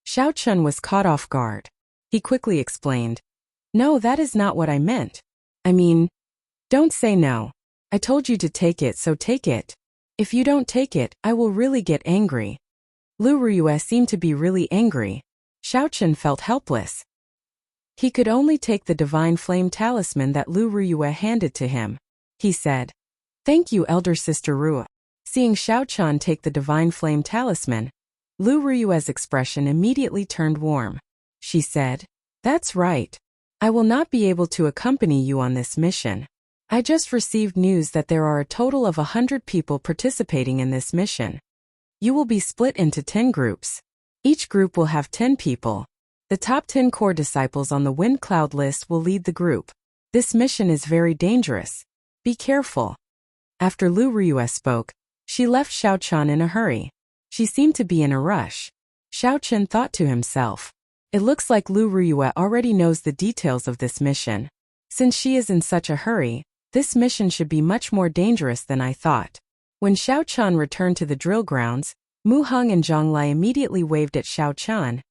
Xiao Chun was caught off guard. He quickly explained, No, that is not what I meant. I mean, Don't say no. I told you to take it, so take it. If you don't take it, I will really get angry. Lu Ruyue seemed to be really angry. Xiao Chen felt helpless. He could only take the divine flame talisman that Lu Ruyue handed to him. He said, "Thank you, elder sister Rue." Seeing Xiao Chen take the divine flame talisman, Lu Ruyue's expression immediately turned warm. She said, "That's right. I will not be able to accompany you on this mission. I just received news that there are a total of 100 people participating in this mission. You will be split into 10 groups. Each group will have 10 people. The top 10 core disciples on the wind cloud list will lead the group. This mission is very dangerous. Be careful." After Lu Ruyue spoke, she left Xiao Chen in a hurry. She seemed to be in a rush. Xiao Chen thought to himself, "It looks like Lu Ruyue already knows the details of this mission. Since she is in such a hurry, this mission should be much more dangerous than I thought." When Xiao Chen returned to the drill grounds, Mu Heng and Zhang Lai immediately waved at Xiao Chen,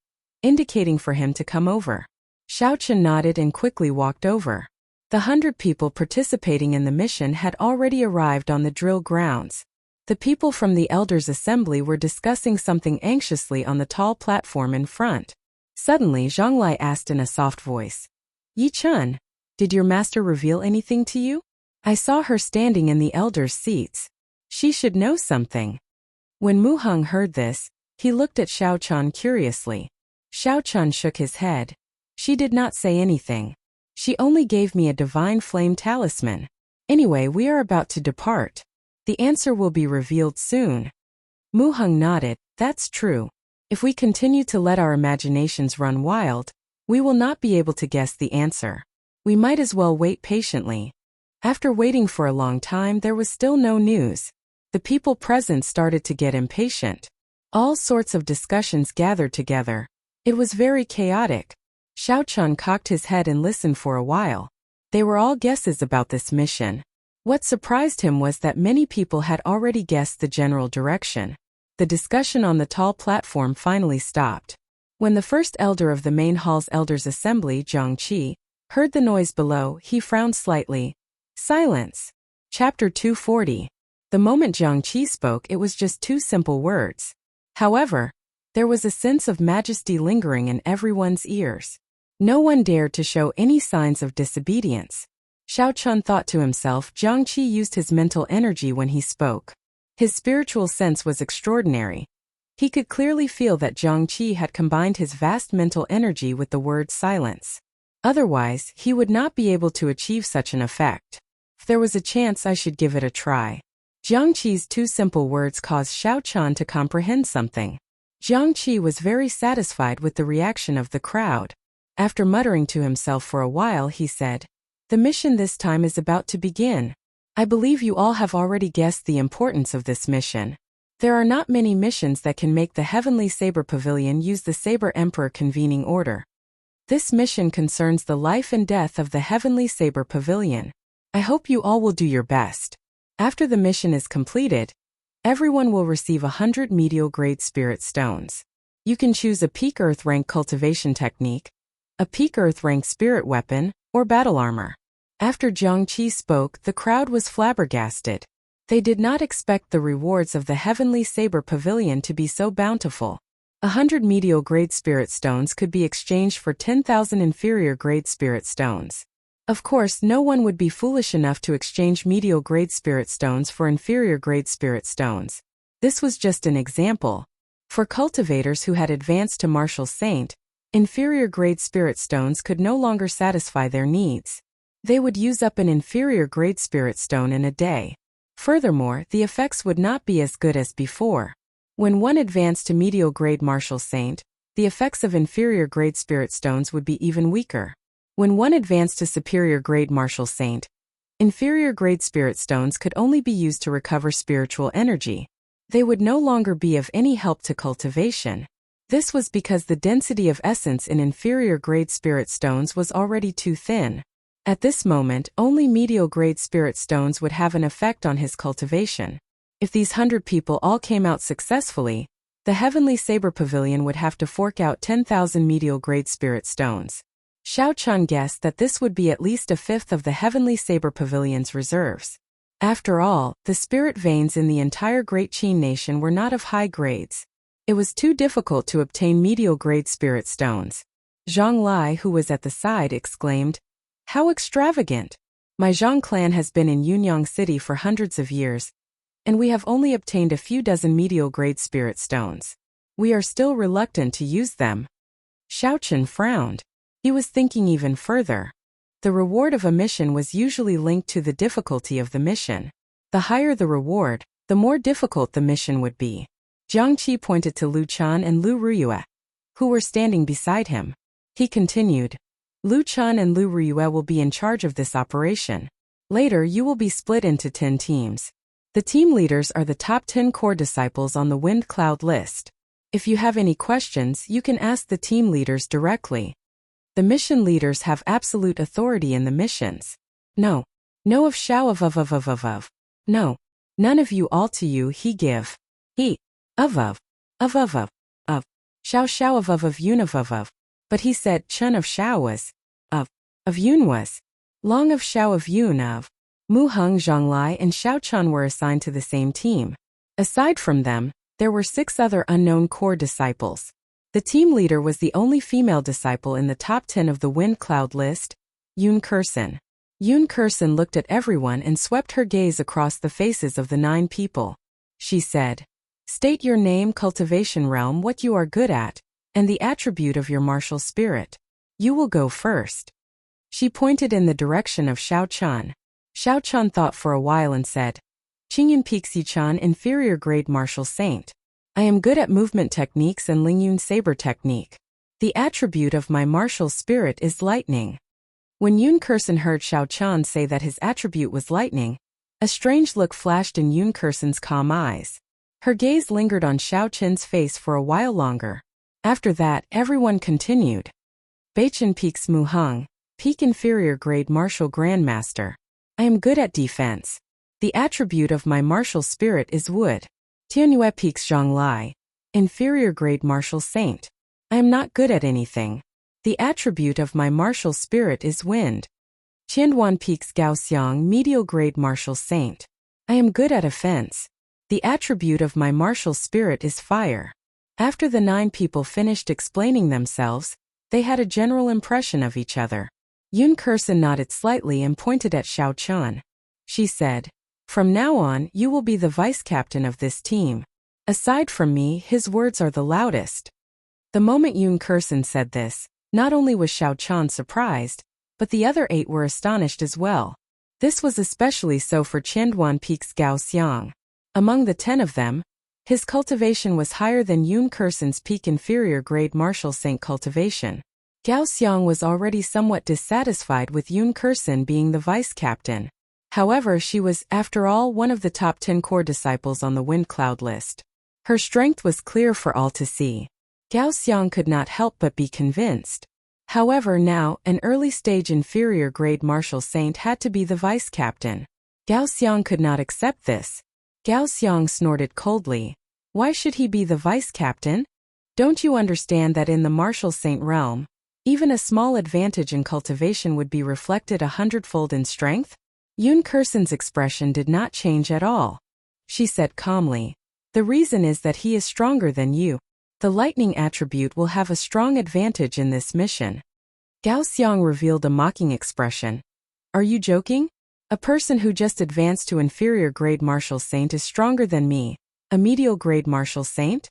indicating for him to come over. Xiao Chen nodded and quickly walked over. The 100 people participating in the mission had already arrived on the drill grounds. The people from the Elders' Assembly were discussing something anxiously on the tall platform in front. Suddenly, Zhang Lai asked in a soft voice, "Yi Chen, did your master reveal anything to you? I saw her standing in the elders' seats. She should know something." When Mu Heng heard this, he looked at Xiao Chen curiously. Xiao Chen shook his head. "She did not say anything. She only gave me a divine flame talisman. Anyway, we are about to depart. The answer will be revealed soon." Mu Heng nodded. "That's true. If we continue to let our imaginations run wild, we will not be able to guess the answer. We might as well wait patiently." After waiting for a long time, there was still no news. The people present started to get impatient. All sorts of discussions gathered together. It was very chaotic. Xiao Chen cocked his head and listened for a while. They were all guesses about this mission. What surprised him was that many people had already guessed the general direction. The discussion on the tall platform finally stopped. When the first elder of the main hall's elders' assembly, Zhang Qi, heard the noise below, he frowned slightly. Silence. Chapter 240. The moment Zhang Qi spoke, it was just 2 simple words. However, there was a sense of majesty lingering in everyone's ears. No one dared to show any signs of disobedience. Xiao Chen thought to himself, Zhang Qi used his mental energy when he spoke. His spiritual sense was extraordinary. He could clearly feel that Zhang Qi had combined his vast mental energy with the word silence. Otherwise, he would not be able to achieve such an effect. If there was a chance, I should give it a try. Zhang Qi's 2 simple words caused Xiao Chen to comprehend something. Zhang Qi was very satisfied with the reaction of the crowd. After muttering to himself for a while, he said, "The mission this time is about to begin. I believe you all have already guessed the importance of this mission. There are not many missions that can make the Heavenly Saber Pavilion use the Saber Emperor convening order. This mission concerns the life and death of the Heavenly Saber Pavilion. I hope you all will do your best. After the mission is completed, everyone will receive 100 medial grade spirit stones. You can choose a peak earth rank cultivation technique, a peak earth rank spirit weapon, or battle armor." After Zhang Qi spoke, the crowd was flabbergasted. They did not expect the rewards of the Heavenly Saber Pavilion to be so bountiful. 100 medial grade spirit stones could be exchanged for 10,000 inferior grade spirit stones. Of course, no one would be foolish enough to exchange medial grade spirit stones for inferior grade spirit stones. This was just an example. For cultivators who had advanced to Martial Saint, inferior grade spirit stones could no longer satisfy their needs. They would use up an inferior grade spirit stone in a day. Furthermore, the effects would not be as good as before. When one advanced to medial grade Martial Saint, the effects of inferior grade spirit stones would be even weaker. When one advanced to superior grade Martial Saint, inferior grade spirit stones could only be used to recover spiritual energy. They would no longer be of any help to cultivation. This was because the density of essence in inferior grade spirit stones was already too thin. At this moment, only medial grade spirit stones would have an effect on his cultivation. If these 100 people all came out successfully, the Heavenly Saber Pavilion would have to fork out 10,000 medial grade spirit stones. Xiao Chun guessed that this would be at least a fifth of the Heavenly Saber Pavilion's reserves. After all, the spirit veins in the entire Great Qin nation were not of high grades. It was too difficult to obtain medial-grade spirit stones. Zhang Lai, who was at the side, exclaimed, "How extravagant! My Zhang clan has been in Yunyang City for hundreds of years, and we have only obtained a few dozen medial-grade spirit stones. We are still reluctant to use them." Xiao Chun frowned. He was thinking even further. The reward of a mission was usually linked to the difficulty of the mission. The higher the reward, the more difficult the mission would be. Jiang Qi pointed to Lu Chan and Lu Ruyue, who were standing beside him. He continued, "Lu Chan and Lu Ruyue will be in charge of this operation. Later you will be split into 10 teams. The team leaders are the top 10 core disciples on the Wind Cloud list. If you have any questions, you can ask the team leaders directly. The mission leaders have absolute authority in the missions. No. No of Shao of. No. None of you all to you he give. He. Of. Shao of Yun of. But he said Chun of Shao was. Of Yun was. Long of Shao of Yun of. Mu Heng, Zhang Lai and Xiao Chun were assigned to the same team. Aside from them, there were 6 other unknown core disciples. The team leader was the only female disciple in the top 10 of the Wind Cloud list, Yun Kursen. Yun Kursen looked at everyone and swept her gaze across the faces of the 9 people. She said, "State your name, cultivation realm, what you are good at, and the attribute of your martial spirit. You will go first." She pointed in the direction of Xiao Chun. Xiao Chun thought for a while and said, "Qingyun Pixi Chan, inferior grade martial saint. I am good at movement techniques and Lingyun saber technique. The attribute of my martial spirit is lightning." When Yun Kursen heard Xiao Chun say that his attribute was lightning, a strange look flashed in Yun Kursen's calm eyes. Her gaze lingered on Xiao Chun's face for a while longer. After that, everyone continued. Beichen Peaks Mu Heng, peak inferior grade martial grandmaster. I am good at defense. The attribute of my martial spirit is wood. Tianyue Peaks Zhang Lai, inferior grade martial saint. I am not good at anything. The attribute of my martial spirit is wind. Qianduan Peaks Gao Xiang, medial grade martial saint. I am good at offense. The attribute of my martial spirit is fire. After the 9 people finished explaining themselves, they had a general impression of each other. Yun Kursen nodded slightly and pointed at Xiao Chun. She said, "From now on, you will be the vice captain of this team. Aside from me, his words are the loudest." The moment Yun Kursen said this, not only was Xiao Chun surprised, but the other 8 were astonished as well. This was especially so for Qianduan Peaks Gao Xiang. Among the 10 of them, his cultivation was higher than Yun Kursen's peak inferior grade martial saint cultivation. Gao Xiang was already somewhat dissatisfied with Yun Kursen being the vice captain. However, she was, after all, one of the top 10 core disciples on the Wind Cloud list. Her strength was clear for all to see. Gao Xiang could not help but be convinced. However, now, an early-stage inferior grade martial saint had to be the vice captain. Gao Xiang could not accept this. Gao Xiang snorted coldly. "Why should he be the vice captain? Don't you understand that in the martial saint realm, even a small advantage in cultivation would be reflected 100-fold in strength?" Yun Kursen's expression did not change at all. She said calmly, "The reason is that he is stronger than you. The lightning attribute will have a strong advantage in this mission." Gao Xiang revealed a mocking expression. "Are you joking? A person who just advanced to inferior grade martial saint is stronger than me, a medial grade martial saint?"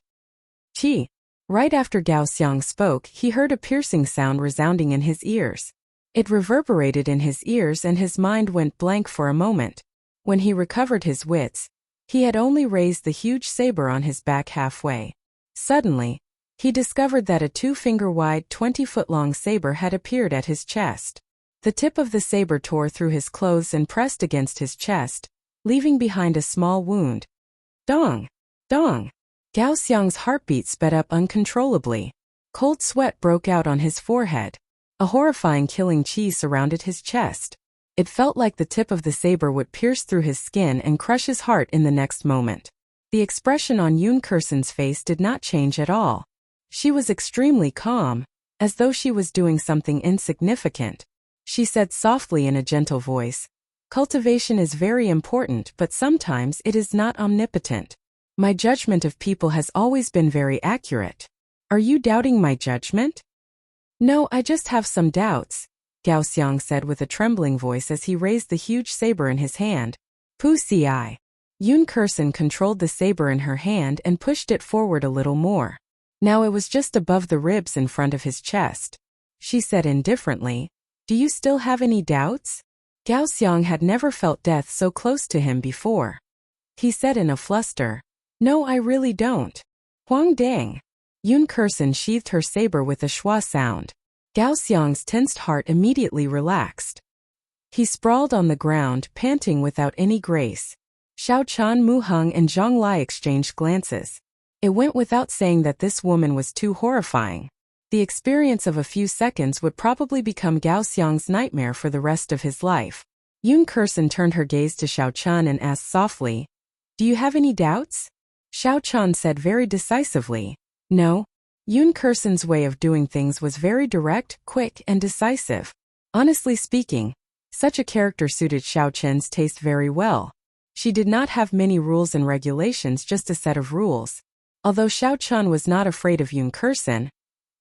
Qi. Right after Gao Xiang spoke, he heard a piercing sound resounding in his ears. It reverberated in his ears and his mind went blank for a moment. When he recovered his wits, he had only raised the huge saber on his back halfway. Suddenly, he discovered that a 2-finger-wide, 20-foot-long saber had appeared at his chest. The tip of the saber tore through his clothes and pressed against his chest, leaving behind a small wound. Dong! Dong! Gao Xiang's heartbeat sped up uncontrollably. Cold sweat broke out on his forehead. A horrifying killing chi surrounded his chest. It felt like the tip of the saber would pierce through his skin and crush his heart in the next moment. The expression on Yun Kursen's face did not change at all. She was extremely calm. As though she was doing something insignificant, she said softly in a gentle voice, "Cultivation is very important, but sometimes it is not omnipotent. My judgment of people has always been very accurate. Are you doubting my judgment?" "No, I just have some doubts," Gao Xiang said with a trembling voice as he raised the huge saber in his hand. "Pu ci." Yun Kursen controlled the saber in her hand and pushed it forward a little more. Now it was just above the ribs in front of his chest. She said indifferently, "Do you still have any doubts?" Gao Xiang had never felt death so close to him before. He said in a fluster, "No, I really don't." "Huang Dang." Yun Kursen sheathed her saber with a schwa sound. Gao Xiang's tensed heart immediately relaxed. He sprawled on the ground, panting without any grace. Xiao Chan, Mu Heng and Zhang Lai exchanged glances. It went without saying that this woman was too horrifying. The experience of a few seconds would probably become Gao Xiang's nightmare for the rest of his life. Yun Kursen turned her gaze to Xiao Chan and asked softly, "Do you have any doubts?" Xiao Chan said very decisively, "No." Yun Kursen's way of doing things was very direct, quick, and decisive. Honestly speaking, such a character suited Xiao Chen's taste very well. She did not have many rules and regulations, just a set of rules. Although Xiao Chen was not afraid of Yun Kursen,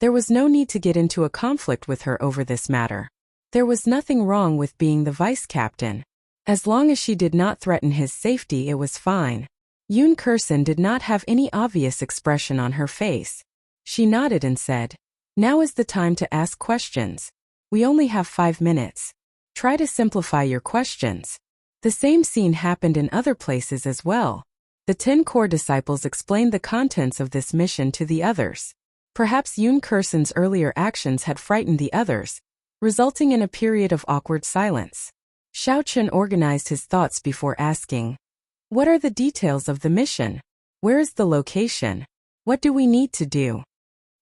there was no need to get into a conflict with her over this matter. There was nothing wrong with being the vice captain. As long as she did not threaten his safety, it was fine. Yun Kursen did not have any obvious expression on her face. She nodded and said, "Now is the time to ask questions. We only have 5 minutes. Try to simplify your questions." The same scene happened in other places as well. The 10 core disciples explained the contents of this mission to the others. Perhaps Yun Kursen's earlier actions had frightened the others, resulting in a period of awkward silence. Xiao Chen organized his thoughts before asking, "What are the details of the mission? Where is the location? What do we need to do?"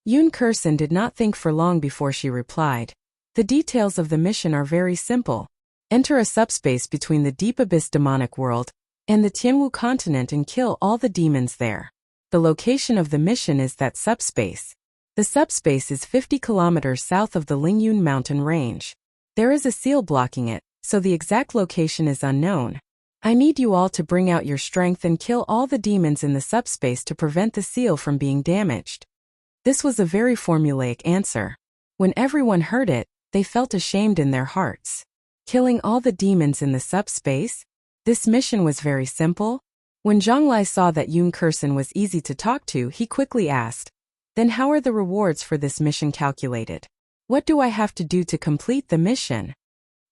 Yun Kursen did not think for long before she replied, "The details of the mission are very simple. Enter a subspace between the Deep Abyss demonic world and the Tianwu continent and kill all the demons there. The location of the mission is that subspace. The subspace is 50 kilometers south of the Lingyun mountain range. There is a seal blocking it, so the exact location is unknown. I need you all to bring out your strength and kill all the demons in the subspace to prevent the seal from being damaged." This was a very formulaic answer. When everyone heard it, they felt ashamed in their hearts. Killing all the demons in the subspace? This mission was very simple. When Zhang Lai saw that Yun Kursen was easy to talk to, he quickly asked, "Then how are the rewards for this mission calculated? What do I have to do to complete the mission?"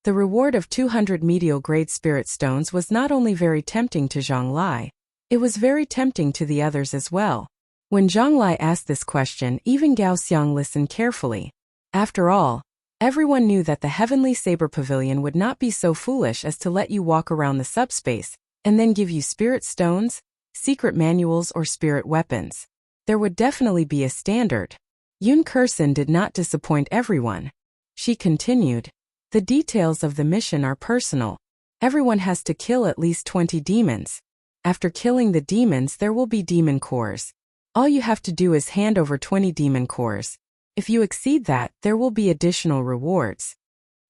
The reward of 200 medial-grade spirit stones was not only very tempting to Zhang Lai, it was very tempting to the others as well. When Zhang Lai asked this question, even Gao Xiang listened carefully. After all, everyone knew that the Heavenly Saber Pavilion would not be so foolish as to let you walk around the subspace and then give you spirit stones, secret manuals, or spirit weapons. There would definitely be a standard. Yun Kursen did not disappoint everyone. She continued, "The details of the mission are personal. Everyone has to kill at least 20 demons. After killing the demons, there will be demon cores. All you have to do is hand over 20 demon cores. If you exceed that, there will be additional rewards."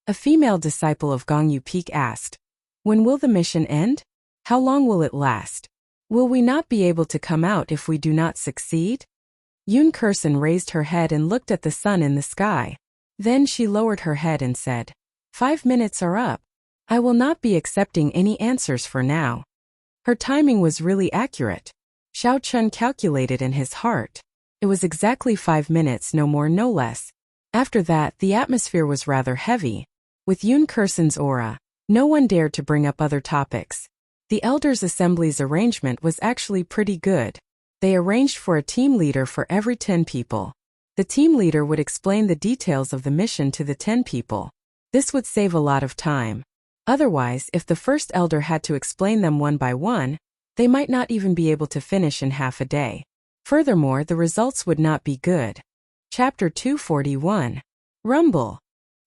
A female disciple of Gongyu Peak asked, "When will the mission end? How long will it last? Will we not be able to come out if we do not succeed?" Yun Kursen raised her head and looked at the sun in the sky. Then she lowered her head and said, 5 minutes are up. I will not be accepting any answers for now." Her timing was really accurate. Xiao Chen calculated in his heart. It was exactly 5 minutes, no more no less. After that, the atmosphere was rather heavy. With Yun Kursen's aura, no one dared to bring up other topics. The Elders' Assembly's arrangement was actually pretty good. They arranged for a team leader for every 10 people. The team leader would explain the details of the mission to the 10 people. This would save a lot of time. Otherwise, if the first elder had to explain them one by one, they might not even be able to finish in half a day. Furthermore, the results would not be good. Chapter 241. Rumble.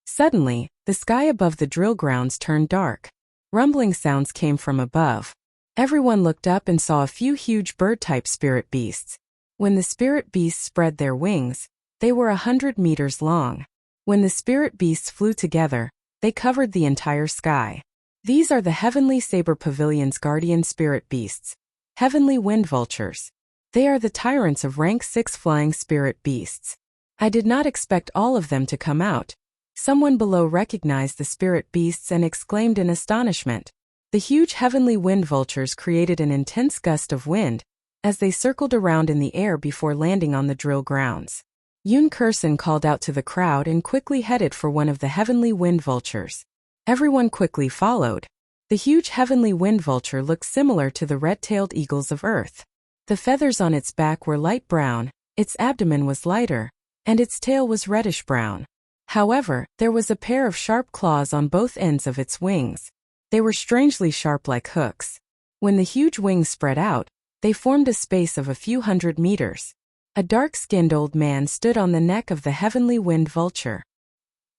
Suddenly, the sky above the drill grounds turned dark. Rumbling sounds came from above. Everyone looked up and saw a few huge bird-type spirit beasts. When the spirit beasts spread their wings, They were 100 meters long. When the spirit beasts flew together, they covered the entire sky. These are the Heavenly Saber Pavilion's guardian spirit beasts, Heavenly Wind Vultures. They are the tyrants of rank 6 flying spirit beasts. I did not expect all of them to come out. Someone below recognized the spirit beasts and exclaimed in astonishment. The huge Heavenly Wind Vultures created an intense gust of wind as they circled around in the air before landing on the drill grounds. Yoon Kersen called out to the crowd and quickly headed for one of the Heavenly Wind Vultures. Everyone quickly followed. The huge Heavenly Wind Vulture looked similar to the red-tailed eagles of Earth. The feathers on its back were light brown, its abdomen was lighter, and its tail was reddish-brown. However, there was a pair of sharp claws on both ends of its wings. They were strangely sharp like hooks. When the huge wings spread out, they formed a space of a few 100 meters. A dark-skinned old man stood on the neck of the Heavenly Wind Vulture.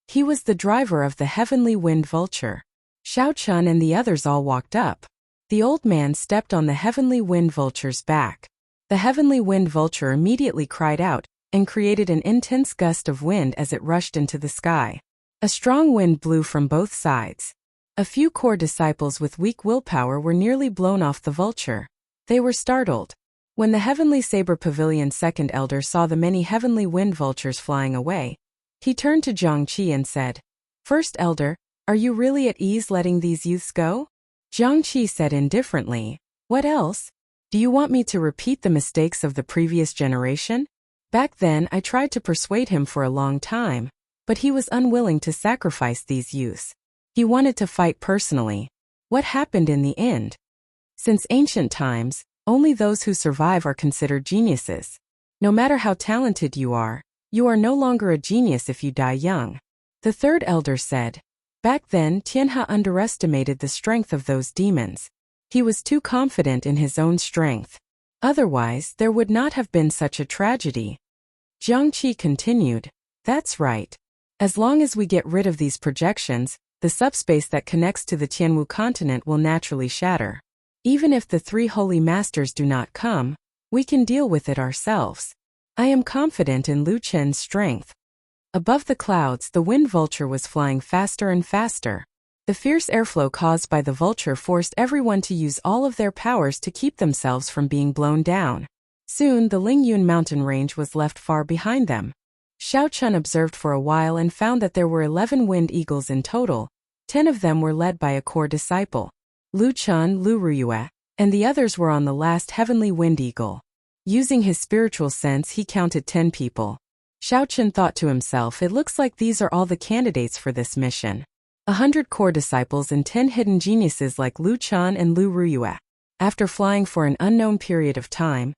He was the driver of the Heavenly Wind Vulture. Xiao Chun and the others all walked up. The old man stepped on the Heavenly Wind Vulture's back. The Heavenly Wind Vulture immediately cried out and created an intense gust of wind as it rushed into the sky. A strong wind blew from both sides. A few core disciples with weak willpower were nearly blown off the vulture. They were startled. When the Heavenly Saber Pavilion's second elder saw the many Heavenly Wind Vultures flying away, he turned to Zhang Qi and said, "First elder, are you really at ease letting these youths go?" Zhang Qi said indifferently, "What else? Do you want me to repeat the mistakes of the previous generation? Back then I tried to persuade him for a long time, but he was unwilling to sacrifice these youths. He wanted to fight personally. What happened in the end? Since ancient times, only those who survive are considered geniuses. No matter how talented you are no longer a genius if you die young." The third elder said, "Back then Tianhe underestimated the strength of those demons. He was too confident in his own strength. Otherwise, there would not have been such a tragedy." Jiang Qi continued, "That's right. As long as we get rid of these projections, the subspace that connects to the Tianwu continent will naturally shatter. Even if the 3 holy masters do not come, we can deal with it ourselves. I am confident in Lu Chen's strength." Above the clouds, the wind vulture was flying faster and faster. The fierce airflow caused by the vulture forced everyone to use all of their powers to keep themselves from being blown down. Soon, the Lingyun mountain range was left far behind them. Xiao Chun observed for a while and found that there were 11 wind eagles in total. 10 of them were led by a core disciple, Lu Chun, Lu Ruyue, and the others were on the last Heavenly Wind Eagle. Using his spiritual sense, he counted 10 people. Xiao Chun thought to himself, "It looks like these are all the candidates for this mission. 100 core disciples and 10 hidden geniuses like Lu Chun and Lu Ruyue." After flying for an unknown period of time,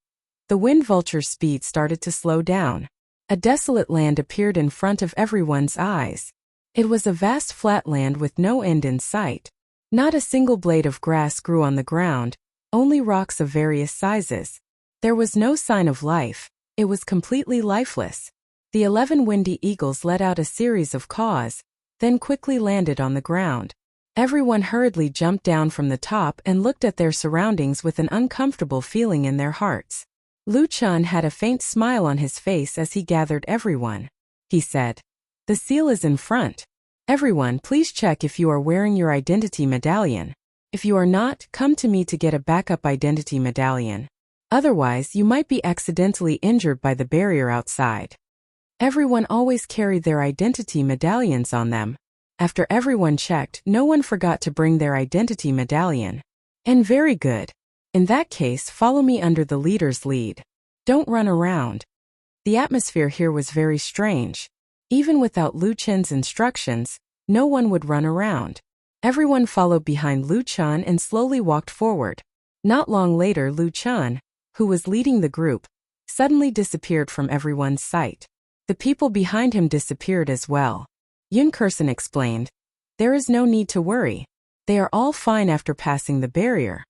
the wind vulture's speed started to slow down. A desolate land appeared in front of everyone's eyes. It was a vast flat land with no end in sight. Not a single blade of grass grew on the ground, only rocks of various sizes. There was no sign of life. It was completely lifeless. The 11 windy eagles let out a series of caws, then quickly landed on the ground. Everyone hurriedly jumped down from the top and looked at their surroundings with an uncomfortable feeling in their hearts. Lu Chun had a faint smile on his face as he gathered everyone. He said, "The seal is in front. Everyone, please check if you are wearing your identity medallion. If you are not, come to me to get a backup identity medallion. Otherwise, you might be accidentally injured by the barrier outside." Everyone always carried their identity medallions on them. After everyone checked, no one forgot to bring their identity medallion. And very good. In that case, follow me under the leader's lead. Don't run around. The atmosphere here was very strange. Even without Lu Chen's instructions, no one would run around. Everyone followed behind Lu Chun and slowly walked forward. Not long later, Lu Chun, who was leading the group, suddenly disappeared from everyone's sight. The people behind him disappeared as well. Yun Kersen explained, "There is no need to worry. They are all fine after passing the barrier."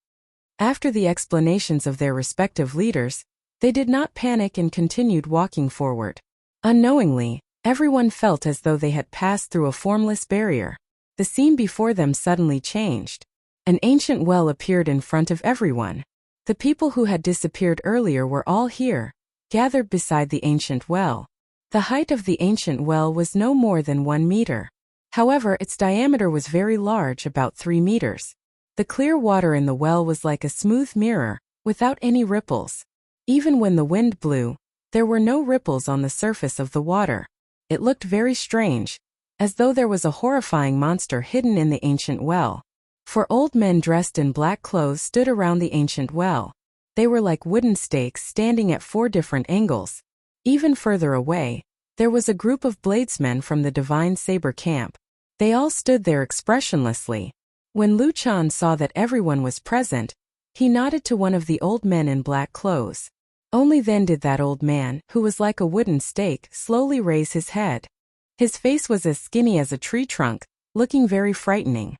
After the explanations of their respective leaders, they did not panic and continued walking forward. Unknowingly, everyone felt as though they had passed through a formless barrier. The scene before them suddenly changed. An ancient well appeared in front of everyone. The people who had disappeared earlier were all here, gathered beside the ancient well. The height of the ancient well was no more than 1 meter. However, its diameter was very large, about 3 meters. The clear water in the well was like a smooth mirror, without any ripples. Even when the wind blew, there were no ripples on the surface of the water. It looked very strange, as though there was a horrifying monster hidden in the ancient well. 4 old men dressed in black clothes stood around the ancient well. They were like wooden stakes standing at 4 different angles. Even further away, there was a group of bladesmen from the divine saber camp. They all stood there expressionlessly. When Lu Chan saw that everyone was present, he nodded to one of the old men in black clothes. Only then did that old man, who was like a wooden stake, slowly raise his head. His face was as skinny as a tree trunk, looking very frightening.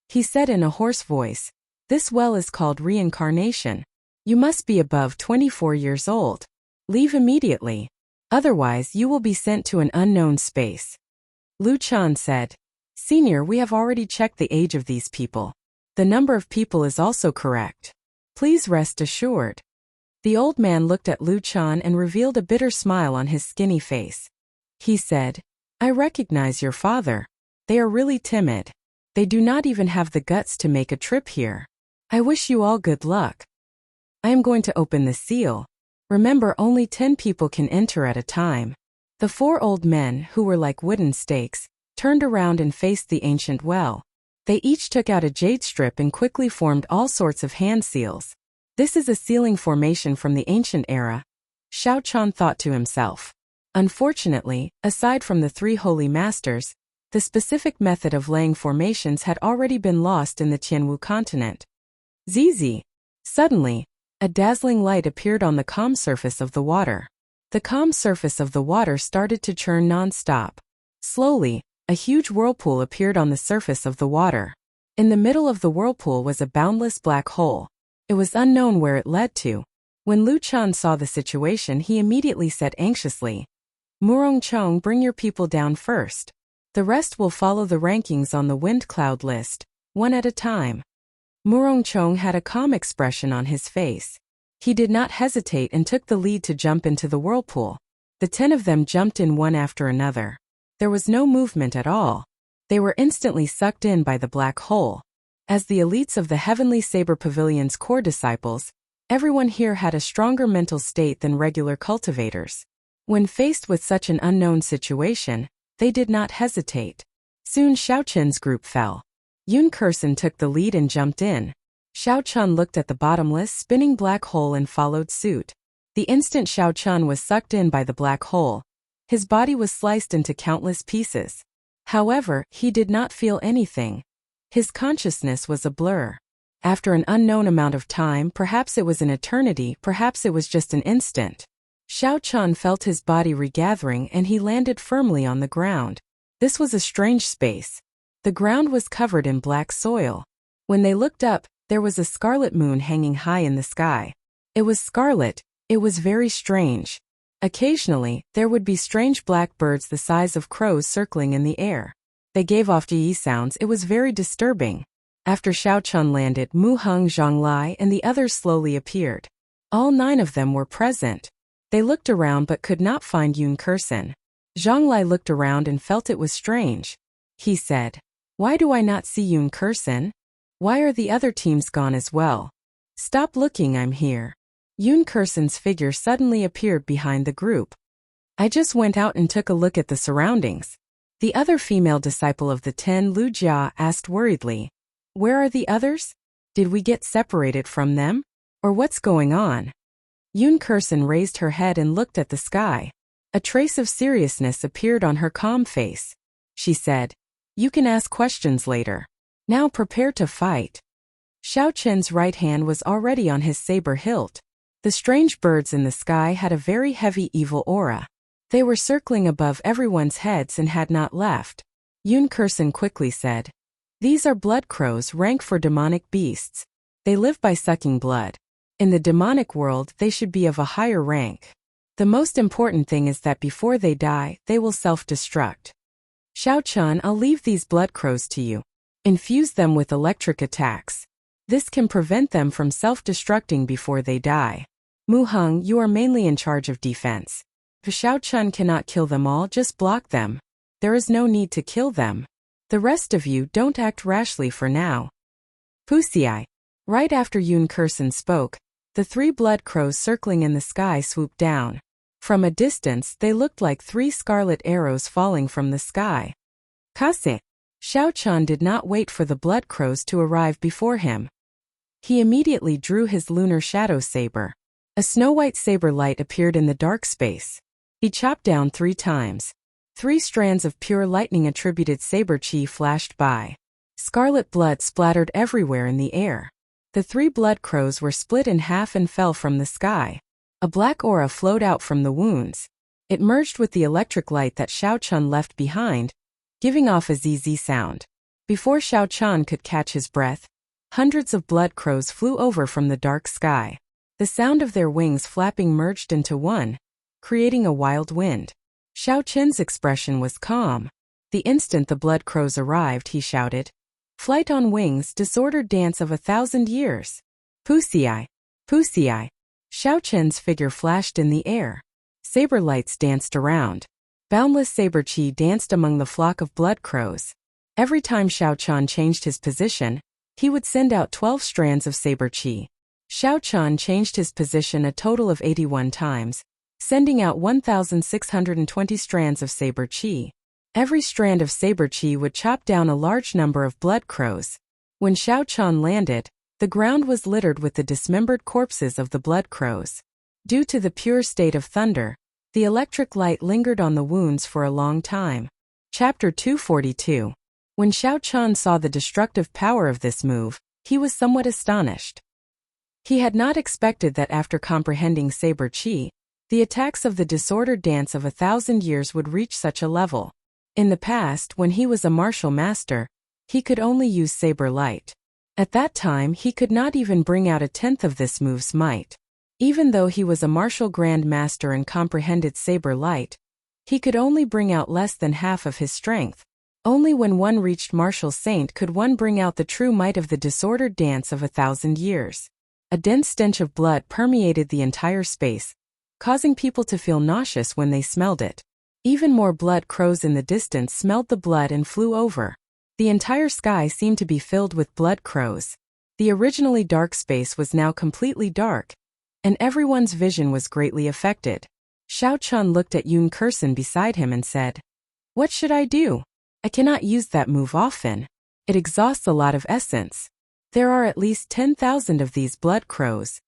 He said in a hoarse voice, "This well is called reincarnation. You must be above 24 years old. Leave immediately. Otherwise you will be sent to an unknown space." Lu Chan said, "Senior, we have already checked the age of these people. The number of people is also correct. Please rest assured." The old man looked at Lu Chan and revealed a bitter smile on his skinny face. He said, "I recognize your father. They are really timid. They do not even have the guts to make a trip here. I wish you all good luck. I am going to open the seal. Remember, only 10 people can enter at a time." The 4 old men, who were like wooden stakes, turned around and faced the ancient well. They each took out a jade strip and quickly formed all sorts of hand seals. This is a sealing formation from the ancient era, Xiao Chan thought to himself. Unfortunately, aside from the 3 holy masters, the specific method of laying formations had already been lost in the Tianwu continent. Zizi! Suddenly, a dazzling light appeared on the calm surface of the water. The calm surface of the water started to churn non-stop. Slowly, a huge whirlpool appeared on the surface of the water. In the middle of the whirlpool was a boundless black hole. It was unknown where it led to. When Lu Chan saw the situation, he immediately said anxiously, "Murong Chong, bring your people down first. The rest will follow the rankings on the wind cloud list, one at a time." Murong Chong had a calm expression on his face. He did not hesitate and took the lead to jump into the whirlpool. The 10 of them jumped in one after another. There was no movement at all. They were instantly sucked in by the black hole. As the elites of the Heavenly Saber Pavilion's core disciples, everyone here had a stronger mental state than regular cultivators. When faced with such an unknown situation, they did not hesitate. Soon Xiao Chen's group fell. Yun Kursen took the lead and jumped in. Xiao Chun looked at the bottomless, spinning black hole and followed suit. The instant Xiao Chun was sucked in by the black hole, his body was sliced into countless pieces. However, he did not feel anything. His consciousness was a blur. After an unknown amount of time, perhaps it was an eternity, perhaps it was just an instant, Xiao Chun felt his body regathering and he landed firmly on the ground. This was a strange space. The ground was covered in black soil. When they looked up, there was a scarlet moon hanging high in the sky. It was scarlet. It was very strange. Occasionally, there would be strange black birds the size of crows circling in the air. They gave off yi sounds. It was very disturbing. After Xiao Chun landed, Mu Heng, Zhang Lai, and the others slowly appeared. All 9 of them were present. They looked around but could not find Yun Kursen. Zhang Lai looked around and felt it was strange. He said, "Why do I not see Yun Kursen? Why are the other teams gone as well? Stop looking, I'm here." Yun Kursen's figure suddenly appeared behind the group. "I just went out and took a look at the surroundings." The other female disciple of the 10, Lu Jia, asked worriedly, "Where are the others? Did we get separated from them? Or what's going on?" Yun Kursen raised her head and looked at the sky. A trace of seriousness appeared on her calm face. She said, "You can ask questions later. Now prepare to fight." Xiao Chen's right hand was already on his saber hilt. The strange birds in the sky had a very heavy evil aura. They were circling above everyone's heads and had not left. Yun Kursen quickly said, "These are blood crows, rank for demonic beasts. They live by sucking blood. In the demonic world, they should be of a higher rank. The most important thing is that before they die, they will self-destruct. Xiao Chun, I'll leave these blood crows to you. Infuse them with electric attacks. This can prevent them from self-destructing before they die. Mu Heng, you are mainly in charge of defense. Xiao Chun cannot kill them all, just block them. There is no need to kill them. The rest of you don't act rashly for now. Pusii. Right after Yun Kursen spoke, the 3 blood crows circling in the sky swooped down. From a distance they looked like 3 scarlet arrows falling from the sky. Kase. Xiao Chun did not wait for the blood crows to arrive before him. He immediately drew his lunar shadow saber. A snow-white saber light appeared in the dark space. He chopped down 3 times. 3 strands of pure lightning-attributed saber chi flashed by. Scarlet blood splattered everywhere in the air. The 3 blood crows were split in half and fell from the sky. A black aura flowed out from the wounds. It merged with the electric light that Xiao Chun left behind, giving off a ZZ sound. Before Xiao Chun could catch his breath, hundreds of blood crows flew over from the dark sky. The sound of their wings flapping merged into one, creating a wild wind. Xiao Chun's expression was calm. The instant the blood crows arrived, he shouted, "Flight on wings, disordered dance of 1,000 years. Pusii! Pusii!" Xiao Chun's figure flashed in the air. Saber lights danced around. Boundless saber chi danced among the flock of blood crows. Every time Xiao Chun changed his position, he would send out 12 strands of saber chi. Xiao Chun changed his position a total of 81 times, sending out 1,620 strands of saber chi. Every strand of saber chi would chop down a large number of blood crows. When Xiao Chun landed, the ground was littered with the dismembered corpses of the blood crows. Due to the pure state of thunder, the electric light lingered on the wounds for a long time. Chapter 242. When Xiao Chun saw the destructive power of this move, he was somewhat astonished. He had not expected that after comprehending saber chi, the attacks of the disordered dance of 1,000 years would reach such a level. In the past, when he was a martial master, he could only use saber light. At that time, he could not even bring out 1/10 of this move's might. Even though he was a martial grand master and comprehended saber light, he could only bring out less than half of his strength. Only when one reached martial saint could one bring out the true might of the disordered dance of 1,000 years. A dense stench of blood permeated the entire space, causing people to feel nauseous when they smelled it. Even more blood crows in the distance smelled the blood and flew over. The entire sky seemed to be filled with blood crows. The originally dark space was now completely dark, and everyone's vision was greatly affected. Xiao Chun looked at Yun Kursen beside him and said, "What should I do? I cannot use that move often. It exhausts a lot of essence. There are at least 10,000 of these blood crows."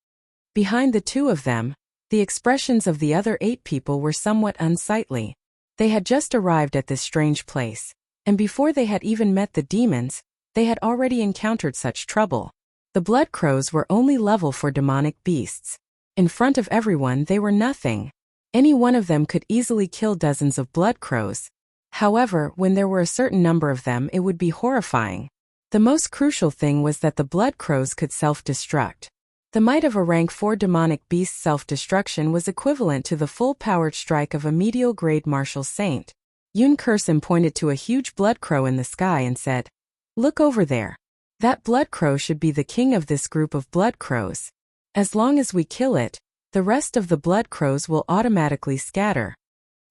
Behind the 2 of them, the expressions of the other 8 people were somewhat unsightly. They had just arrived at this strange place, and before they had even met the demons, they had already encountered such trouble. The blood crows were only level for demonic beasts. In front of everyone they were nothing. Any one of them could easily kill dozens of blood crows. However, when there were a certain number of them, it would be horrifying. The most crucial thing was that the blood crows could self-destruct. The might of a rank 4 demonic beast's self-destruction was equivalent to the full-powered strike of a medial-grade martial saint. Yun Kursen pointed to a huge blood crow in the sky and said, "Look over there. That blood crow should be the king of this group of blood crows. As long as we kill it, the rest of the blood crows will automatically scatter."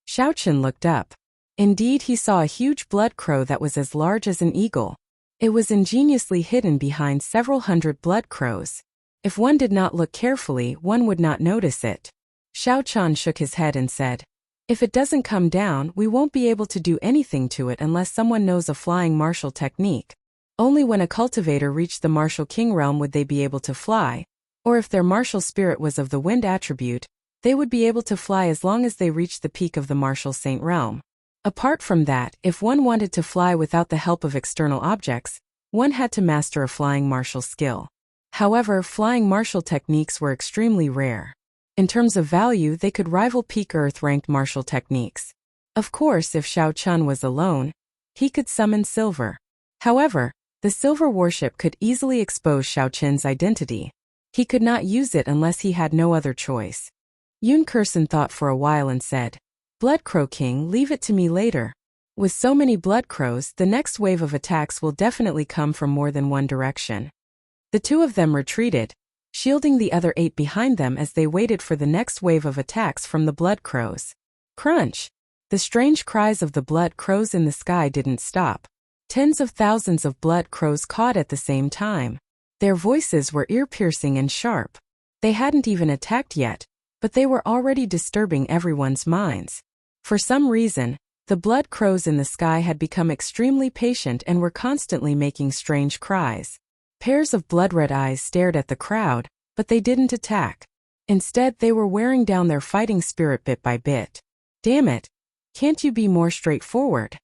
Xiao Chun looked up. Indeed, he saw a huge blood crow that was as large as an eagle. It was ingeniously hidden behind several hundred blood crows. If one did not look carefully, one would not notice it. Xiao Chun shook his head and said, "If it doesn't come down, we won't be able to do anything to it unless someone knows a flying martial technique. Only when a cultivator reached the martial king realm would they be able to fly, or if their martial spirit was of the wind attribute, they would be able to fly as long as they reached the peak of the martial saint realm. Apart from that, if one wanted to fly without the help of external objects, one had to master a flying martial skill. However, flying martial techniques were extremely rare. In terms of value, they could rival peak Earth-ranked martial techniques. Of course, if Xiao Chun was alone, he could summon silver. However, the silver warship could easily expose Xiao Chun's identity. He could not use it unless he had no other choice. Yun Kursen thought for a while and said, "Blood Crow King, leave it to me later. With so many blood crows, the next wave of attacks will definitely come from more than one direction." The 2 of them retreated, shielding the other 8 behind them as they waited for the next wave of attacks from the blood crows. Crunch! The strange cries of the blood crows in the sky didn't stop. Tens of thousands of blood crows cawed at the same time. Their voices were ear-piercing and sharp. They hadn't even attacked yet, but they were already disturbing everyone's minds. For some reason, the blood crows in the sky had become extremely patient and were constantly making strange cries. Pairs of blood-red eyes stared at the crowd, but they didn't attack. Instead, they were wearing down their fighting spirit bit by bit. Damn it! Can't you be more straightforward?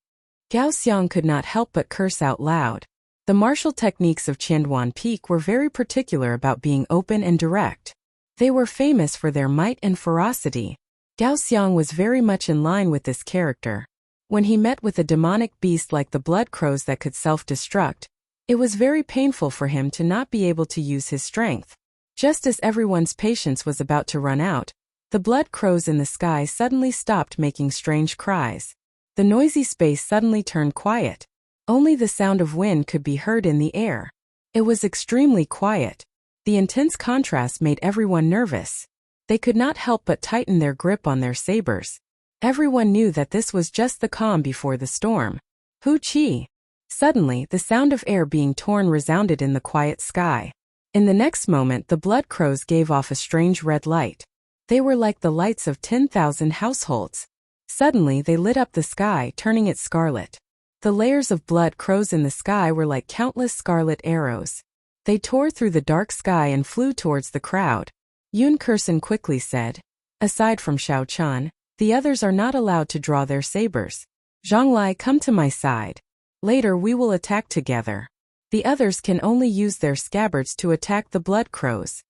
Gao Xiang could not help but curse out loud. The martial techniques of Qianduan Peak were very particular about being open and direct. They were famous for their might and ferocity. Gao Xiang was very much in line with this character. When he met with a demonic beast like the blood crows that could self-destruct, it was very painful for him to not be able to use his strength. Just as everyone's patience was about to run out, the blood crows in the sky suddenly stopped making strange cries. The noisy space suddenly turned quiet. Only the sound of wind could be heard in the air. It was extremely quiet. The intense contrast made everyone nervous. They could not help but tighten their grip on their sabers. Everyone knew that this was just the calm before the storm. Hu Qi! Suddenly, the sound of air being torn resounded in the quiet sky. In the next moment, the blood crows gave off a strange red light. They were like the lights of 10,000 households. Suddenly, they lit up the sky, turning it scarlet. The layers of blood crows in the sky were like countless scarlet arrows. They tore through the dark sky and flew towards the crowd. Yun Kursen quickly said, "Aside from Xiao Chun, the others are not allowed to draw their sabers. Zhang Lai, come to my side. Later we will attack together. The others can only use their scabbards to attack the blood crows."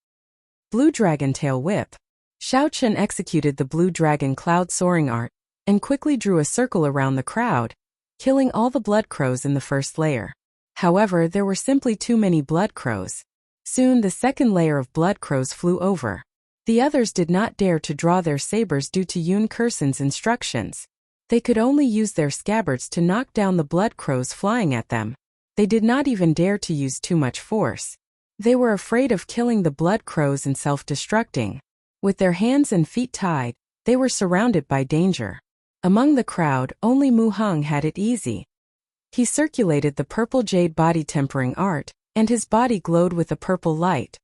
Blue Dragon Tail Whip. Xiao Chun executed the Blue Dragon Cloud Soaring art, and quickly drew a circle around the crowd, killing all the blood crows in the first layer. However, there were simply too many blood crows. Soon the second layer of blood crows flew over. The others did not dare to draw their sabers due to Yun Kursen's instructions. They could only use their scabbards to knock down the blood crows flying at them. They did not even dare to use too much force. They were afraid of killing the blood crows and self-destructing. With their hands and feet tied, they were surrounded by danger. Among the crowd, only Mu Heng had it easy. He circulated the purple jade body tempering art, and his body glowed with a purple light.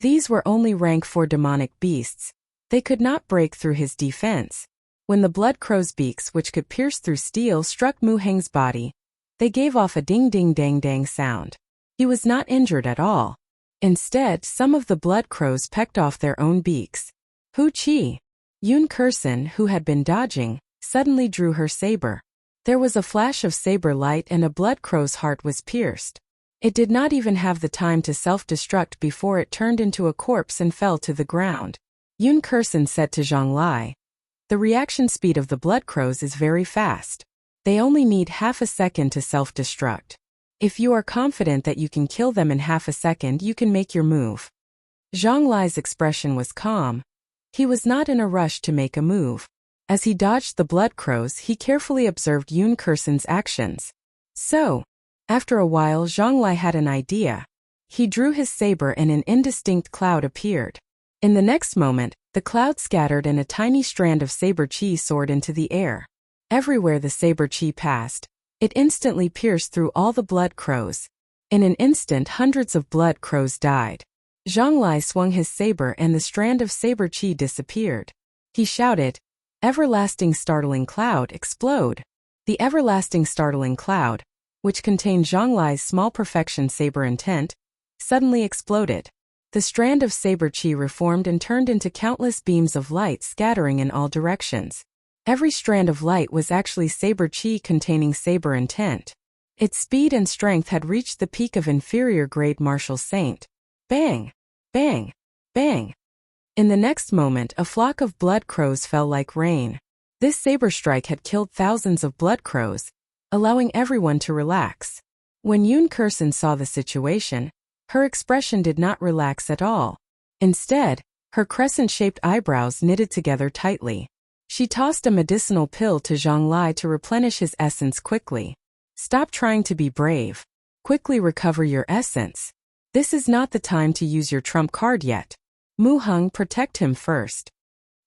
These were only rank 4 demonic beasts. They could not break through his defense. When the blood crow's beaks, which could pierce through steel, struck Mu Heng's body, they gave off a ding-ding-dang-dang sound. He was not injured at all. Instead, some of the blood crows pecked off their own beaks. Hu Qi! Yun Kursen, who had been dodging, suddenly drew her saber. There was a flash of saber light and a blood crow's heart was pierced. It did not even have the time to self-destruct before it turned into a corpse and fell to the ground. Yun Kursen said to Zhang Lai, "The reaction speed of the blood crows is very fast. They only need half a second to self-destruct. If you are confident that you can kill them in half a second, you can make your move." Zhang Lai's expression was calm. He was not in a rush to make a move. As he dodged the blood crows, he carefully observed Yun Kursen's actions. So, after a while, Zhang Lai had an idea. He drew his saber and an indistinct cloud appeared. In the next moment, the cloud scattered and a tiny strand of saber chi soared into the air. Everywhere the saber chi passed, it instantly pierced through all the blood crows. In an instant, hundreds of blood crows died. Zhang Lai swung his saber and the strand of saber chi disappeared. He shouted, "Everlasting startling cloud, explode!" The everlasting startling cloud, which contained Zhang Lai's small perfection saber intent, suddenly exploded. The strand of saber chi reformed and turned into countless beams of light scattering in all directions. Every strand of light was actually saber chi containing saber intent. Its speed and strength had reached the peak of inferior grade martial saint. Bang! Bang! Bang! In the next moment, a flock of blood crows fell like rain. This saber strike had killed thousands of blood crows, allowing everyone to relax. When Yun Kursen saw the situation, her expression did not relax at all. Instead, her crescent-shaped eyebrows knitted together tightly. She tossed a medicinal pill to Zhang Lai to replenish his essence quickly. "Stop trying to be brave. Quickly recover your essence. This is not the time to use your trump card yet. Mu Heng, protect him first."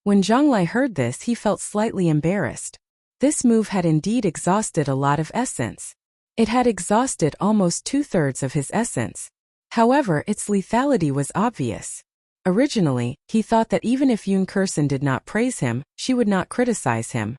When Zhonglai heard this, he felt slightly embarrassed. This move had indeed exhausted a lot of essence. It had exhausted almost 2/3 of his essence. However, its lethality was obvious. Originally, he thought that even if Yoon Kersen did not praise him, she would not criticize him.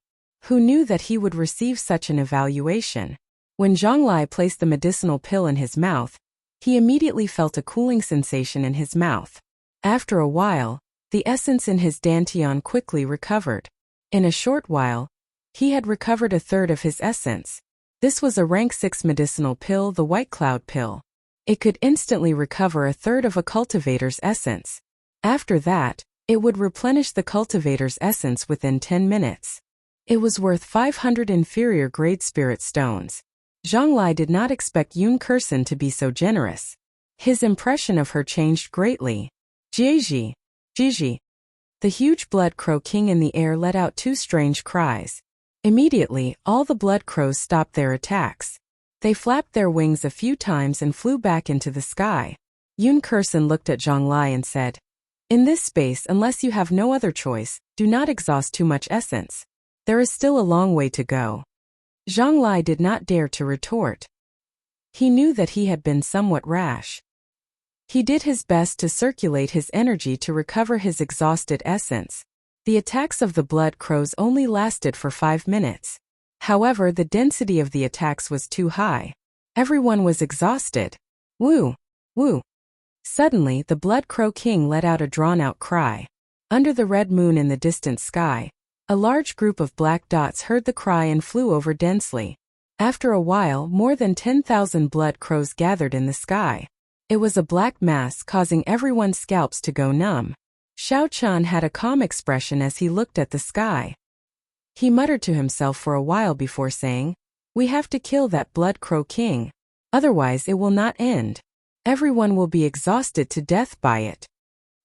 Who knew that he would receive such an evaluation? When Zhonglai placed the medicinal pill in his mouth, he immediately felt a cooling sensation in his mouth. After a while, the essence in his dantian quickly recovered. In a short while, he had recovered 1/3 of his essence. This was a rank 6 medicinal pill, the White Cloud pill. It could instantly recover 1/3 of a cultivator's essence. After that, it would replenish the cultivator's essence within 10 minutes. It was worth 500 inferior grade spirit stones. Zhonglai did not expect Yoon Kersen to be so generous. His impression of her changed greatly. Jiji, Jiji. The huge blood crow king in the air let out 2 strange cries. Immediately, all the blood crows stopped their attacks. They flapped their wings a few times and flew back into the sky. Yoon Kersen looked at Zhonglai and said, "In this space, unless you have no other choice, do not exhaust too much essence. There is still a long way to go." Zhonglai did not dare to retort. He knew that he had been somewhat rash. He did his best to circulate his energy to recover his exhausted essence. The attacks of the blood crows only lasted for 5 minutes. However, the density of the attacks was too high. Everyone was exhausted. Woo! Woo! Suddenly, the blood crow king let out a drawn-out cry. Under the red moon in the distant sky, a large group of black dots heard the cry and flew over densely. After a while, more than 10,000 blood crows gathered in the sky. It was a black mass, causing everyone's scalps to go numb. Xiao Chun had a calm expression as he looked at the sky. He muttered to himself for a while before saying, "We have to kill that blood crow king. Otherwise it will not end. Everyone will be exhausted to death by it."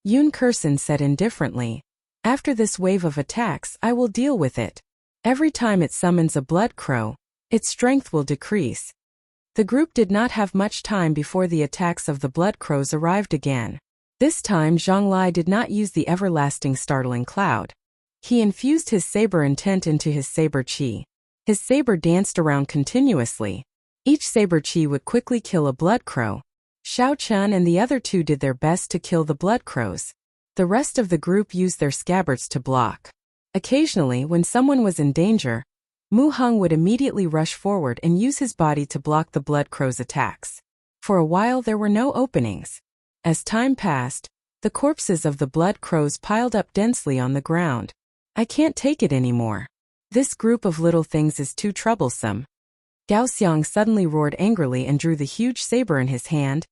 Yoon Kersen said indifferently, "After this wave of attacks, I will deal with it. Every time it summons a blood crow, its strength will decrease." The group did not have much time before the attacks of the blood crows arrived again. This time Zhonglai did not use the everlasting startling cloud. He infused his saber intent into his saber chi. His saber danced around continuously. Each saber chi would quickly kill a blood crow. Xiao Chun and the other 2 did their best to kill the blood crows. The rest of the group used their scabbards to block. Occasionally, when someone was in danger, Mu Hung would immediately rush forward and use his body to block the blood crow's attacks. For a while there were no openings. As time passed, the corpses of the blood crows piled up densely on the ground. "I can't take it anymore. This group of little things is too troublesome." Gao Xiang suddenly roared angrily and drew the huge saber in his hand.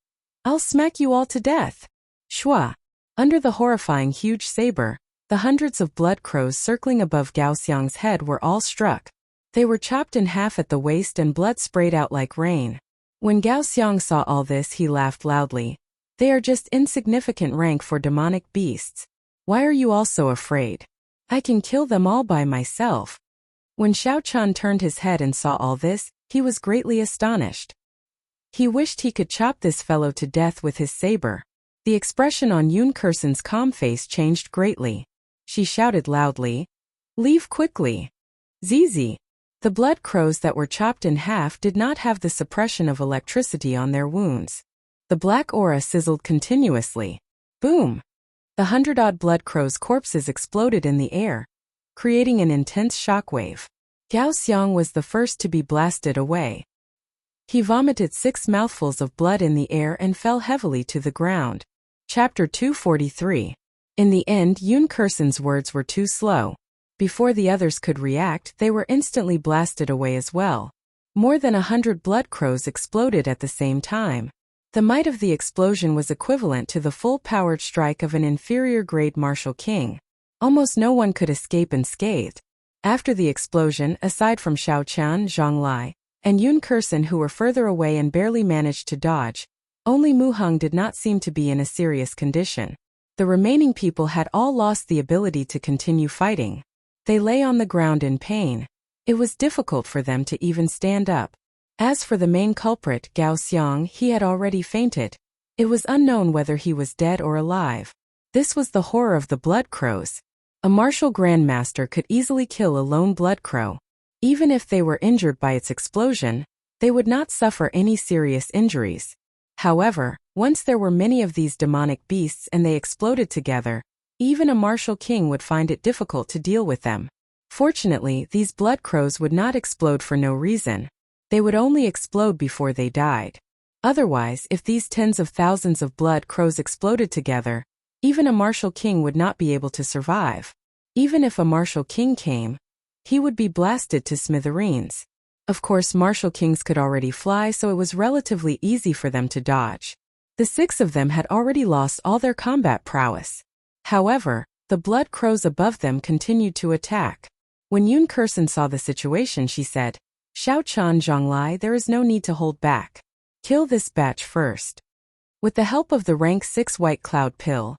"I'll smack you all to death." Shua! Under the horrifying huge saber, the hundreds of blood crows circling above Gao Xiang's head were all struck. They were chopped in half at the waist and blood sprayed out like rain. When Gao Xiang saw all this, he laughed loudly. "They are just insignificant rank for demonic beasts. Why are you all so afraid? I can kill them all by myself." When Xiao Chun turned his head and saw all this, he was greatly astonished. He wished he could chop this fellow to death with his saber. The expression on Yoon Kersen's calm face changed greatly. She shouted loudly, "Leave quickly!" Zizi! The blood crows that were chopped in half did not have the suppression of electricity on their wounds. The black aura sizzled continuously. Boom! The 100-odd blood crows' corpses exploded in the air, creating an intense shockwave. Gao Xiang was the first to be blasted away. He vomited 6 mouthfuls of blood in the air and fell heavily to the ground. Chapter 243. In the end, Yoon Kersen's words were too slow. Before the others could react, they were instantly blasted away as well. More than 100 blood crows exploded at the same time. The might of the explosion was equivalent to the full-powered strike of an inferior-grade martial king. Almost no one could escape unscathed. After the explosion, aside from Xiao Chun, Zhonglai, and Yoon Kersen who were further away and barely managed to dodge, only Mu Hung did not seem to be in a serious condition. The remaining people had all lost the ability to continue fighting. They lay on the ground in pain. It was difficult for them to even stand up. As for the main culprit, Gao Xiang, he had already fainted. It was unknown whether he was dead or alive. This was the horror of the blood crows. A martial grandmaster could easily kill a lone blood crow. Even if they were injured by its explosion, they would not suffer any serious injuries. However, once there were many of these demonic beasts and they exploded together, even a martial king would find it difficult to deal with them. Fortunately, these blood crows would not explode for no reason. They would only explode before they died. Otherwise, if these tens of thousands of blood crows exploded together, even a martial king would not be able to survive. Even if a martial king came, he would be blasted to smithereens. Of course, martial kings could already fly, so it was relatively easy for them to dodge. The 6 of them had already lost all their combat prowess. However, the blood crows above them continued to attack. When Yun Kursen saw the situation, she said, "Xiao Chan Zhonglai, there is no need to hold back. Kill this batch first." With the help of the rank 6 white cloud pill,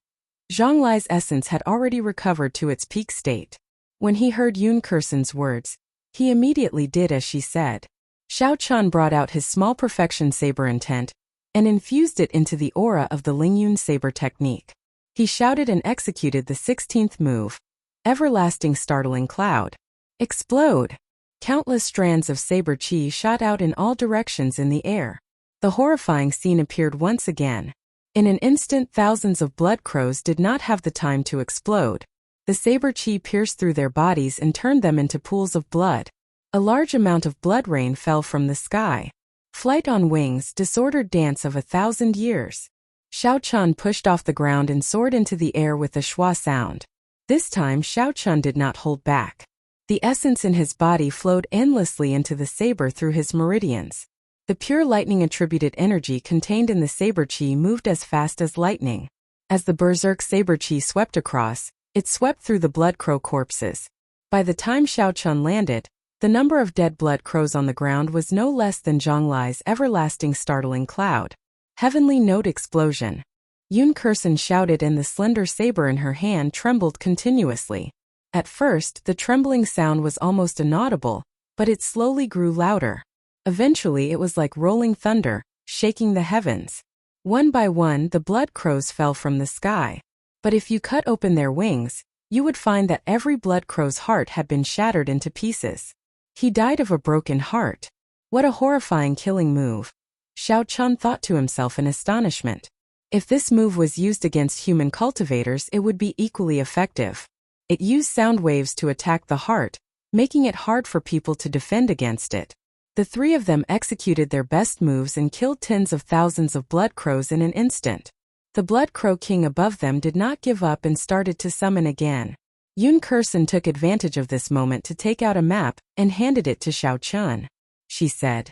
Zhonglai's essence had already recovered to its peak state. When he heard Yun Kursen's words, he immediately did as she said. Xiao Chan brought out his small perfection saber intent and infused it into the aura of the Lingyun saber technique. He shouted and executed the 16th move, Everlasting Startling Cloud. Explode! Countless strands of saber chi shot out in all directions in the air. The horrifying scene appeared once again. In an instant, thousands of blood crows did not have the time to explode. The saber chi pierced through their bodies and turned them into pools of blood. A large amount of blood rain fell from the sky. Flight on wings, disordered dance of 1,000 years. Xiao Chan pushed off the ground and soared into the air with a schwa sound. This time Xiao Chan did not hold back. The essence in his body flowed endlessly into the saber through his meridians. The pure lightning-attributed energy contained in the saber chi moved as fast as lightning. As the berserk saber chi swept across, it swept through the blood crow corpses. By the time Xiao Chan landed, the number of dead blood crows on the ground was no less than Zhonglai's everlasting startling cloud. Heavenly note explosion. Yun Kursen shouted and the slender saber in her hand trembled continuously. At first, the trembling sound was almost inaudible, but it slowly grew louder. Eventually it was like rolling thunder, shaking the heavens. One by one, the blood crows fell from the sky. But if you cut open their wings, you would find that every blood crow's heart had been shattered into pieces. He died of a broken heart. What a horrifying killing move. Xiao Chan thought to himself in astonishment. If this move was used against human cultivators, it would be equally effective. It used sound waves to attack the heart, making it hard for people to defend against it. The 3 of them executed their best moves and killed tens of thousands of blood crows in an instant. The blood crow king above them did not give up and started to summon again. Yun Kursen took advantage of this moment to take out a map and handed it to Xiao Chan. She said,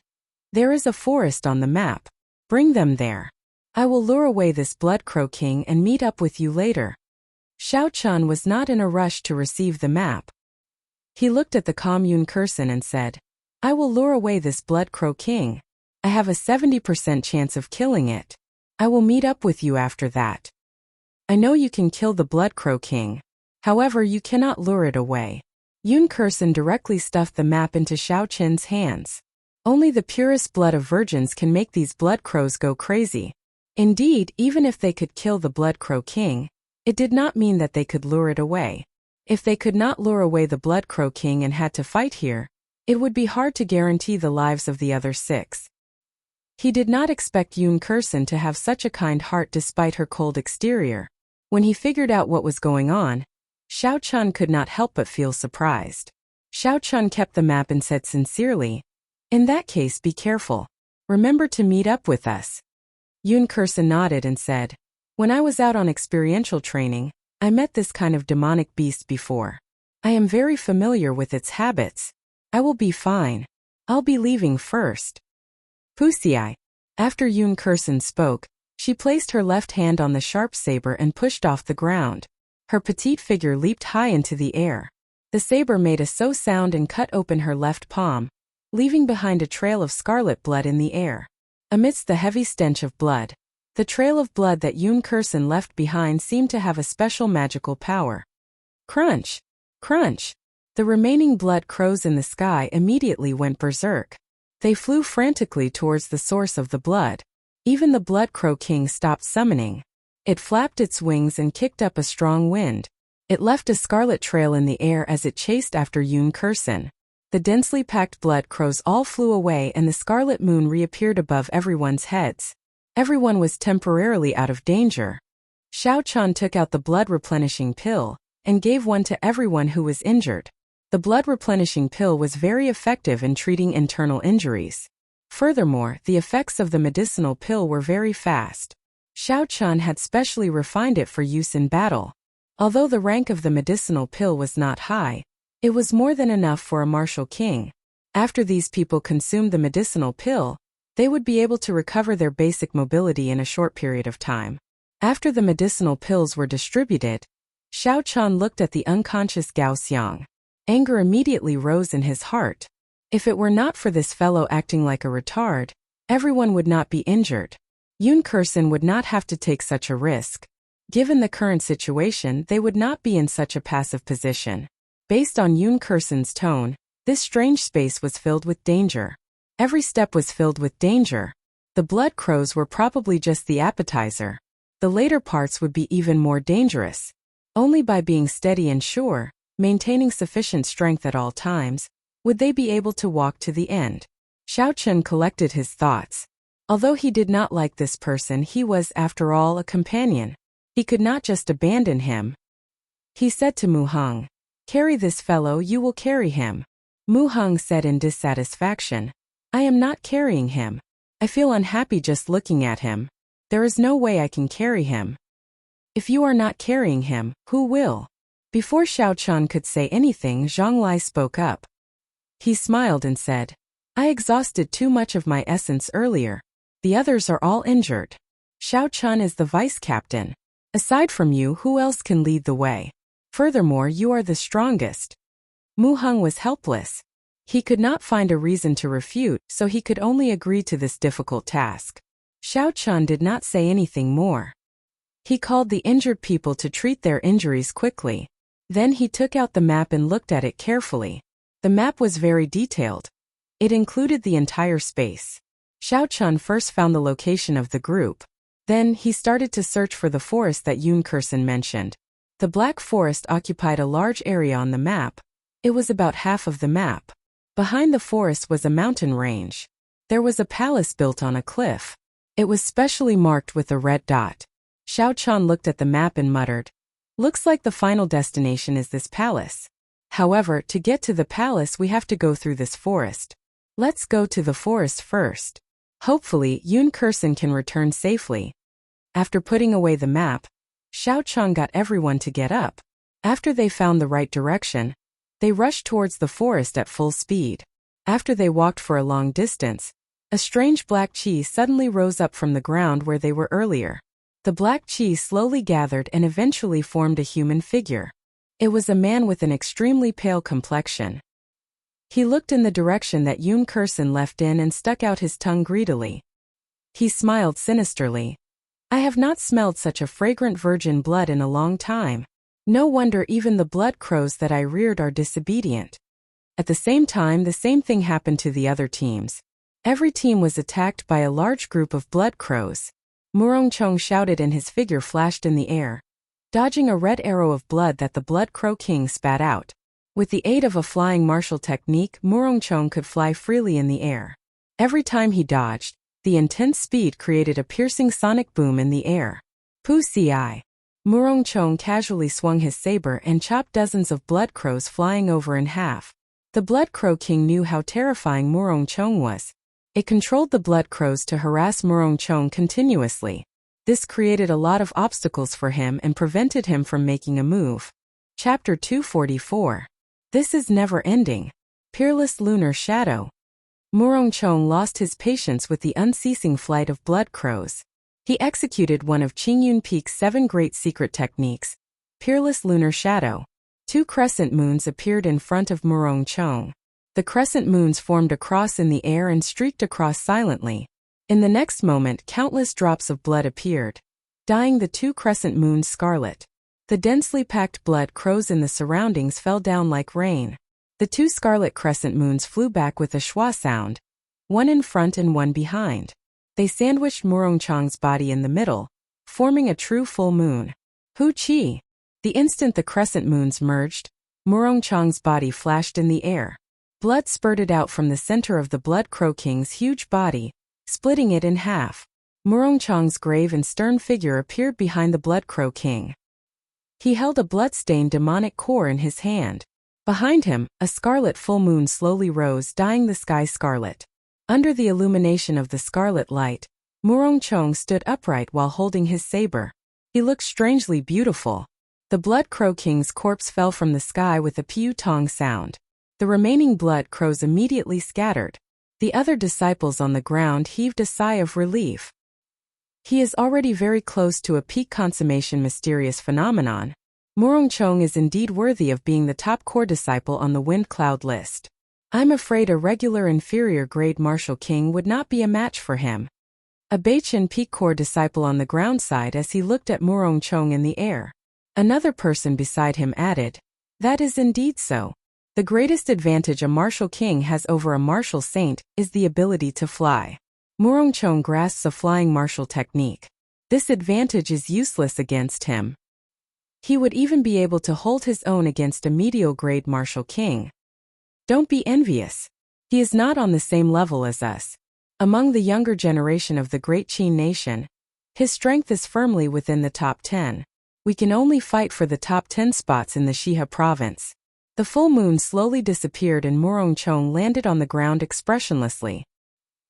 "There is a forest on the map. Bring them there. I will lure away this blood crow king and meet up with you later." Xiao Chan was not in a rush to receive the map. He looked at the calm Yun Kursen and said, "I will lure away this blood crow king. I have a 70% chance of killing it. I will meet up with you after that. I know you can kill the blood crow king. However, you cannot lure it away." Yun Kursen directly stuffed the map into Xiao Chen's hands. Only the purest blood of virgins can make these blood crows go crazy. Indeed, even if they could kill the blood crow king, it did not mean that they could lure it away. If they could not lure away the blood crow king and had to fight here, it would be hard to guarantee the lives of the other 6. He did not expect Yun Kursen to have such a kind heart despite her cold exterior. When he figured out what was going on, Xiao Chan could not help but feel surprised. Xiao Chan kept the map and said sincerely, "In that case, be careful. Remember to meet up with us." Yun Kursen nodded and said, "When I was out on experiential training, I met this kind of demonic beast before. I am very familiar with its habits. I will be fine. I'll be leaving first." Pusiai. After Yun Kursen spoke, she placed her left hand on the sharp saber and pushed off the ground. Her petite figure leaped high into the air. The saber made a so sound and cut open her left palm, leaving behind a trail of scarlet blood in the air. Amidst the heavy stench of blood, the trail of blood that Yun Kursen left behind seemed to have a special magical power. Crunch! Crunch! The remaining blood crows in the sky immediately went berserk. They flew frantically towards the source of the blood. Even the blood crow king stopped summoning. It flapped its wings and kicked up a strong wind. It left a scarlet trail in the air as it chased after Yoon Kursin. The densely packed blood crows all flew away and the scarlet moon reappeared above everyone's heads. Everyone was temporarily out of danger. Xiao Chan took out the blood-replenishing pill and gave one to everyone who was injured. The blood-replenishing pill was very effective in treating internal injuries. Furthermore, the effects of the medicinal pill were very fast. Xiao Chan had specially refined it for use in battle. Although the rank of the medicinal pill was not high, it was more than enough for a martial king. After these people consumed the medicinal pill, they would be able to recover their basic mobility in a short period of time. After the medicinal pills were distributed, Xiao Chan looked at the unconscious Gao Xiang. Anger immediately rose in his heart. If it were not for this fellow acting like a retard, everyone would not be injured. Yoon Kursin would not have to take such a risk. Given the current situation, they would not be in such a passive position. Based on Yoon Kursin's tone, this strange space was filled with danger. Every step was filled with danger. The blood crows were probably just the appetizer. The later parts would be even more dangerous. Only by being steady and sure, maintaining sufficient strength at all times, would they be able to walk to the end. Xiao Chen collected his thoughts. Although he did not like this person, he was, after all, a companion. He could not just abandon him. He said to Mu Heng, "Carry this fellow, you will carry him." Mu Heng said in dissatisfaction, "I am not carrying him. I feel unhappy just looking at him. There is no way I can carry him." "If you are not carrying him, who will?" Before Xiao Chan could say anything, Zhang Lai spoke up. He smiled and said, "I exhausted too much of my essence earlier. The others are all injured. Xiao Chan is the vice captain. Aside from you, who else can lead the way? Furthermore, you are the strongest." Mu Heng was helpless. He could not find a reason to refute, so he could only agree to this difficult task. Xiao Chan did not say anything more. He called the injured people to treat their injuries quickly. Then he took out the map and looked at it carefully. The map was very detailed. It included the entire space. Xiao Chan first found the location of the group. Then he started to search for the forest that Yoon Kursin mentioned. The Black Forest occupied a large area on the map. It was about half of the map. Behind the forest was a mountain range. There was a palace built on a cliff. It was specially marked with a red dot. Xiao Chan looked at the map and muttered, "Looks like the final destination is this palace. However, to get to the palace we have to go through this forest. Let's go to the forest first. Hopefully, Yoon Kursin can return safely." After putting away the map, Xiao Chan got everyone to get up. After they found the right direction, they rushed towards the forest at full speed. After they walked for a long distance, a strange black chi suddenly rose up from the ground where they were earlier. The black chi slowly gathered and eventually formed a human figure. It was a man with an extremely pale complexion. He looked in the direction that Yoon Kursin left in and stuck out his tongue greedily. He smiled sinisterly. "I have not smelled such a fragrant virgin blood in a long time. No wonder even the blood crows that I reared are disobedient." At the same time, the same thing happened to the other teams. Every team was attacked by a large group of blood crows. Murong Chong shouted and his figure flashed in the air, dodging a red arrow of blood that the Blood Crow King spat out. With the aid of a flying martial technique, Murong Chong could fly freely in the air. Every time he dodged, the intense speed created a piercing sonic boom in the air. Pu Ci. Murong Chong casually swung his saber and chopped dozens of blood crows flying over in half. The Blood Crow King knew how terrifying Murong Chong was. It controlled the blood crows to harass Murong Chong continuously. This created a lot of obstacles for him and prevented him from making a move. Chapter 244. This is never ending. Peerless Lunar Shadow. Murong Chong lost his patience with the unceasing flight of blood crows. He executed one of Qingyun Peak's 7 great secret techniques, Peerless Lunar Shadow. 2 crescent moons appeared in front of Murong Chong. The crescent moons formed a cross in the air and streaked across silently. In the next moment, countless drops of blood appeared, dyeing the 2 crescent moons scarlet. The densely packed blood crows in the surroundings fell down like rain. The 2 scarlet crescent moons flew back with a schwa sound, one in front and one behind. They sandwiched Murong Chong's body in the middle, forming a true full moon. Hu Qi. The instant the crescent moons merged, Murong Chang's body flashed in the air. Blood spurted out from the center of the Blood Crow King's huge body, splitting it in half. Murong Chang's grave and stern figure appeared behind the Blood Crow King. He held a blood-stained demonic core in his hand. Behind him, a scarlet full moon slowly rose, dyeing the sky scarlet. Under the illumination of the scarlet light, Murong Chang stood upright while holding his saber. He looked strangely beautiful. The Blood Crow King's corpse fell from the sky with a piu-tong sound. The remaining blood crows immediately scattered. The other disciples on the ground heaved a sigh of relief. He is already very close to a peak consummation mysterious phenomenon. Murong Chang is indeed worthy of being the top core disciple on the Wind Cloud list. I'm afraid a regular inferior grade martial king would not be a match for him. A Beichin peak core disciple on the ground sighed as he looked at Murong Chang in the air. Another person beside him added, "That is indeed so. The greatest advantage a martial king has over a martial saint is the ability to fly." Murong Chang grasps a flying martial technique. This advantage is useless against him. He would even be able to hold his own against a medial grade martial king. Don't be envious. He is not on the same level as us. Among the younger generation of the great Qin nation, his strength is firmly within the top 10. We can only fight for the top 10 spots in the Shiha province. The full moon slowly disappeared and Murong Chang landed on the ground expressionlessly.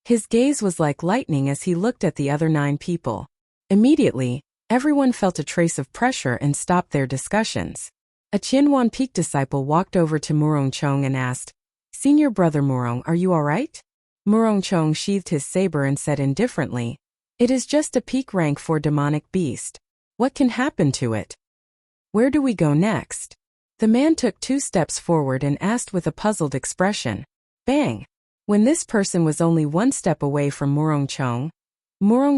His gaze was like lightning as he looked at the other 9 people. Immediately, everyone felt a trace of pressure and stopped their discussions. A Qianhuan Peak disciple walked over to Murong Chang and asked, "Senior brother Murong, are you alright?" Murong Chang sheathed his saber and said indifferently, "It is just a peak rank 4 demonic beast. What can happen to it? Where do we go next?" The man took 2 steps forward and asked with a puzzled expression. Bang! When this person was only 1 step away from Murong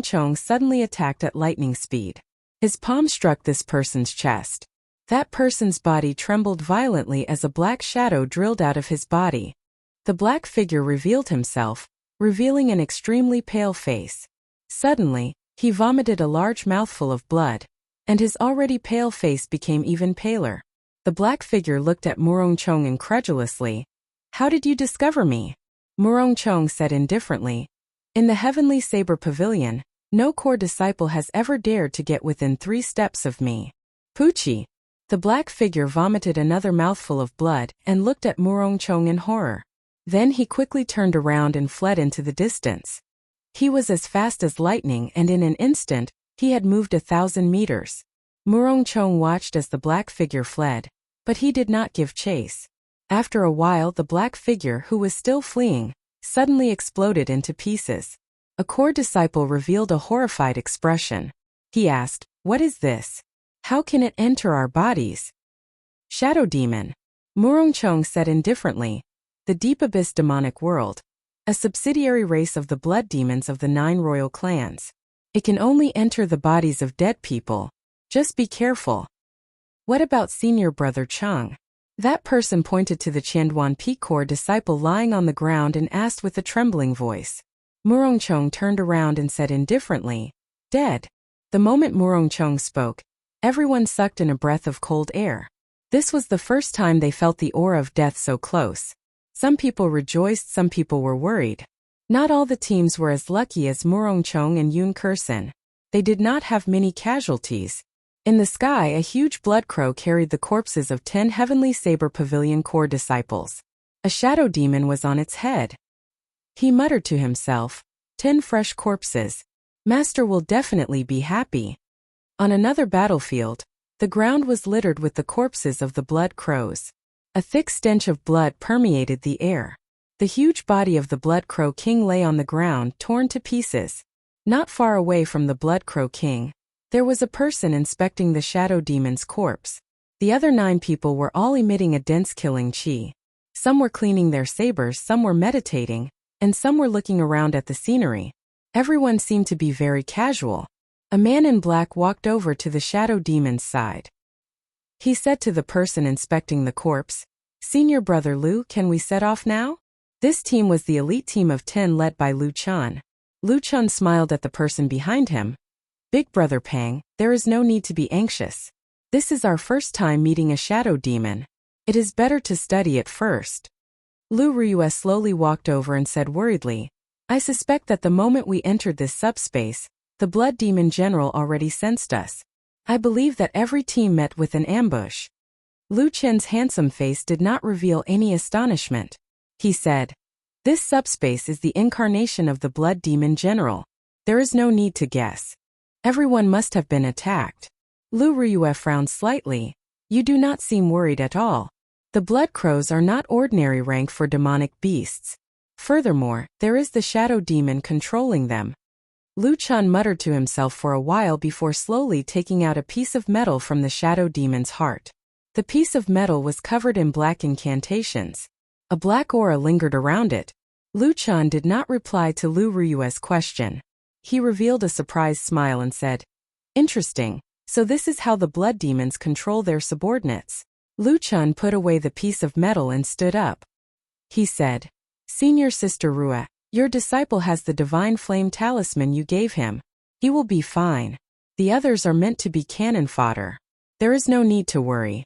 Chang suddenly attacked at lightning speed. His palm struck this person's chest. That person's body trembled violently as a black shadow drilled out of his body. The black figure revealed himself, revealing an extremely pale face. Suddenly, he vomited a large mouthful of blood, and his already pale face became even paler. The black figure looked at Murong Chang incredulously. "How did you discover me?" Murong Chang said indifferently, "In the Heavenly Saber Pavilion, no core disciple has ever dared to get within 3 steps of me." Poochie! The black figure vomited another mouthful of blood and looked at Murong Chang in horror. Then he quickly turned around and fled into the distance. He was as fast as lightning and in an instant, he had moved 1,000 meters. Murong Chang watched as the black figure fled, but he did not give chase. After a while the black figure, who was still fleeing, suddenly exploded into pieces. A core disciple revealed a horrified expression. He asked, "What is this? How can it enter our bodies?" "Shadow demon," Murong Chang said indifferently. "The Deep Abyss demonic world. A subsidiary race of the blood demons of the 9 royal clans. It can only enter the bodies of dead people. Just be careful." "What about senior brother Chang?" That person pointed to the Qianhuan Peak core disciple lying on the ground and asked with a trembling voice. Murong Chang turned around and said indifferently, "Dead." The moment Murong Chang spoke, everyone sucked in a breath of cold air. This was the first time they felt the aura of death so close. Some people rejoiced, some people were worried. Not all the teams were as lucky as Murong Chang and Yun Kursen. They did not have many casualties. In the sky, a huge blood crow carried the corpses of 10 Heavenly Saber Pavilion core disciples. A shadow demon was on its head. He muttered to himself, 10 fresh corpses. Master will definitely be happy. On another battlefield, the ground was littered with the corpses of the blood crows. A thick stench of blood permeated the air. The huge body of the Blood Crow King lay on the ground, torn to pieces. Not far away from the Blood Crow King, there was a person inspecting the shadow demon's corpse. The other 9 people were all emitting a dense killing chi. Some were cleaning their sabers, some were meditating, and some were looking around at the scenery. Everyone seemed to be very casual. A man in black walked over to the shadow demon's side. He said to the person inspecting the corpse, "Senior brother Lu, can we set off now?" This team was the elite team of 10 led by Lu Chun. Lu Chun smiled at the person behind him. "Big brother Pang, there is no need to be anxious. This is our first time meeting a shadow demon. It is better to study it first. Lu Riyue slowly walked over and said worriedly, I suspect that the moment we entered this subspace, the blood demon general already sensed us. I believe that every team met with an ambush. Lu Chen's handsome face did not reveal any astonishment. He said, this subspace is the incarnation of the blood demon general. There is no need to guess. Everyone must have been attacked. Lu Riyue frowned slightly. You do not seem worried at all. The blood crows are not ordinary rank for demonic beasts. Furthermore, there is the shadow demon controlling them. Lu Chen muttered to himself for a while before slowly taking out a piece of metal from the shadow demon's heart. The piece of metal was covered in black incantations. A black aura lingered around it. Lu Chen did not reply to Lu Riyue's question. He revealed a surprised smile and said, interesting, so this is how the blood demons control their subordinates. Lu Chen put away the piece of metal and stood up. He said, Senior Sister Rue, your disciple has the divine flame talisman you gave him. He will be fine. The others are meant to be cannon fodder. There is no need to worry.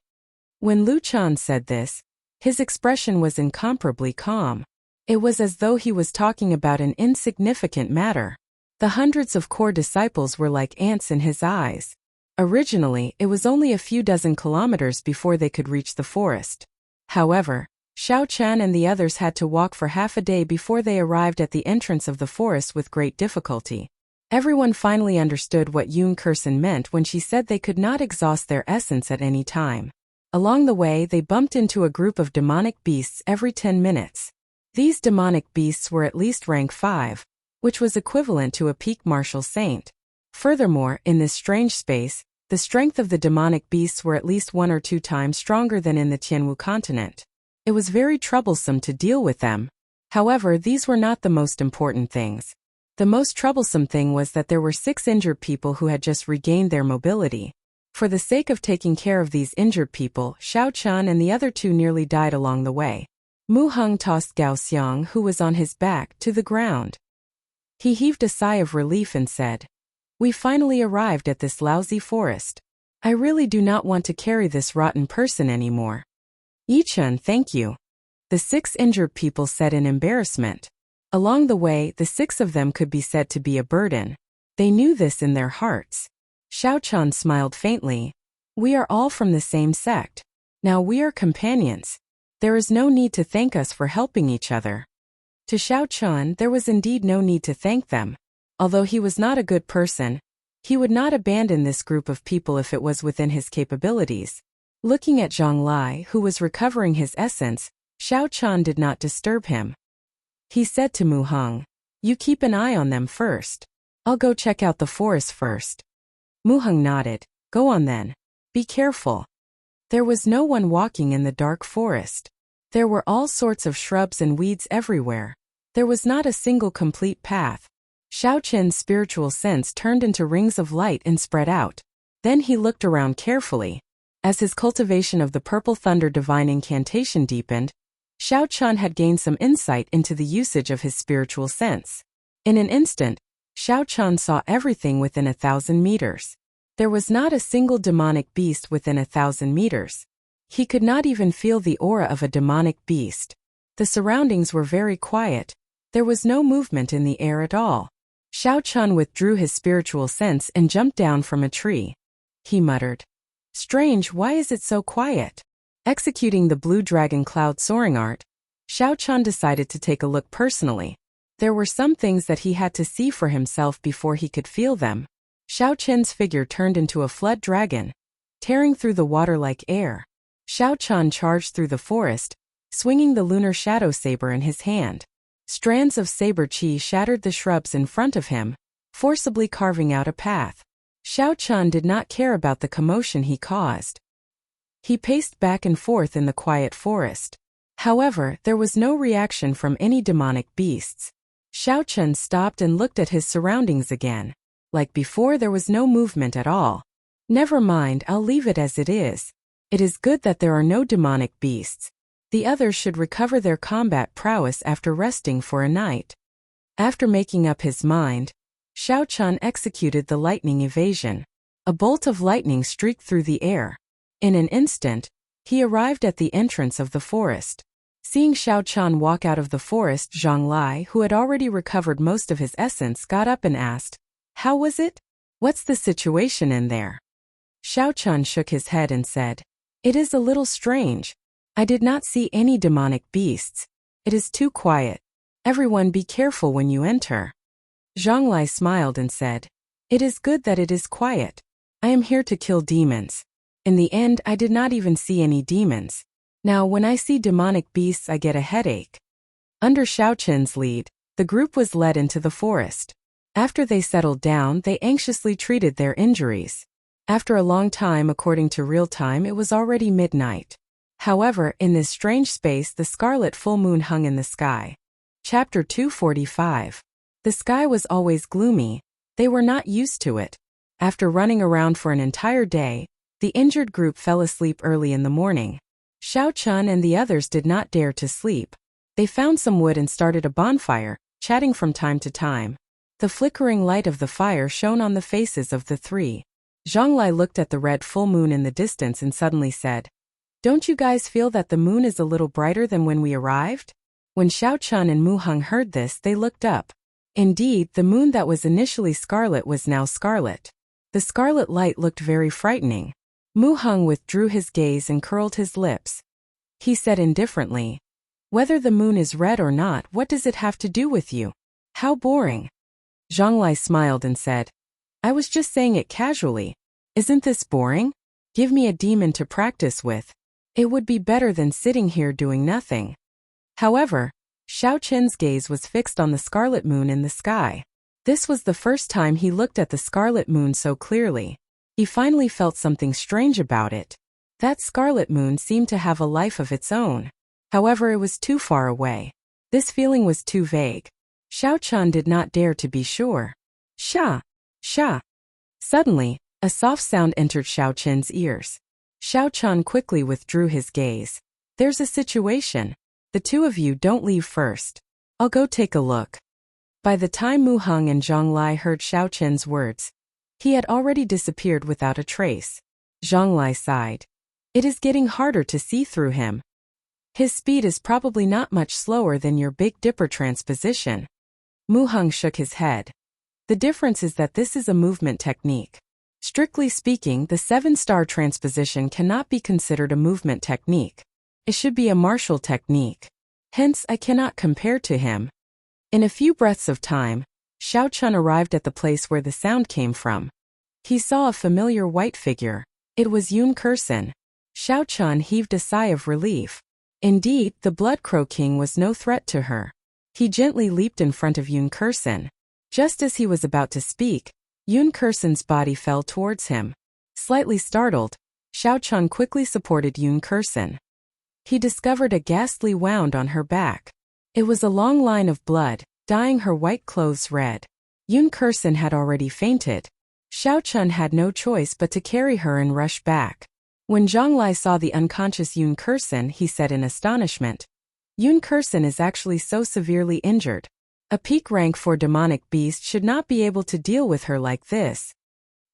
When Lu Chen said this, his expression was incomparably calm. It was as though he was talking about an insignificant matter. The hundreds of core disciples were like ants in his eyes. Originally, it was only a few dozen kilometers before they could reach the forest. However, Xiao Chan and the others had to walk for half a day before they arrived at the entrance of the forest with great difficulty. Everyone finally understood what Yun Kursen meant when she said they could not exhaust their essence at any time. Along the way, they bumped into a group of demonic beasts every 10 minutes. These demonic beasts were at least rank 5, which was equivalent to a peak martial saint. Furthermore, in this strange space, the strength of the demonic beasts were at least 1 or 2 times stronger than in the Tianwu continent. It was very troublesome to deal with them. However, these were not the most important things. The most troublesome thing was that there were 6 injured people who had just regained their mobility. For the sake of taking care of these injured people, Xiao Chan and the other 2 nearly died along the way. Mu Heng tossed Gao Xiang, who was on his back, to the ground. He heaved a sigh of relief and said, we finally arrived at this lousy forest. I really do not want to carry this rotten person anymore. Yichun, thank you. The 6 injured people said in embarrassment. Along the way, the 6 of them could be said to be a burden. They knew this in their hearts. Xiao Chan smiled faintly. We are all from the same sect. Now we are companions. There is no need to thank us for helping each other. To Xiao Chan, there was indeed no need to thank them. Although he was not a good person, he would not abandon this group of people if it was within his capabilities. Looking at Zhang Lai, who was recovering his essence, Xiao Chan did not disturb him. He said to Mu Heng, you keep an eye on them first. I'll go check out the forest first. Mu Heng nodded. Go on then. Be careful. There was no one walking in the dark forest. There were all sorts of shrubs and weeds everywhere. There was not a single complete path. Xiao Chen's spiritual sense turned into rings of light and spread out. Then he looked around carefully. As his cultivation of the Purple Thunder divine incantation deepened, Xiao Chan had gained some insight into the usage of his spiritual sense. In an instant, Xiao Chan saw everything within 1,000 meters. There was not a single demonic beast within 1,000 meters. He could not even feel the aura of a demonic beast. The surroundings were very quiet. There was no movement in the air at all. Xiao Chan withdrew his spiritual sense and jumped down from a tree. He muttered, strange, why is it so quiet? Executing the blue dragon cloud soaring art, Xiao Chan decided to take a look personally. There were some things that he had to see for himself before he could feel them. Xiao Chen's figure turned into a flood dragon, tearing through the water like air. Xiao Chan charged through the forest, swinging the lunar shadow saber in his hand. Strands of saber chi shattered the shrubs in front of him, forcibly carving out a path. Xiao Chan did not care about the commotion he caused. He paced back and forth in the quiet forest. However, there was no reaction from any demonic beasts. Xiao Chan stopped and looked at his surroundings again. Like before, there was no movement at all. Never mind, I'll leave it as it is. It is good that there are no demonic beasts. The others should recover their combat prowess after resting for a night. After making up his mind, Xiao Chan executed the lightning evasion. A bolt of lightning streaked through the air. In an instant, he arrived at the entrance of the forest. Seeing Xiao Chan walk out of the forest, Zhang Lai, who had already recovered most of his essence, got up and asked, "How was it? What's the situation in there?" Xiao Chan shook his head and said, "It is a little strange. I did not see any demonic beasts. It is too quiet. Everyone be careful when you enter." Zhang Lai smiled and said, "It is good that it is quiet. I am here to kill demons. In the end, I did not even see any demons. Now, when I see demonic beasts, I get a headache." Under Xiao Chen's lead, the group was led into the forest. After they settled down, they anxiously treated their injuries. After a long time, according to real time, it was already midnight. However, in this strange space, the scarlet full moon hung in the sky. Chapter 245. The sky was always gloomy. They were not used to it. After running around for an entire day, the injured group fell asleep early in the morning. Xiao Chun and the others did not dare to sleep. They found some wood and started a bonfire, chatting from time to time. The flickering light of the fire shone on the faces of the three. Zhang Lai looked at the red full moon in the distance and suddenly said, "Don't you guys feel that the moon is a little brighter than when we arrived?" When Xiao Chun and Mu Heng heard this, they looked up. Indeed, the moon that was initially scarlet was now scarlet. The scarlet light looked very frightening. Mu Heng withdrew his gaze and curled his lips. He said indifferently, "Whether the moon is red or not, what does it have to do with you? How boring." Zhang Lai smiled and said, "I was just saying it casually. Isn't this boring? Give me a demon to practice with. It would be better than sitting here doing nothing." However, Xiao Chen's gaze was fixed on the scarlet moon in the sky. This was the first time he looked at the scarlet moon so clearly. He finally felt something strange about it. That scarlet moon seemed to have a life of its own. However, it was too far away. This feeling was too vague. Xiao Chan did not dare to be sure. Sha! Sha! Suddenly, a soft sound entered Xiao Chen's ears. Xiao Chan quickly withdrew his gaze. "There's a situation. The two of you don't leave first. I'll go take a look." By the time Mu Heng and Zhang Lai heard Xiao Chen's words, he had already disappeared without a trace. Zhang Lai sighed. "It is getting harder to see through him. His speed is probably not much slower than your Big Dipper transposition." Mu Heng shook his head. "The difference is that this is a movement technique. Strictly speaking, the 7-star transposition cannot be considered a movement technique. It should be a martial technique. Hence, I cannot compare to him." In a few breaths of time, Xiao Chun arrived at the place where the sound came from. He saw a familiar white figure. It was Yun Kursen. Xiao Chun heaved a sigh of relief. Indeed, the Blood Crow King was no threat to her. He gently leaped in front of Yun Kursen. Just as he was about to speak, Yun Kursen's body fell towards him. Slightly startled, Xiao Chun quickly supported Yun Kursen. He discovered a ghastly wound on her back. It was a long line of blood, dyeing her white clothes red. Yun Kursen had already fainted. Xiao Chun had no choice but to carry her and rush back. When Zhang Lai saw the unconscious Yun Kursen, he said in astonishment, "Yun Kursen is actually so severely injured. A peak rank 4 demonic beast should not be able to deal with her like this."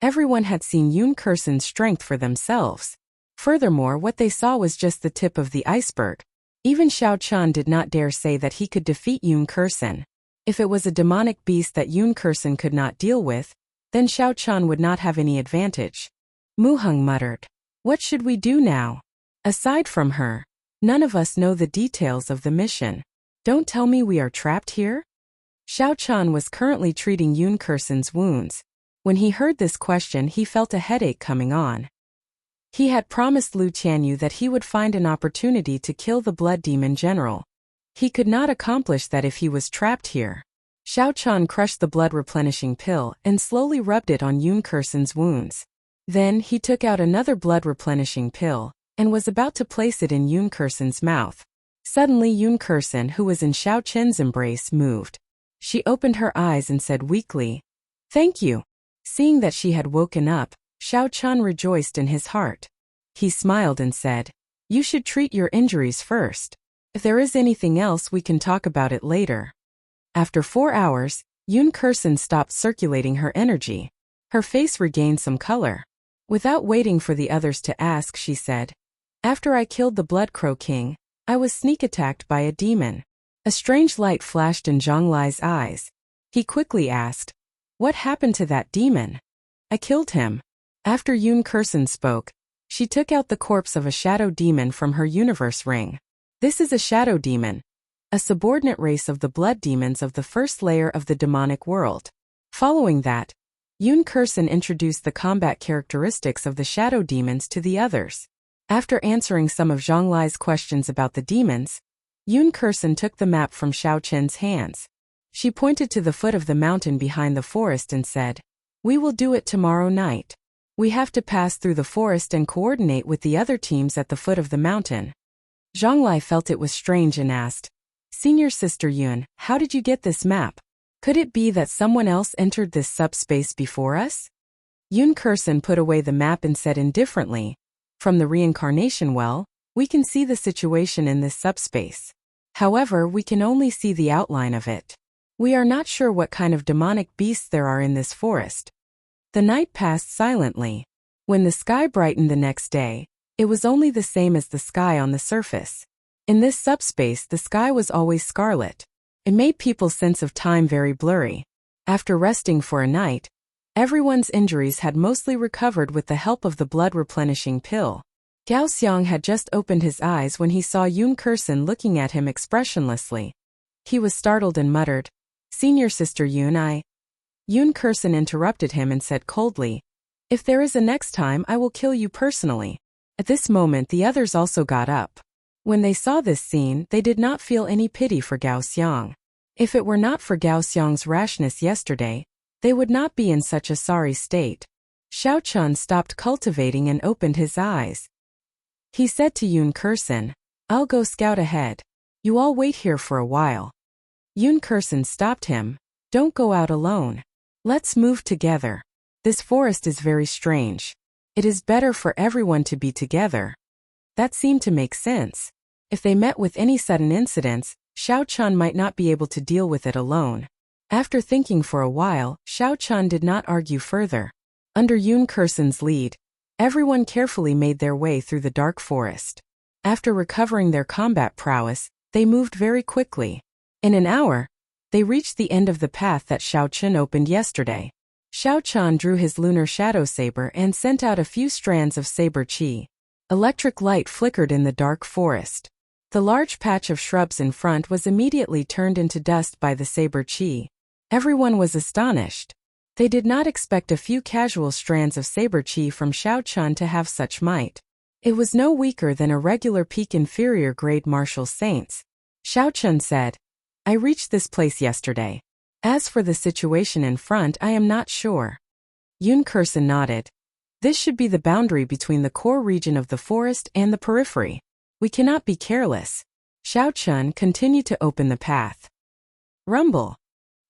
Everyone had seen Yun Kursen's strength for themselves. Furthermore, what they saw was just the tip of the iceberg. Even Xiao Chun did not dare say that he could defeat Yun Kursen. If it was a demonic beast that Yun Kursen could not deal with, then Xiao Chun would not have any advantage. Mu Heng muttered, "What should we do now? Aside from her, none of us know the details of the mission. Don't tell me we are trapped here?" Xiao Chun was currently treating Yun Kursen's wounds. When he heard this question, he felt a headache coming on. He had promised Lu Tianyu that he would find an opportunity to kill the Blood Demon General. He could not accomplish that if he was trapped here. Xiao Chun crushed the blood replenishing pill and slowly rubbed it on Yun Kursen's wounds. Then he took out another blood replenishing pill and was about to place it in Yun Kursen's mouth. Suddenly Yun Kursen, who was in Xiao Chen's embrace, moved. She opened her eyes and said weakly, "Thank you." Seeing that she had woken up, Xiao Chun rejoiced in his heart. He smiled and said, "You should treat your injuries first. If there is anything else, we can talk about it later." After 4 hours, Yun Kursen stopped circulating her energy. Her face regained some color. Without waiting for the others to ask, she said, "After I killed the Blood Crow King, I was sneak attacked by a demon." A strange light flashed in Zhonglai's eyes. He quickly asked, "What happened to that demon?" "I killed him." After Yun Kursen spoke, she took out the corpse of a shadow demon from her universe ring. This is a shadow demon, a subordinate race of the blood demons of the first layer of the demonic world. Following that, Yun Kursen introduced the combat characteristics of the shadow demons to the others. After answering some of Zhonglai's questions about the demons, Yun Kursen took the map from Xiao Chen's hands. She pointed to the foot of the mountain behind the forest and said, "We will do it tomorrow night. We have to pass through the forest and coordinate with the other teams at the foot of the mountain." Zhonglai felt it was strange and asked, "Senior Sister Yun, how did you get this map? Could it be that someone else entered this subspace before us?" Yun Kursen put away the map and said indifferently, "From the reincarnation well, we can see the situation in this subspace. However, we can only see the outline of it. We are not sure what kind of demonic beasts there are in this forest." The night passed silently. When the sky brightened the next day, it was only the same as the sky on the surface. In this subspace, the sky was always scarlet. It made people's sense of time very blurry. After resting for a night, everyone's injuries had mostly recovered with the help of the blood-replenishing pill. Gao Xiang had just opened his eyes when he saw Yun Kursen looking at him expressionlessly. He was startled and muttered, "Senior Sister Yun, Yun Kursen interrupted him and said coldly, "If there is a next time, I will kill you personally." At this moment, the others also got up. When they saw this scene, they did not feel any pity for Gao Xiang. If it were not for Gao Xiang's rashness yesterday, they would not be in such a sorry state. Xiao Chun stopped cultivating and opened his eyes. He said to Yun Kursen, "I'll go scout ahead. You all wait here for a while." Yun Kursen stopped him, "Don't go out alone. Let's move together. This forest is very strange. It is better for everyone to be together." That seemed to make sense. If they met with any sudden incidents, Xiao Chun might not be able to deal with it alone. After thinking for a while, Xiao Chun did not argue further. Under Yun Kursen's lead, everyone carefully made their way through the dark forest. After recovering their combat prowess, they moved very quickly. In an hour, they reached the end of the path that Xiao Chun opened yesterday. Xiao Chun drew his lunar shadow saber and sent out a few strands of saber chi. Electric light flickered in the dark forest. The large patch of shrubs in front was immediately turned into dust by the saber chi. Everyone was astonished. They did not expect a few casual strands of saber chi from Xiao Chun to have such might. It was no weaker than a regular peak inferior grade martial saints. Xiao Chun said, "I reached this place yesterday. As for the situation in front, I am not sure." Yun Kursen nodded. "This should be the boundary between the core region of the forest and the periphery. We cannot be careless." Xiao Chun continued to open the path. Rumble.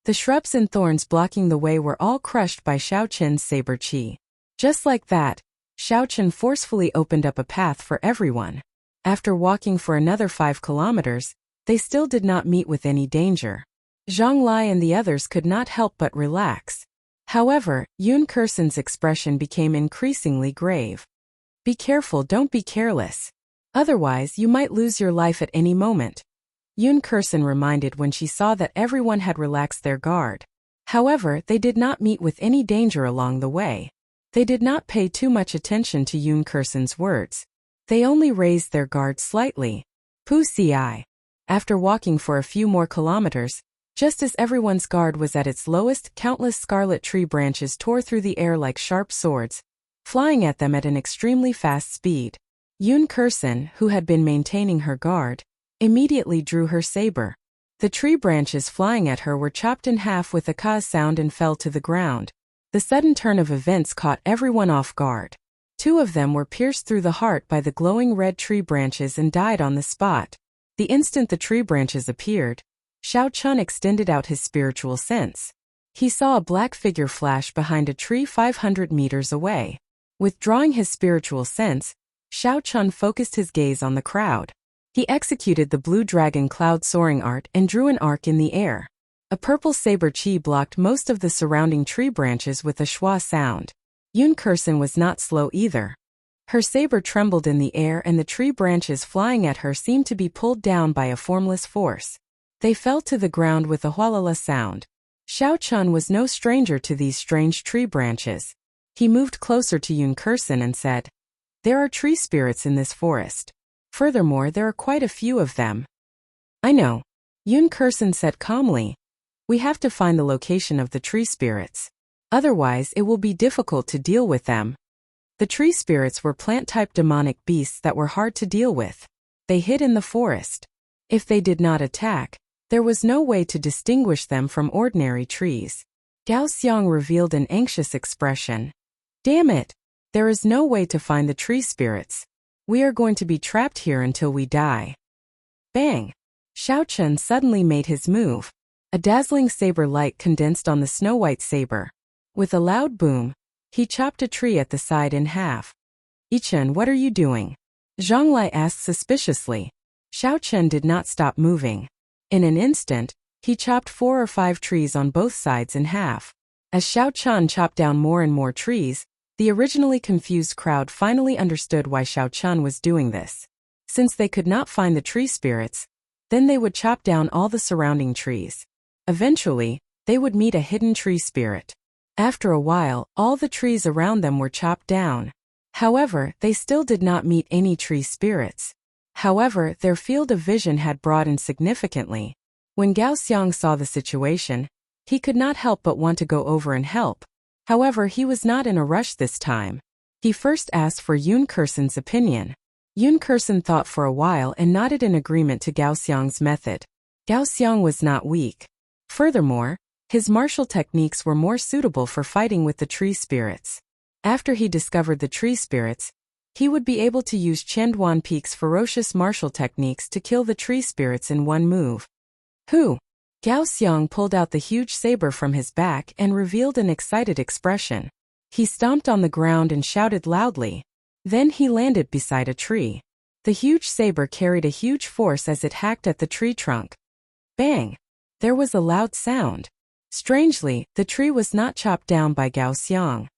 The shrubs and thorns blocking the way were all crushed by Xiao Chun's saber chi. Just like that, Xiao Chun forcefully opened up a path for everyone. After walking for another 5 kilometers, they still did not meet with any danger. Zhonglai and the others could not help but relax. However, Yun Kursen's expression became increasingly grave. "Be careful, don't be careless. Otherwise, you might lose your life at any moment," Yun Kursen reminded when she saw that everyone had relaxed their guard. However, they did not meet with any danger along the way. They did not pay too much attention to Yun Kursen's words. They only raised their guard slightly. Pu Si. After walking for a few more kilometers, just as everyone's guard was at its lowest, countless scarlet tree branches tore through the air like sharp swords, flying at them at an extremely fast speed. Yun Kursen, who had been maintaining her guard, immediately drew her saber. The tree branches flying at her were chopped in half with a ka sound and fell to the ground. The sudden turn of events caught everyone off guard. 2 of them were pierced through the heart by the glowing red tree branches and died on the spot. The instant the tree branches appeared, Xiao Chun extended out his spiritual sense. He saw a black figure flash behind a tree 500 meters away. Withdrawing his spiritual sense, Xiao Chun focused his gaze on the crowd. He executed the blue dragon cloud soaring art and drew an arc in the air. A purple saber chi blocked most of the surrounding tree branches with a schwa sound. Yun Kursen was not slow either. Her saber trembled in the air and the tree branches flying at her seemed to be pulled down by a formless force. They fell to the ground with a hualala sound. Xiao Chun was no stranger to these strange tree branches. He moved closer to Yun Kursen and said, "There are tree spirits in this forest. Furthermore, there are quite a few of them." "I know," Yun Kursen said calmly. "We have to find the location of the tree spirits. Otherwise, it will be difficult to deal with them." The tree spirits were plant-type demonic beasts that were hard to deal with. They hid in the forest. If they did not attack, there was no way to distinguish them from ordinary trees. Gao Xiang revealed an anxious expression. "Damn it! There is no way to find the tree spirits. We are going to be trapped here until we die." Bang! Xiao Chun suddenly made his move. A dazzling saber light condensed on the snow-white saber. With a loud boom, he chopped a tree at the side in half. "Yichen, what are you doing?" Zhang Lai asked suspiciously. Xiao Chun did not stop moving. In an instant, he chopped 4 or 5 trees on both sides in half. As Xiao Chun chopped down more and more trees, the originally confused crowd finally understood why Xiao Chun was doing this. Since they could not find the tree spirits, then they would chop down all the surrounding trees. Eventually, they would meet a hidden tree spirit. After a while, all the trees around them were chopped down. However, they still did not meet any tree spirits. However, their field of vision had broadened significantly. When Gao Xiang saw the situation, he could not help but want to go over and help. However, he was not in a rush this time. He first asked for Yun Kursen's opinion. Yun Kursen thought for a while and nodded in agreement to Gao Xiang's method. Gao Xiang was not weak. Furthermore, his martial techniques were more suitable for fighting with the tree spirits. After he discovered the tree spirits, he would be able to use Chenduan Peak's ferocious martial techniques to kill the tree spirits in one move. "Who?" Gao Xiang pulled out the huge saber from his back and revealed an excited expression. He stomped on the ground and shouted loudly. Then he landed beside a tree. The huge saber carried a huge force as it hacked at the tree trunk. Bang! There was a loud sound. Strangely, the tree was not chopped down by Gao Xiang.